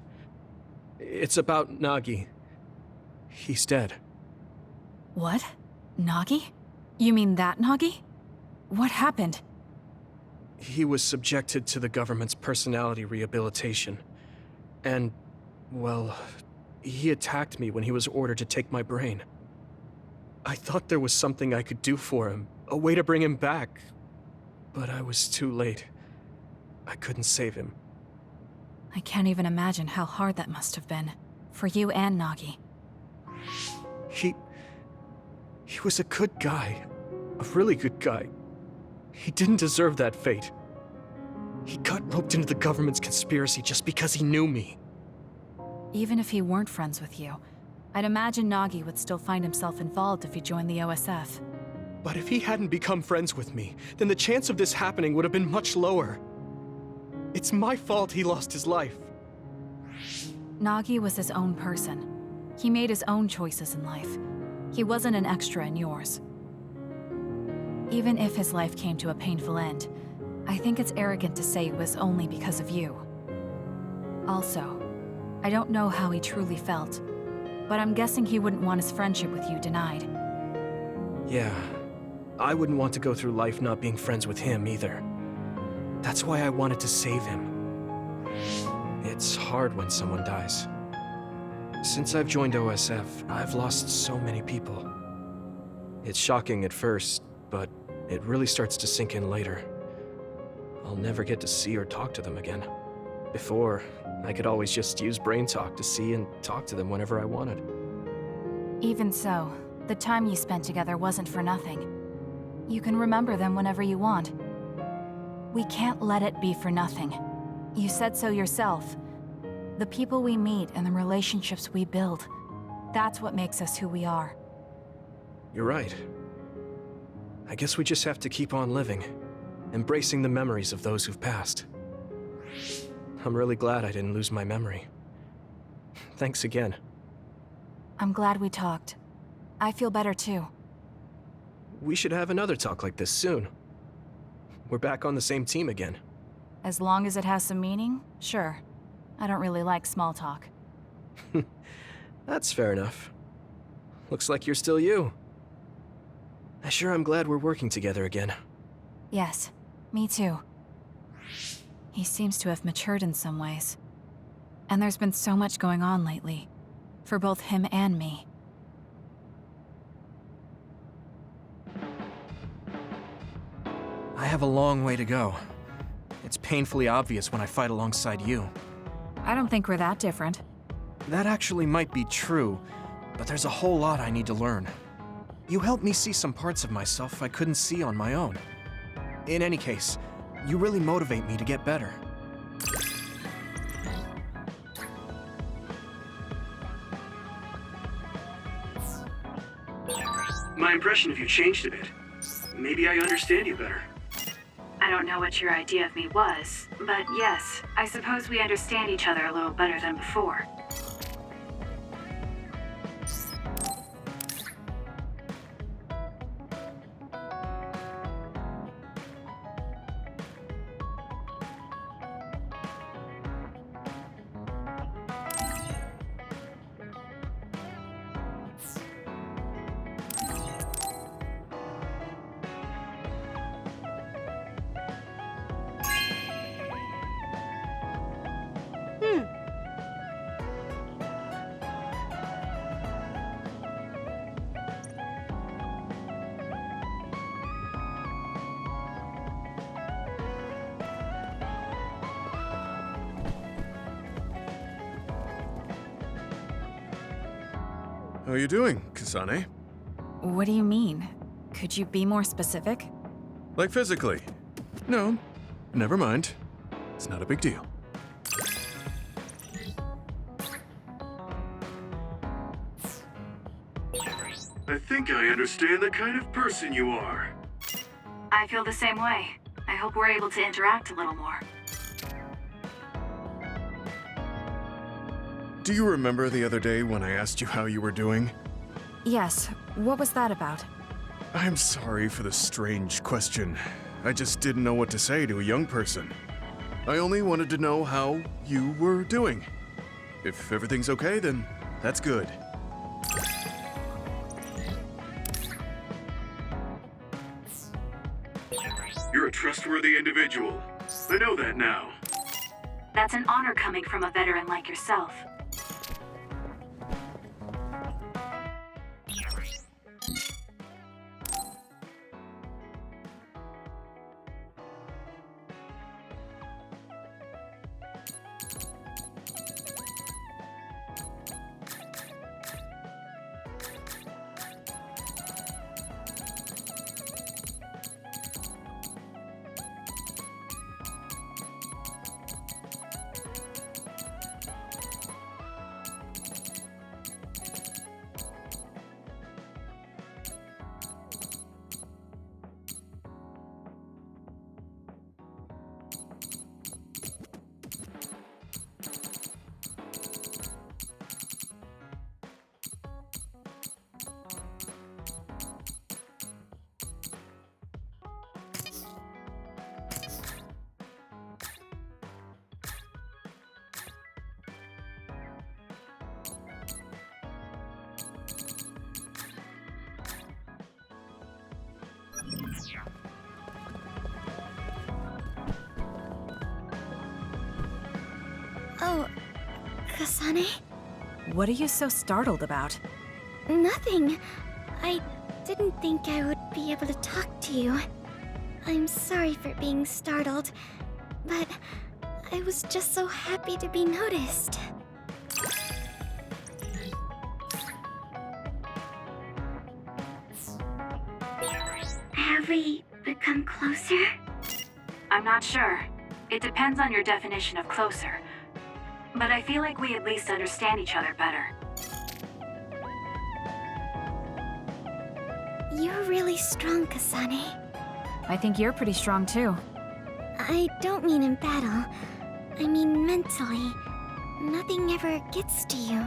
It's about Nagi. He's dead. What? Nagi? You mean that Nagi? What happened? He was subjected to the government's personality rehabilitation. And, well, he attacked me when he was ordered to take my brain. I thought there was something I could do for him, a way to bring him back. But I was too late. I couldn't save him. I can't even imagine how hard that must have been. For you and Nagi. He was a good guy. A really good guy. He didn't deserve that fate. He got roped into the government's conspiracy just because he knew me. Even if he weren't friends with you, I'd imagine Nagi would still find himself involved if he joined the OSF. But if he hadn't become friends with me, then the chance of this happening would have been much lower. It's my fault he lost his life. Nagi was his own person. He made his own choices in life. He wasn't an extra in yours. Even if his life came to a painful end, I think it's arrogant to say it was only because of you. Also, I don't know how he truly felt. but I'm guessing he wouldn't want his friendship with you denied. Yeah, I wouldn't want to go through life not being friends with him either. That's why I wanted to save him. It's hard when someone dies. Since I've joined OSF, I've lost so many people. It's shocking at first, but it really starts to sink in later. I'll never get to see or talk to them again. Before, I could always just use brain talk to see and talk to them whenever I wanted. Even so, the time you spent together wasn't for nothing. You can remember them whenever you want. We can't let it be for nothing. You said so yourself. The people we meet and the relationships we build, that's what makes us who we are. You're right. I guess we just have to keep on living, embracing the memories of those who've passed. I'm really glad I didn't lose my memory. Thanks again. I'm glad we talked. I feel better too. We should have another talk like this soon. We're back on the same team again. As long as it has some meaning, sure. I don't really like small talk. That's fair enough. Looks like you're still you. I sure am glad we're working together again. Yes, me too. He seems to have matured in some ways. And there's been so much going on lately, for both him and me. I have a long way to go. It's painfully obvious when I fight alongside you. I don't think we're that different. That actually might be true, but there's a whole lot I need to learn. You helped me see some parts of myself I couldn't see on my own. In any case, you really motivate me to get better. My impression of you changed a bit. Maybe I understand you better. I don't know what your idea of me was, but yes, I suppose we understand each other a little better than before. How are you doing, Kasane? What do you mean? Could you be more specific? Like physically? No, never mind. It's not a big deal. I think I understand the kind of person you are. I feel the same way. I hope we're able to interact a little more. Do you remember the other day when I asked you how you were doing? Yes, what was that about? I'm sorry for the strange question. I just didn't know what to say to a young person. I only wanted to know how you were doing. If everything's okay, then that's good. You're a trustworthy individual. I know that now. That's an honor coming from a veteran like yourself. Oh, Kasane? What are you so startled about? Nothing. I didn't think I would be able to talk to you. I'm sorry for being startled, but I was just so happy to be noticed. Have we become closer? I'm not sure. It depends on your definition of closer. But I feel like we at least understand each other better. You're really strong, Kasane. I think you're pretty strong too. I don't mean in battle. I mean mentally. Nothing ever gets to you.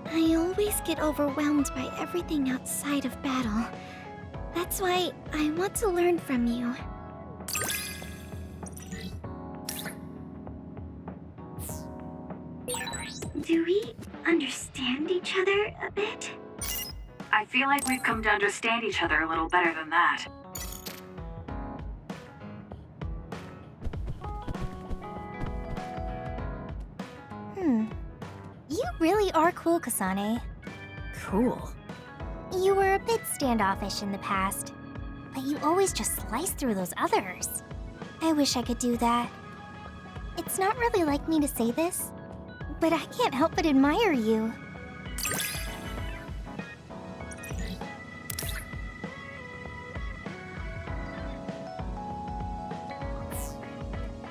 I always get overwhelmed by everything outside of battle. That's why I want to learn from you. Do we understand each other a bit? I feel like we've come to understand each other a little better than that. You really are cool, Kasane. Cool. You were a bit standoffish in the past, but you always just slice through those others. I wish I could do that. It's not really like me to say this, but I can't help but admire you.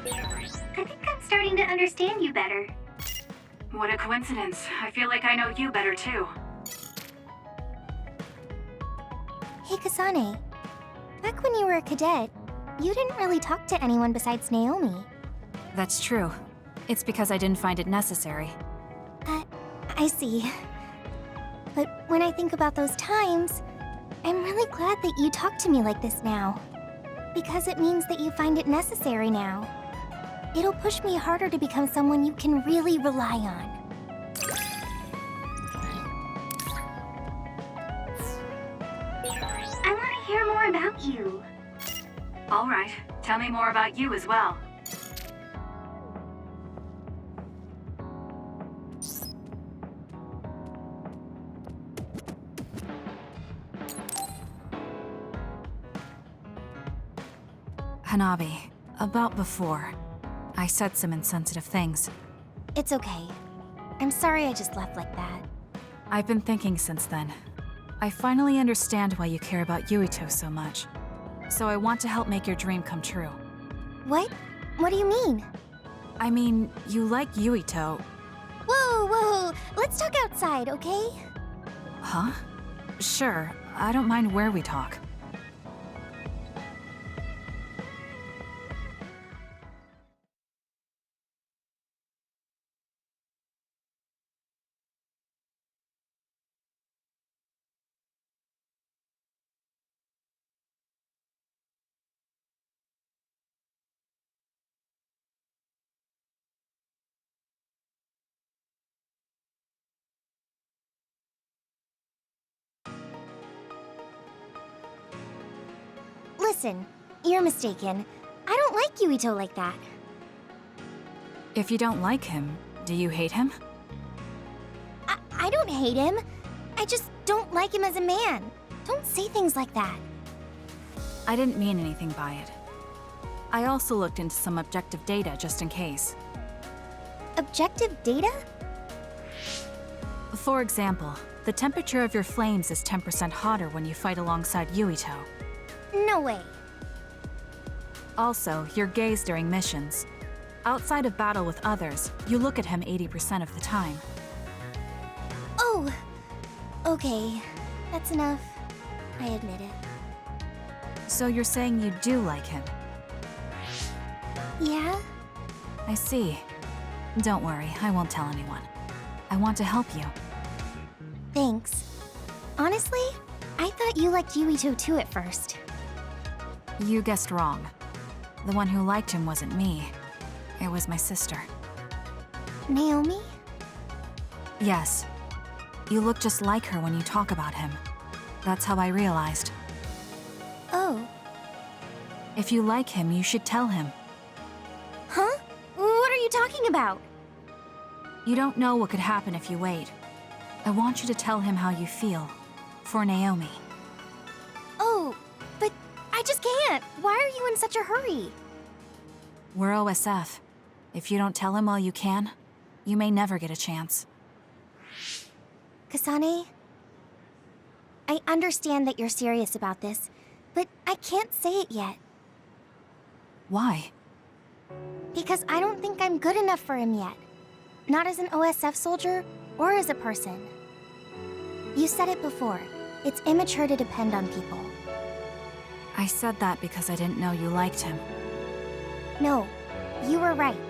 I think I'm starting to understand you better. What a coincidence. I feel like I know you better too. Hey, Kasane. Back when you were a cadet, you didn't really talk to anyone besides Naomi. That's true. It's because I didn't find it necessary. I see. But when I think about those times, I'm really glad that you talk to me like this now. Because it means that you find it necessary now. It'll push me harder to become someone you can really rely on. I want to hear more about you. All right, tell me more about you as well. Hanabi, about before. I said some insensitive things. It's okay. I'm sorry I just left like that. I've been thinking since then. I finally understand why you care about Yuito so much. So I want to help make your dream come true. What? What do you mean? I mean, you like Yuito. Whoa! Let's talk outside, okay? Huh? Sure, I don't mind where we talk. Listen, you're mistaken. I don't like Yuito like that. If you don't like him, do you hate him? I don't hate him. I just don't like him as a man. Don't say things like that. I didn't mean anything by it. I also looked into some objective data just in case. Objective data? For example, the temperature of your flames is 10% hotter when you fight alongside Yuito. No way. Also, your gaze during missions. Outside of battle with others, you look at him 80% of the time. Oh! Okay, that's enough. I admit it. So you're saying you do like him? Yeah? I see. Don't worry, I won't tell anyone. I want to help you. Thanks. Honestly, I thought you liked Yuito too at first. You guessed wrong. The one who liked him wasn't me. It was my sister. Naomi? Yes. You look just like her when you talk about him. That's how I realized. Oh. If you like him, you should tell him. Huh? What are you talking about? You don't know what could happen if you wait. I want you to tell him how you feel. For Naomi. Oh, but I just can't. Why are you in such a hurry? We're OSF. If you don't tell him while you can, you may never get a chance. Kasane, I understand that you're serious about this, but I can't say it yet. Why? Because I don't think I'm good enough for him yet. Not as an OSF soldier, or as a person. You said it before. It's immature to depend on people. I said that because I didn't know you liked him. No, you were right.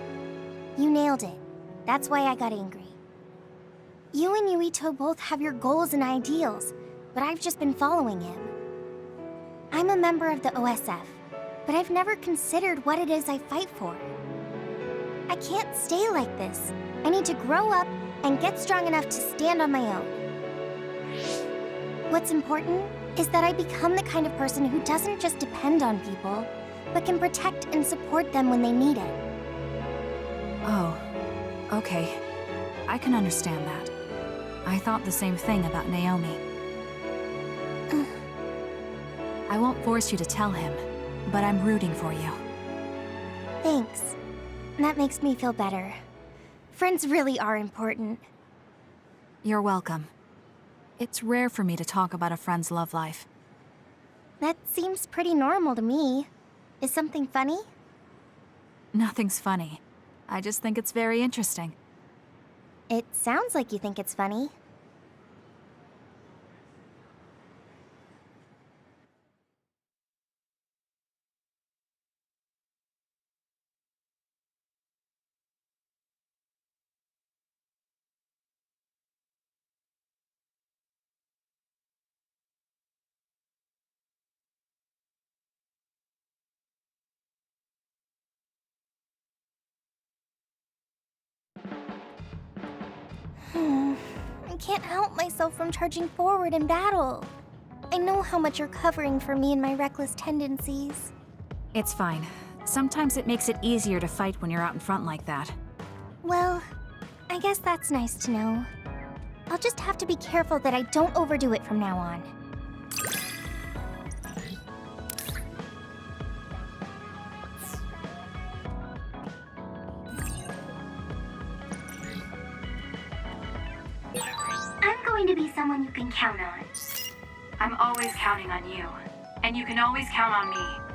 You nailed it. That's why I got angry. You and Yuito both have your goals and ideals, but I've just been following him. I'm a member of the OSF, but I've never considered what it is I fight for. I can't stay like this. I need to grow up and get strong enough to stand on my own. What's important is that I become the kind of person who doesn't just depend on people, but can protect and support them when they need it. Oh, okay. I can understand that. I thought the same thing about Naomi. I won't force you to tell him, but I'm rooting for you. Thanks. That makes me feel better. Friends really are important. You're welcome. It's rare for me to talk about a friend's love life. That seems pretty normal to me. Is something funny? Nothing's funny. I just think it's very interesting. It sounds like you think it's funny. I can't help myself from charging forward in battle. I know how much you're covering for me and my reckless tendencies. It's fine. Sometimes it makes it easier to fight when you're out in front like that. Well, I guess that's nice to know. I'll just have to be careful that I don't overdo it from now on. I'm going to be someone you can count on. I'm always counting on you. And you can always count on me.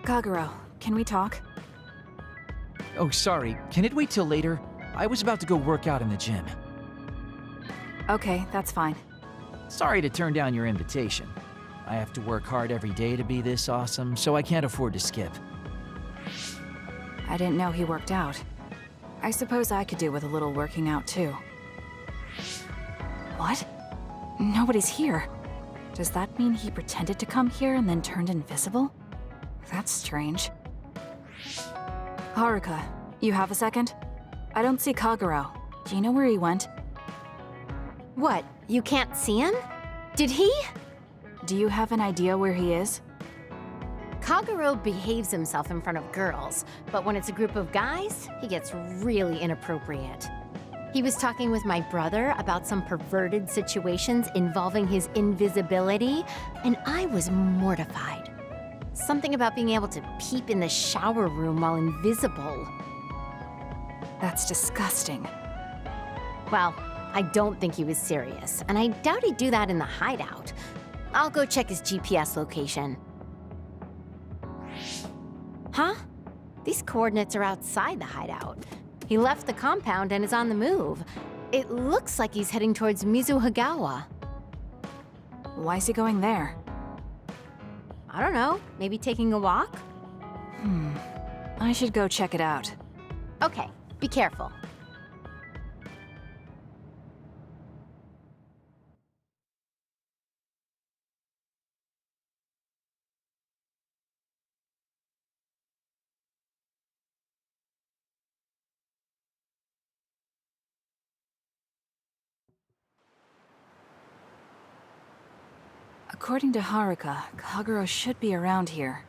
Kagero, can we talk? Oh, sorry. Can it wait till later? I was about to go work out in the gym. Okay, that's fine. Sorry to turn down your invitation. I have to work hard every day to be this awesome, so I can't afford to skip. I didn't know he worked out. I suppose I could do with a little working out, too. What? Nobody's here. Does that mean he pretended to come here and then turned invisible? That's strange. Haruka, you have a second? I don't see Kagero. Do you know where he went? What? You can't see him? Did he? Do you have an idea where he is? Kagero behaves himself in front of girls, but when it's a group of guys, he gets really inappropriate. He was talking with my brother about some perverted situations involving his invisibility, and I was mortified. Something about being able to peep in the shower room while invisible. That's disgusting. Well, I don't think he was serious, and I doubt he'd do that in the hideout. I'll go check his GPS location. Huh? These coordinates are outside the hideout. He left the compound and is on the move. It looks like he's heading towards Mizuhagawa. Why is he going there? I don't know, maybe taking a walk? I should go check it out. Okay, be careful. According to Haruka, Kagero should be around here.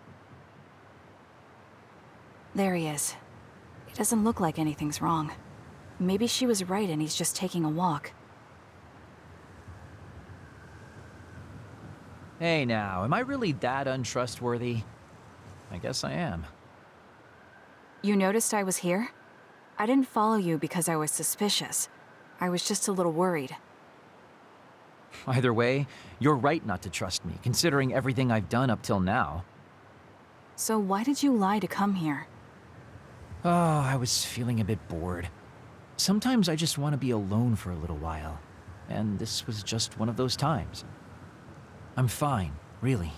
There he is. It doesn't look like anything's wrong. Maybe she was right and he's just taking a walk. Hey now, am I really that untrustworthy? I guess I am. You noticed I was here? I didn't follow you because I was suspicious. I was just a little worried. Either way, you're right not to trust me, considering everything I've done up till now. So why did you lie to come here? Oh, I was feeling a bit bored. Sometimes I just want to be alone for a little while, and this was just one of those times. I'm fine, really.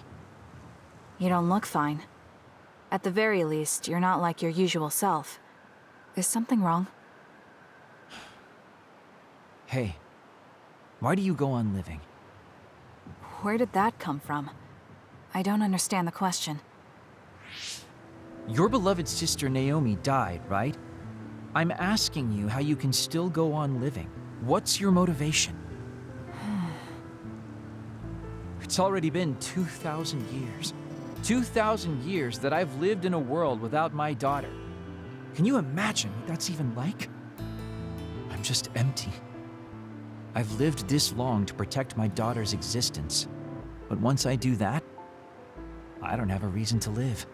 You don't look fine. At the very least, you're not like your usual self. Is something wrong? Hey, why do you go on living? Where did that come from? I don't understand the question. Your beloved sister Naomi died, right? I'm asking you how you can still go on living. What's your motivation? It's already been 2,000 years. 2,000 years that I've lived in a world without my daughter. Can you imagine what that's even like? I'm just empty. I've lived this long to protect my daughter's existence. But once I do that, I don't have a reason to live.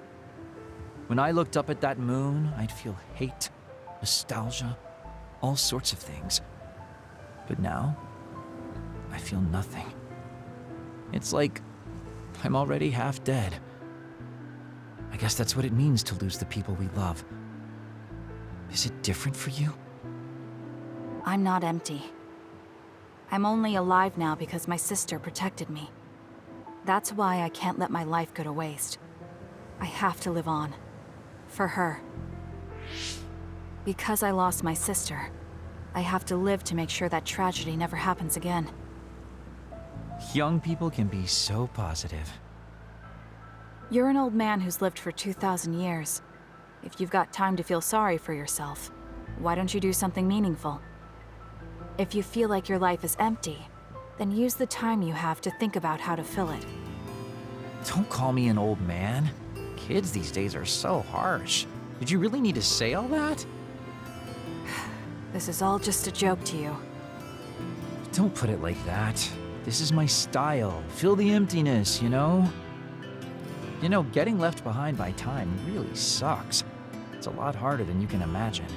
When I looked up at that moon, I'd feel hate, nostalgia, all sorts of things. But now, I feel nothing. It's like I'm already half dead. I guess that's what it means to lose the people we love. Is it different for you? I'm not empty. I'm only alive now because my sister protected me. That's why I can't let my life go to waste. I have to live on. For her. Because I lost my sister, I have to live to make sure that tragedy never happens again. Young people can be so positive. You're an old man who's lived for 2,000 years. If you've got time to feel sorry for yourself, why don't you do something meaningful? If you feel like your life is empty, then use the time you have to think about how to fill it. Don't call me an old man. Kids these days are so harsh. Did you really need to say all that? This is all just a joke to you. Don't put it like that. This is my style. Fill the emptiness, you know? You know, getting left behind by time really sucks. It's a lot harder than you can imagine.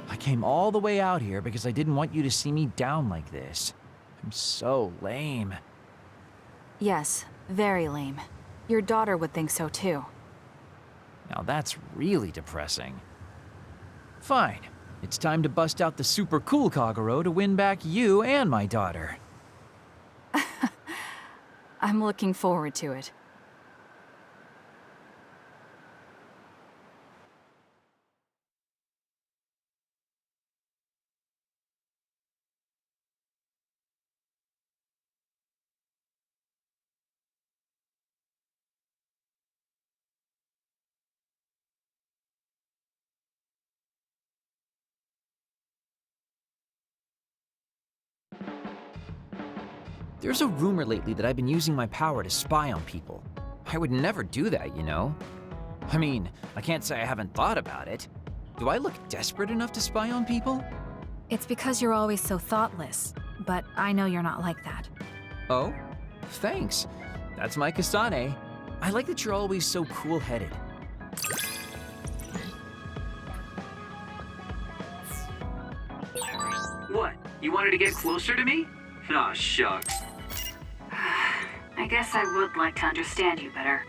I came all the way out here because I didn't want you to see me down like this. I'm so lame. Yes, very lame. Your daughter would think so too. Now that's really depressing. Fine. It's time to bust out the super cool Kagero to win back you and my daughter. I'm looking forward to it. There's a rumor lately that I've been using my power to spy on people. I would never do that, you know? I mean, I can't say I haven't thought about it. Do I look desperate enough to spy on people? It's because you're always so thoughtless, but I know you're not like that. Oh? Thanks. That's my Kasane. I like that you're always so cool-headed. What? You wanted to get closer to me? Aw, shucks. I guess I would like to understand you better.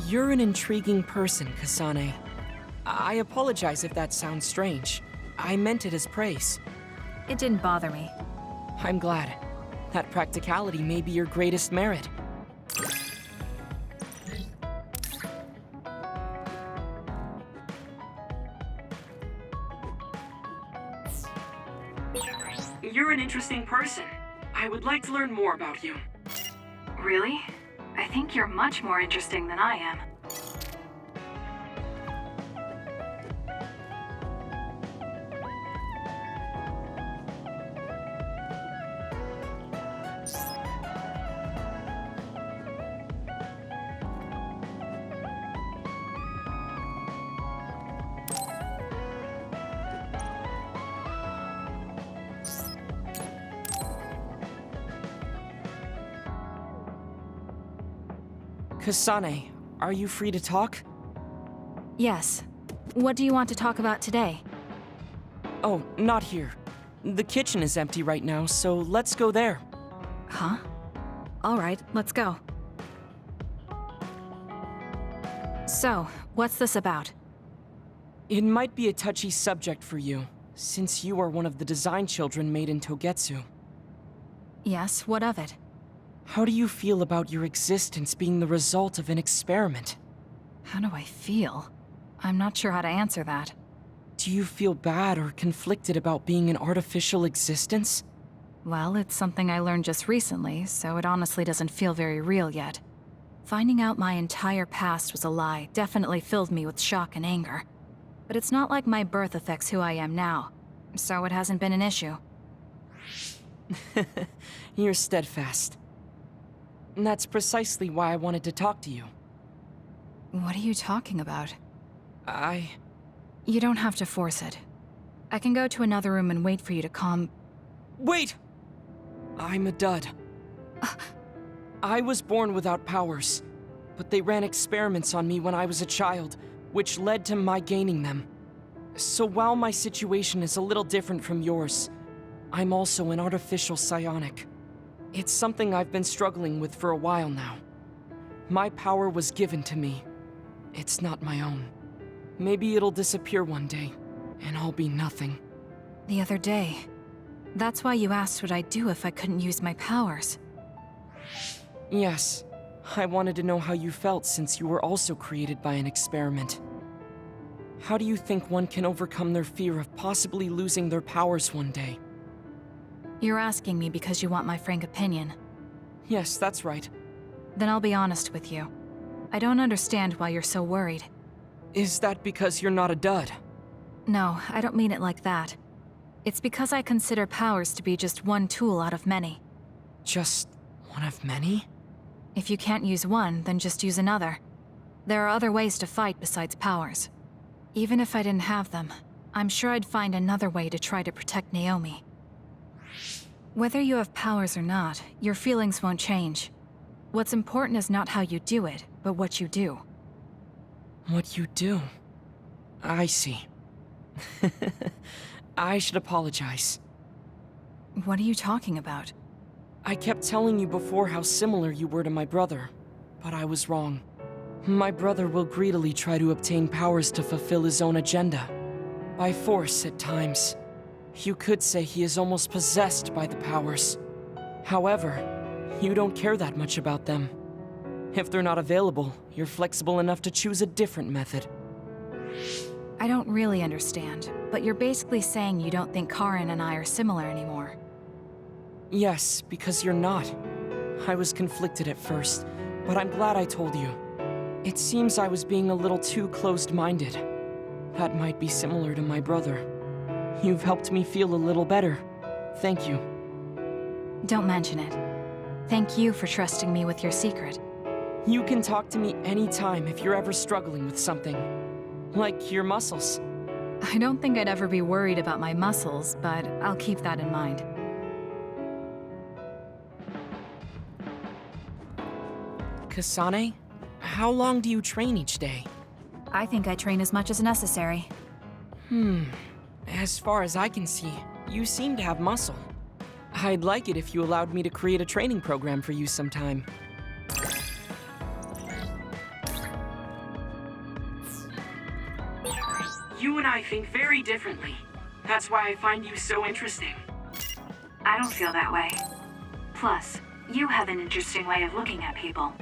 You're an intriguing person, Kasane. I apologize if that sounds strange. I meant it as praise. It didn't bother me. I'm glad. That practicality may be your greatest merit. You're an interesting person. I would like to learn more about you. Really? I think you're much more interesting than I am. Kasane, are you free to talk? Yes. What do you want to talk about today? Oh, not here. The kitchen is empty right now, so let's go there. Huh? All right, let's go. So, what's this about? It might be a touchy subject for you, since you are one of the design children made in Togetsu. Yes, what of it? How do you feel about your existence being the result of an experiment? How do I feel? I'm not sure how to answer that. Do you feel bad or conflicted about being an artificial existence? Well, it's something I learned just recently, so it honestly doesn't feel very real yet. Finding out my entire past was a lie definitely filled me with shock and anger. But it's not like my birth affects who I am now, so it hasn't been an issue. You're steadfast. And that's precisely why I wanted to talk to you. What are you talking about? I... You don't have to force it. I can go to another room and wait for you to calm... Wait! I'm a dud. I was born without powers, but they ran experiments on me when I was a child, which led to my gaining them. So while my situation is a little different from yours, I'm also an artificial psionic. It's something I've been struggling with for a while now. My power was given to me. It's not my own. Maybe it'll disappear one day, and I'll be nothing. The other day. That's why you asked what I'd do if I couldn't use my powers. Yes. I wanted to know how you felt since you were also created by an experiment. How do you think one can overcome their fear of possibly losing their powers one day? You're asking me because you want my frank opinion. Yes, that's right. Then I'll be honest with you. I don't understand why you're so worried. Is that because you're not a dud? No, I don't mean it like that. It's because I consider powers to be just one tool out of many. Just one of many? If you can't use one, then just use another. There are other ways to fight besides powers. Even if I didn't have them, I'm sure I'd find another way to try to protect Naomi. Whether you have powers or not, your feelings won't change. What's important is not how you do it, but what you do. What you do? I see. I should apologize. What are you talking about? I kept telling you before how similar you were to my brother, but I was wrong. My brother will greedily try to obtain powers to fulfill his own agenda. By force at times. You could say he is almost possessed by the powers. However, you don't care that much about them. If they're not available, you're flexible enough to choose a different method. I don't really understand, but you're basically saying you don't think Karen and I are similar anymore. Yes, because you're not. I was conflicted at first, but I'm glad I told you. It seems I was being a little too closed-minded. That might be similar to my brother. You've helped me feel a little better. Thank you. Don't mention it. Thank you for trusting me with your secret. You can talk to me anytime if you're ever struggling with something. Like your muscles. I don't think I'd ever be worried about my muscles, but I'll keep that in mind. Kasane, how long do you train each day? I think I train as much as necessary. As far as I can see, you seem to have muscle. I'd like it if you allowed me to create a training program for you sometime. You and I think very differently. That's why I find you so interesting. I don't feel that way. Plus, you have an interesting way of looking at people.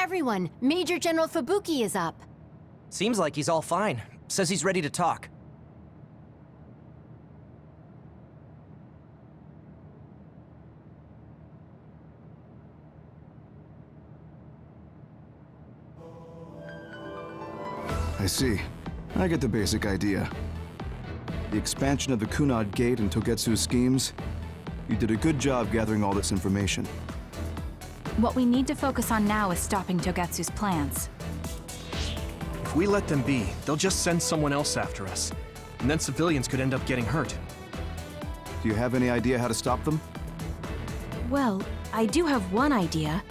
Everyone, Major General Fubuki is up. Seems like he's all fine. Says he's ready to talk. I see. I get the basic idea. The expansion of the Kunad Gate and Togetsu's schemes. You did a good job gathering all this information. What we need to focus on now is stopping Togetsu's plans. If we let them be, they'll just send someone else after us. And then civilians could end up getting hurt. Do you have any idea how to stop them? Well, I do have one idea.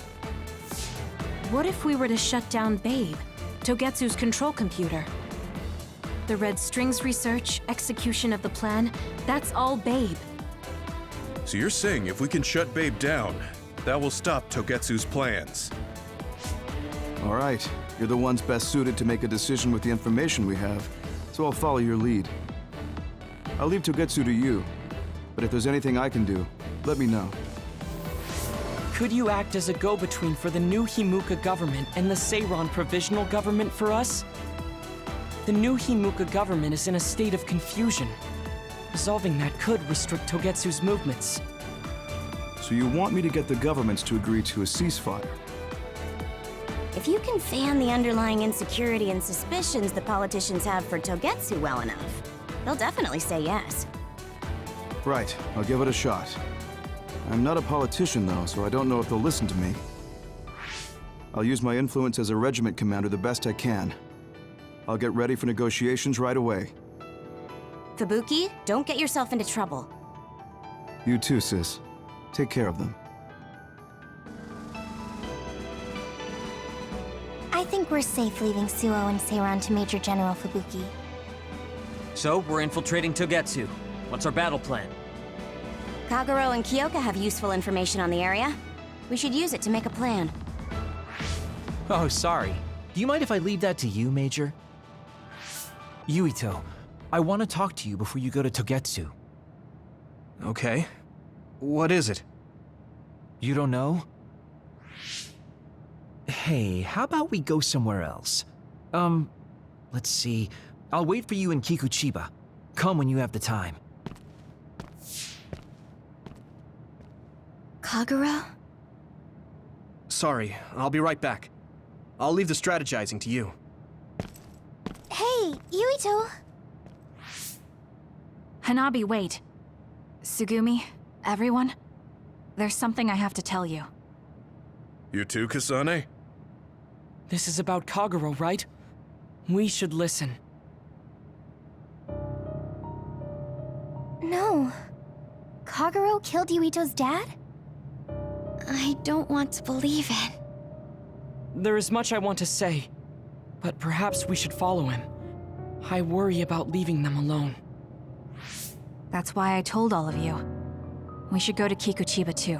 What if we were to shut down Babe, Togetsu's control computer? The Red Strings research, execution of the plan, that's all Babe. So you're saying if we can shut Babe down, that will stop Togetsu's plans? All right. You're the ones best suited to make a decision with the information we have, so I'll follow your lead. I'll leave Togetsu to you, but if there's anything I can do, let me know. Could you act as a go-between for the new Himuka government and the Seiron provisional government for us? The new Himuka government is in a state of confusion. Resolving that could restrict Togetsu's movements. So you want me to get the governments to agree to a ceasefire? If you can fan the underlying insecurity and suspicions the politicians have for Togetsu well enough, they'll definitely say yes. Right, I'll give it a shot. I'm not a politician though, so I don't know if they'll listen to me. I'll use my influence as a regiment commander the best I can. I'll get ready for negotiations right away. Fubuki, don't get yourself into trouble. You too, sis. Take care of them. I think we're safe leaving Suo and Seiron to Major General Fubuki. So, we're infiltrating Togetsu. What's our battle plan? Kagero and Kyoka have useful information on the area. We should use it to make a plan. Oh, sorry. Do you mind if I leave that to you, Major? Yuito, I want to talk to you before you go to Togetsu. Okay. What is it? You don't know? Hey, how about we go somewhere else? Let's see. I'll wait for you in Kikuchiba. Come when you have the time. Kagero? Sorry, I'll be right back. I'll leave the strategizing to you. Hey, Yuito! Hanabi, wait. Tsugumi, everyone, there's something I have to tell you. You too, Kasane? This is about Kagero, right? We should listen. No. Kagero killed Yuito's dad? I don't want to believe it. There is much I want to say, but perhaps we should follow him. I worry about leaving them alone. That's why I told all of you. We should go to Kikuchiba too.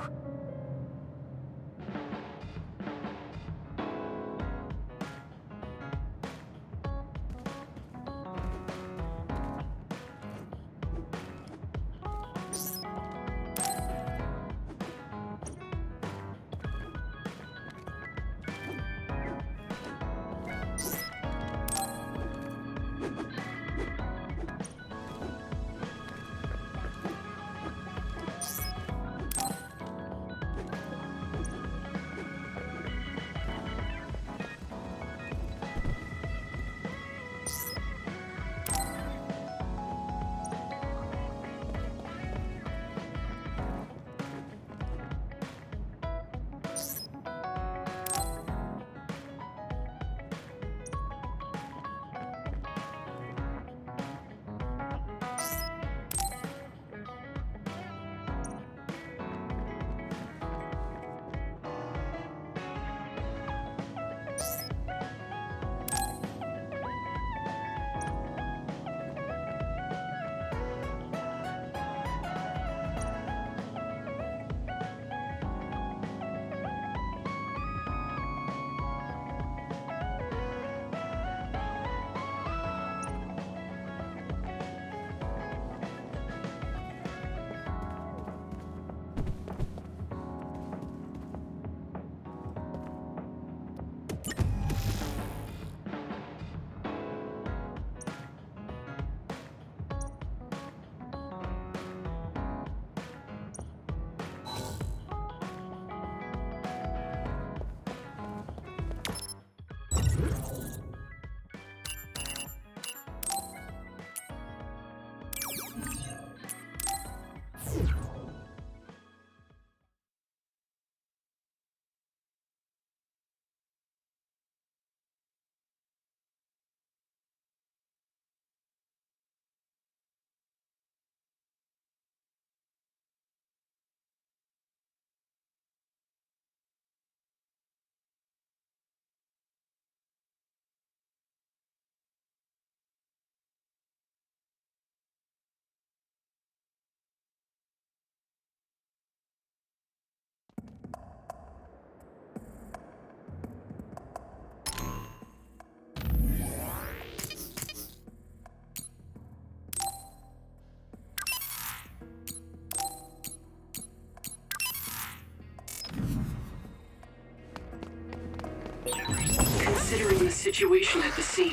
situation at the scene.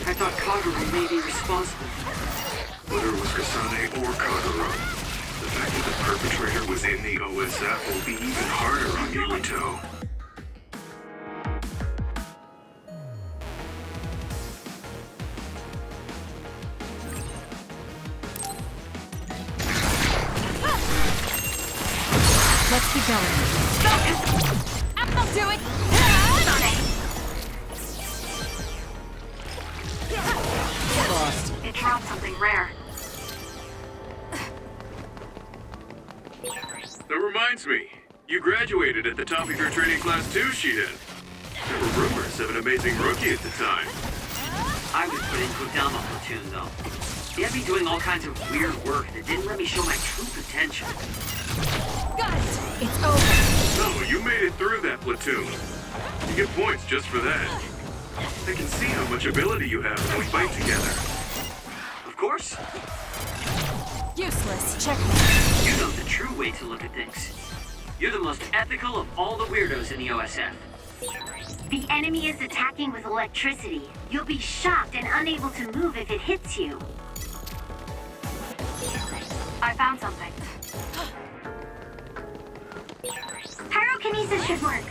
I thought Kagura may be responsible. Whether it was Kasane or Kagura, the fact that the perpetrator was in the OSF will be even harder on Yuito. Let's keep going. I'll do it! Lost. It dropped something rare. That reminds me, you graduated at the top of your training class too, Shiden. There were rumors of an amazing rookie at the time. I was put in Kodama platoon, though. They had me doing all kinds of weird work that didn't let me show my true potential. Got it! It's over. No, you made it through that platoon. You get points just for that. I can see how much ability you have when we fight together. Of course. Useless. Checkmate. You know the true way to look at things. You're the most ethical of all the weirdos in the OSF. The enemy is attacking with electricity. You'll be shocked and unable to move if it hits you. I found something. Pyrokinesis should work.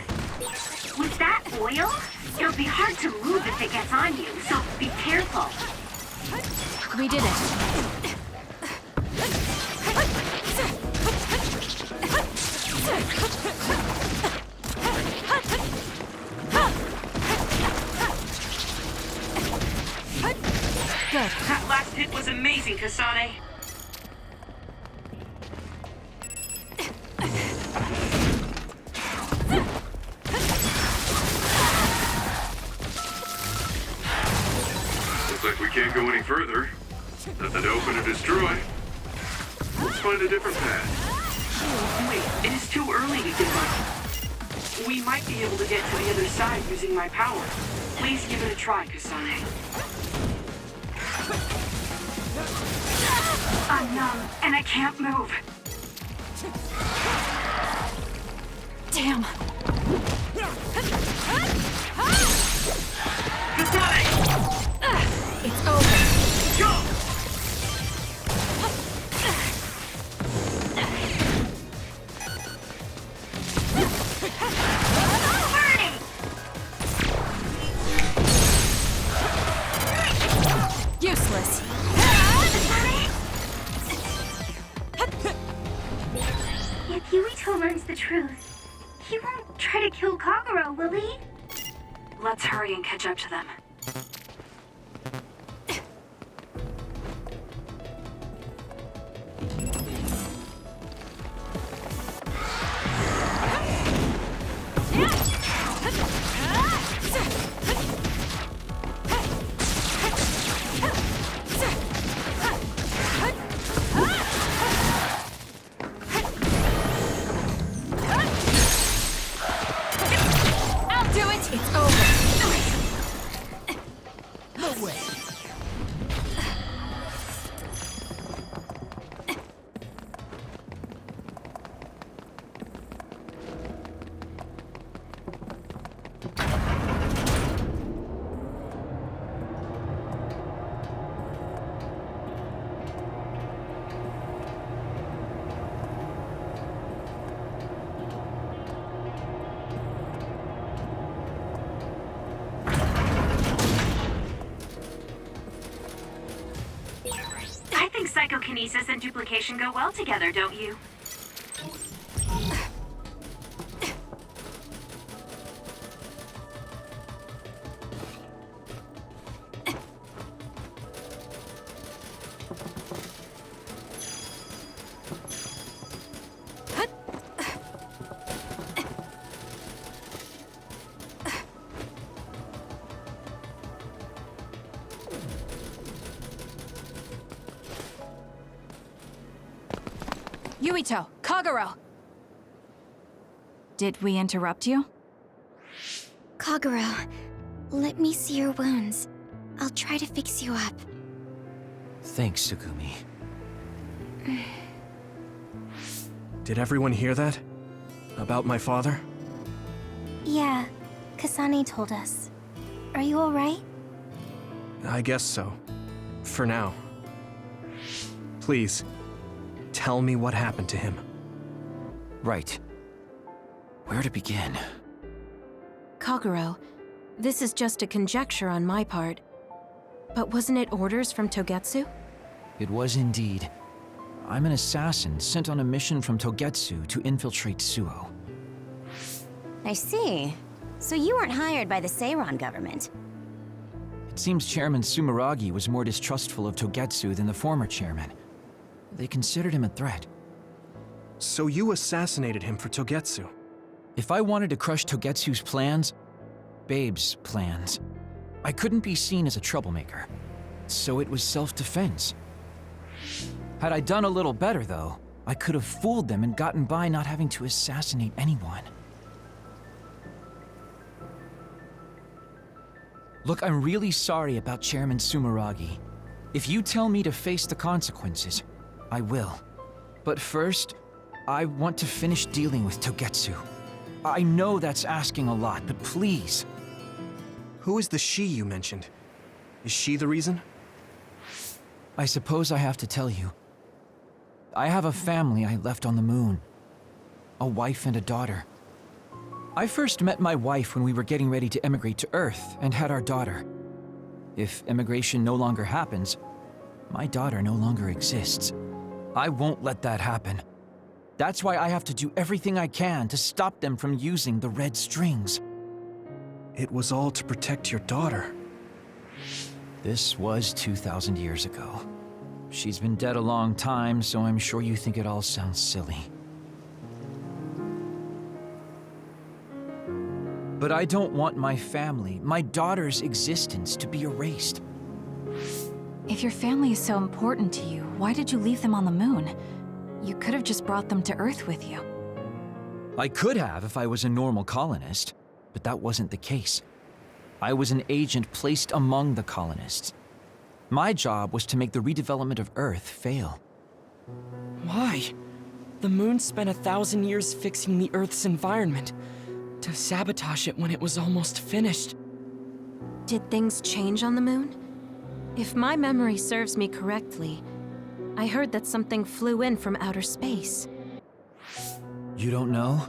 With that oil, it'll be hard to move if it gets on you, so be careful. We did it. Good. That last hit was amazing, Kasane. Looks like we can't go any further. Nothing to open or destroy. Let's find a different path. Wait, it is too early to give up. We might be able to get to the other side using my power. Please give it a try, Kasane. I'm numb, and I can't move. Damn. It's over. Go! Useless. If Yuito learns the truth, he won't try to kill Kagura, will he? Let's hurry and catch up to them. Psychokinesis and duplication go well together, don't you? Yuito, Kagura! Did we interrupt you? Kagura, let me see your wounds. I'll try to fix you up. Thanks, Tsugumi. Did everyone hear that? About my father? Yeah, Kasane told us. Are you alright? I guess so. For now. Please, tell me what happened to him. Right. Where to begin? Kagero, this is just a conjecture on my part. But wasn't it orders from Togetsu? It was indeed. I'm an assassin sent on a mission from Togetsu to infiltrate Suo. I see. So you weren't hired by the Seiran government. It seems Chairman Sumeragi was more distrustful of Togetsu than the former chairman. They considered him a threat. So you assassinated him for Togetsu? If I wanted to crush Togetsu's plans, Babe's plans, I couldn't be seen as a troublemaker. So it was self-defense. Had I done a little better, though, I could have fooled them and gotten by not having to assassinate anyone. Look, I'm really sorry about Chairman Sumeragi. If you tell me to face the consequences, I will. But first, I want to finish dealing with Togetsu. I know that's asking a lot, but please. Who is the she you mentioned? Is she the reason? I suppose I have to tell you. I have a family I left on the moon. A wife and a daughter. I first met my wife when we were getting ready to emigrate to Earth and had our daughter. If immigration no longer happens, my daughter no longer exists. I won't let that happen. That's why I have to do everything I can to stop them from using the red strings. It was all to protect your daughter. This was 2,000 years ago. She's been dead a long time, so I'm sure you think it all sounds silly. But I don't want my family, my daughter's existence, to be erased. If your family is so important to you, why did you leave them on the moon? You could have just brought them to Earth with you. I could have if I was a normal colonist, but that wasn't the case. I was an agent placed among the colonists. My job was to make the redevelopment of Earth fail. Why? The moon spent 1,000 years fixing the Earth's environment, to sabotage it when it was almost finished. Did things change on the moon? If my memory serves me correctly, I heard that something flew in from outer space. You don't know?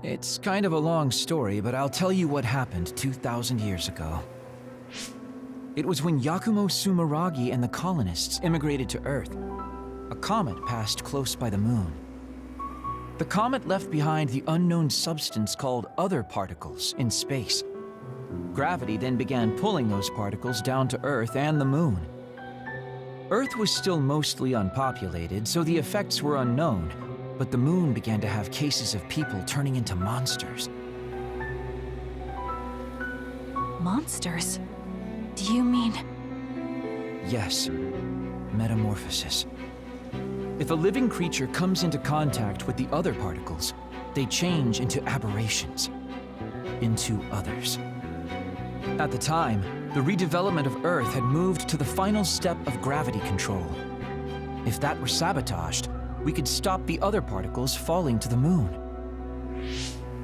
It's kind of a long story, but I'll tell you what happened 2,000 years ago. It was when Yakumo Sumeragi and the colonists immigrated to Earth. A comet passed close by the moon. The comet left behind the unknown substance called other particles in space. Gravity then began pulling those particles down to Earth and the moon. Earth was still mostly unpopulated, so the effects were unknown, but the moon began to have cases of people turning into monsters. Monsters? Do you mean... Yes, metamorphosis. If a living creature comes into contact with the other particles, they change into aberrations, into others. At the time, the redevelopment of Earth had moved to the final step of gravity control. If that were sabotaged, we could stop the other particles falling to the moon.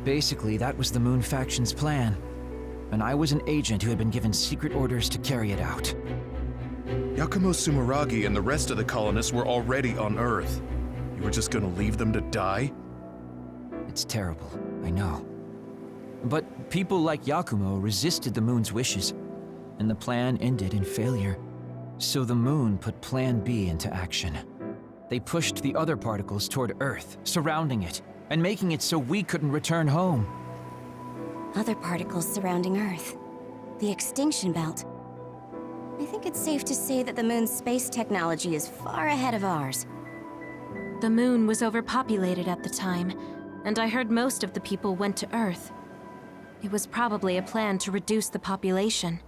Basically, that was the Moon Faction's plan, and I was an agent who had been given secret orders to carry it out. Yakumo Sumeragi and the rest of the colonists were already on Earth. You were just gonna leave them to die? It's terrible, I know. But people like Yakumo resisted the moon's wishes, and the plan ended in failure. So the moon put Plan B into action. They pushed the other particles toward Earth, surrounding it, and making it so we couldn't return home. Other particles surrounding Earth. The extinction belt. I think it's safe to say that the moon's space technology is far ahead of ours. The moon was overpopulated at the time, and I heard most of the people went to Earth. It was probably a plan to reduce the population.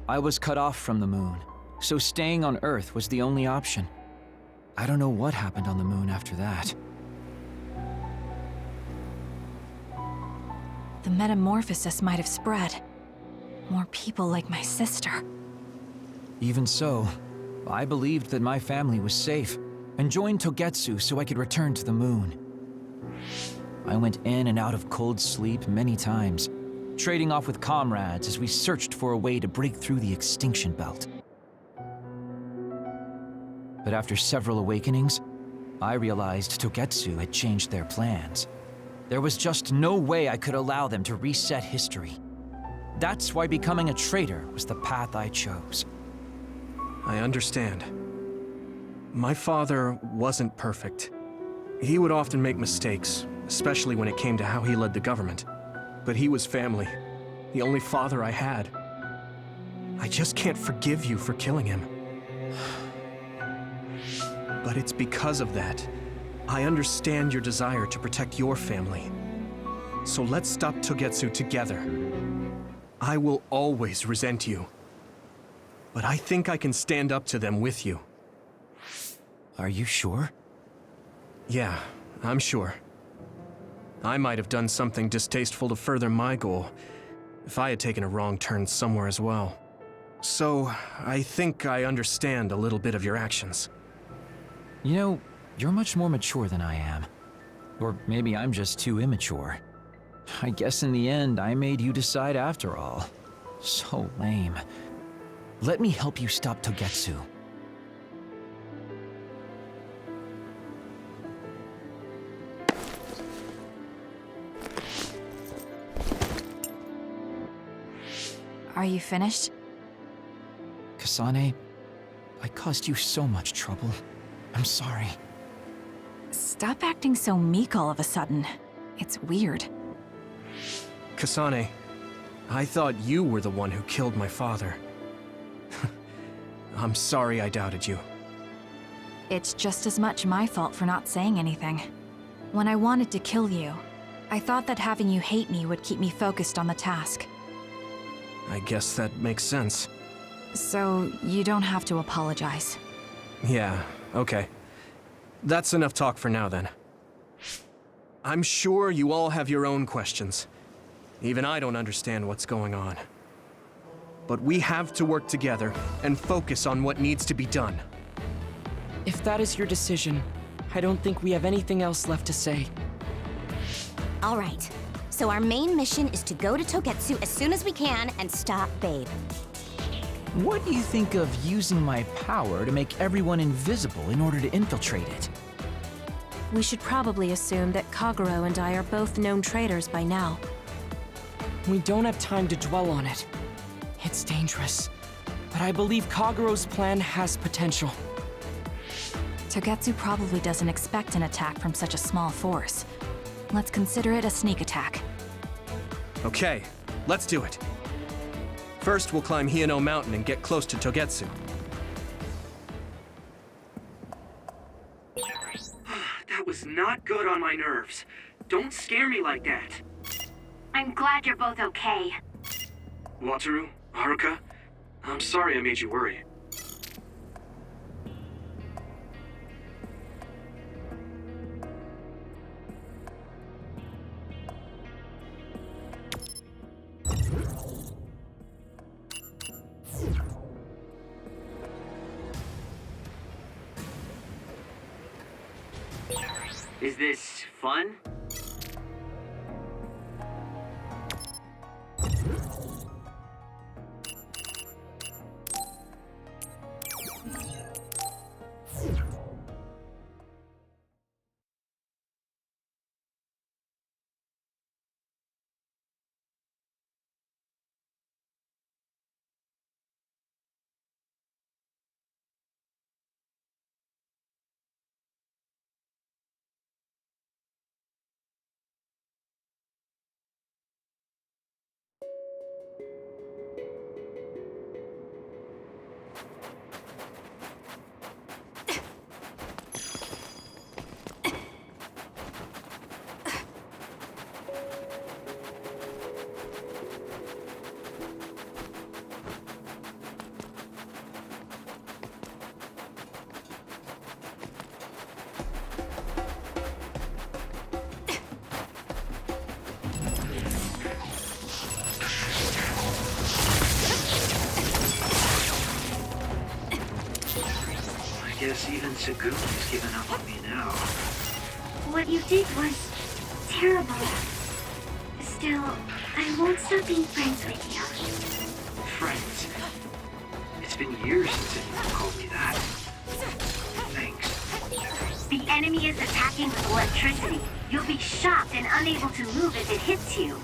I was cut off from the moon, so staying on Earth was the only option. I don't know what happened on the moon after that. The metamorphosis might have spread. More people like my sister. Even so, I believed that my family was safe, and joined Togetsu so I could return to the moon. I went in and out of cold sleep many times, trading off with comrades as we searched for a way to break through the extinction belt. But after several awakenings, I realized Togetsu had changed their plans. There was just no way I could allow them to reset history. That's why becoming a traitor was the path I chose. I understand. My father wasn't perfect. He would often make mistakes, especially when it came to how he led the government. But he was family, the only father I had. I just can't forgive you for killing him. But it's because of that. I understand your desire to protect your family. So let's stop Togetsu together. I will always resent you. But I think I can stand up to them with you. Are you sure? Yeah, I'm sure. I might have done something distasteful to further my goal, if I had taken a wrong turn somewhere as well. So, I think I understand a little bit of your actions. You know, you're much more mature than I am. Or maybe I'm just too immature. I guess in the end, I made you decide after all. So lame. Let me help you stop Togetsu. Are you finished? Kasane, I caused you so much trouble. I'm sorry. Stop acting so meek all of a sudden. It's weird. Kasane, I thought you were the one who killed my father. I'm sorry I doubted you. It's just as much my fault for not saying anything. When I wanted to kill you, I thought that having you hate me would keep me focused on the task. I guess that makes sense. So, you don't have to apologize. Yeah, okay. That's enough talk for now, then. I'm sure you all have your own questions. Even I don't understand what's going on. But we have to work together and focus on what needs to be done. If that is your decision, I don't think we have anything else left to say. All right. So our main mission is to go to Togetsu as soon as we can and stop Babe. What do you think of using my power to make everyone invisible in order to infiltrate it? We should probably assume that Kagero and I are both known traitors by now. We don't have time to dwell on it. It's dangerous, but I believe Kagero's plan has potential. Togetsu probably doesn't expect an attack from such a small force. Let's consider it a sneak attack. Okay, let's do it. First, we'll climb Hiano Mountain and get close to Togetsu. That was not good on my nerves. Don't scare me like that. I'm glad you're both okay. Wataru, Haruka, I'm sorry I made you worry. Is this fun? I guess even Segumi's given up on me now. What you did was terrible. Still, I won't stop being friends with you. Friends. It's been years since anyone called me that. Thanks. The enemy is attacking with electricity. You'll be shocked and unable to move if it hits you.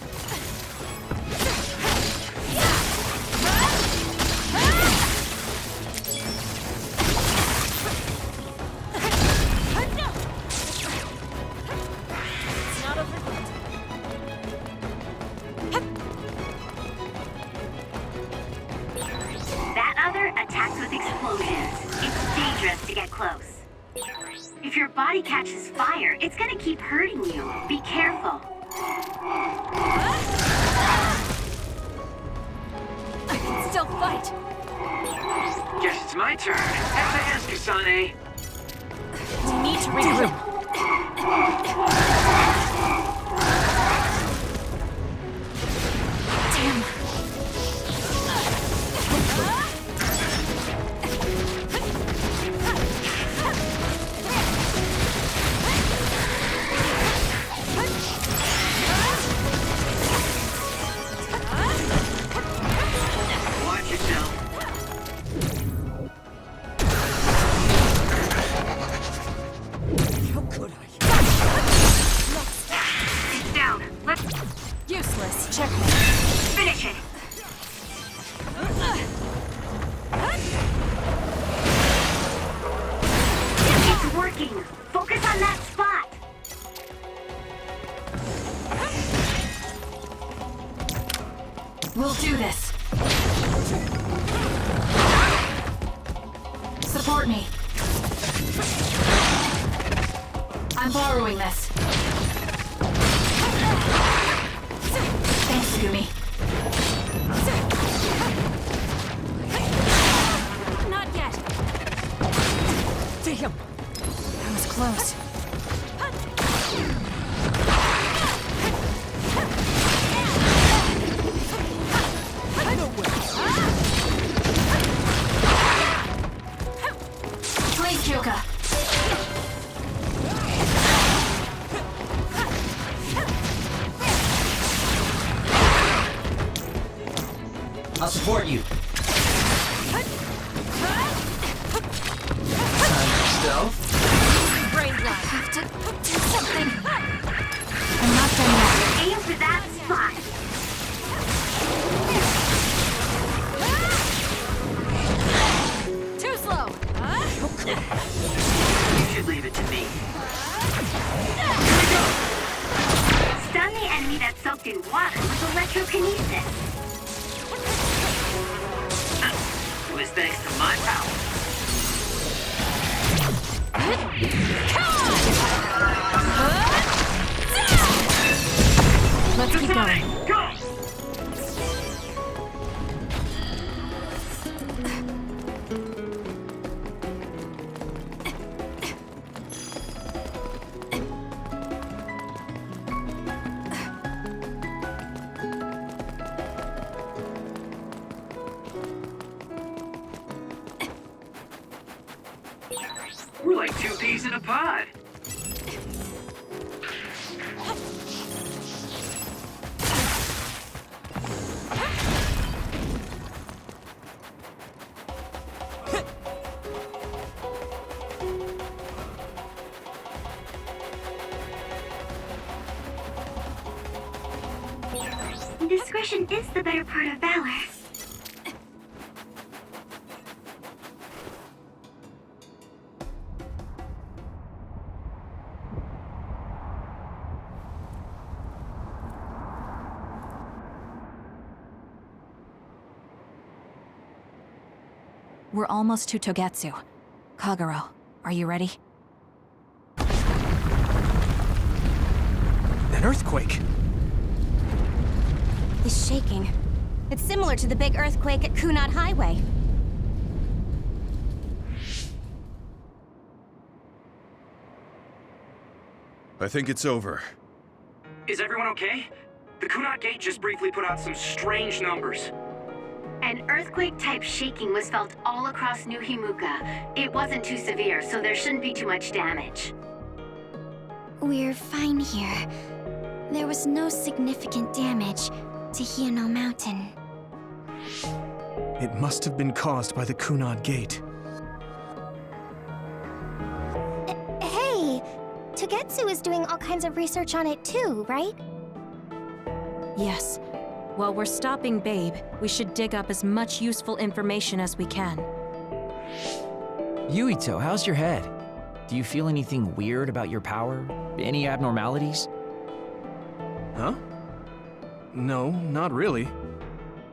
That other attacks with explosions. It's dangerous to get close. If your body catches fire, it's gonna keep hurting you. Be careful. I can still fight. Guess it's my turn. Have a hand, Kasane. We need to regroup. Watch yourself. How could I? It's down. Let's Useless. Checkmate. finish it. It's working. Focus on that spot. We'll do this. Support me. I'm borrowing this. Thanks, Gumi. Not yet. Damn. That was close. Please, Kyoka. I'll support you. Stealth? Brain drive. Have to do something. I'm not done yet. Aim for that spot. Too slow. You should leave it to me. Stun the enemy that's soaked in water with electrokinesis. It was thanks to my power. Let's keep going. Go! We're like two peas in a pod. Discretion is the better part of valor. We're almost to Togetsu. Kagero, are you ready? An earthquake. It's shaking. It's similar to the big earthquake at Kunad Highway. I think it's over. Is everyone okay? The Kunat Gate just briefly put out some strange numbers. An earthquake-type shaking was felt all across New Himuka. It wasn't too severe, so there shouldn't be too much damage. We're fine here. There was no significant damage to Hiono Mountain. It must have been caused by the Kunad Gate. Hey! Togetsu is doing all kinds of research on it too, right? Yes. While we're stopping Babe, we should dig up as much useful information as we can. Yuito, how's your head? Do you feel anything weird about your power? Any abnormalities? Huh? No, not really.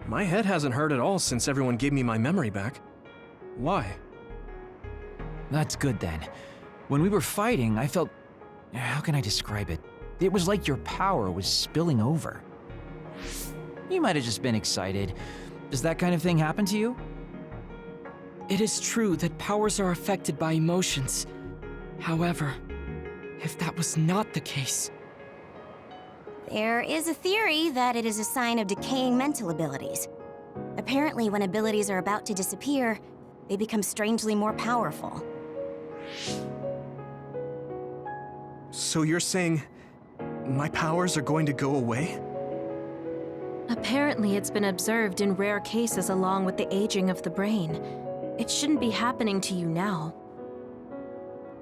My head hasn't hurt at all since everyone gave me my memory back. Why? That's good then. When we were fighting, I felt... How can I describe it? It was like your power was spilling over. You might have just been excited. Does that kind of thing happen to you? It is true that powers are affected by emotions. However, if that was not the case... There is a theory that it is a sign of decaying mental abilities. Apparently, when abilities are about to disappear, they become strangely more powerful. So you're saying my powers are going to go away? Apparently, it's been observed in rare cases along with the aging of the brain. It shouldn't be happening to you now.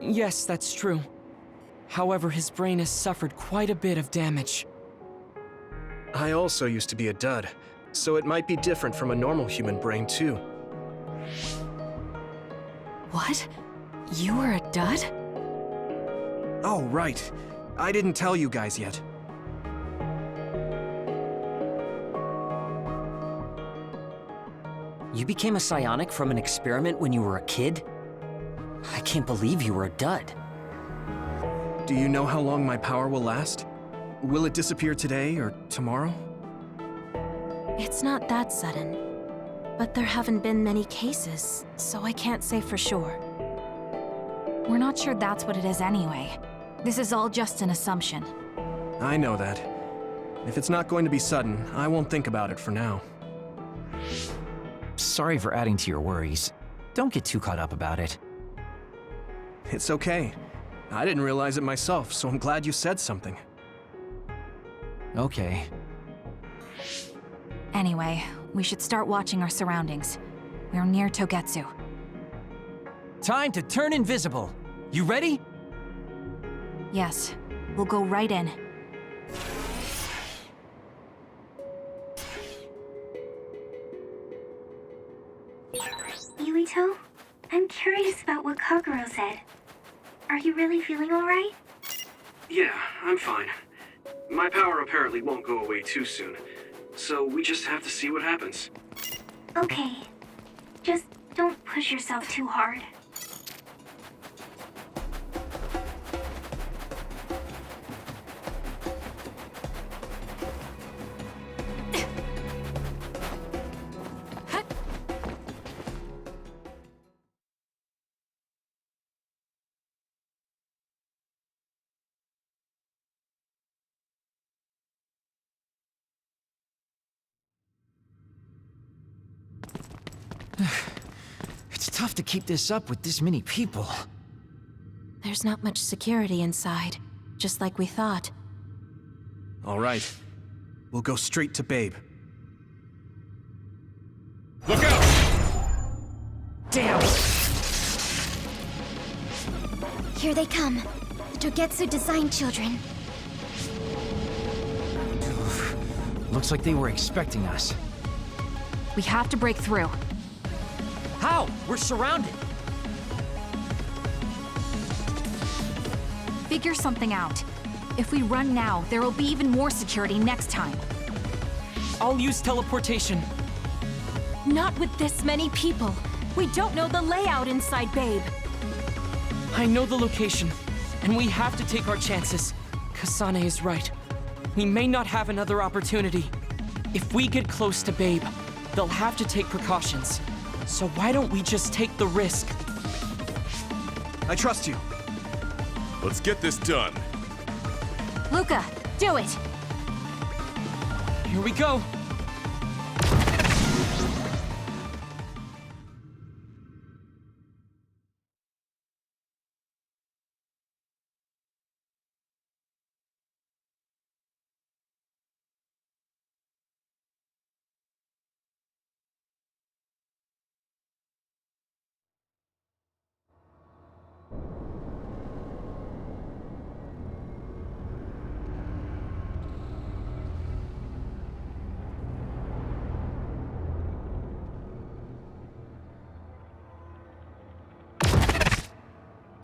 Yes, that's true. However, his brain has suffered quite a bit of damage. I also used to be a dud, so it might be different from a normal human brain too. What? You were a dud? Oh, right. I didn't tell you guys yet. You became a psionic from an experiment when you were a kid? I can't believe you were a dud. Do you know how long my power will last? Will it disappear today or tomorrow? It's not that sudden. But there haven't been many cases, so I can't say for sure. We're not sure that's what it is anyway. This is all just an assumption. I know that. If it's not going to be sudden, I won't think about it for now. Sorry for adding to your worries. Don't get too caught up about it. It's okay. I didn't realize it myself, so I'm glad you said something. Okay. Anyway, we should start watching our surroundings. We're near Togetsu. Time to turn invisible. You ready? Yes, we'll go right in. Yuito, I'm curious about what Kaguro said. Are you really feeling alright? Yeah, I'm fine. My power apparently won't go away too soon, so we just have to see what happens. Okay. Just don't push yourself too hard. It's tough to keep this up with this many people. There's not much security inside, just like we thought. All right. We'll go straight to Babe. Look out! Damn! Here they come. The Togetsu design children. Looks like they were expecting us. We have to break through. How? We're surrounded. Figure something out. If we run now, there will be even more security next time. I'll use teleportation. Not with this many people. We don't know the layout inside Babe. I know the location, and we have to take our chances. Kasane is right. We may not have another opportunity. If we get close to Babe, they'll have to take precautions. So why don't we just take the risk? I trust you. Let's get this done. Luca, do it! Here we go.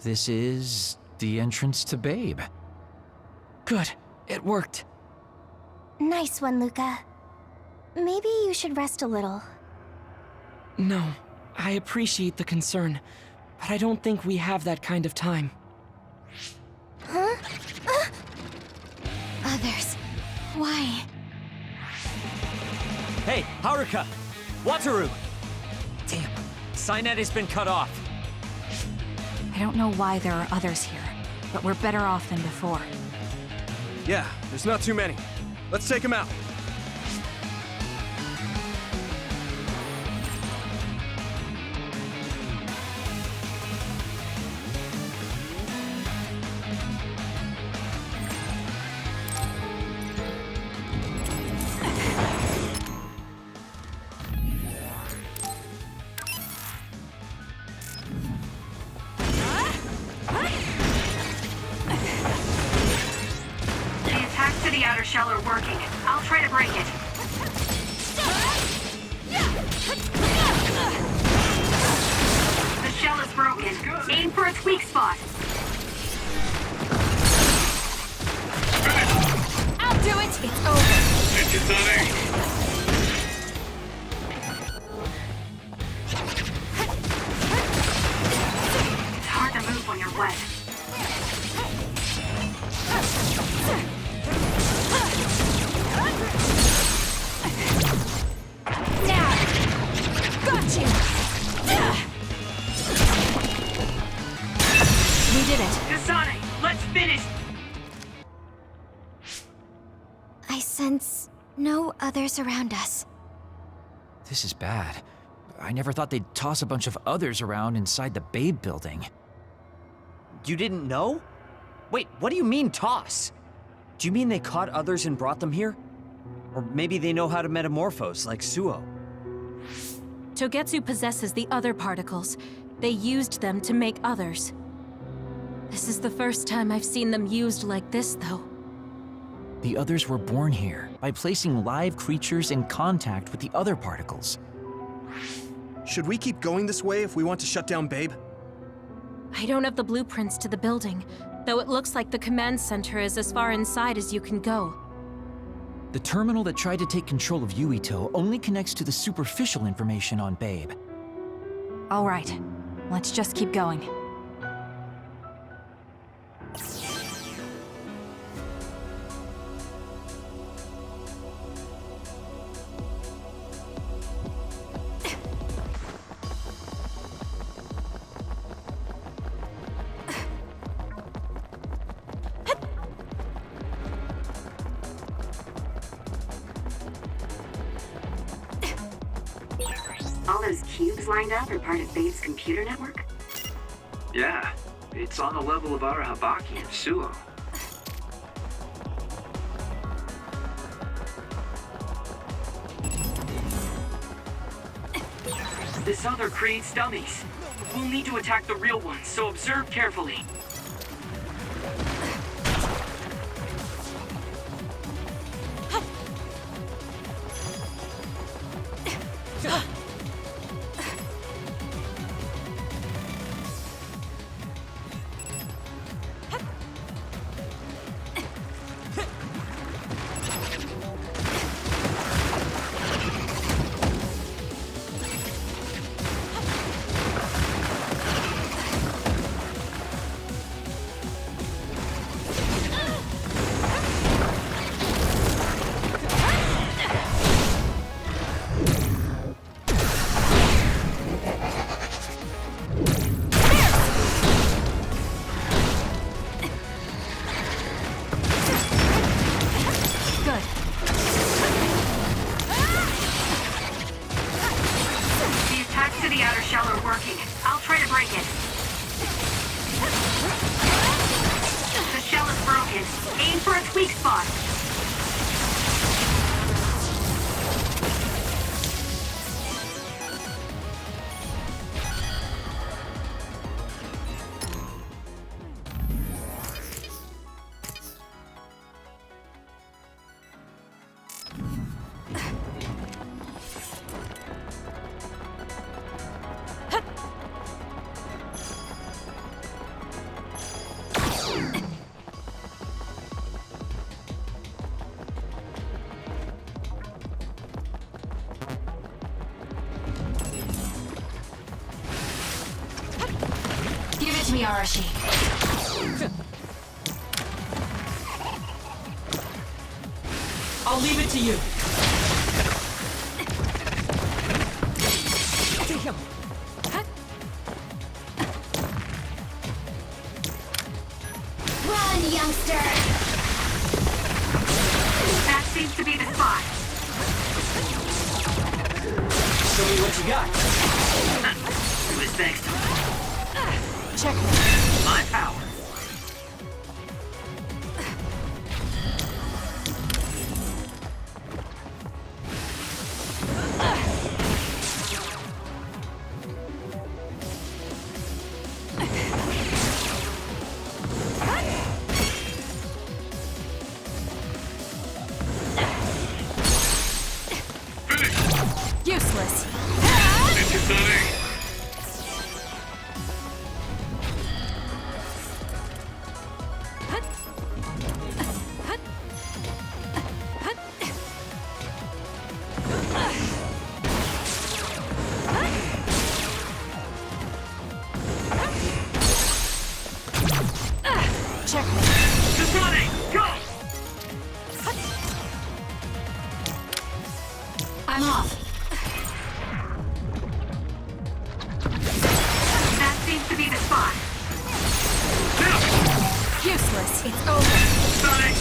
This is the entrance to Babe. Good. It worked. Nice one, Luca. Maybe you should rest a little. No, I appreciate the concern, but I don't think we have that kind of time. Huh? Others. Why? Hey, Haruka! Wataru! Damn, Skynet has been cut off. I don't know why there are others here, but we're better off than before. Yeah, there's not too many. Let's take him out. The outer shell are working. I'll try to break it. The shell is broken. Aim for its weak spot. I'll do it! It's over. It's hard to move when you're wet. Got you! We did it. Kasane, let's finish! I sense no others around us. This is bad. I never thought they'd toss a bunch of others around inside the Babe building. You didn't know? Wait, what do you mean, toss? Do you mean they caught others and brought them here? Or maybe they know how to metamorphose, like Suo? Togetsu possesses the other particles. They used them to make others. This is the first time I've seen them used like this, though. The others were born here by placing live creatures in contact with the other particles. Should we keep going this way if we want to shut down Babe? I don't have the blueprints to the building, though it looks like the command center is as far inside as you can go. The terminal that tried to take control of Yuito only connects to the superficial information on Babe. All right, let's just keep going. All those cubes lined up are part of Babe's computer network? Yeah, it's on the level of Arahabaki and Suo. This other creates dummies. We'll need to attack the real ones, so observe carefully. it to me, Arashi. I'll leave it to you. Damn. Run, youngster! That seems to be the spot. Show me what you got. It was thanks to Check my power. Useless. It's Kasane. Check Kasane, go! I'm off. That seems to be the spot. Useless. It's over. Sonic!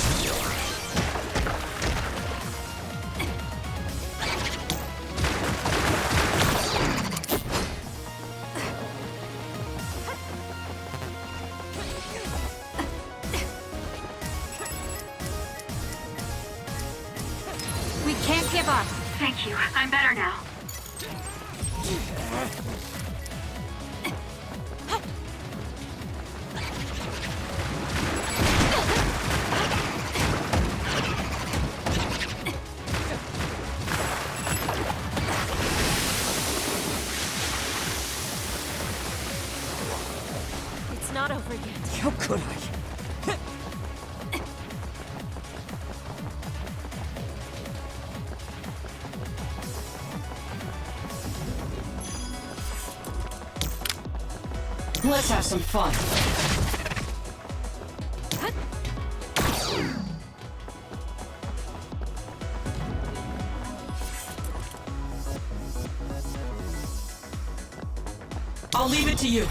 We can't give up. Thank you. I'm better now. It's not over yet. How could I? Let's have some fun. I'll leave it to you.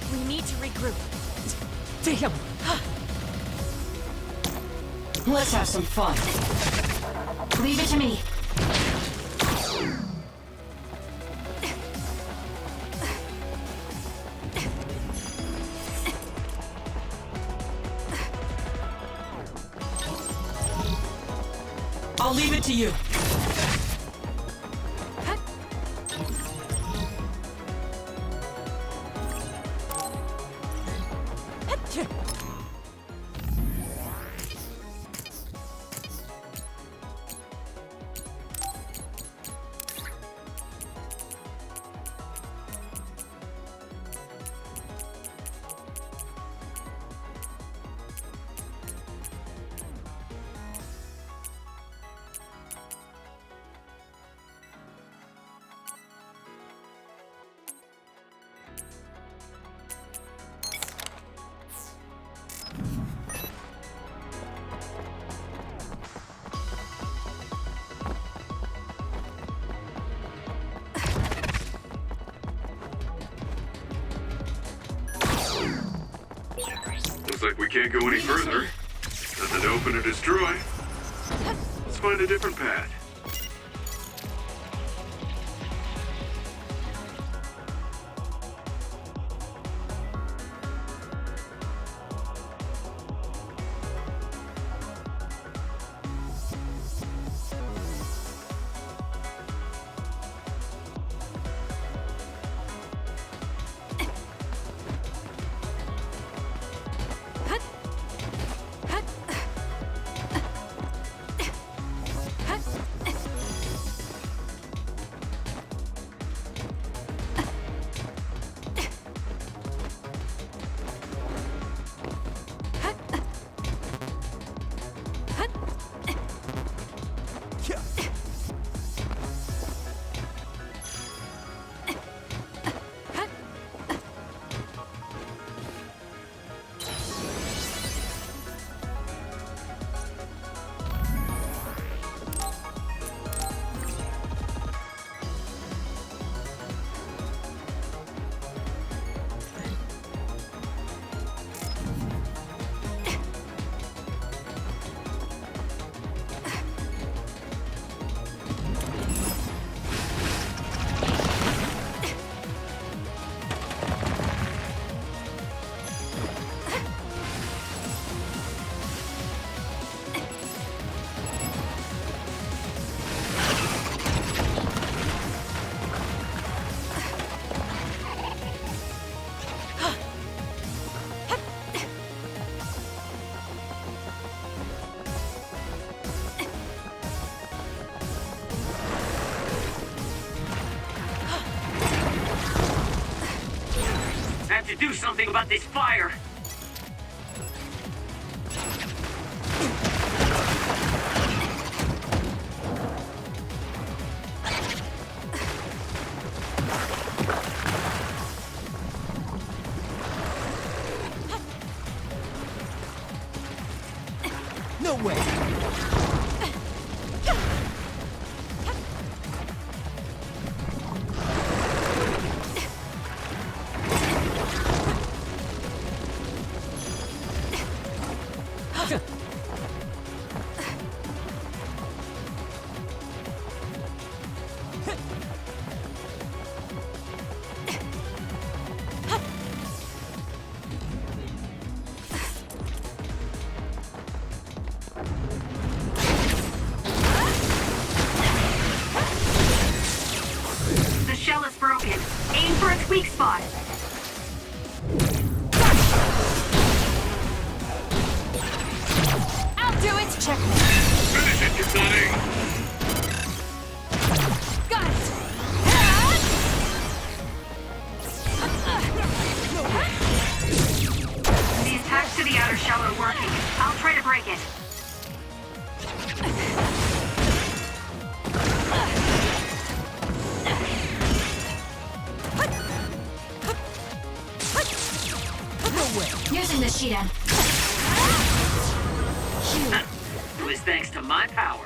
We need to regroup. Damn! Let's have some fun. Leave it to me. I'll leave it to you. Looks like we can't go any further. Nothing to open or destroy. Let's find a different path. do something about this fire! No way! The shell is broken. Aim for its weak spot. I'll do it! Checkmate. Finish it, Kasane! Got it! The attacks to the outer shell are working. I'll try to break it. Using the Shiden. It was thanks to my power.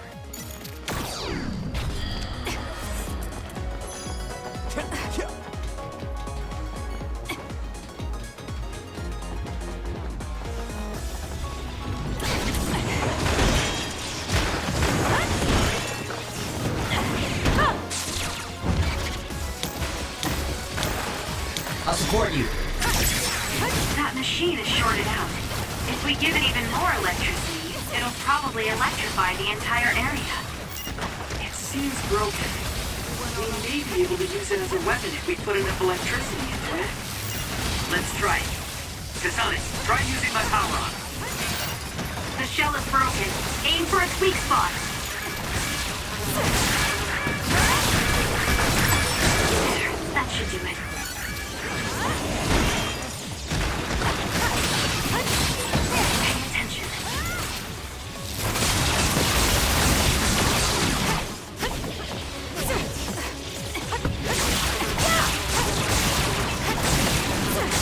I'll support you. That machine is shorted out. If we give it even more electricity, it'll probably electrify the entire area. It seems broken. We may be able to use it as a weapon if we put enough electricity into it. Let's try it. Kasane, try using my power on it. The shell is broken. Aim for its weak spot. There, that should do it. Pay attention.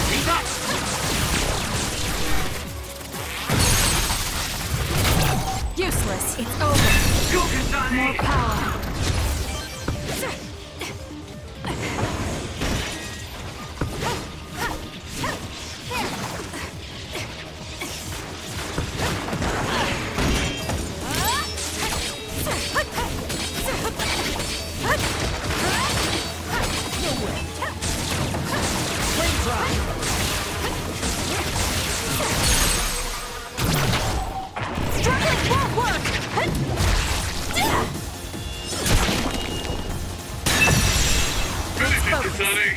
Keep up! Useless. It's over. Go, Kasane! More power. Struggling won't work! Finish it, Kasane!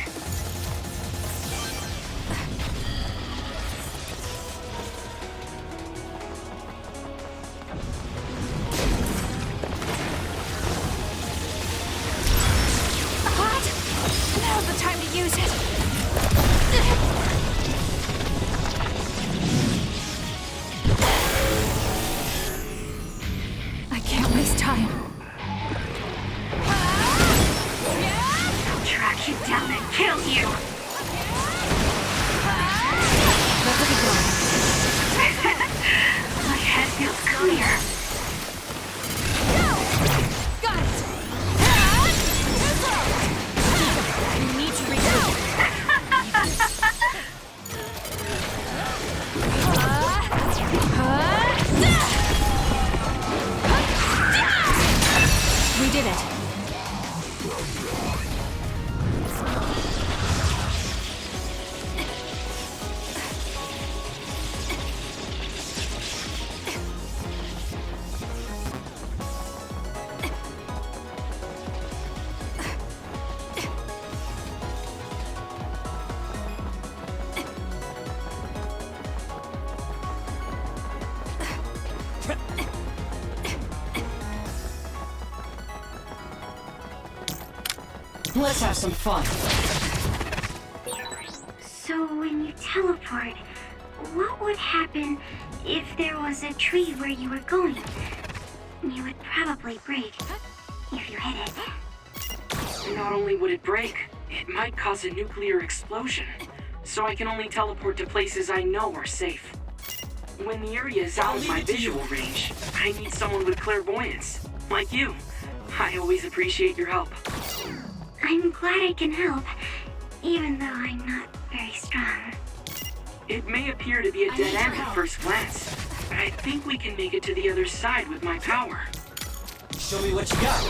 What? Now's the time to use it! I can't waste time. I'll track you down and kill you! Let it go. My head feels clear. Got it! You need to regroup. We did it. Let's have some fun. So when you would teleport, what would happen if there was a tree where you were going? You would probably break if you hit it. Not only would it break, it might cause a nuclear explosion. So I can only teleport to places I know are safe. When the area is out of my visual range, I need someone with clairvoyance, like you. I always appreciate your help. I'm glad I can help, even though I'm not very strong. It may appear to be a dead end at first glance, but I think we can make it to the other side with my power. Show me what you got.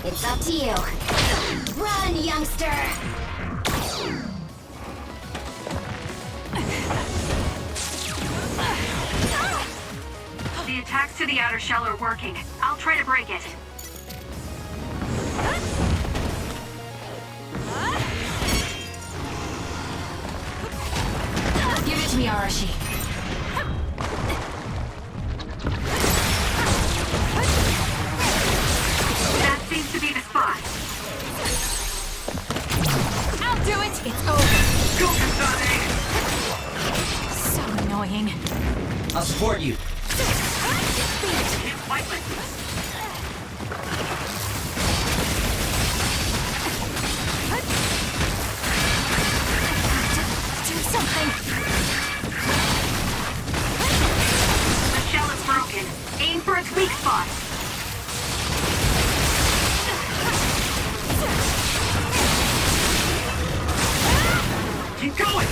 It's up to you. Run, youngster! The attacks to the outer shell are working. I'll try to break it. Give it to me, Arashi. That seems to be the spot. I'll do it! It's over. Go, Kasane! So annoying. I'll support you. Can't fight like this. Do something. The shell is broken. Aim for its weak spot. Keep going!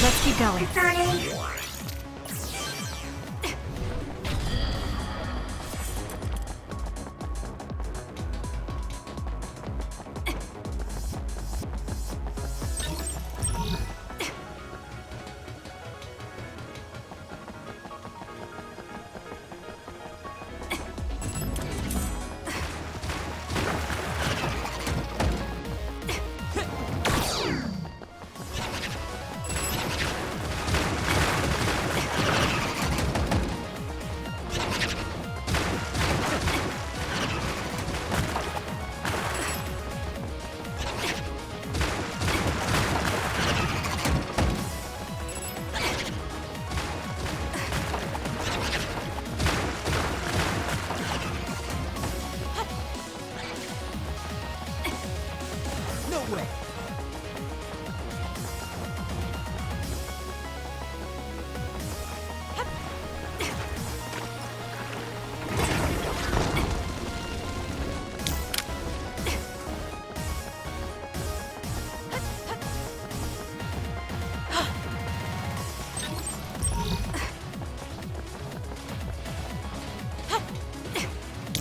Let's keep going.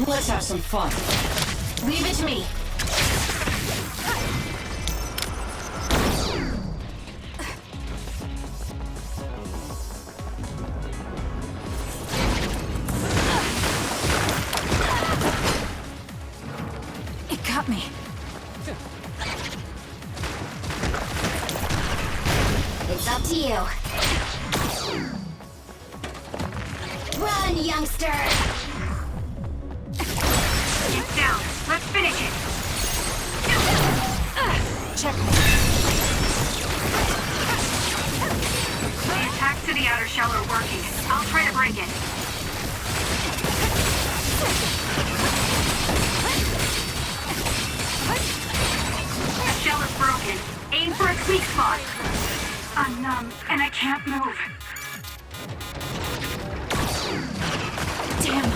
Let's have some fun. Leave it to me. It got me. It's up to you. Run, youngster! It's down. Let's finish it. Checkmate. The attacks to the outer shell are working. I'll try to break it. The shell is broken. Aim for its weak spot. I'm numb, and I can't move. Damn.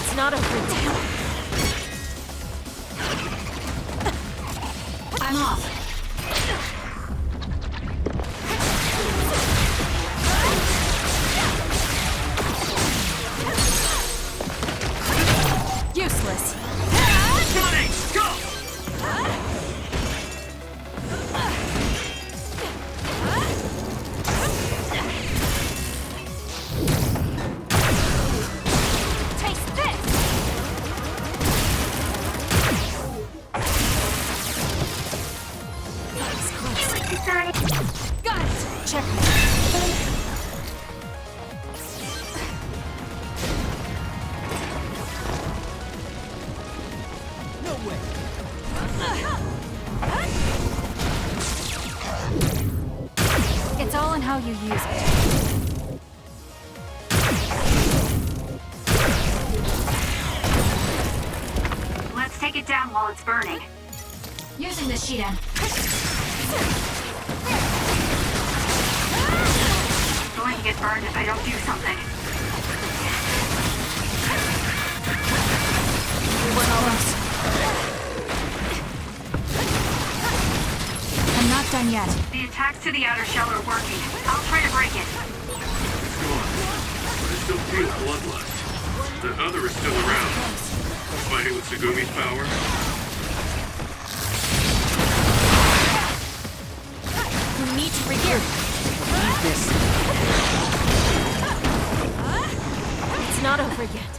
It's not over. Damn. I'm off. Useless. Sonic, go! Taste this! Got it! Check. No way! It's all in how you use it. Let's take it down while it's burning. Using the Shiden. It's going to get burned if I don't do something. We were close. I'm not done yet. The attacks to the outer shell are working. I'll try to break it. It's gone, but I still feel bloodlust. The other is still around. Fighting with Segumi's power. We need to regear. Need this. It's not over yet.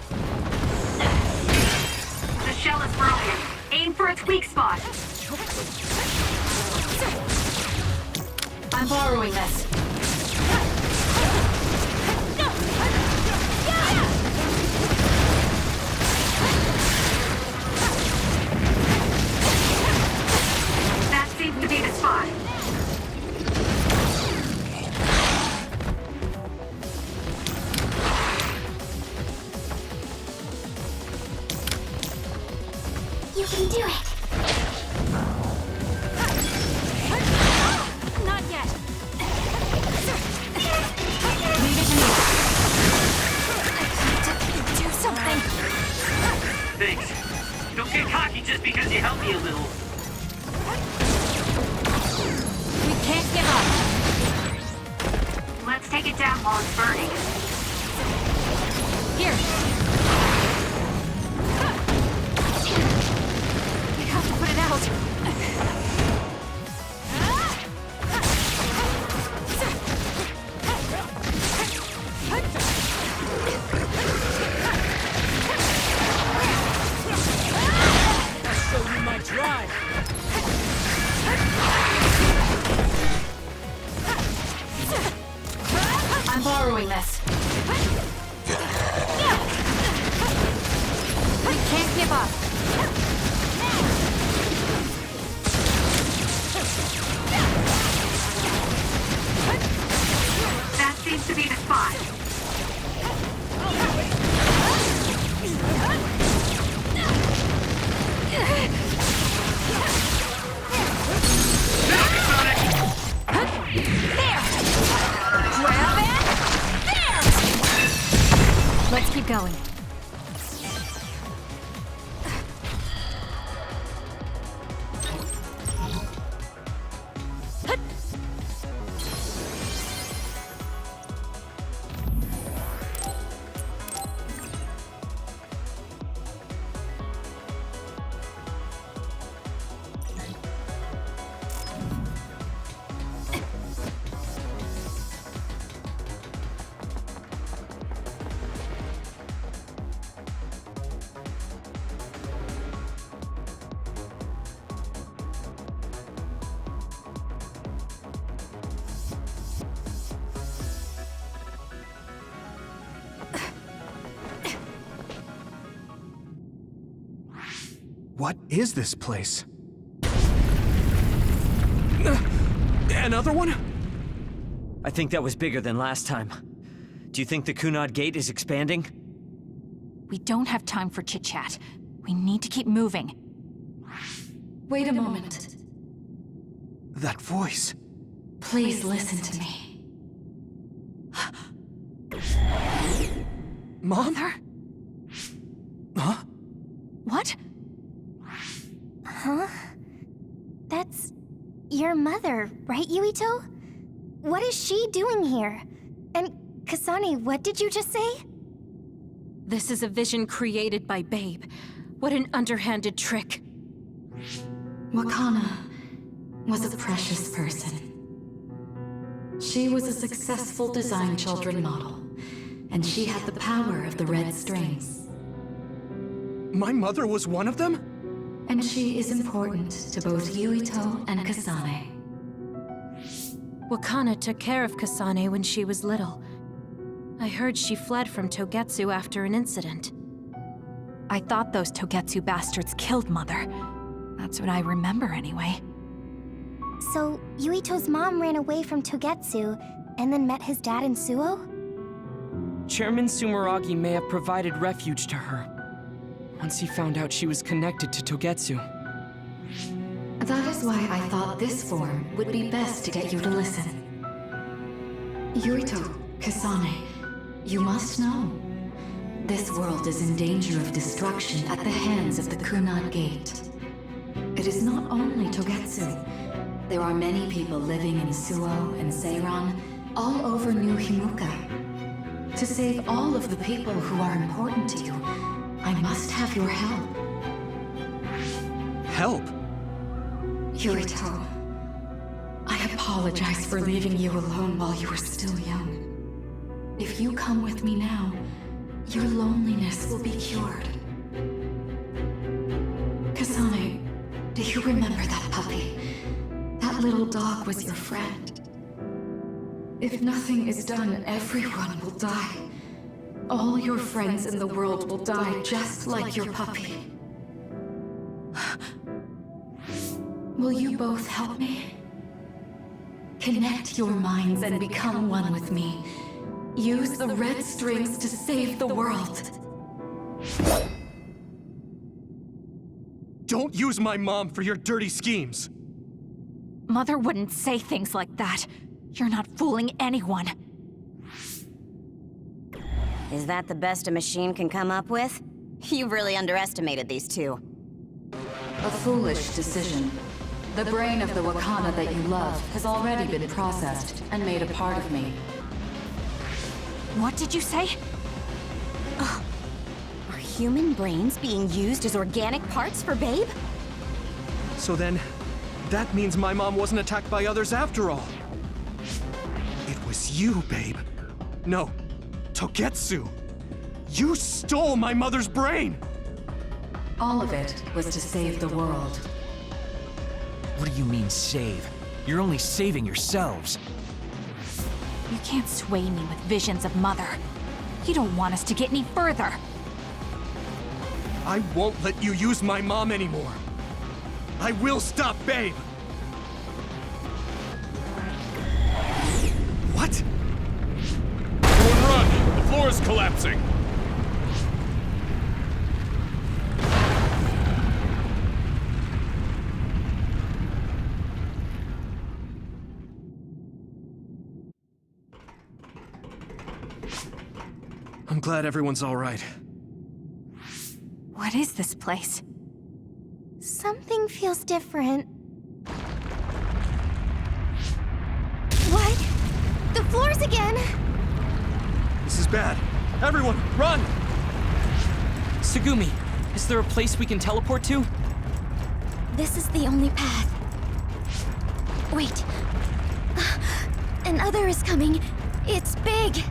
The shell is broken. Aim for its weak spot. I'm borrowing this. That seems to be the spot. You can do it. Not yet. Leave it to me. I have to do something. Thanks. Don't get cocky just because you helped me a little. We can't give up. Let's take it down while it's burning. Here. We have to put it out. I'll show you my drive! I'm borrowing this. We can't give up. That seems to be the spot. Let's keep going. What is this place? Another one? I think that was bigger than last time. Do you think the Kunad Gate is expanding? We don't have time for chit-chat. We need to keep moving. Wait a moment. That voice. Please listen to me. Mom? Mother? Huh? What? Huh? That's your mother, right, Yuito? What is she doing here? And Kasane, what did you just say? This is a vision created by Babe. What an underhanded trick. Wakana was a precious person. She was a successful design children model, and she had the power of the red strings. My mother was one of them? And she is important to both Yuito and Kasane. Wakana took care of Kasane when she was little. I heard she fled from Togetsu after an incident. I thought those Togetsu bastards killed Mother. That's what I remember anyway. So, Yuito's mom ran away from Togetsu and then met his dad in Suo? Chairman Sumeragi may have provided refuge to her once he found out she was connected to Togetsu. That is why I thought this form would be best to get you to listen. Yuito, Kasane, you must know. This world is in danger of destruction at the hands of the Kunad Gate. It is not only Togetsu. There are many people living in Suo and Seiran, all over New Himuka. To save all of the people who are important to you, I must have your help. Help? Yuito, I apologize for leaving you alone while you were still young. If you come with me now, your loneliness will be cured. Kasane, do you remember that puppy? That little dog was your friend. If nothing is done, everyone will die. All your friends in the world will die just like your puppy. Will you both help me? Connect your minds and become one with me. Use the red strings to save the world. Don't use my mom for your dirty schemes! Mother wouldn't say things like that. You're not fooling anyone. Is that the best a machine can come up with? You've really underestimated these two. A foolish decision. The brain of the Wakana that you love has already been processed and made a part of me. What did you say? Are human brains being used as organic parts for Babe? So then, that means my mom wasn't attacked by others after all. It was you, Babe. No, Togetsu. You stole my mother's brain! All of it was to save the world. What do you mean, save? You're only saving yourselves. You can't sway me with visions of Mother. You don't want us to get any further. I won't let you use my mom anymore. I will stop Babe! What? Everyone run! The floor is collapsing! I'm glad everyone's all right. What is this place? Something feels different. What? The floors again! This is bad. Everyone, run! Tsugumi, is there a place we can teleport to? This is the only path. Wait. Another is coming. It's big.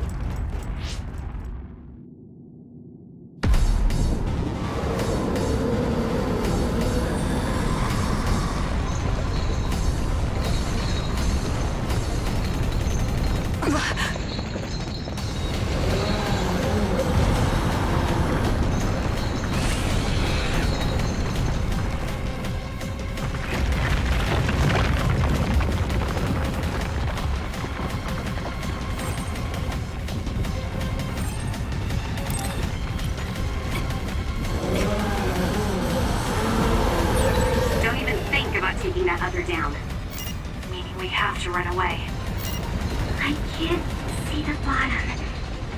see the bottom.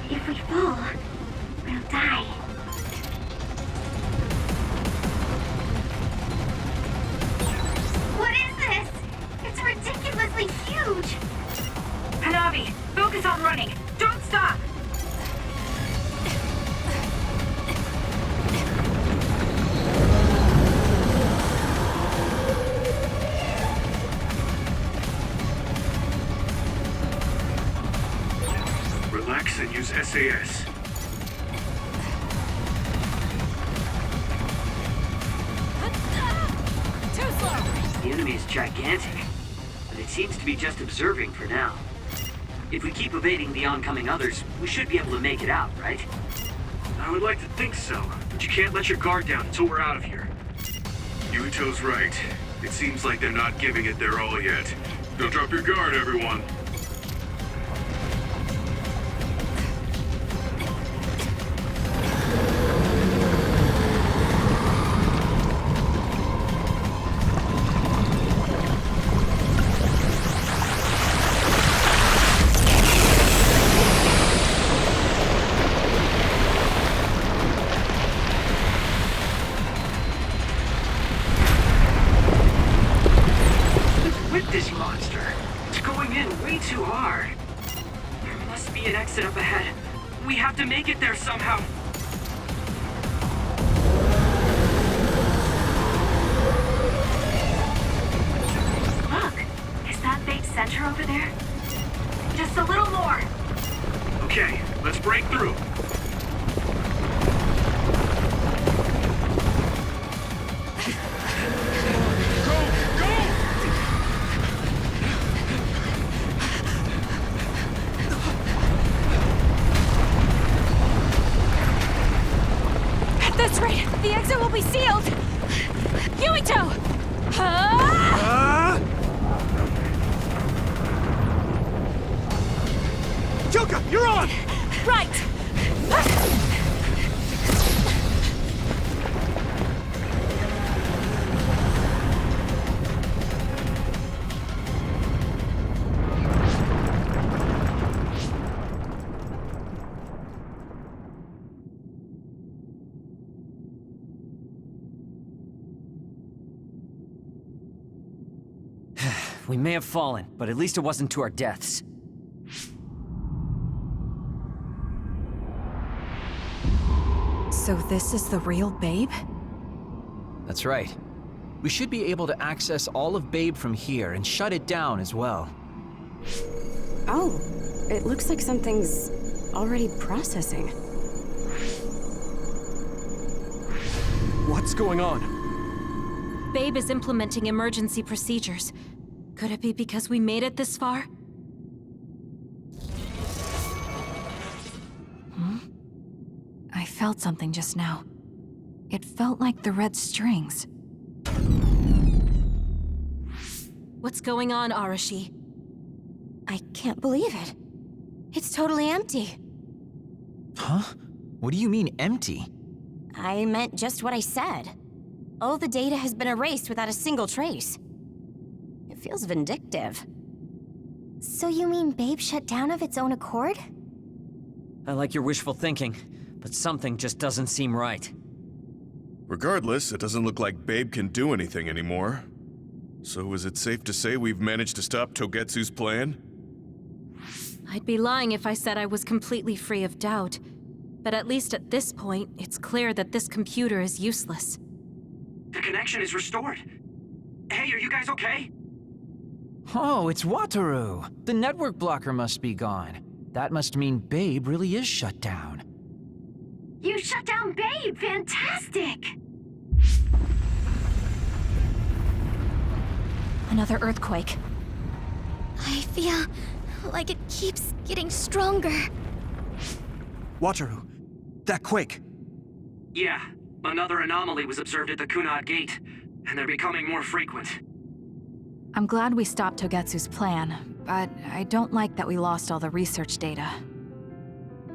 If we fall, we'll die. What is this? It's ridiculously huge! Hanabi, focus on running. Don't stop! Relax and use SAS. Too slow! The enemy is gigantic, but it seems to be just observing for now. If we keep evading the oncoming others, we should be able to make it out, right? I would like to think so, but you can't let your guard down until we're out of here. Yuito's right. It seems like they're not giving it their all yet. Don't drop your guard, everyone. With this monster, it's going in way too hard. There must be an exit up ahead. We have to make it there somehow. Look! Is that big center over there? Just a little more! Okay, let's break through. At this rate, the exit will be sealed! Yuito! Ah! Yuka, you're on! Right! We may have fallen, but at least it wasn't to our deaths. So this is the real Babe? That's right. We should be able to access all of Babe from here and shut it down as well. Oh, it looks like something's already processing. What's going on? Babe is implementing emergency procedures. Could it be because we made it this far? I felt something just now. It felt like the red strings. What's going on, Arashi? I can't believe it. It's totally empty. Huh? What do you mean, empty? I meant just what I said. All the data has been erased without a single trace. It feels vindictive. So you mean Babe shut down of its own accord? I like your wishful thinking, but something just doesn't seem right. Regardless, it doesn't look like Babe can do anything anymore. So is it safe to say we've managed to stop Togetsu's plan? I'd be lying if I said I was completely free of doubt. But at least at this point, it's clear that this computer is useless. The connection is restored. Hey, are you guys okay? Oh, it's Wataru! The network blocker must be gone. That must mean Babe really is shut down. You shut down Babe! Fantastic! Another earthquake. I feel like it keeps getting stronger. Wataru, that quake. Yeah, another anomaly was observed at the Kunad Gate, and they're becoming more frequent. I'm glad we stopped Togetsu's plan, but I don't like that we lost all the research data.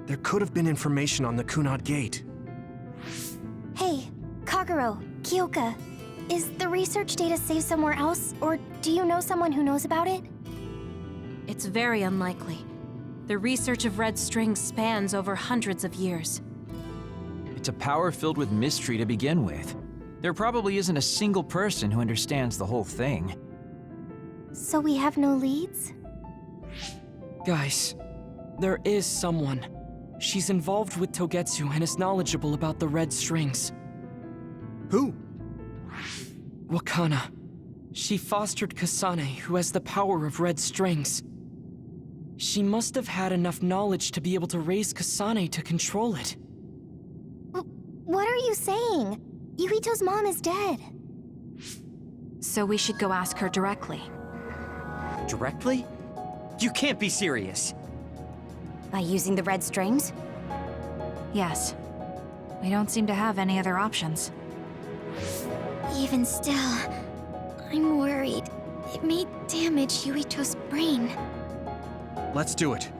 There could have been information on the Kunad Gate. Hey, Kagero, Kyoka, is the research data saved somewhere else, or do you know someone who knows about it? It's very unlikely. The research of red strings spans over hundreds of years. It's a power filled with mystery to begin with. There probably isn't a single person who understands the whole thing. So we have no leads? Guys, there is someone. She's involved with Togetsu and is knowledgeable about the red strings. Who? Wakana. She fostered Kasane, who has the power of red strings. She must have had enough knowledge to be able to raise Kasane to control it. What are you saying? Yuito's mom is dead. So we should go ask her directly. Directly? You can't be serious. By using the red strings? Yes. We don't seem to have any other options. Even still, I'm worried. It may damage Yuito's brain. Let's do it.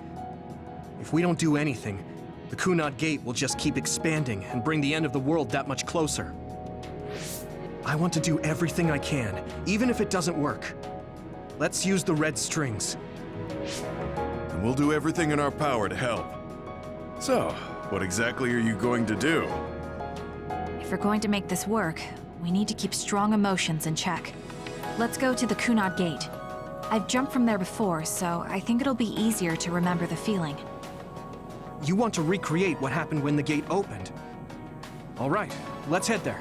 If we don't do anything, the Kunad Gate will just keep expanding and bring the end of the world that much closer. I want to do everything I can, even if it doesn't work. Let's use the red strings. And we'll do everything in our power to help. So, what exactly are you going to do? If we're going to make this work, we need to keep strong emotions in check. Let's go to the Kunad Gate. I've jumped from there before, so I think it'll be easier to remember the feeling. You want to recreate what happened when the gate opened? All right, let's head there.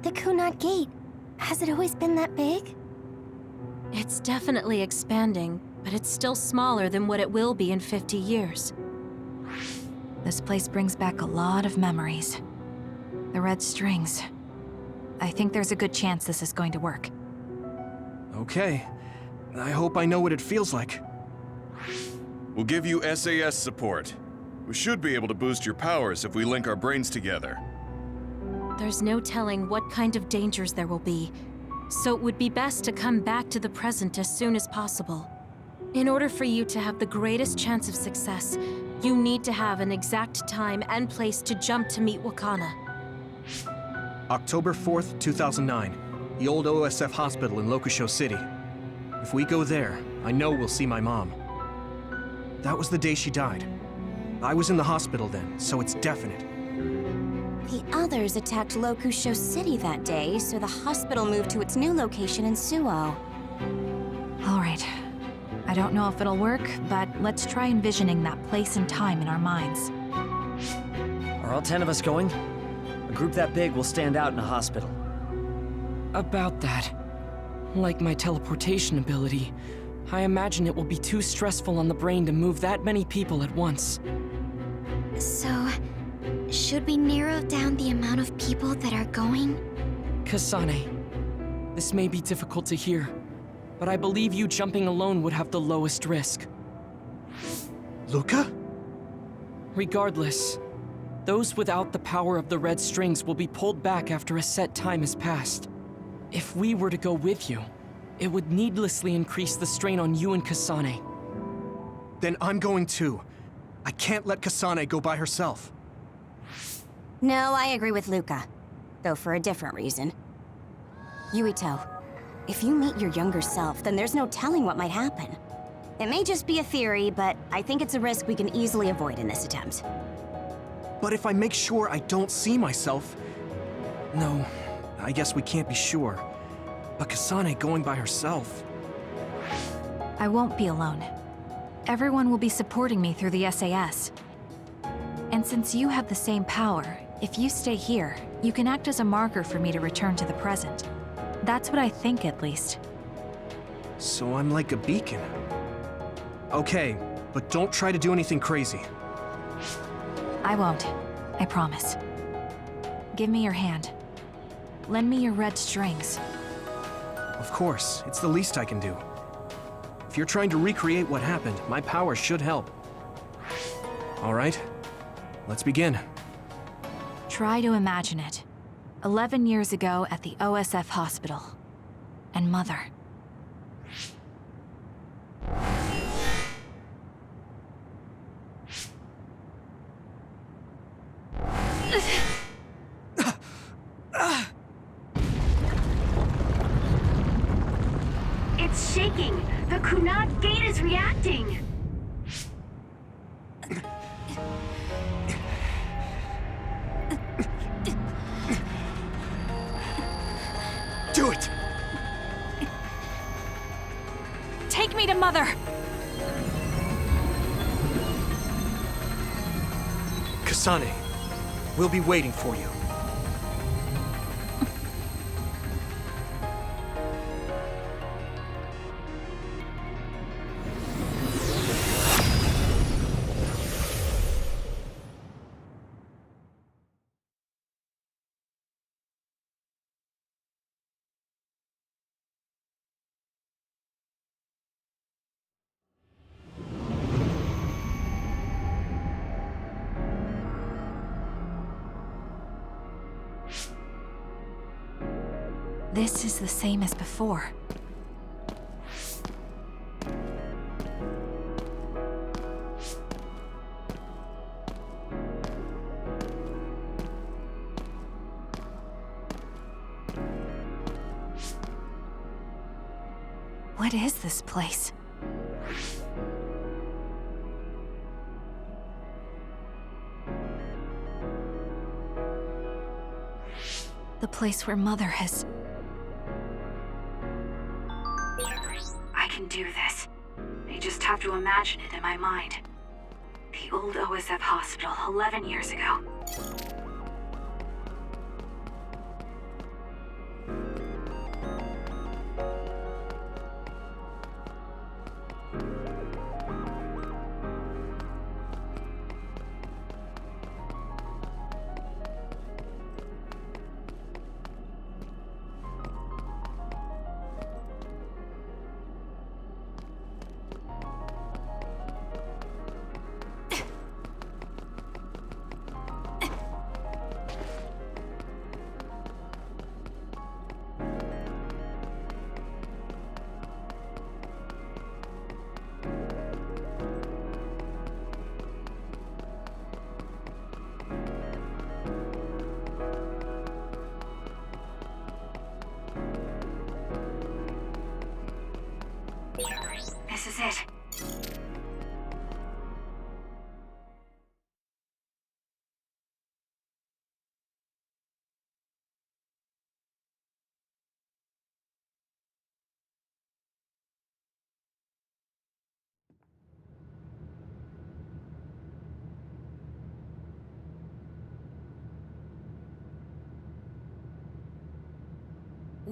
The Kunad Gate. Has it always been that big? It's definitely expanding, but it's still smaller than what it will be in 50 years. This place brings back a lot of memories. The red strings. I think there's a good chance this is going to work. Okay. I hope I know what it feels like. We'll give you SAS support. We should be able to boost your powers if we link our brains together. There's no telling what kind of dangers there will be, so it would be best to come back to the present as soon as possible. In order for you to have the greatest chance of success, you need to have an exact time and place to jump to meet Wakana. October 4th, 2009. The old OSF hospital in Lokusho City. If we go there, I know we'll see my mom. That was the day she died. I was in the hospital then, so it's definite. The others attacked Lokusho City that day, so the hospital moved to its new location in Suo. All right. I don't know if it'll work, but let's try envisioning that place and time in our minds. Are all 10 of us going? A group that big will stand out in a hospital. About that. Like my teleportation ability, I imagine it will be too stressful on the brain to move that many people at once. So, should we narrow down the amount of people that are going? Kasane, this may be difficult to hear, but I believe you jumping alone would have the lowest risk. Luca? Regardless, those without the power of the red strings will be pulled back after a set time has passed. If we were to go with you, it would needlessly increase the strain on you and Kasane. Then I'm going too. I can't let Kasane go by herself. No, I agree with Luca, though for a different reason. Yuito, if you meet your younger self, then there's no telling what might happen. It may just be a theory, but I think it's a risk we can easily avoid in this attempt. But if I make sure I don't see myself... No, I guess we can't be sure. But Kasane going by herself... I won't be alone. Everyone will be supporting me through the SAS. And since you have the same power, if you stay here, you can act as a marker for me to return to the present. That's what I think, at least. So I'm like a beacon. Okay, but don't try to do anything crazy. I won't. I promise. Give me your hand. Lend me your red strings. Of course, it's the least I can do. If you're trying to recreate what happened, my power should help. All right, let's begin. Try to imagine it. 11 years ago at the OSF hospital. And Mother. It's shaking! The Kunad gate is reacting! Do it! Take me to Mother! Kasane, we'll be waiting for you. This is the same as before. What is this place? The place where Mother has... I can do this. I just have to imagine it in my mind. The old OSF hospital 11 years ago.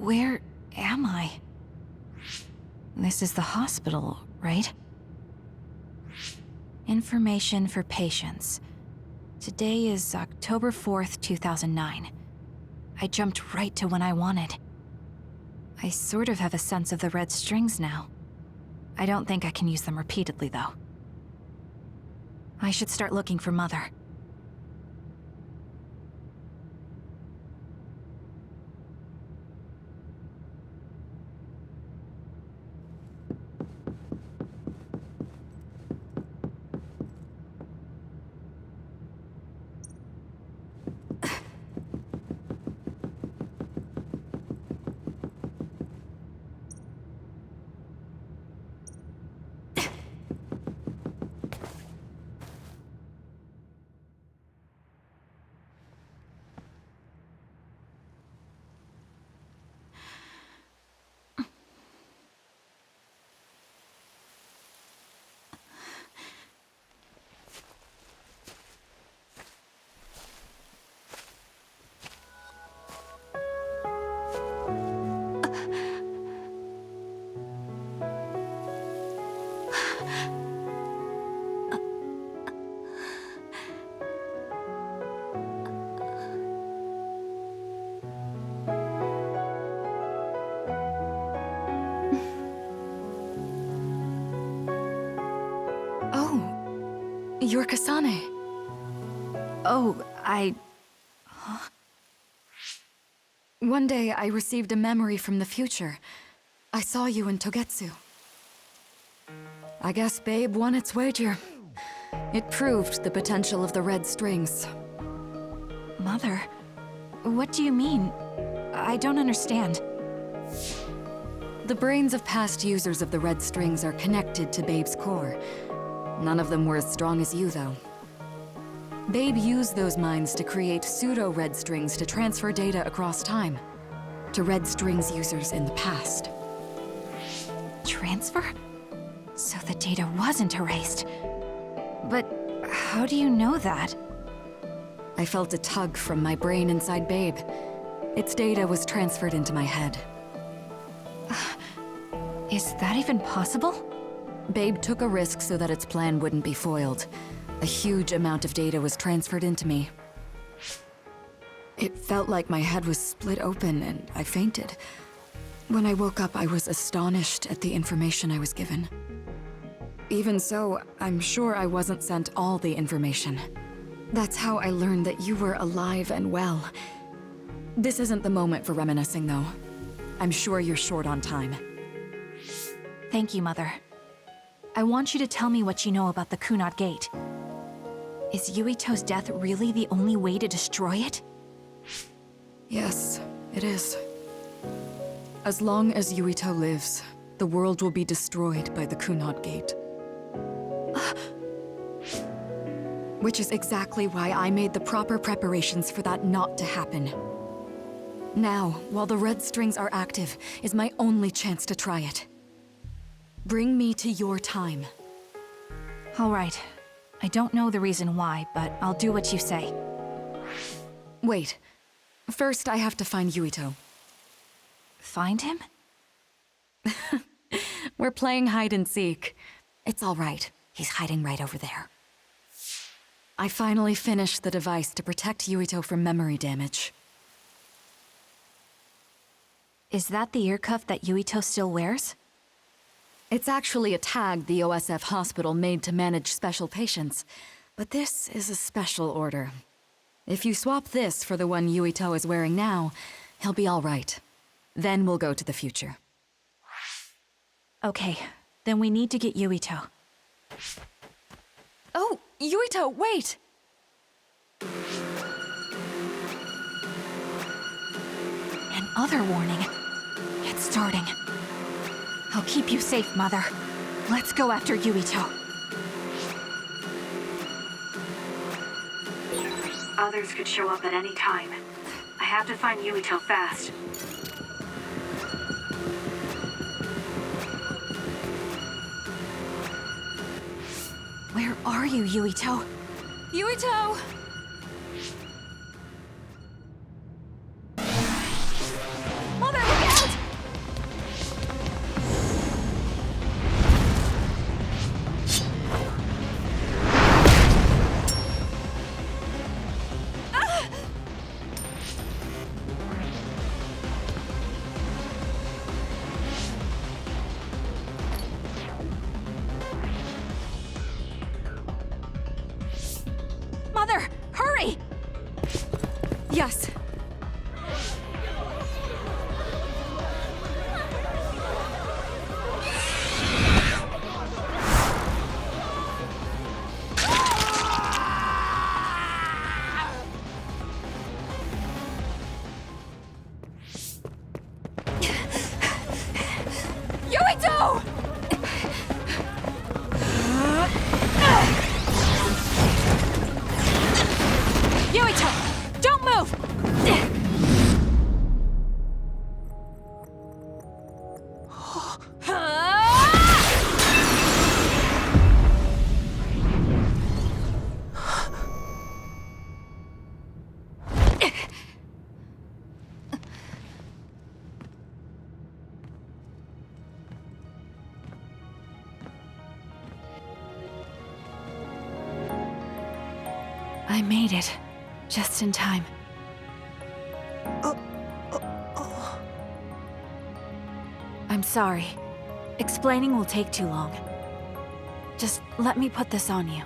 Where am I? This is the hospital, right? Information for patients. Today is October 4th, 2009. I jumped right to when I wanted. I sort of have a sense of the red strings now. I don't think I can use them repeatedly, though. I should start looking for Mother. You're Kasane. Oh, Huh? One day, I received a memory from the future. I saw you in Togetsu. I guess Babe won its wager. It proved the potential of the red strings. Mother? What do you mean? I don't understand. The brains of past users of the red strings are connected to Babe's core. None of them were as strong as you, though. Babe used those minds to create pseudo-red strings to transfer data across time to red strings users in the past. Transfer? So the data wasn't erased. But how do you know that? I felt a tug from my brain inside Babe. Its data was transferred into my head. Is that even possible? Babe took a risk so that its plan wouldn't be foiled. A huge amount of data was transferred into me. It felt like my head was split open and I fainted. When I woke up, I was astonished at the information I was given. Even so, I'm sure I wasn't sent all the information. That's how I learned that you were alive and well. This isn't the moment for reminiscing, though. I'm sure you're short on time. Thank you, Mother. I want you to tell me what you know about the Kunat Gate. Is Yuito's death really the only way to destroy it? Yes, it is. As long as Yuito lives, the world will be destroyed by the Kunat Gate. Which is exactly why I made the proper preparations for that not to happen. Now, while the red strings are active, is my only chance to try it. Bring me to your time. All right. I don't know the reason why, but I'll do what you say. Wait. First, I have to find Yuito. Find him? We're playing hide and seek. It's all right. He's hiding right over there. I finally finished the device to protect Yuito from memory damage. Is that the ear cuff that Yuito still wears? It's actually a tag the OSF hospital made to manage special patients, but this is a special order. If you swap this for the one Yuito is wearing now, he'll be all right. Then we'll go to the future. Okay, then we need to get Yuito. Oh, Yuito, wait! Another warning. It's starting. I'll keep you safe, Mother. Let's go after Yuito. Others could show up at any time. I have to find Yuito fast. Where are you, Yuito? Yuito! Mother, look out! Mother, hurry! Yes. Yuito! Yuito, don't move! I made it. Just in time. I'm sorry. Explaining will take too long. Just let me put this on you.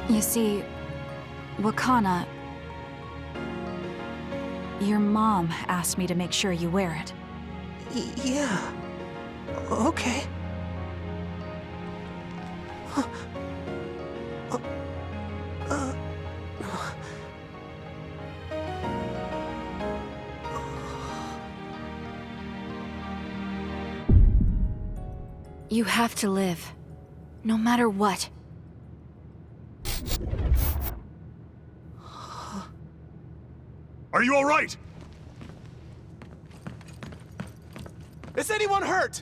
You see, Wakana... Your mom asked me to make sure you wear it. Yeah. Okay. You have to live. No matter what. Are you all right? Is anyone hurt?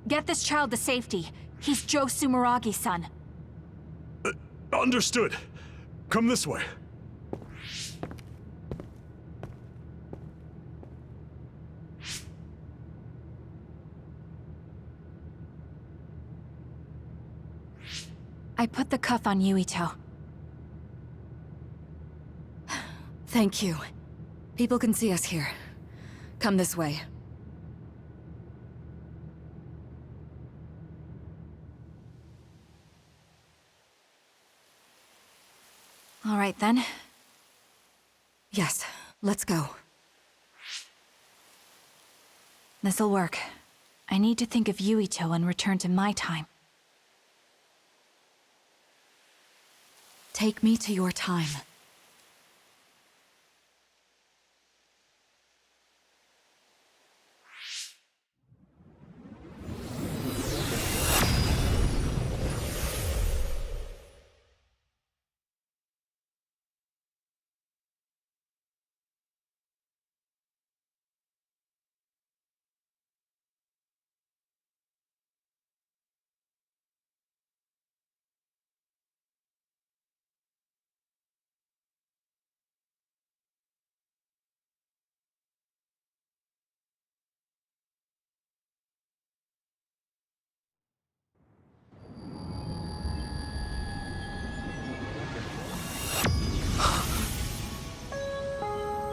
Get this child to safety. He's Joe Sumeragi's son. Understood. Come this way. I put the cuff on Yuito. Thank you. People can see us here. Come this way. All right, then. Yes, let's go. This'll work. I need to think of Yuito and return to my time. Take me to your time.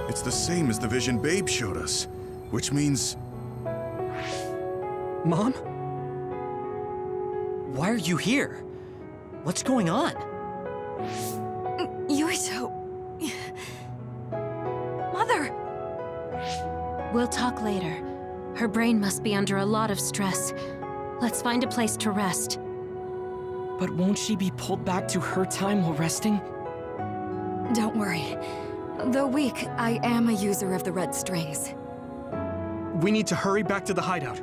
It's the same as the vision Babe showed us, which means... Mom? Why are you here? What's going on? Yuito. Mother! We'll talk later. Her brain must be under a lot of stress. Let's find a place to rest. But won't she be pulled back to her time while resting? Don't worry. Though weak, I am a user of the red strings. We need to hurry back to the hideout.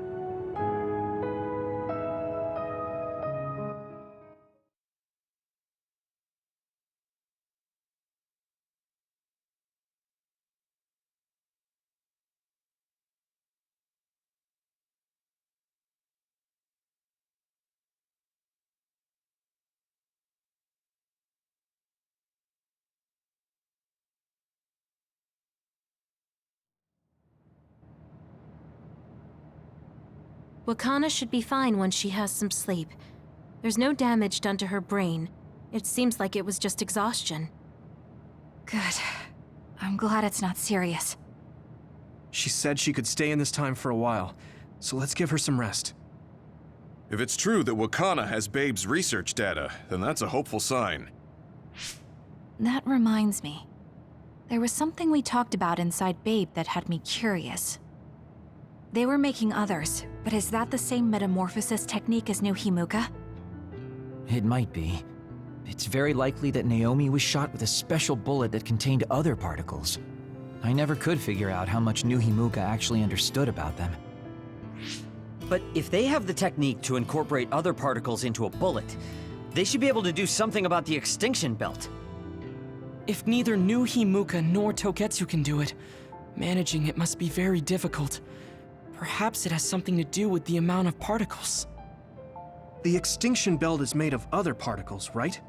Wakana should be fine once she has some sleep. There's no damage done to her brain. It seems like it was just exhaustion. Good. I'm glad it's not serious. She said she could stay in this time for a while, so let's give her some rest. If it's true that Wakana has Babe's research data, then that's a hopeful sign. That reminds me. There was something we talked about inside Babe that had me curious. They were making others, but is that the same metamorphosis technique as New Himuka? It might be. It's very likely that Naomi was shot with a special bullet that contained other particles. I never could figure out how much New Himuka actually understood about them. But if they have the technique to incorporate other particles into a bullet, they should be able to do something about the extinction belt. If neither New Himuka nor Togetsu can do it, managing it must be very difficult. Perhaps it has something to do with the amount of particles. The extinction belt is made of other particles, right?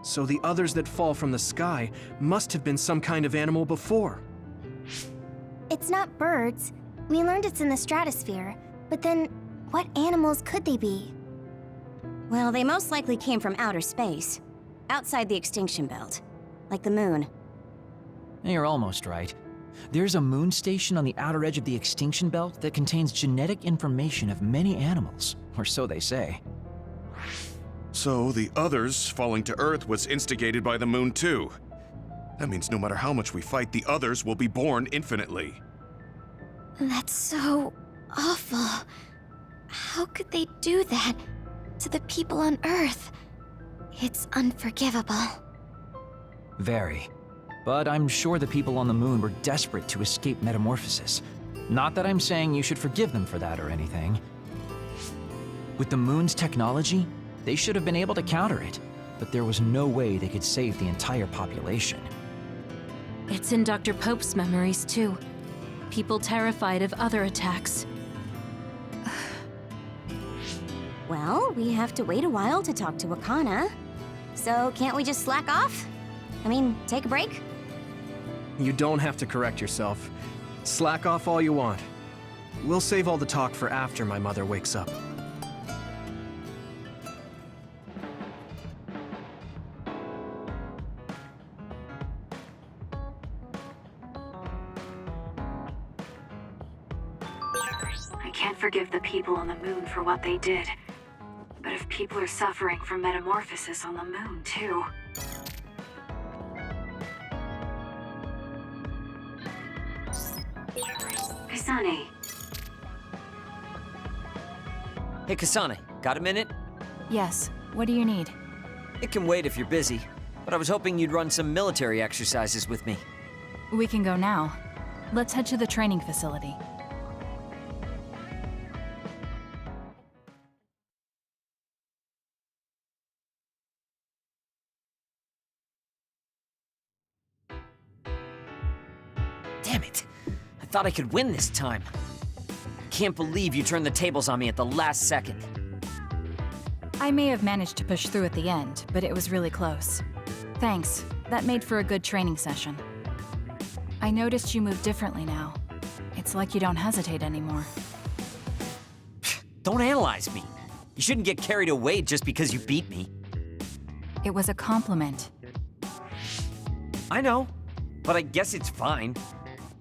So the others that fall from the sky must have been some kind of animal before. It's not birds. We learned it's in the stratosphere. But then, what animals could they be? Well, they most likely came from outer space. Outside the extinction belt. Like the moon. You're almost right. There's a moon station on the outer edge of the extinction belt that contains genetic information of many animals, or so they say. So the others falling to Earth was instigated by the moon too. That means no matter how much we fight, the others will be born infinitely. That's so awful. How could they do that to the people on Earth? It's unforgivable. Very. But I'm sure the people on the moon were desperate to escape metamorphosis. Not that I'm saying you should forgive them for that or anything. With the moon's technology, they should have been able to counter it, but there was no way they could save the entire population. It's in Dr. Pope's memories, too. People terrified of other attacks. Well, we have to wait a while to talk to Wakana. So can't we just slack off? I mean, take a break? You don't have to correct yourself. Slack off all you want. We'll save all the talk for after my mother wakes up. I can't forgive the people on the moon for what they did. But if people are suffering from metamorphosis on the moon, too... Kasane. Hey, Kasane, got a minute? Yes. What do you need? It can wait if you're busy, but I was hoping you'd run some military exercises with me. We can go now. Let's head to the training facility. Damn it! I thought I could win this time. I can't believe you turned the tables on me at the last second. I may have managed to push through at the end, but it was really close. Thanks. That made for a good training session. I noticed you move differently now. It's like you don't hesitate anymore. Don't analyze me. You shouldn't get carried away just because you beat me. It was a compliment. I know, but I guess it's fine.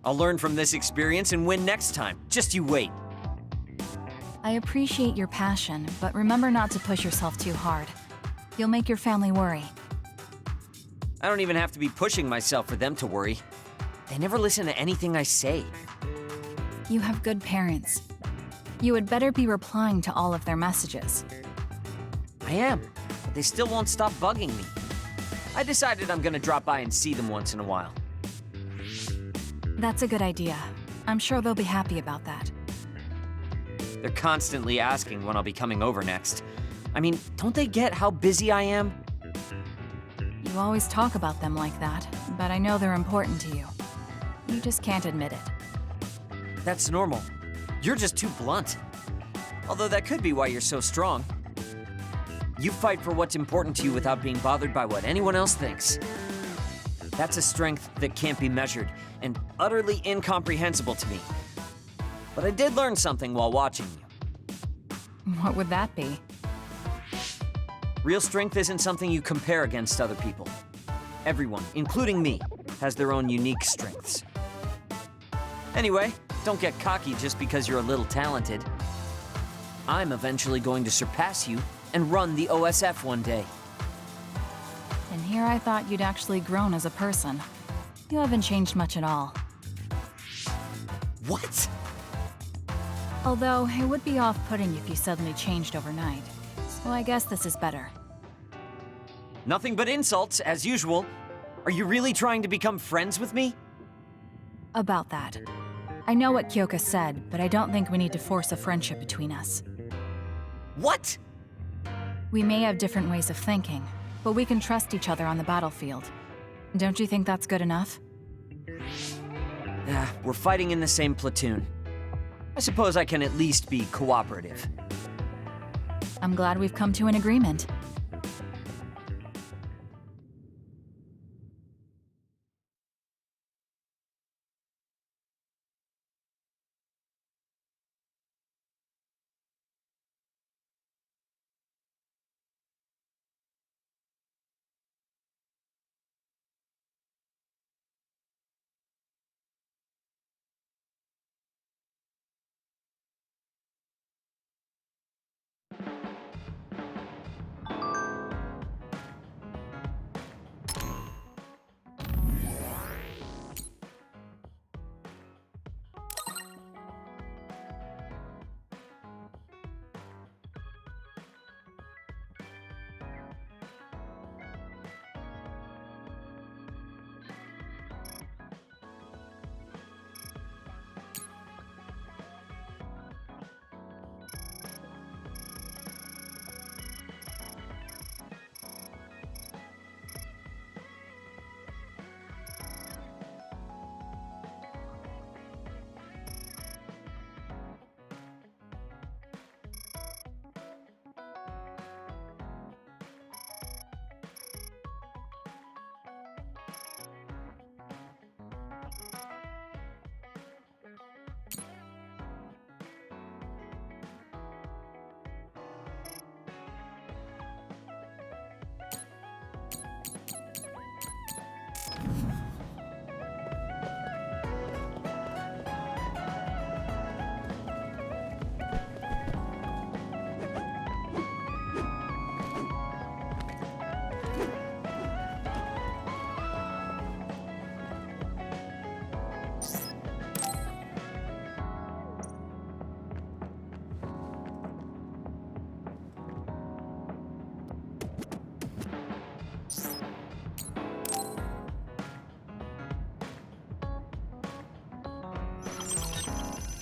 I'll learn from this experience and win next time. Just you wait. I appreciate your passion, but remember not to push yourself too hard. You'll make your family worry. I don't even have to be pushing myself for them to worry. They never listen to anything I say. You have good parents. You had better be replying to all of their messages. I am, but they still won't stop bugging me. I decided I'm gonna drop by and see them once in a while. That's a good idea. I'm sure they'll be happy about that. They're constantly asking when I'll be coming over next. I mean, don't they get how busy I am? You always talk about them like that, but I know they're important to you. You just can't admit it. That's normal. You're just too blunt. Although that could be why you're so strong. You fight for what's important to you without being bothered by what anyone else thinks. That's a strength that can't be measured, and utterly incomprehensible to me. But I did learn something while watching you. What would that be? Real strength isn't something you compare against other people. Everyone, including me, has their own unique strengths. Anyway, don't get cocky just because you're a little talented. I'm eventually going to surpass you and run the OSF one day. And here I thought you'd actually grown as a person. You haven't changed much at all. What? Although, it would be off-putting if you suddenly changed overnight. So I guess this is better. Nothing but insults, as usual. Are you really trying to become friends with me? About that. I know what Kyoka said, but I don't think we need to force a friendship between us. What? We may have different ways of thinking, but we can trust each other on the battlefield. Don't you think that's good enough? We're fighting in the same platoon. I suppose I can at least be cooperative. I'm glad we've come to an agreement.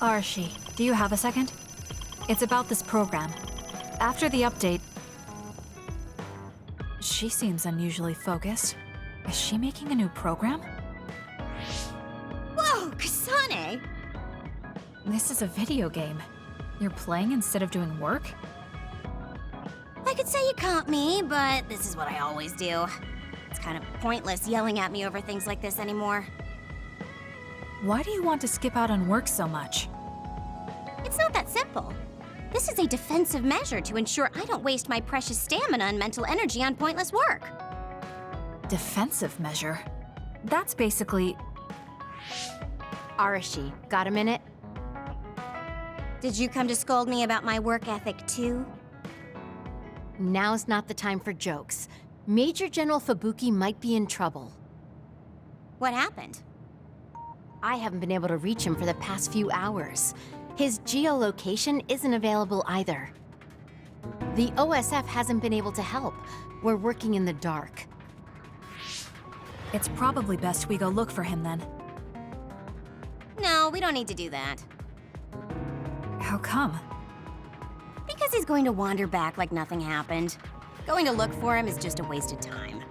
Arashi, do you have a second? It's about this program. After the update... She seems unusually focused. Is she making a new program? Whoa, Kasane! This is a video game. You're playing instead of doing work? I could say you caught me, but this is what I always do. It's kind of pointless yelling at me over things like this anymore. Why do you want to skip out on work so much? It's not that simple. This is a defensive measure to ensure I don't waste my precious stamina and mental energy on pointless work. Defensive measure? That's basically... Arashi, got a minute? Did you come to scold me about my work ethic too? Now's not the time for jokes. Major General Fubuki might be in trouble. What happened? I haven't been able to reach him for the past few hours. His geolocation isn't available either. The OSF hasn't been able to help. We're working in the dark. It's probably best we go look for him then. No, we don't need to do that. How come? Because he's going to wander back like nothing happened. Going to look for him is just a waste of time.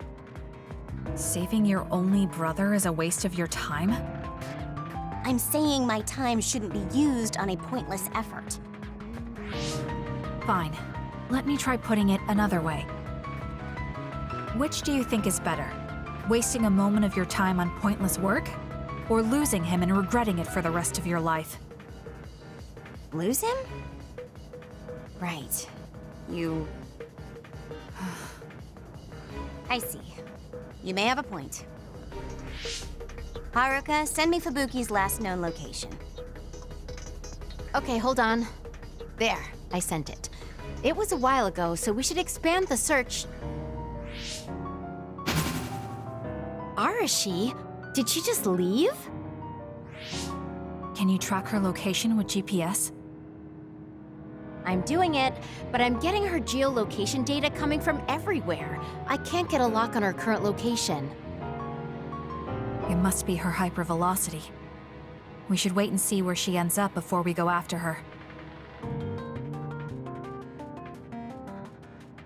Saving your only brother is a waste of your time? I'm saying my time shouldn't be used on a pointless effort. Fine. Let me try putting it another way. Which do you think is better? Wasting a moment of your time on pointless work? Or losing him and regretting it for the rest of your life? Lose him? Right. You... I see. You may have a point. Haruka, send me Fubuki's last known location. Okay, hold on. There. I sent it. It was a while ago, so we should expand the search. Arashi? Did she just leave? Can you track her location with GPS? I'm doing it, but I'm getting her geolocation data coming from everywhere. I can't get a lock on her current location. It must be her hypervelocity. We should wait and see where she ends up before we go after her.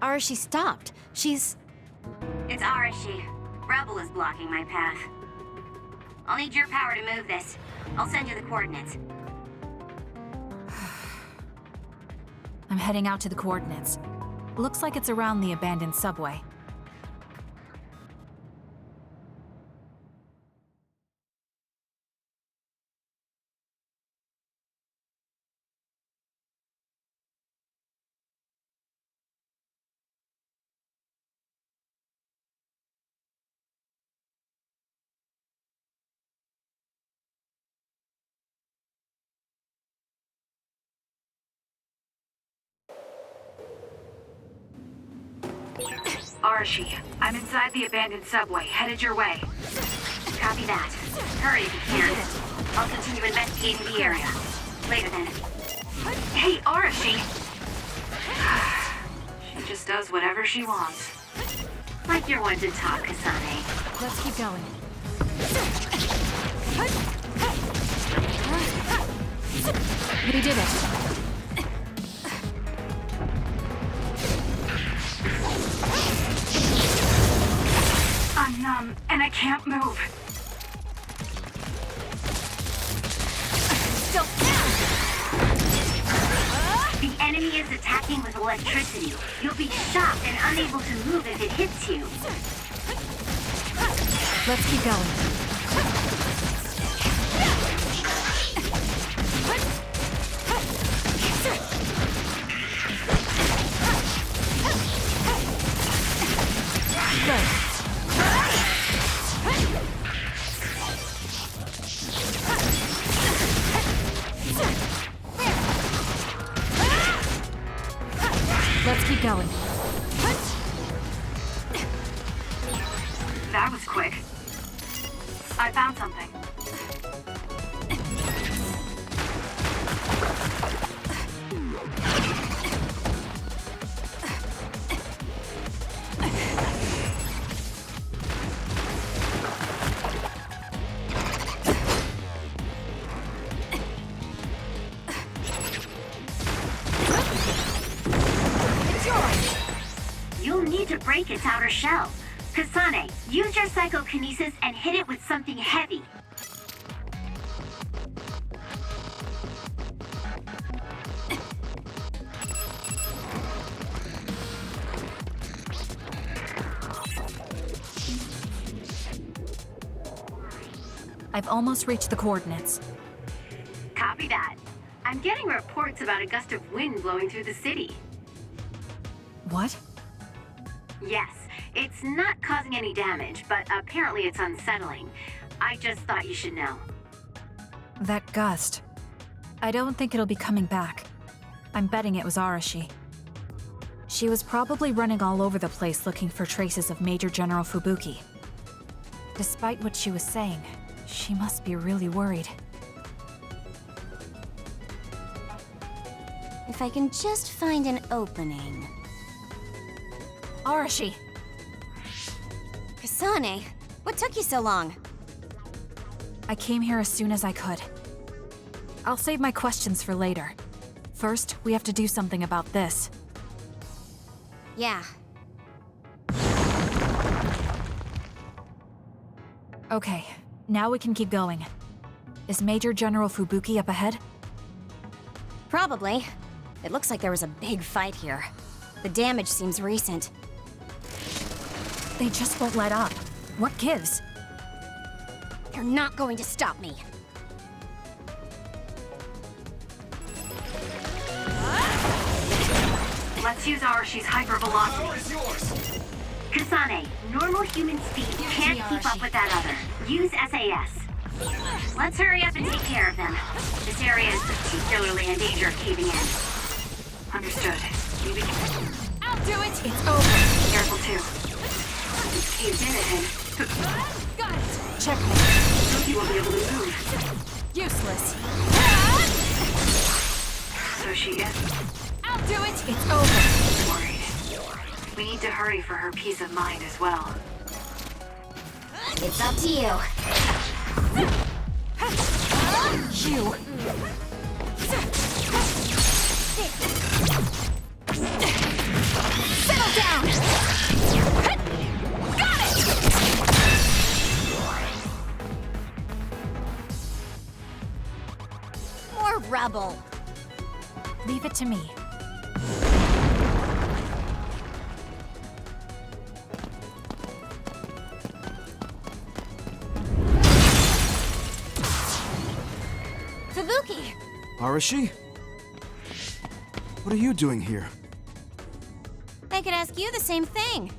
Arashi stopped. She's... It's Arashi. Rebel is blocking my path. I'll need your power to move this. I'll send you the coordinates. I'm heading out to the coordinates. Looks like it's around the abandoned subway. Arashi, I'm inside the abandoned subway, headed your way. Copy that. Hurry if you can. I'll continue investigating the area. Later then. Hey, Arashi! She just does whatever she wants. Like you're one to talk, Kasane. Let's keep going. We did it. I'm numb, and I can't move. Still. The enemy is attacking with electricity. You'll be shocked and unable to move if it hits you. Let's keep going. Let's keep going. That was quick. I found something. You'll need to break its outer shell. Kasane, use your psychokinesis and hit it with something heavy. I've almost reached the coordinates. Copy that. I'm getting reports about a gust of wind blowing through the city. What? Yes, it's not causing any damage, but apparently it's unsettling. I just thought you should know. That gust. I don't think it'll be coming back. I'm betting it was Arashi. She was probably running all over the place looking for traces of Major General Fubuki. Despite what she was saying, she must be really worried. If I can just find an opening. Arashi! Kasane, what took you so long? I came here as soon as I could. I'll save my questions for later. First, we have to do something about this. Yeah. Okay, now we can keep going. Is Major General Fubuki up ahead? Probably. It looks like there was a big fight here. The damage seems recent. They just won't let up. What gives? You're not going to stop me. Let's use Arashi's hypervelocity. Kasane, normal human speed can't keep up with that other. Use SAS. Let's hurry up and take care of them. This area is particularly in danger of caving in. I'll do it! It's over! Careful too. It's caved in ahead. Got it! Checkmate. You won't be able to move. Useless. So she is I'll do it! It's over! worried. We need to hurry for her peace of mind as well. It's up to you. You! Settle down! Got it! More rubble. Leave it to me. Fubuki! Arashi? What are you doing here? I could ask you the same thing.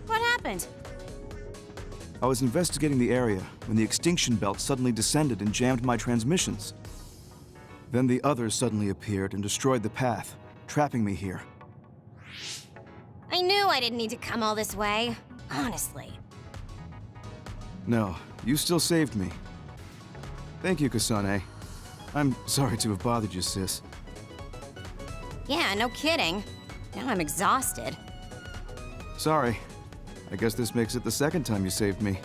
What happened? I was investigating the area when the extinction belt suddenly descended and jammed my transmissions. Then the others suddenly appeared and destroyed the path, trapping me here. I knew I didn't need to come all this way. Honestly. No, you still saved me. Thank you, Kasane. I'm sorry to have bothered you, sis. Yeah, no kidding. Now I'm exhausted. Sorry. I guess this makes it the second time you saved me.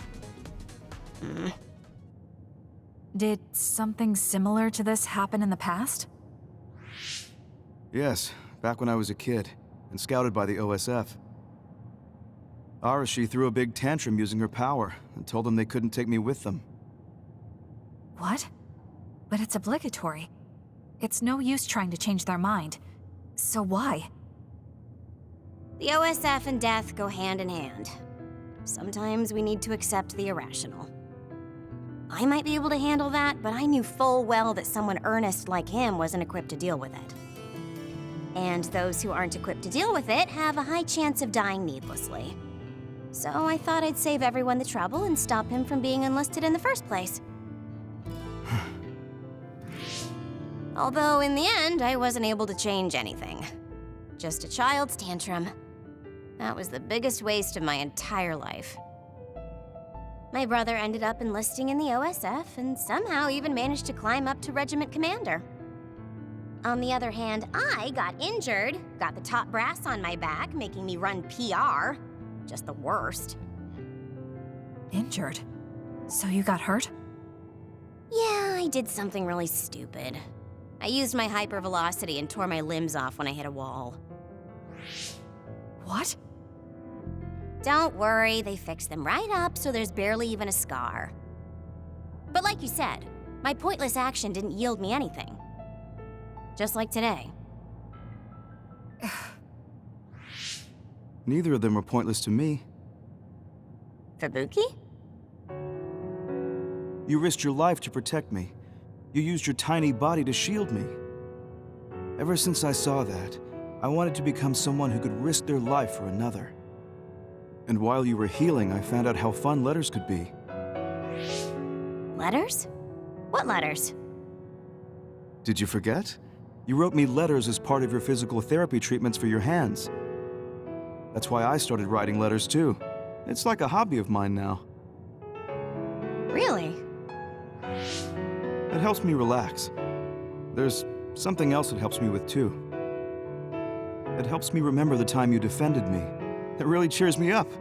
Did something similar to this happen in the past? Yes, back when I was a kid, and scouted by the OSF. Arashi threw a big tantrum using her power, and told them they couldn't take me with them. What? But it's obligatory. It's no use trying to change their mind. So why? The OSF and death go hand in hand. Sometimes we need to accept the irrational. I might be able to handle that, but I knew full well that someone earnest like him wasn't equipped to deal with it. And those who aren't equipped to deal with it have a high chance of dying needlessly. So I thought I'd save everyone the trouble and stop him from being enlisted in the first place. Although in the end, I wasn't able to change anything. Just a child's tantrum. That was the biggest waste of my entire life. My brother ended up enlisting in the OSF and somehow even managed to climb up to regiment commander. On the other hand, I got injured, got the top brass on my back, making me run PR. Just the worst. Injured? So you got hurt? Yeah, I did something really stupid. I used my hypervelocity and tore my limbs off when I hit a wall. What? Don't worry, they fixed them right up so there's barely even a scar. But like you said, my pointless action didn't yield me anything. Just like today. Neither of them were pointless to me. Fubuki? You risked your life to protect me. You used your tiny body to shield me. Ever since I saw that, I wanted to become someone who could risk their life for another. And while you were healing, I found out how fun letters could be. Letters? What letters? Did you forget? You wrote me letters as part of your physical therapy treatments for your hands. That's why I started writing letters too. It's like a hobby of mine now. Really? It helps me relax. There's something else it helps me with too. It helps me remember the time you defended me. It really cheers me up.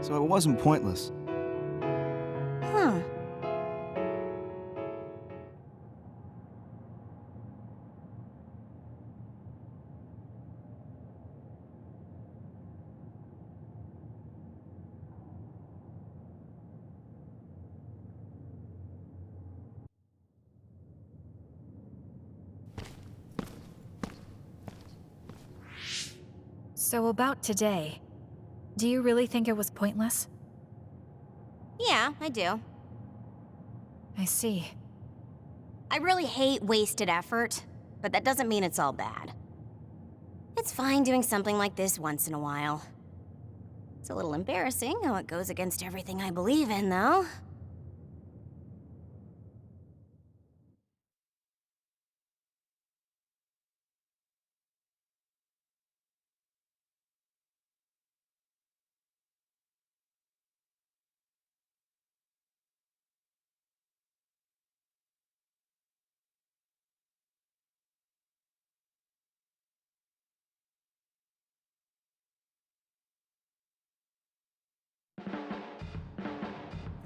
So it wasn't pointless. Huh. So about today, do you really think it was pointless? Yeah, I do. I see. I really hate wasted effort, but that doesn't mean it's all bad. It's fine doing something like this once in a while. It's a little embarrassing how it goes against everything I believe in, though.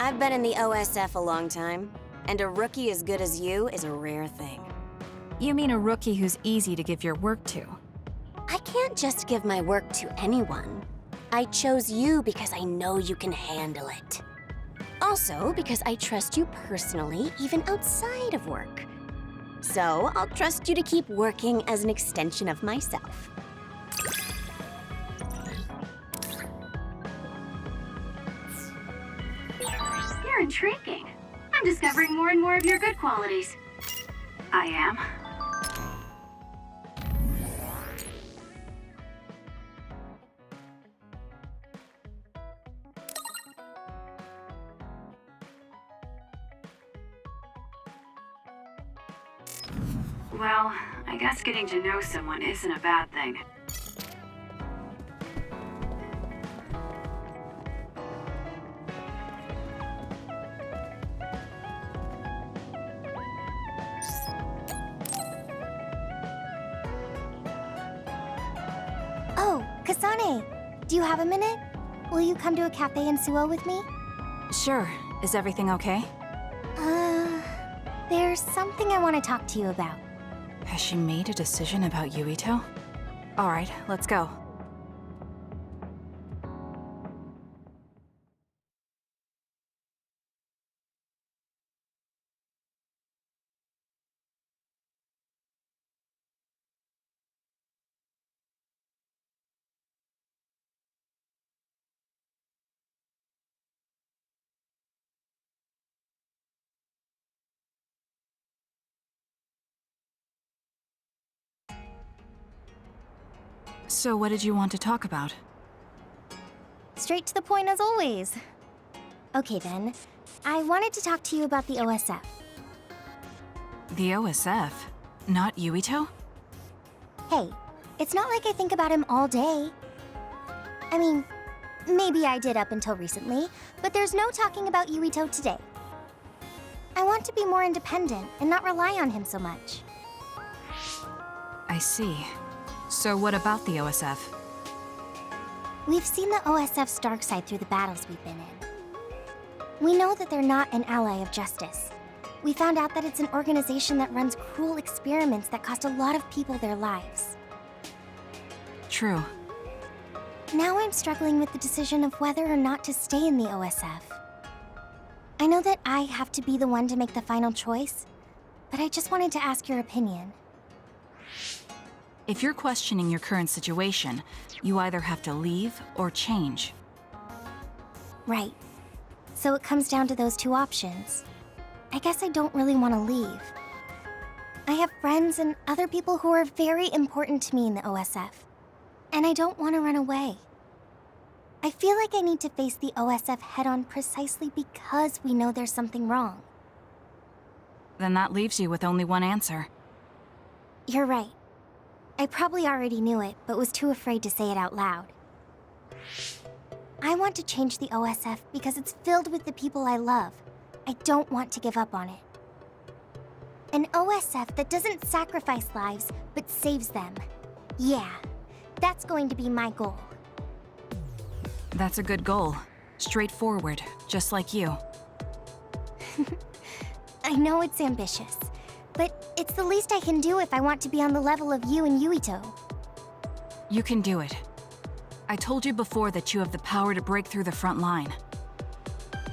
I've been in the OSF a long time, and a rookie as good as you is a rare thing. You mean a rookie who's easy to give your work to? I can't just give my work to anyone. I chose you because I know you can handle it. Also, because I trust you personally, even outside of work. So, I'll trust you to keep working as an extension of myself. You're intriguing. I'm discovering more and more of your good qualities. I am. Well, I guess getting to know someone isn't a bad thing. Oh, Kasane, do you have a minute? Will you come to a cafe in Suo with me? Sure. Is everything okay? There's something I want to talk to you about. Has she made a decision about Yuito? Alright, let's go. So what did you want to talk about? Straight to the point as always. Okay then, I wanted to talk to you about the OSF. The OSF? Not Yuito? Hey, it's not like I think about him all day. I mean, maybe I did up until recently, but there's no talking about Yuito today. I want to be more independent and not rely on him so much. I see. So what about the OSF? We've seen the OSF's dark side through the battles we've been in. We know that they're not an ally of justice. We found out that it's an organization that runs cruel experiments that cost a lot of people their lives. True. Now I'm struggling with the decision of whether or not to stay in the OSF. I know that I have to be the one to make the final choice, but I just wanted to ask your opinion. If you're questioning your current situation, you either have to leave or change. Right. So it comes down to those two options. I guess I don't really want to leave. I have friends and other people who are very important to me in the OSF, and I don't want to run away. I feel like I need to face the OSF head-on precisely because we know there's something wrong. Then that leaves you with only one answer. You're right. I probably already knew it, but was too afraid to say it out loud. I want to change the OSF because it's filled with the people I love. I don't want to give up on it. An OSF that doesn't sacrifice lives, but saves them. Yeah, that's going to be my goal. That's a good goal. Straightforward, just like you. I know it's ambitious, but it's the least I can do if I want to be on the level of you and Yuito. You can do it. I told you before that you have the power to break through the front line.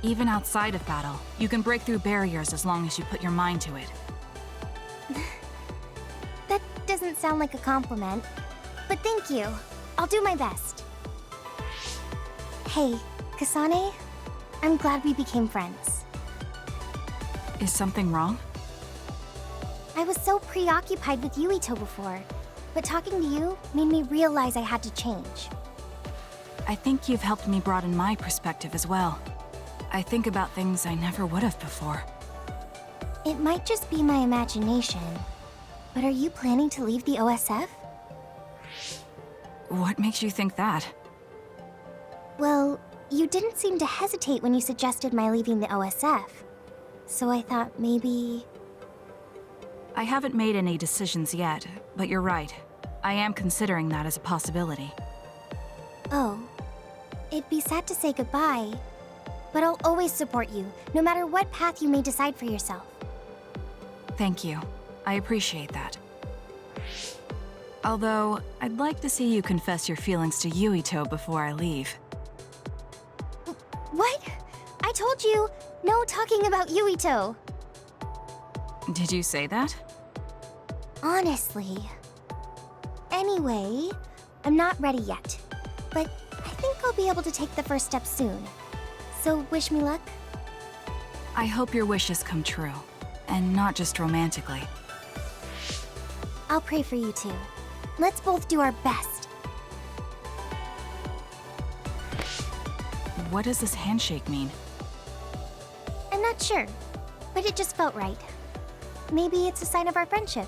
Even outside of battle, you can break through barriers as long as you put your mind to it. That doesn't sound like a compliment, but thank you. I'll do my best. Hey, Kasane, I'm glad we became friends. Is something wrong? I was so preoccupied with Yuito before, but talking to you made me realize I had to change. I think you've helped me broaden my perspective as well. I think about things I never would have before. It might just be my imagination, but are you planning to leave the OSF? What makes you think that? Well, you didn't seem to hesitate when you suggested my leaving the OSF, so I thought maybe... I haven't made any decisions yet, but you're right. I am considering that as a possibility. Oh, it'd be sad to say goodbye, But I'll always support you, no matter what path you may decide for yourself. Thank you. I appreciate that. Although, I'd like to see you confess your feelings to Yuito before I leave. What? I told you, no talking about Yuito. Did you say that? Honestly. Anyway, I'm not ready yet. But I think I'll be able to take the first step soon. So wish me luck. I hope your wishes come true. And not just romantically. I'll pray for you too. Let's both do our best. What does this handshake mean? I'm not sure, but it just felt right. Maybe it's a sign of our friendship.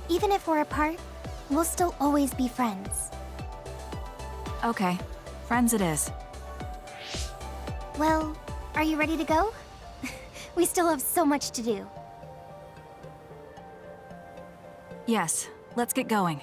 Even if we're apart, we'll still always be friends. Okay, friends it is. Well, are you ready to go? We still have so much to do. Yes, let's get going.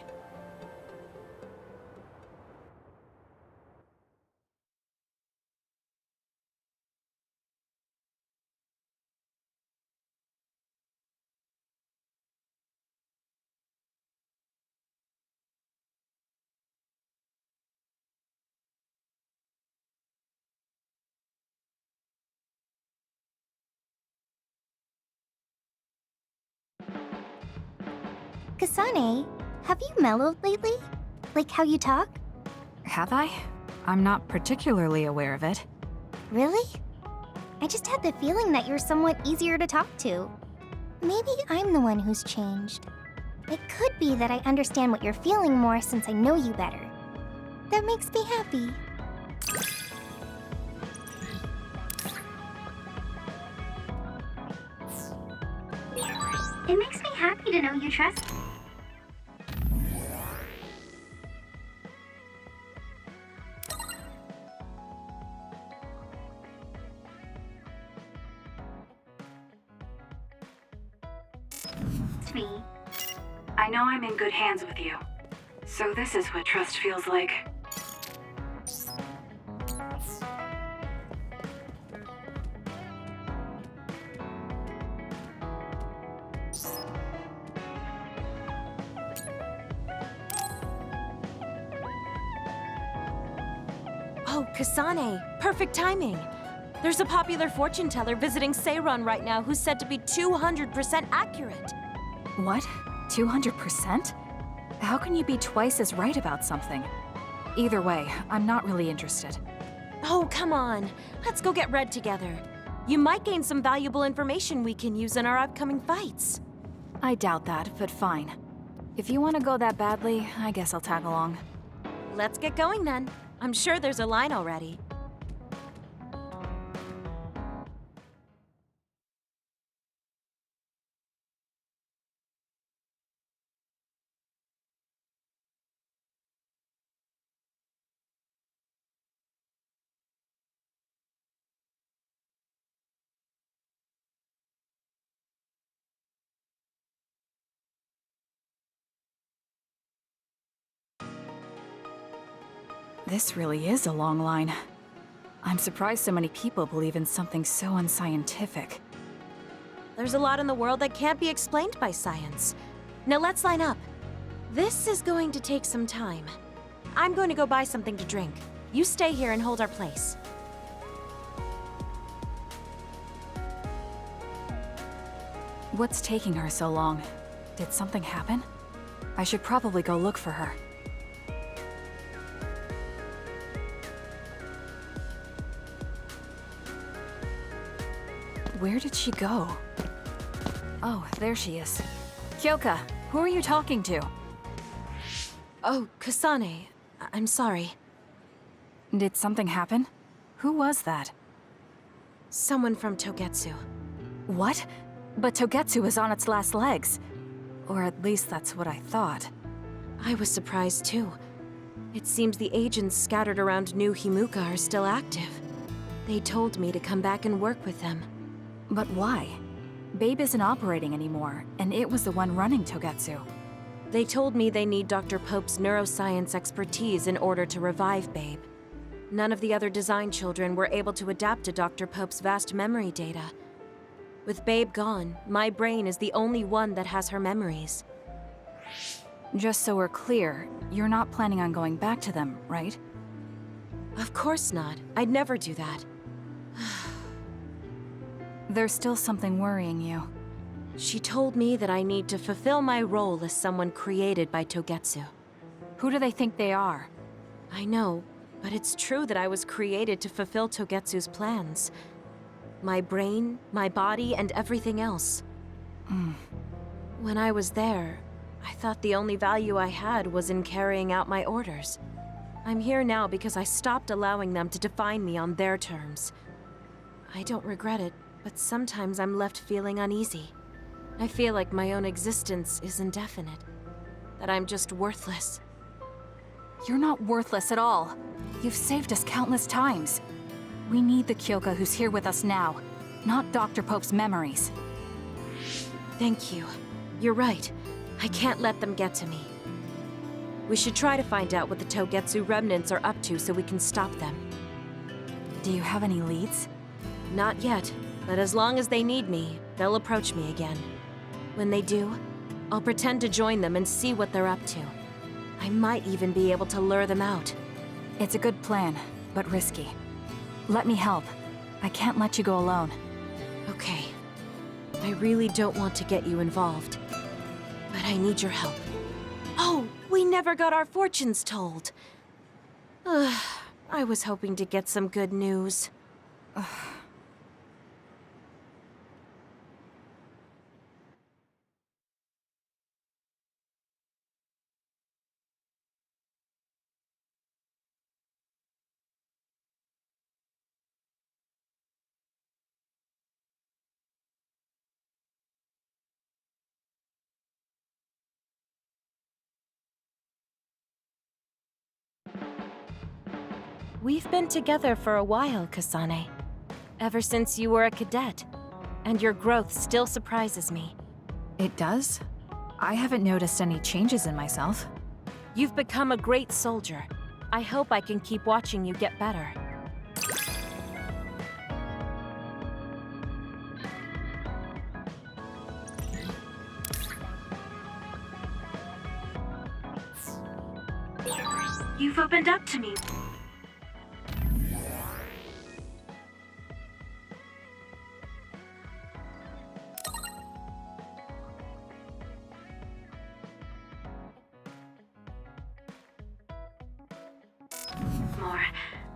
Kasane, have you mellowed lately? Like how you talk? Have I? I'm not particularly aware of it. Really? I just had the feeling that you're somewhat easier to talk to. Maybe I'm the one who's changed. It could be that I understand what you're feeling more since I know you better. That makes me happy. It makes me happy to know you trust me. I know I'm in good hands with you. So this is what trust feels like. Oh, Kasane, perfect timing. There's a popular fortune teller visiting Seiron right now who's said to be 200% accurate. What? 200%? How can you be twice as right about something? Either way, I'm not really interested. Oh, come on. Let's go get Red together. You might gain some valuable information we can use in our upcoming fights. I doubt that, but fine. If you want to go that badly, I guess I'll tag along. Let's get going then. I'm sure there's a line already. This really is a long line. I'm surprised so many people believe in something so unscientific. There's a lot in the world that can't be explained by science. Now let's line up. This is going to take some time. I'm going to go buy something to drink. You stay here and hold our place. What's taking her so long? Did something happen? I should probably go look for her. Where did she go? Oh, there she is. Kyoka, who are you talking to? Oh, Kasane. I'm sorry. Did something happen? Who was that? Someone from Togetsu. What? But Togetsu is on its last legs. Or at least that's what I thought. I was surprised too. It seems the agents scattered around New Himuka are still active. They told me to come back and work with them. But why? Babe isn't operating anymore, and it was the one running Togetsu. They told me they need Dr. Pope's neuroscience expertise in order to revive Babe. None of the other design children were able to adapt to Dr. Pope's vast memory data. With Babe gone, my brain is the only one that has her memories. Just so we're clear, you're not planning on going back to them, right? Of course not. I'd never do that. There's still something worrying you. She told me that I need to fulfill my role as someone created by Togetsu. Who do they think they are? I know, but it's true that I was created to fulfill Togetsu's plans. My brain, my body, and everything else. When I was there, I thought the only value I had was in carrying out my orders. I'm here now because I stopped allowing them to define me on their terms. I don't regret it, but sometimes I'm left feeling uneasy. I feel like my own existence is indefinite. That I'm just worthless. You're not worthless at all. You've saved us countless times. We need the Kyoka who's here with us now, not Dr. Pope's memories. Thank you. You're right. I can't let them get to me. We should try to find out what the Togetsu remnants are up to so we can stop them. Do you have any leads? Not yet, but as long as they need me, they'll approach me again. When they do, I'll pretend to join them and see what they're up to. I might even be able to lure them out. It's a good plan, but risky. Let me help. I can't let you go alone. Okay. I really don't want to get you involved, but I need your help. Oh, we never got our fortunes told. I was hoping to get some good news. We've been together for a while, Kasane. Ever since you were a cadet. And your growth still surprises me. It does? I haven't noticed any changes in myself. You've become a great soldier. I hope I can keep watching you get better. You've opened up to me.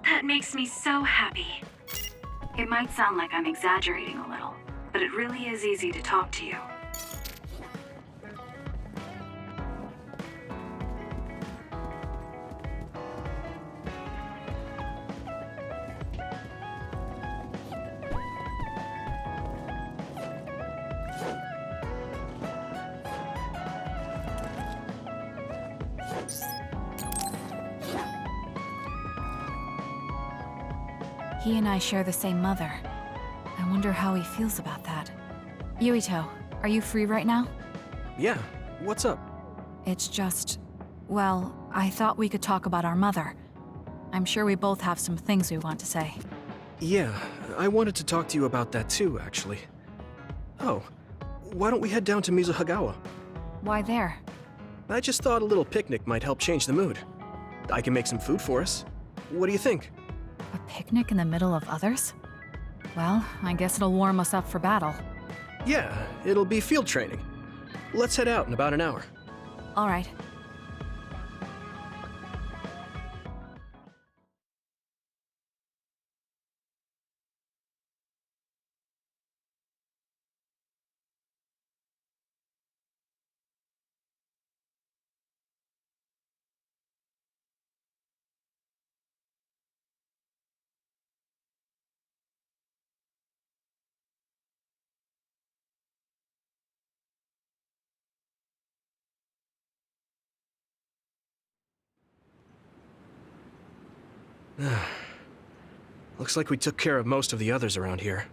That makes me so happy. It might sound like I'm exaggerating a little, but it really is easy to talk to you. He and I share the same mother. I wonder how he feels about that. Yuito, are you free right now? Yeah, what's up? It's just... well, I thought we could talk about our mother. I'm sure we both have some things we want to say. Yeah, I wanted to talk to you about that too, actually. Oh, why don't we head down to Mizuhagawa? Why there? I just thought a little picnic might help change the mood. I can make some food for us. What do you think? A picnic in the middle of others? Well, I guess it'll warm us up for battle. Yeah, it'll be field training. Let's head out in about an hour. All right. Looks like we took care of most of the others around here.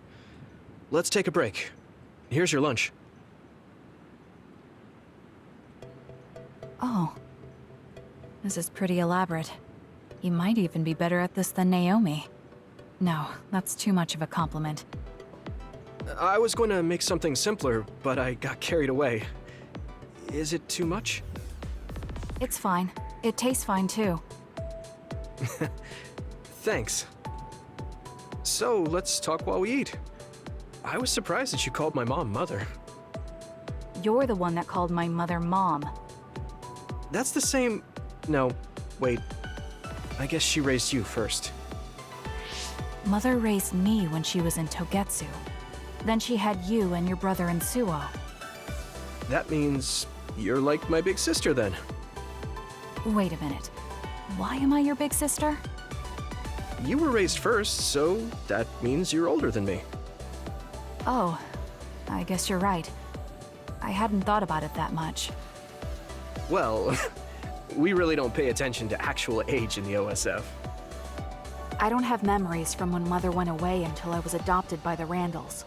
Let's take a break. Here's your lunch. Oh. This is pretty elaborate. You might even be better at this than Naomi. No, that's too much of a compliment. I was going to make something simpler, but I got carried away. Is it too much? It's fine. It tastes fine too. Thanks. So, let's talk while we eat. I was surprised that you called my mom Mother. You're the one that called my mother Mom. That's the same... No, wait. I guess she raised you first. Mother raised me when she was in Togetsu. Then she had you and your brother in Suo. That means you're like my big sister then. Wait a minute. Why am I your big sister? You were raised first, so that means you're older than me. Oh, I guess you're right. I hadn't thought about it that much. Well, we really don't pay attention to actual age in the OSF. I don't have memories from when Mother went away until I was adopted by the Randalls.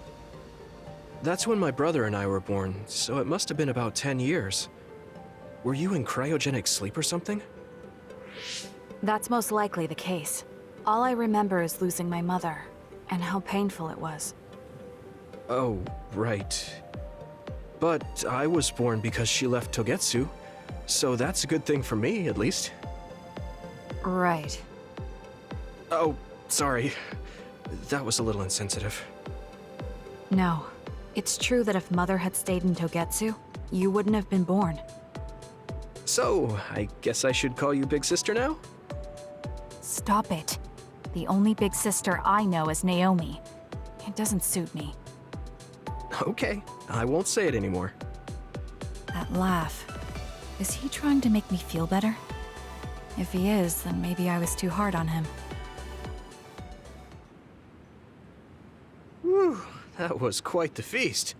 That's when my brother and I were born, so it must have been about 10 years. Were you in cryogenic sleep or something? That's most likely the case. All I remember is losing my mother, and how painful it was. Oh, right. But I was born because she left Togetsu, so that's a good thing for me, at least. Right. Oh, sorry. That was a little insensitive. No. It's true that if Mother had stayed in Togetsu, you wouldn't have been born. So, I guess I should call you Big Sister now? Stop it. The only big sister I know is Naomi. It doesn't suit me. Okay, I won't say it anymore. That laugh. Is he trying to make me feel better? If he is, then maybe I was too hard on him. Whew, that was quite the feast.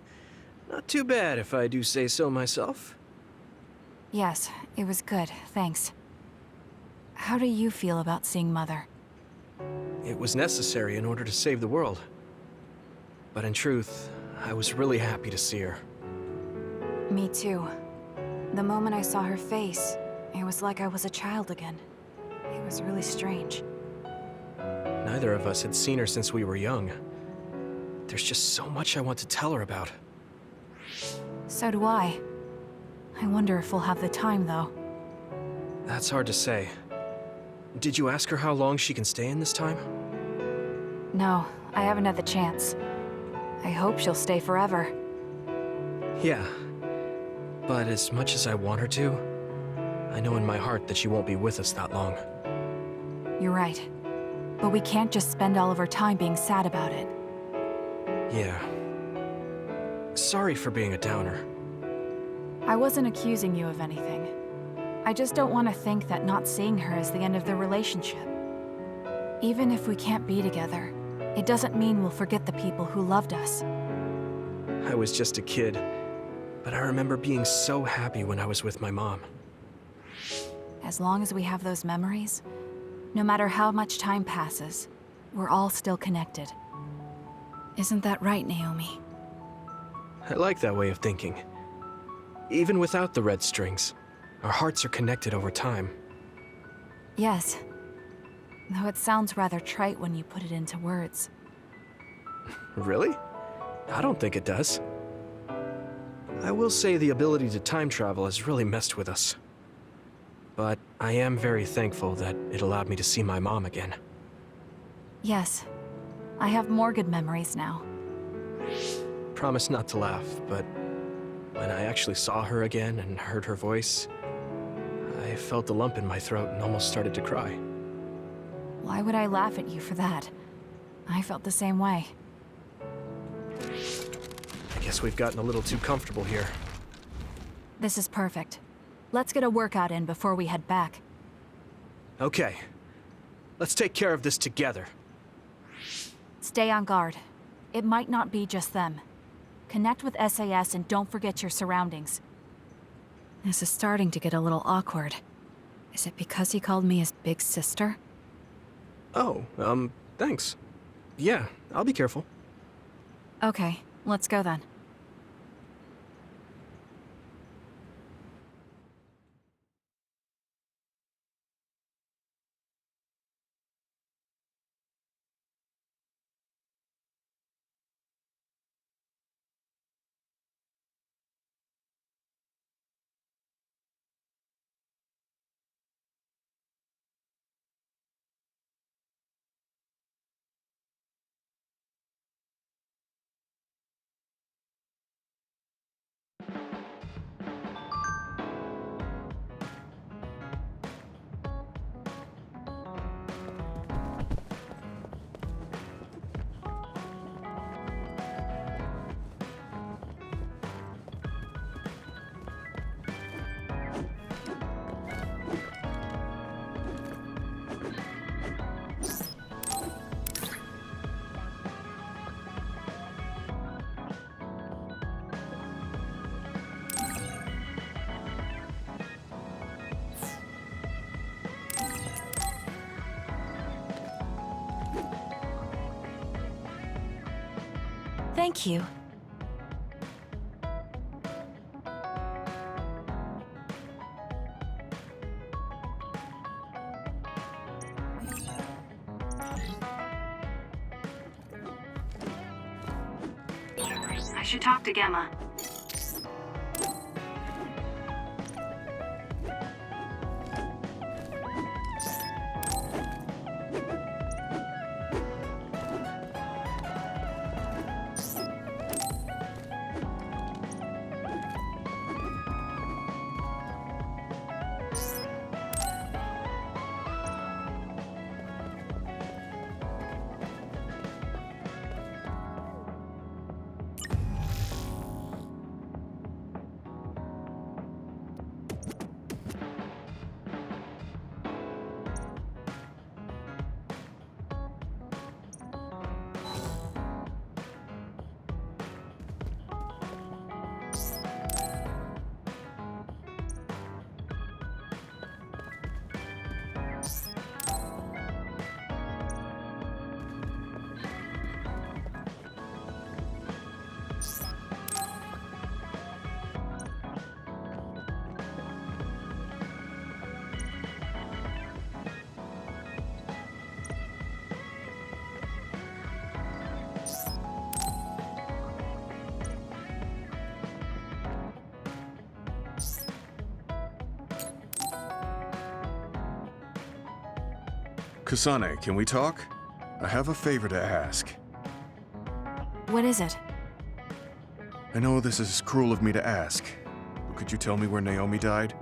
Not too bad if I do say so myself. Yes, it was good, thanks. How do you feel about seeing Mother? It was necessary in order to save the world. But in truth, I was really happy to see her. Me too. The moment I saw her face, it was like I was a child again. It was really strange. Neither of us had seen her since we were young. There's just so much I want to tell her about. So do I. I wonder if we'll have the time, though. That's hard to say. Did you ask her how long she can stay in this time? No, I haven't had the chance. I hope she'll stay forever. Yeah. But as much as I want her to, I know in my heart that she won't be with us that long. You're right. But we can't just spend all of our time being sad about it. Yeah. Sorry for being a downer. I wasn't accusing you of anything. I just don't want to think that not seeing her is the end of the relationship. Even if we can't be together, it doesn't mean we'll forget the people who loved us. I was just a kid, but I remember being so happy when I was with my mom. As long as we have those memories, no matter how much time passes, we're all still connected. Isn't that right, Naomi? I like that way of thinking. Even without the red strings, our hearts are connected over time. Yes. Though it sounds rather trite when you put it into words. Really? I don't think it does. I will say the ability to time travel has really messed with us. But I am very thankful that it allowed me to see my mom again. Yes. I have more good memories now. Promise not to laugh, but when I actually saw her again and heard her voice, I felt a lump in my throat and almost started to cry. Why would I laugh at you for that? I felt the same way. I guess we've gotten a little too comfortable here. This is perfect. Let's get a workout in before we head back. Okay. Let's take care of this together. Stay on guard. It might not be just them. Connect with SAS and don't forget your surroundings. This is starting to get a little awkward. Is it because he called me his big sister? Oh, thanks. Yeah, I'll be careful. Okay, let's go then. Thank you. I should talk to Gemma. Kasane, can we talk? I have a favor to ask. What is it? I know this is cruel of me to ask, but could you tell me where Naomi died?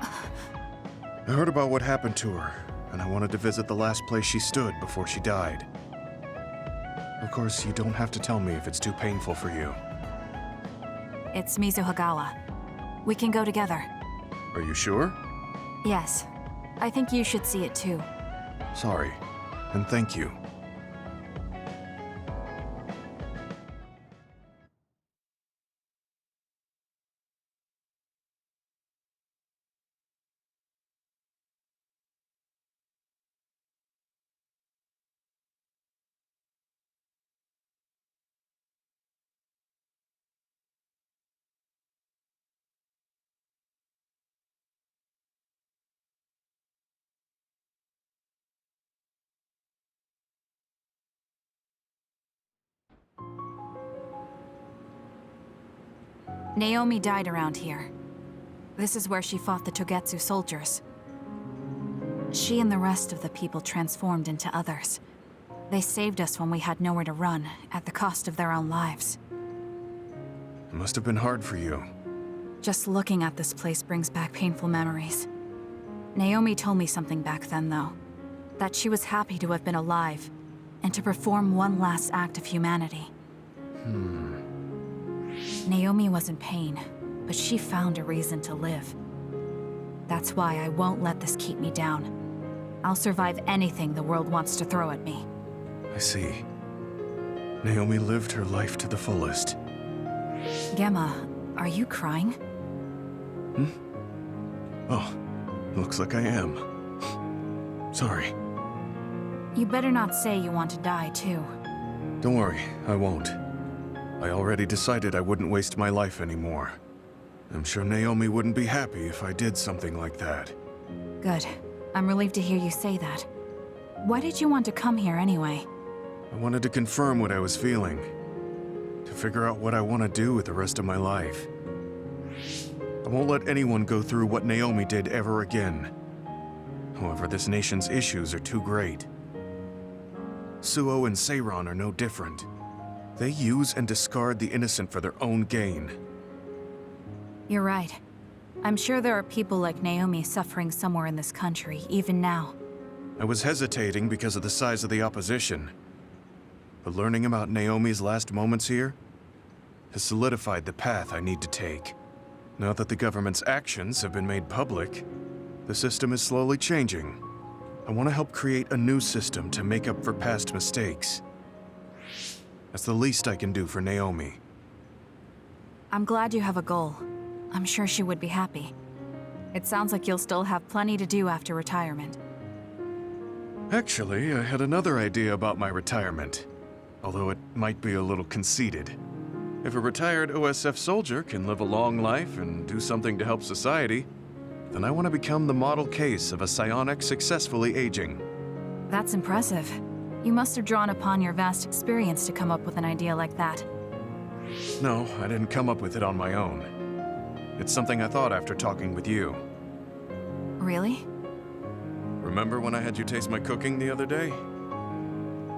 I heard about what happened to her, and I wanted to visit the last place she stood before she died. Of course, you don't have to tell me if it's too painful for you. It's Mizuhagawa. We can go together. Are you sure? Yes. I think you should see it too. Sorry, and thank you. Naomi died around here. This is where she fought the Togetsu soldiers. She and the rest of the people transformed into others. They saved us when we had nowhere to run, at the cost of their own lives. It must have been hard for you. Just looking at this place brings back painful memories. Naomi told me something back then, though. That she was happy to have been alive, and to perform one last act of humanity. Naomi was in pain, but she found a reason to live. That's why I won't let this keep me down. I'll survive anything the world wants to throw at me. I see. Naomi lived her life to the fullest. Gemma, are you crying? Oh, looks like I am. Sorry. You better not say you want to die, too. Don't worry, I won't. I already decided I wouldn't waste my life anymore. I'm sure Naomi wouldn't be happy if I did something like that. Good. I'm relieved to hear you say that. Why did you want to come here anyway? I wanted to confirm what I was feeling. To figure out what I want to do with the rest of my life. I won't let anyone go through what Naomi did ever again. However, this nation's issues are too great. Suo and Seiron are no different. They use and discard the innocent for their own gain. You're right. I'm sure there are people like Naomi suffering somewhere in this country, even now. I was hesitating because of the size of the opposition. But learning about Naomi's last moments here has solidified the path I need to take. Now that the government's actions have been made public, the system is slowly changing. I want to help create a new system to make up for past mistakes. That's the least I can do for Naomi. I'm glad you have a goal. I'm sure she would be happy. It sounds like you'll still have plenty to do after retirement. Actually, I had another idea about my retirement. although it might be a little conceited. If a retired OSF soldier can live a long life and do something to help society, then I want to become the model case of a psionic successfully aging. That's impressive. You must have drawn upon your vast experience to come up with an idea like that. No, I didn't come up with it on my own. It's something I thought after talking with you. Really? Remember when I had you taste my cooking the other day?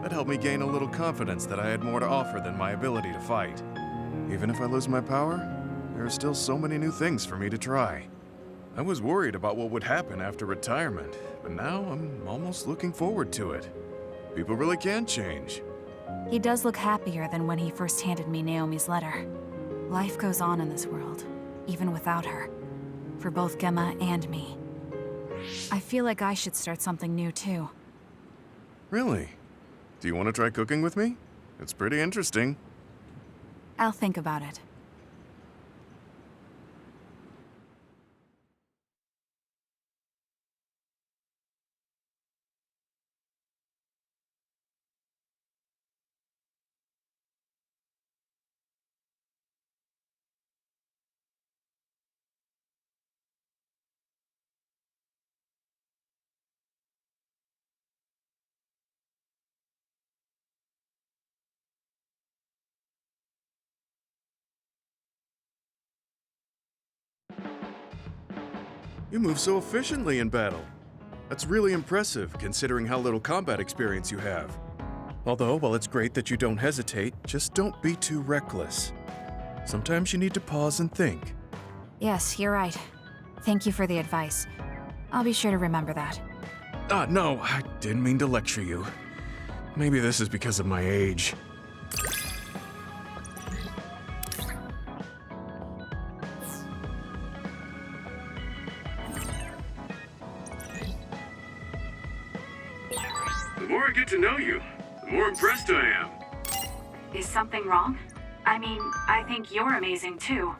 That helped me gain a little confidence that I had more to offer than my ability to fight. Even if I lose my power, there are still so many new things for me to try. I was worried about what would happen after retirement, but now I'm almost looking forward to it. People really can change. He does look happier than when he first handed me Naomi's letter. Life goes on in this world, even without her. For both Gemma and me. I feel like I should start something new too. Really? Do you want to try cooking with me? It's pretty interesting. I'll think about it. You move so efficiently in battle. That's really impressive, considering how little combat experience you have. Although, while it's great that you don't hesitate, just don't be too reckless. Sometimes you need to pause and think. Yes, you're right. Thank you for the advice. I'll be sure to remember that. No, I didn't mean to lecture you. Maybe this is because of my age. The more I get to know you, the more impressed I am. Is something wrong? I mean, I think you're amazing too.